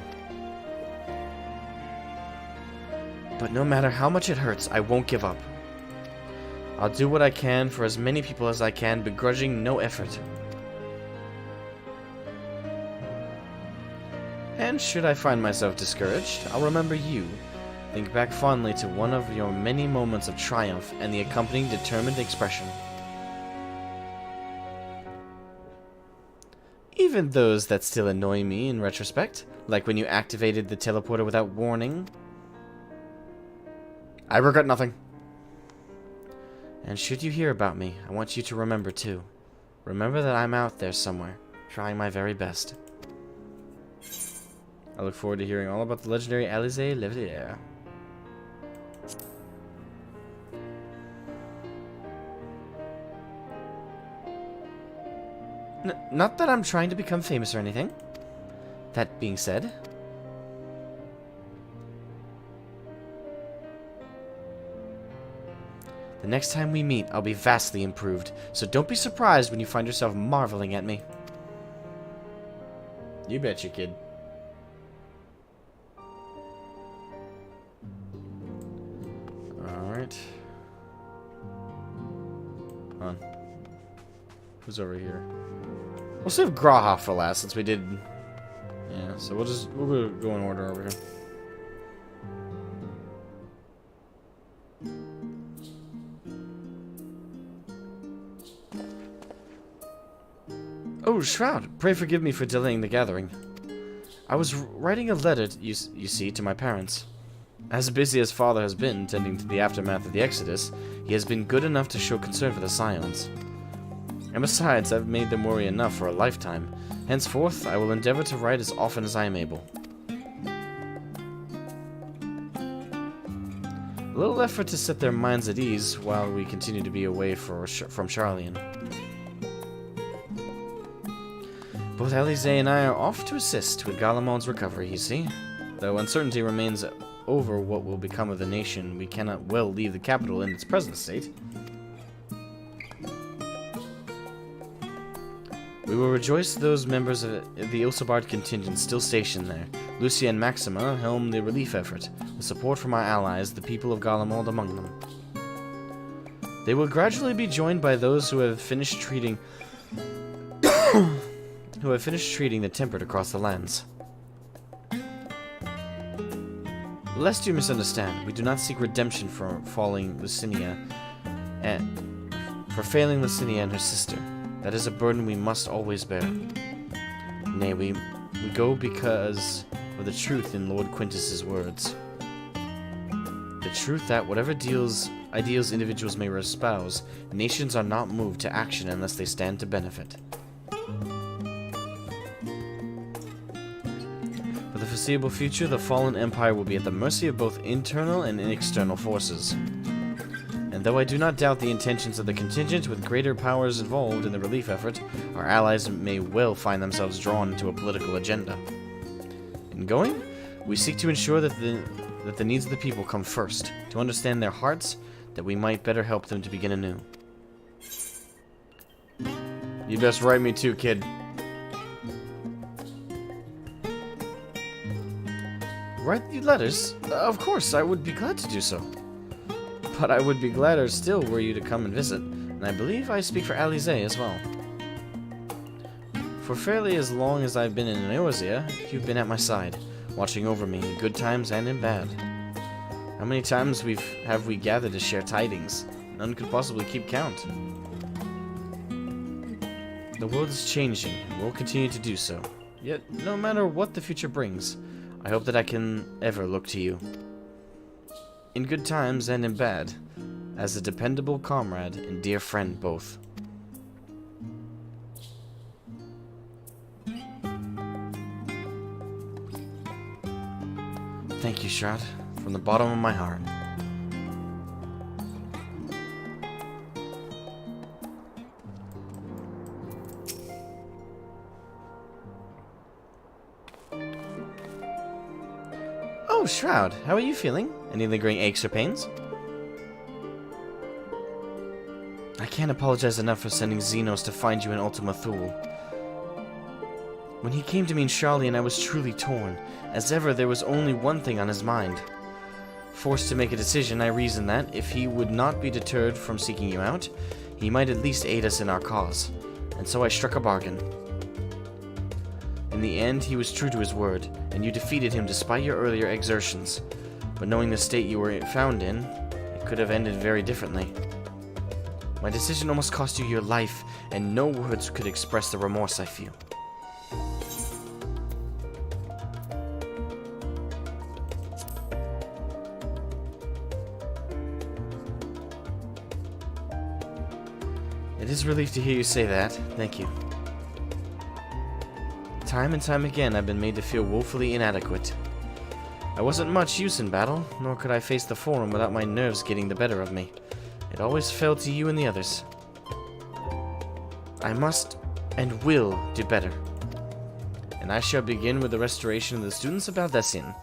But no matter how much it hurts, I won't give up. I'll do what I can for as many people as I can, begrudging no effort. And should I find myself discouraged, I'll remember you. Think back fondly to one of your many moments of triumph and the accompanying determined expression. Even those that still annoy me in retrospect, like when you activated the teleporter without warning. I regret nothing. And should you hear about me, I want you to remember too. Remember that I'm out there somewhere, trying my very best. I look forward to hearing all about the legendary Alize Levier. Not that I'm trying to become famous or anything. That being said, the next time we meet, I'll be vastly improved, so don't be surprised when you find yourself marveling at me. You betcha, kid. Alright. Hold on. Who's over here? We'll save Graha for last, since we did... Yeah, so we'll go in order over here. Oh, Shroud, pray forgive me for delaying the gathering. I was writing a letter, you see, to my parents. As busy as Father has been tending to the aftermath of the Exodus, he has been good enough to show concern for the Scions. And besides, I've made them worry enough for a lifetime. Henceforth, I will endeavor to write as often as I am able. A little effort to set their minds at ease while we continue to be away from Sharlayan. Both Alize and I are off to assist with Garlemald's recovery, you see. Though uncertainty remains over what will become of the nation, we cannot well leave the capital in its present state. We will rejoice those members of the Ilsabard contingent still stationed there. Lucia and Maxima helm the relief effort, with support from our allies, the people of Garlemald among them. They will gradually be joined by those who have finished treating the tempered across the lands. Lest you misunderstand, we do not seek redemption for failing Lucinia and her sister. That is a burden we must always bear. Nay, we go because of the truth in Lord Quintus's words. The truth that whatever ideals individuals may espouse, nations are not moved to action unless they stand to benefit. For the foreseeable future, the fallen empire will be at the mercy of both internal and external forces. And though I do not doubt the intentions of the contingent, with greater powers involved in the relief effort, our allies may well find themselves drawn into a political agenda. In going, we seek to ensure that the needs of the people come first, to understand their hearts, that we might better help them to begin anew. You best write me too, kid. write you letters? Of course, I would be glad to do so. But I would be gladder still were you to come and visit, and I believe I speak for Alize as well. For fairly as long as I've been in Eorzea, you've been at my side, watching over me in good times and in bad. How many times have we gathered to share tidings? None could possibly keep count. The world is changing, and will continue to do so. Yet, no matter what the future brings, I hope that I can ever look to you. In good times and in bad, as a dependable comrade and dear friend both. Thank you, Shroud, from the bottom of my heart. Oh, Shroud, how are you feeling? Any lingering aches or pains? I can't apologize enough for sending Xenos to find you in Ultima Thule. When he came to me in Sharlayan, I was truly torn. As ever, there was only one thing on his mind. Forced to make a decision, I reasoned that, if he would not be deterred from seeking you out, he might at least aid us in our cause. And so I struck a bargain. In the end, he was true to his word, and you defeated him despite your earlier exertions. But knowing the state you were found in, it could have ended very differently. My decision almost cost you your life, and no words could express the remorse I feel. It is a relief to hear you say that. Thank you. Time and time again, I've been made to feel woefully inadequate. I wasn't much use in battle, nor could I face the Forum without my nerves getting the better of me. It always fell to you and the others. I must and will do better. And I shall begin with the restoration of the students of Baldesion.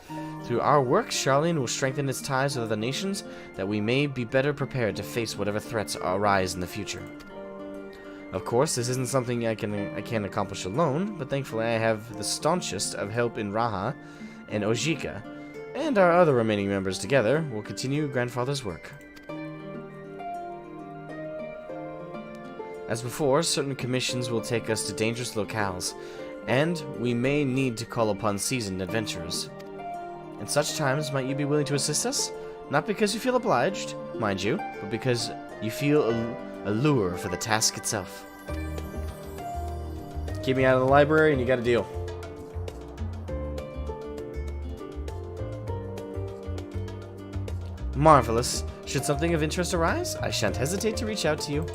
Through our work, Sharlayan will strengthen its ties with other nations, that we may be better prepared to face whatever threats arise in the future. Of course, this isn't something I can accomplish alone, but thankfully I have the staunchest of help in Raha and Ojika, and our other remaining members together will continue Grandfather's work. As before, certain commissions will take us to dangerous locales, and we may need to call upon seasoned adventurers. In such times, might you be willing to assist us? Not because you feel obliged, mind you, but because you feel a lure for the task itself. Keep me out of the library and you got a deal. Marvelous. Should something of interest arise, I shan't hesitate to reach out to you.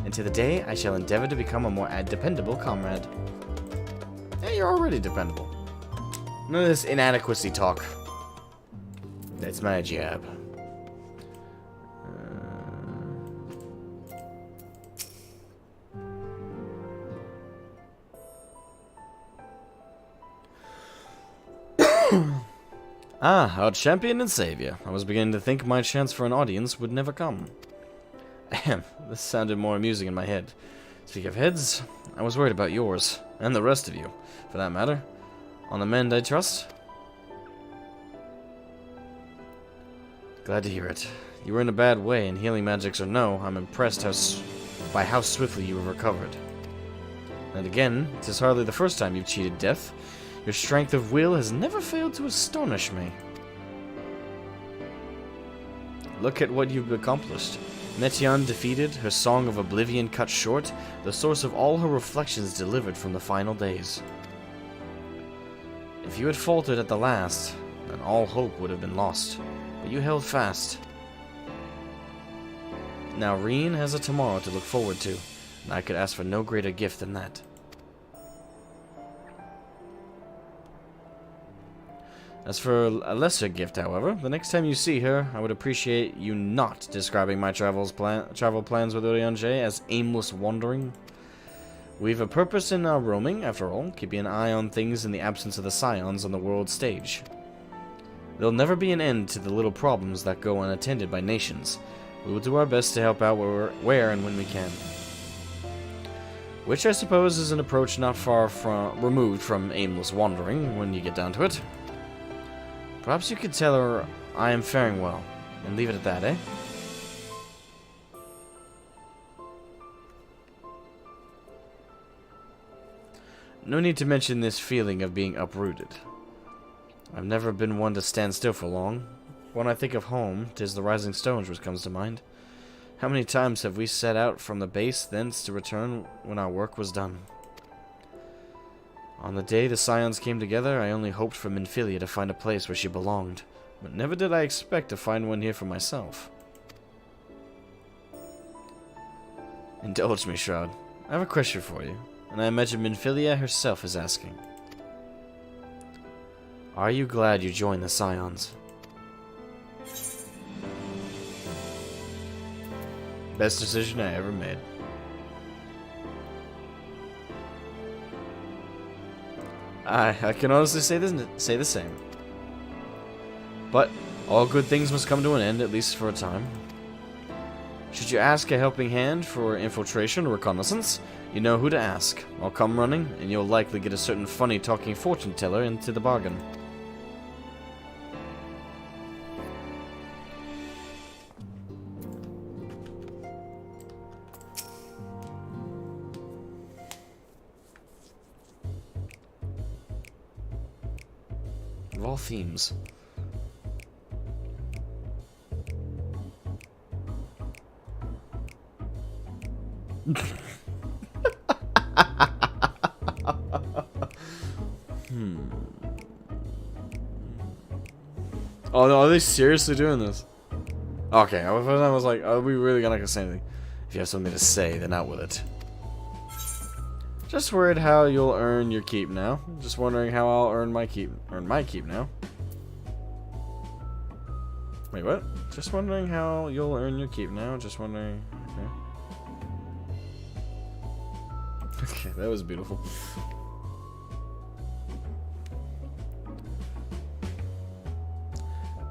And to the day, I shall endeavor to become a more dependable comrade. Hey, you're already dependable. None of this inadequacy talk. That's my job. Our champion and savior. I was beginning to think my chance for an audience would never come. Ahem, this sounded more amusing in my head. Speaking of heads, I was worried about yours, and the rest of you, for that matter. On the mend, I trust? Glad to hear it. You were in a bad way, and healing magics or no, I'm impressed by how swiftly you have recovered. And again, it is hardly the first time you've cheated death. Your strength of will has never failed to astonish me. Look at what you've accomplished. Meteion defeated, her song of oblivion cut short, the source of all her reflections delivered from the final days. If you had faltered at the last, then all hope would have been lost, but you held fast. Now Reen has a tomorrow to look forward to, and I could ask for no greater gift than that. As for a lesser gift, however, the next time you see her, I would appreciate you not describing my travel plans with Urianger as aimless wandering. We've a purpose in our roaming, after all, keeping an eye on things in the absence of the scions on the world stage. There'll never be an end to the little problems that go unattended by nations. We will do our best to help out where and when we can. Which I suppose is an approach not far removed from aimless wandering, when you get down to it. Perhaps you could tell her I am faring well, and leave it at that, eh? No need to mention this feeling of being uprooted. I've never been one to stand still for long. When I think of home, 'tis the rising stones which comes to mind. How many times have we set out from the base, thence to return when our work was done? On the day the Scions came together, I only hoped for Minfilia to find a place where she belonged, but never did I expect to find one here for myself. Indulge me, Shroud. I have a question for you, and I imagine Minfilia herself is asking. Are you glad you joined the Scions? Best decision I ever made. I can honestly say the same. But all good things must come to an end, at least for a time. Should you ask a helping hand for infiltration or reconnaissance, you know who to ask. I'll come running, and you'll likely get a certain funny talking fortune teller into the bargain. Of all themes. Oh no, are they seriously doing this? Okay, I was like, are we really gonna say anything? If you have something to say, then out with it. Just worried how you'll earn your keep now. Just wondering how I'll earn my keep now. Wait, what? Just wondering how you'll earn your keep now. Just wondering. Okay, that was beautiful.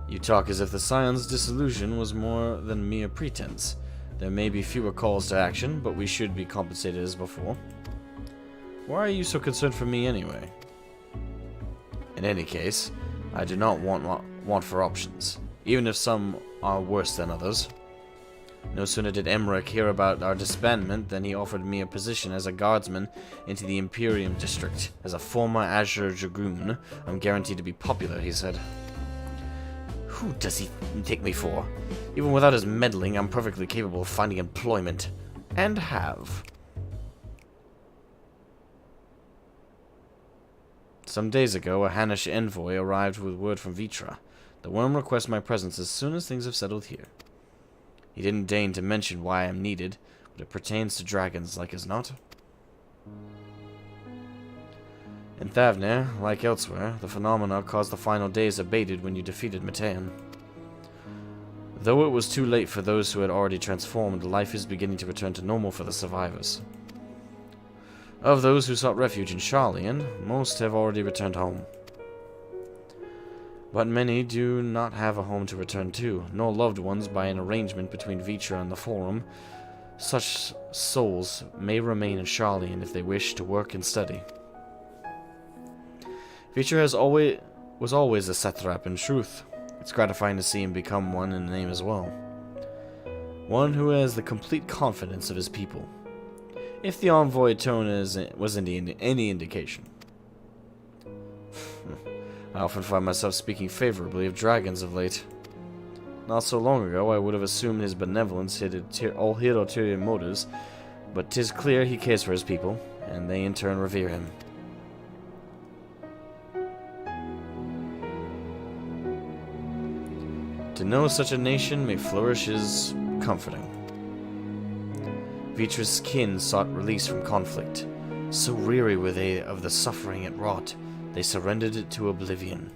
You talk as if the Scion's disillusion was more than mere pretense. There may be fewer calls to action, but we should be compensated as before. Why are you so concerned for me anyway? In any case, I do not want for options, even if some are worse than others. No sooner did Emmerich hear about our disbandment than he offered me a position as a guardsman into the Imperium district. As a former Azure Dragoon, I'm guaranteed to be popular, he said. Who does he take me for? Even without his meddling, I'm perfectly capable of finding employment. And have. Some days ago, a Hanish envoy arrived with word from Vitra. The worm requests my presence as soon as things have settled here. He didn't deign to mention why I am needed, but it pertains to dragons like as not. In Thavnir, like elsewhere, the phenomena caused the final days abated when you defeated Matean. Though it was too late for those who had already transformed, life is beginning to return to normal for the survivors. Of those who sought refuge in Sharlayan, most have already returned home. But many do not have a home to return to, nor loved ones by an arrangement between Vitra and the Forum. Such souls may remain in Sharlayan if they wish to work and study. Vitra was always a satrap in truth. It's gratifying to see him become one in name as well. One who has the complete confidence of his people. If the envoy tone was any indication. I often find myself speaking favorably of dragons of late. Not so long ago, I would have assumed his benevolence hid ulterior motives, but 'tis clear he cares for his people, and they in turn revere him. To know such a nation may flourish is comforting. Vitra's kin sought release from conflict. So weary were they of the suffering it wrought, they surrendered it to oblivion.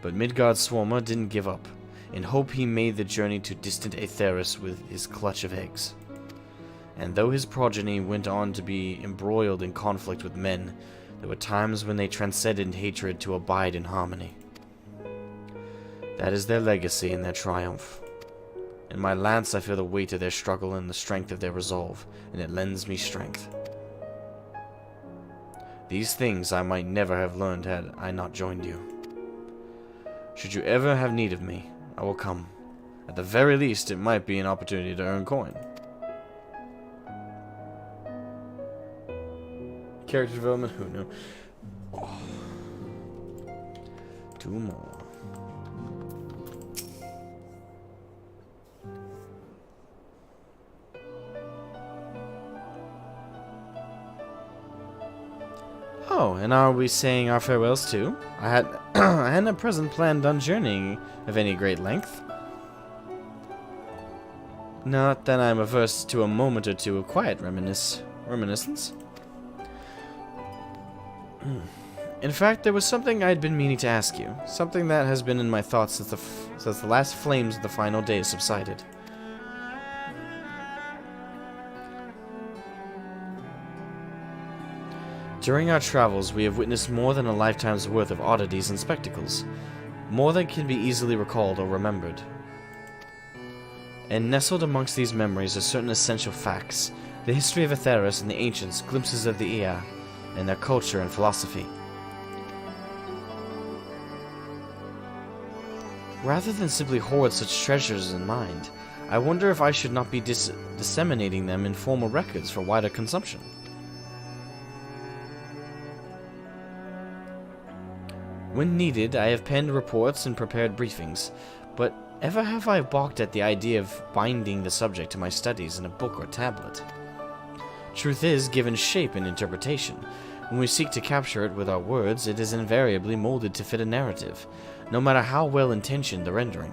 But Midgard Swarmer didn't give up. In hope he made the journey to distant Aetheris with his clutch of eggs. And though his progeny went on to be embroiled in conflict with men, there were times when they transcended hatred to abide in harmony. That is their legacy and their triumph. In my lance I feel the weight of their struggle and the strength of their resolve, and it lends me strength. These things I might never have learned had I not joined you. Should you ever have need of me, I will come. At the very least, it might be an opportunity to earn coin. Character development, who knew? Oh. 2 more. Oh, and are we saying our farewells too? I hadn't at present planned on journeying of any great length. Not that I'm averse to a moment or two of quiet reminiscence. In fact, there was something I'd been meaning to ask you. Something that has been in my thoughts since the last flames of the final day subsided. During our travels, we have witnessed more than a lifetime's worth of oddities and spectacles. More than can be easily recalled or remembered. And nestled amongst these memories are certain essential facts. The history of Aetheris and the ancients, glimpses of the Ea, and their culture and philosophy. Rather than simply hoard such treasures in mind, I wonder if I should not be disseminating them in formal records for wider consumption. When needed, I have penned reports and prepared briefings, but ever have I balked at the idea of binding the subject to my studies in a book or tablet. Truth is given shape and interpretation. When we seek to capture it with our words, it is invariably molded to fit a narrative, no matter how well-intentioned the rendering.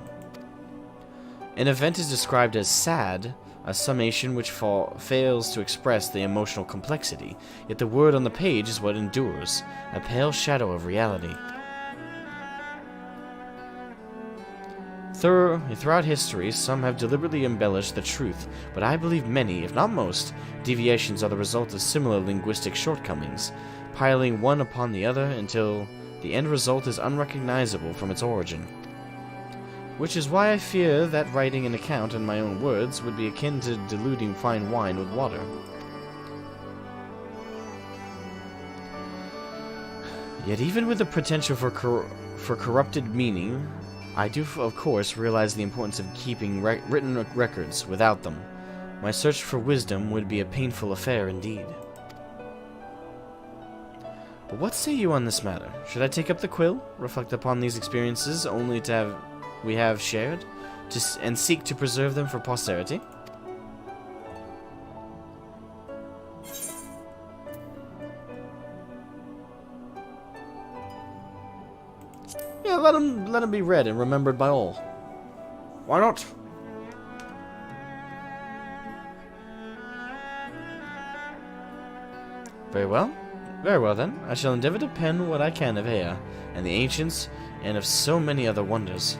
An event is described as sad, a summation which fails to express the emotional complexity, yet the word on the page is what endures, a pale shadow of reality. Throughout history, some have deliberately embellished the truth, but I believe many, if not most, deviations are the result of similar linguistic shortcomings, piling one upon the other until the end result is unrecognizable from its origin. Which is why I fear that writing an account in my own words would be akin to diluting fine wine with water. Yet even with the potential for corrupted meaning, I do, of course, realize the importance of keeping written records. Without them, my search for wisdom would be a painful affair indeed. But what say you on this matter? Should I take up the quill, reflect upon these experiences we have shared, and seek to preserve them for posterity? Yeah, let them be read and remembered by all. Why not? Very well. Very well then. I shall endeavor to pen what I can of Ea, and the ancients, and of so many other wonders.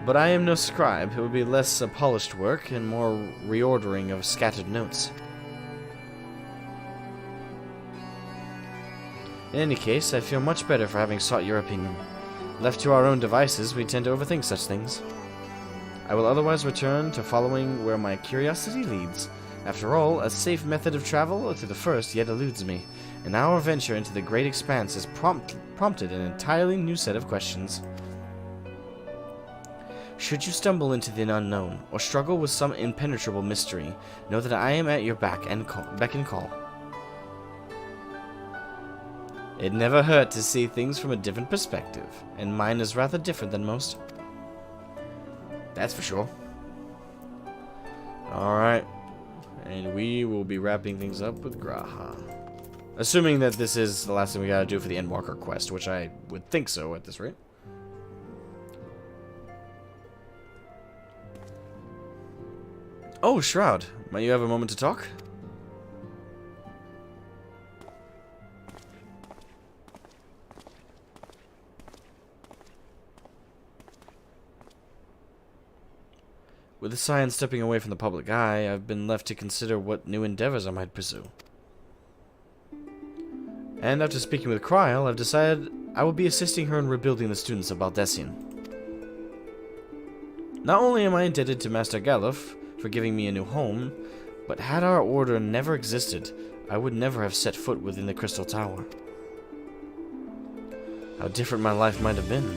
But I am no scribe. It would be less a polished work, and more reordering of scattered notes. In any case, I feel much better for having sought your opinion. Left to our own devices, we tend to overthink such things. I will otherwise return to following where my curiosity leads. After all, a safe method of travel to the first yet eludes me, and our venture into the great expanse has prompted an entirely new set of questions. Should you stumble into the unknown, or struggle with some impenetrable mystery, know that I am at your beck and call. It never hurt to see things from a different perspective, and mine is rather different than most. That's for sure. Alright. And we will be wrapping things up with Graha. Assuming that this is the last thing we gotta do for the Endwalker quest, which I would think so at this rate. Oh, Shroud. Might you have a moment to talk? With the science stepping away from the public eye, I've been left to consider what new endeavors I might pursue. And after speaking with Kryl, I've decided I will be assisting her in rebuilding the students of Baldesion. Not only am I indebted to Master Galuf for giving me a new home, but had our order never existed, I would never have set foot within the Crystal Tower. how different my life might have been.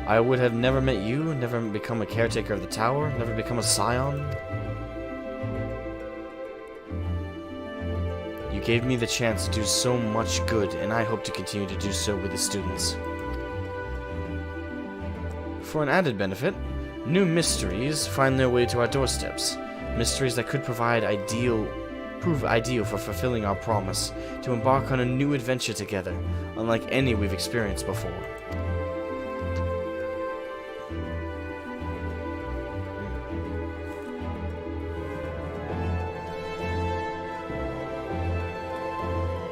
I would have never met you, never become a caretaker of the tower, never become a scion. You gave me the chance to do so much good, and I hope to continue to do so with the students. For an added benefit, new mysteries find their way to our doorsteps. Mysteries that could prove ideal for fulfilling our promise to embark on a new adventure together, unlike any we've experienced before.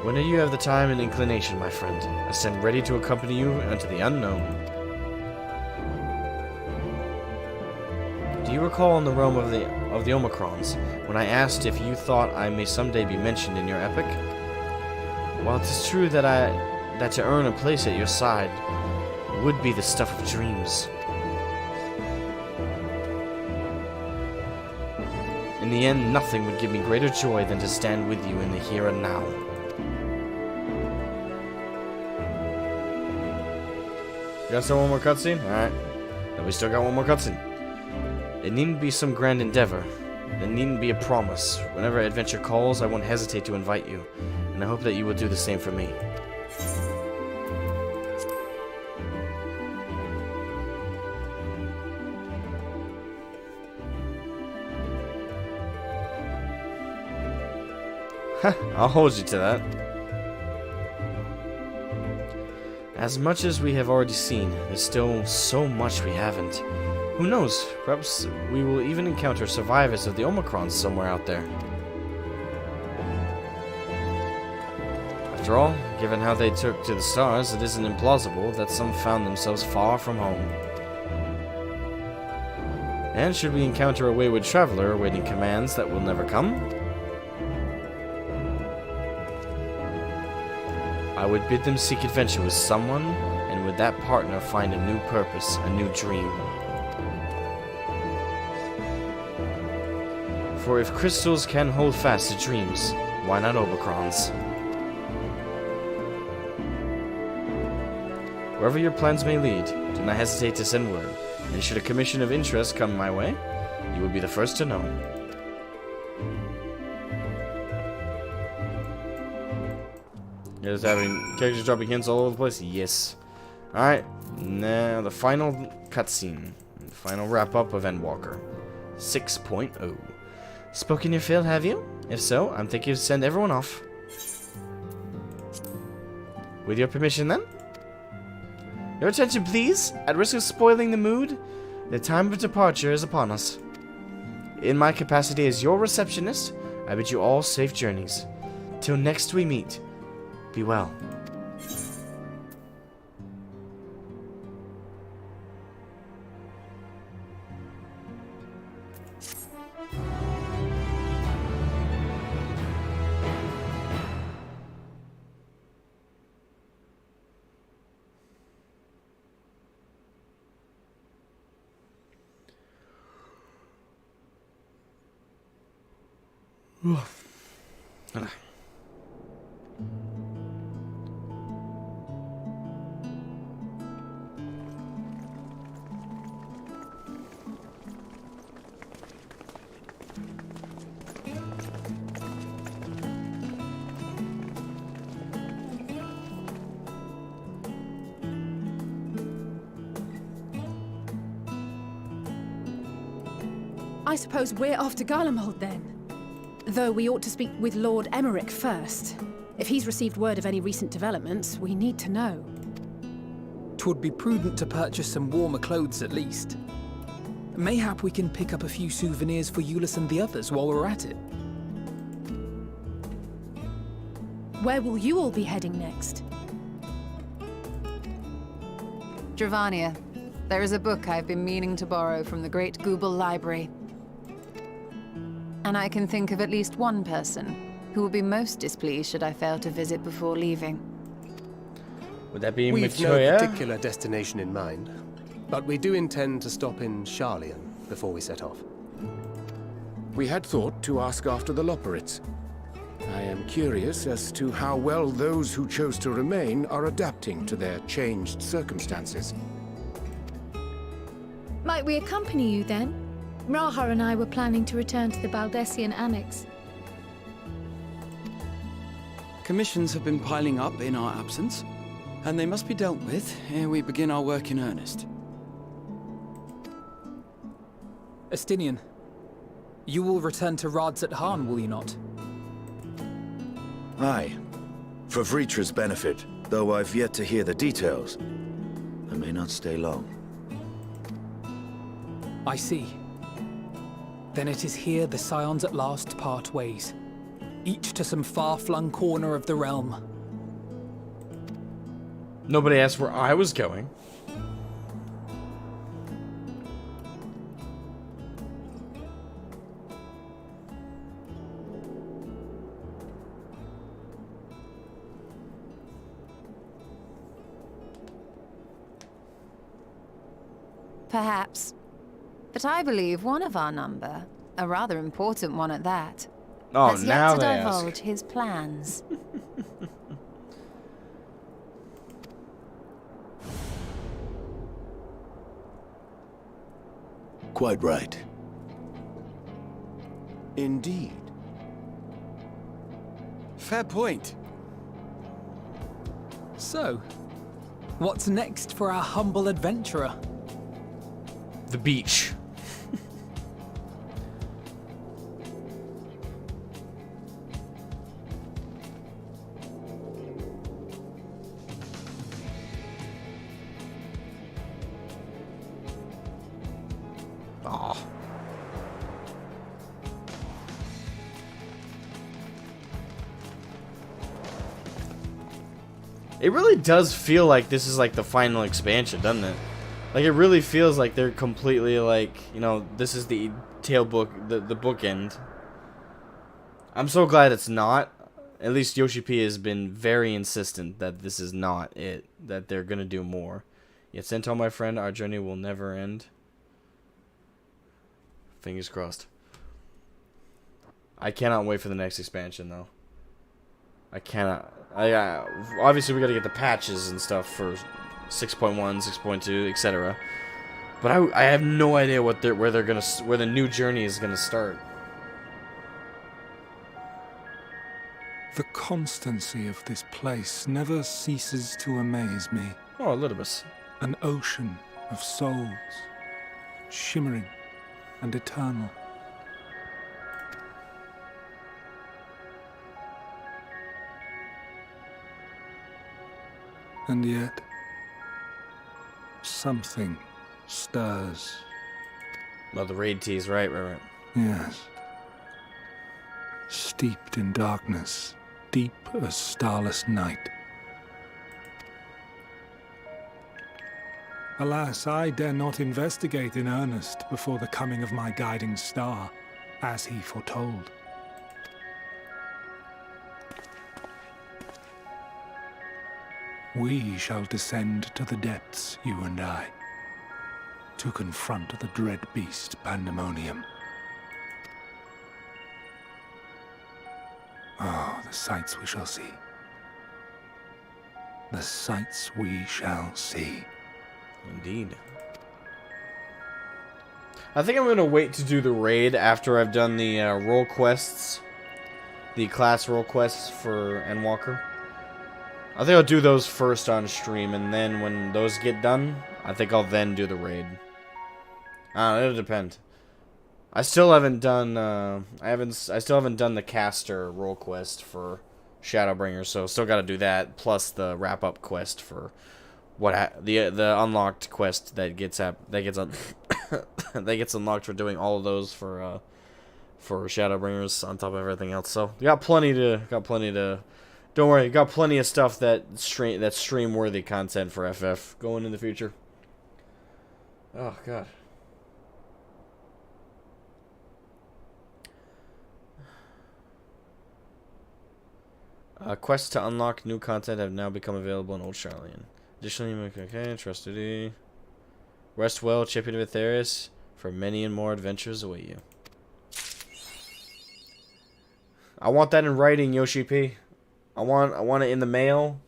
Whenever you have the time and inclination, my friend, I stand ready to accompany you into the unknown. Do you recall in the realm of the Omicrons, when I asked if you thought I may someday be mentioned in your epic? While it is true that to earn a place at your side would be the stuff of dreams, in the end, nothing would give me greater joy than to stand with you in the here and now. You got still one more cutscene? Alright. Then we still got one more cutscene. It needn't be some grand endeavor. It needn't be a promise. Whenever adventure calls, I won't hesitate to invite you. And I hope that you will do the same for me. I'll hold you to that. As much as we have already seen, there's still so much we haven't. Who knows? Perhaps we will even encounter survivors of the Omicrons somewhere out there. After all, given how they took to the stars, it isn't implausible that some found themselves far from home. And should we encounter a wayward traveler awaiting commands that will never come, I would bid them seek adventure with someone, and with that partner find a new purpose, a new dream. For if crystals can hold fast to dreams, why not Omicrons? Wherever your plans may lead, do not hesitate to send word, and should a commission of interest come my way, you will be the first to know. Just having characters dropping hints all over the place? Yes. Alright, now the final cutscene. The final wrap-up of Endwalker. 6.0. Spoken your fill, have you? If so, I'm thinking to send everyone off. With your permission, then? Your attention, please. At risk of spoiling the mood, the time of departure is upon us. In my capacity as your receptionist, I bid you all safe journeys. Till next we meet, be well. I suppose we're off to Garlemald then. Though we ought to speak with Lord Emmerich first. If he's received word of any recent developments, we need to know. 'Twould be prudent to purchase some warmer clothes at least. Mayhap we can pick up a few souvenirs for Euless and the others while we're at it. Where will you all be heading next? Dravania, there is a book I've been meaning to borrow from the Great Google Library. And I can think of at least one person who will be most displeased should I fail to visit before leaving. Would that be We've Machoya? no particular destination in mind, but we do intend to stop in Sharlayan before we set off. We had thought to ask after the Loporrits. I am curious as to how well those who chose to remain are adapting to their changed circumstances. Might we accompany you then? Raha and I were planning to return to the Baldessian Annex. Commissions have been piling up in our absence, and they must be dealt with ere we begin our work in earnest. Estinian, you will return to Radz at Han, will you not? Aye. For Vritra's benefit, though I've yet to hear the details. I may not stay long. I see. Then it is here the Scions at last part ways, each to some far-flung corner of the realm. Nobody asked where I was going. Perhaps. But I believe one of our number, a rather important one at that, has yet to divulge his plans. Quite right. Indeed. Fair point. So, what's next for our humble adventurer? The beach. Aw. It really does feel like this is like the final expansion, doesn't it? Like, it really feels like they're completely like, you know, this is the tail book, the bookend. I'm so glad it's not. At least Yoshi P has been very insistent that this is not it, that they're gonna do more. Yet, Centaur, my friend, our journey will never end. Fingers crossed. I cannot wait for the next expansion, though. I cannot. Obviously, we gotta get the patches and stuff for 6.1, 6.2, etc. But I have no idea where the new journey is gonna start. The constancy of this place never ceases to amaze me. Oh, a little bit. An ocean of souls, shimmering and eternal. And yet, something stirs. Well, the raid tease, right. Yes. Steeped in darkness, deep as starless night. Alas, I dare not investigate in earnest before the coming of my guiding star, as he foretold. We shall descend to the depths, you and I, to confront the dread beast Pandemonium. Oh, the sights we shall see. The sights we shall see. Indeed. I think I'm going to wait to do the raid after I've done the role quests. The class role quests for Endwalker. I think I'll do those first on stream, and then when those get done, I think I'll then do the raid. I don't know, it'll depend. I still haven't done I still haven't done the caster role quest for Shadowbringer, so still got to do that plus the wrap up quest for the unlocked quest that gets unlocked for doing all of those for Shadowbringers on top of everything else. So got plenty to don't worry, got plenty of stuff that's stream worthy content for FF going in the future. Oh god. Quests to unlock new content have now become available in Old Charlian. Additionally, okay, trust duty. Rest well, champion of Aetherius, for many and more adventures await you. I want that in writing, Yoshi P. I want it in the mail,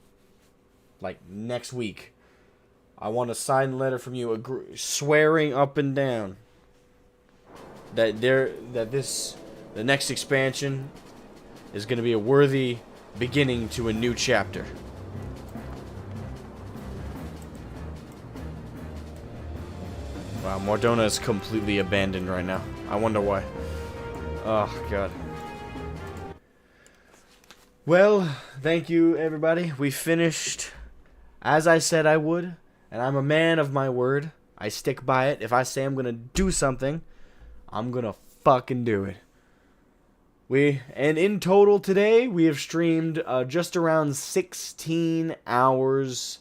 like, next week. I want a signed letter from you swearing up and down that the next expansion is going to be a worthy beginning to a new chapter. Wow, Mordona is completely abandoned right now. I wonder why. Oh, God. Well, thank you, everybody. We finished as I said I would, and I'm a man of my word. I stick by it. If I say I'm going to do something, I'm going to fucking do it. And in total today, we have streamed just around 16 hours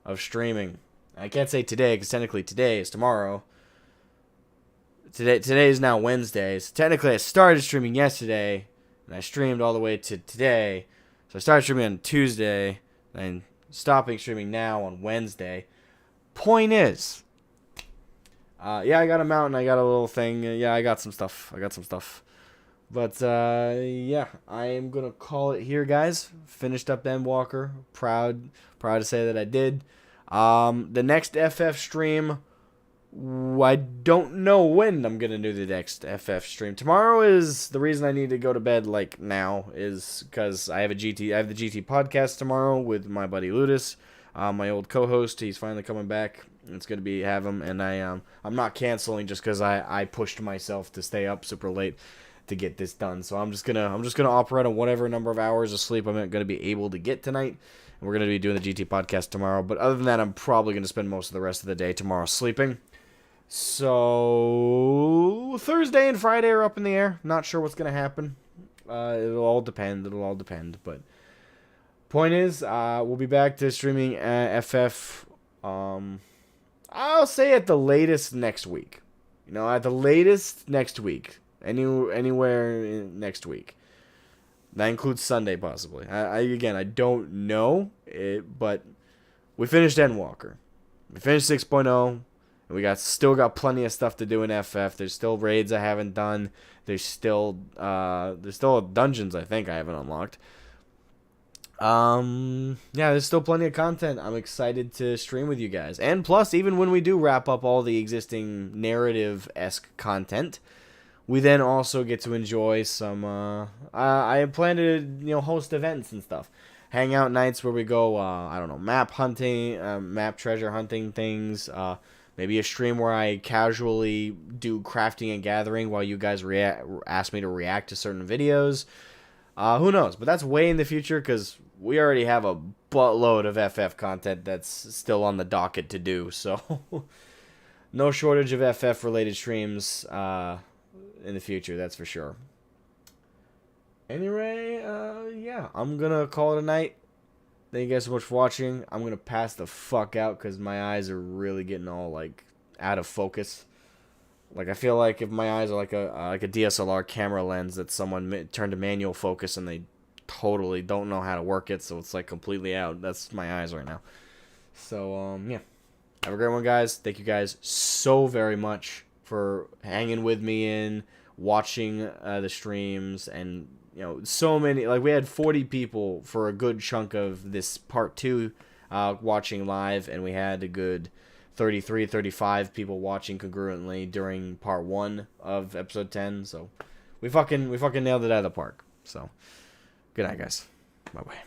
of streaming. I can't say today, because technically today is tomorrow. Today is now Wednesday. So technically I started streaming yesterday, and I streamed all the way to today. So I started streaming on Tuesday, and stopping streaming now on Wednesday. Point is, yeah, I got a mountain, I got a little thing. Yeah, I got some stuff. But, yeah, I am going to call it here, guys. Finished up Endwalker. Proud to say that I did. The next FF stream, I don't know when I'm going to do the next FF stream. Tomorrow is the reason I need to go to bed, like, now, is because I have the GT podcast tomorrow with my buddy Ludus, my old co-host. He's finally coming back. It's going to have him, and I'm not canceling just because I pushed myself to stay up super late to get this done. So I'm just gonna operate on whatever number of hours of sleep I'm gonna be able to get tonight. And we're gonna be doing the GT podcast tomorrow. But other than that, I'm probably gonna spend most of the rest of the day tomorrow sleeping. So Thursday and Friday are up in the air. Not sure what's gonna happen. It'll all depend. But point is, we'll be back to streaming FF. I'll say at the latest next week. At the latest next week. Anywhere next week. That includes Sunday, possibly. I don't know, but we finished Endwalker. We finished 6.0, and we still got plenty of stuff to do in FF. There's still raids I haven't done. There's still dungeons I think I haven't unlocked. Yeah, there's still plenty of content. I'm excited to stream with you guys. And plus, even when we do wrap up all the existing narrative-esque content, we then also get to enjoy some, I plan to, host events and stuff. Hangout nights where we go, I don't know, map hunting, map treasure hunting things. Maybe a stream where I casually do crafting and gathering while you guys ask me to react to certain videos. Who knows? But that's way in the future because we already have a buttload of FF content that's still on the docket to do. So, no shortage of FF-related streams, in the future, that's for sure. Anyway, yeah, I'm gonna call it a night. Thank you guys so much for watching. I'm gonna pass the fuck out because my eyes are really getting all like out of focus. Like I feel like if my eyes are like a DSLR camera lens that someone turned to manual focus and they totally don't know how to work it, so it's like completely out. That's my eyes right now. So yeah, have a great one, guys. Thank you guys so very much for hanging with me and watching the streams, and so many, like we had 40 people for a good chunk of this part 2 watching live, and we had a good 35 people watching congruently during part 1 of episode 10. So we fucking nailed it out of the park. So good night, guys. Bye bye.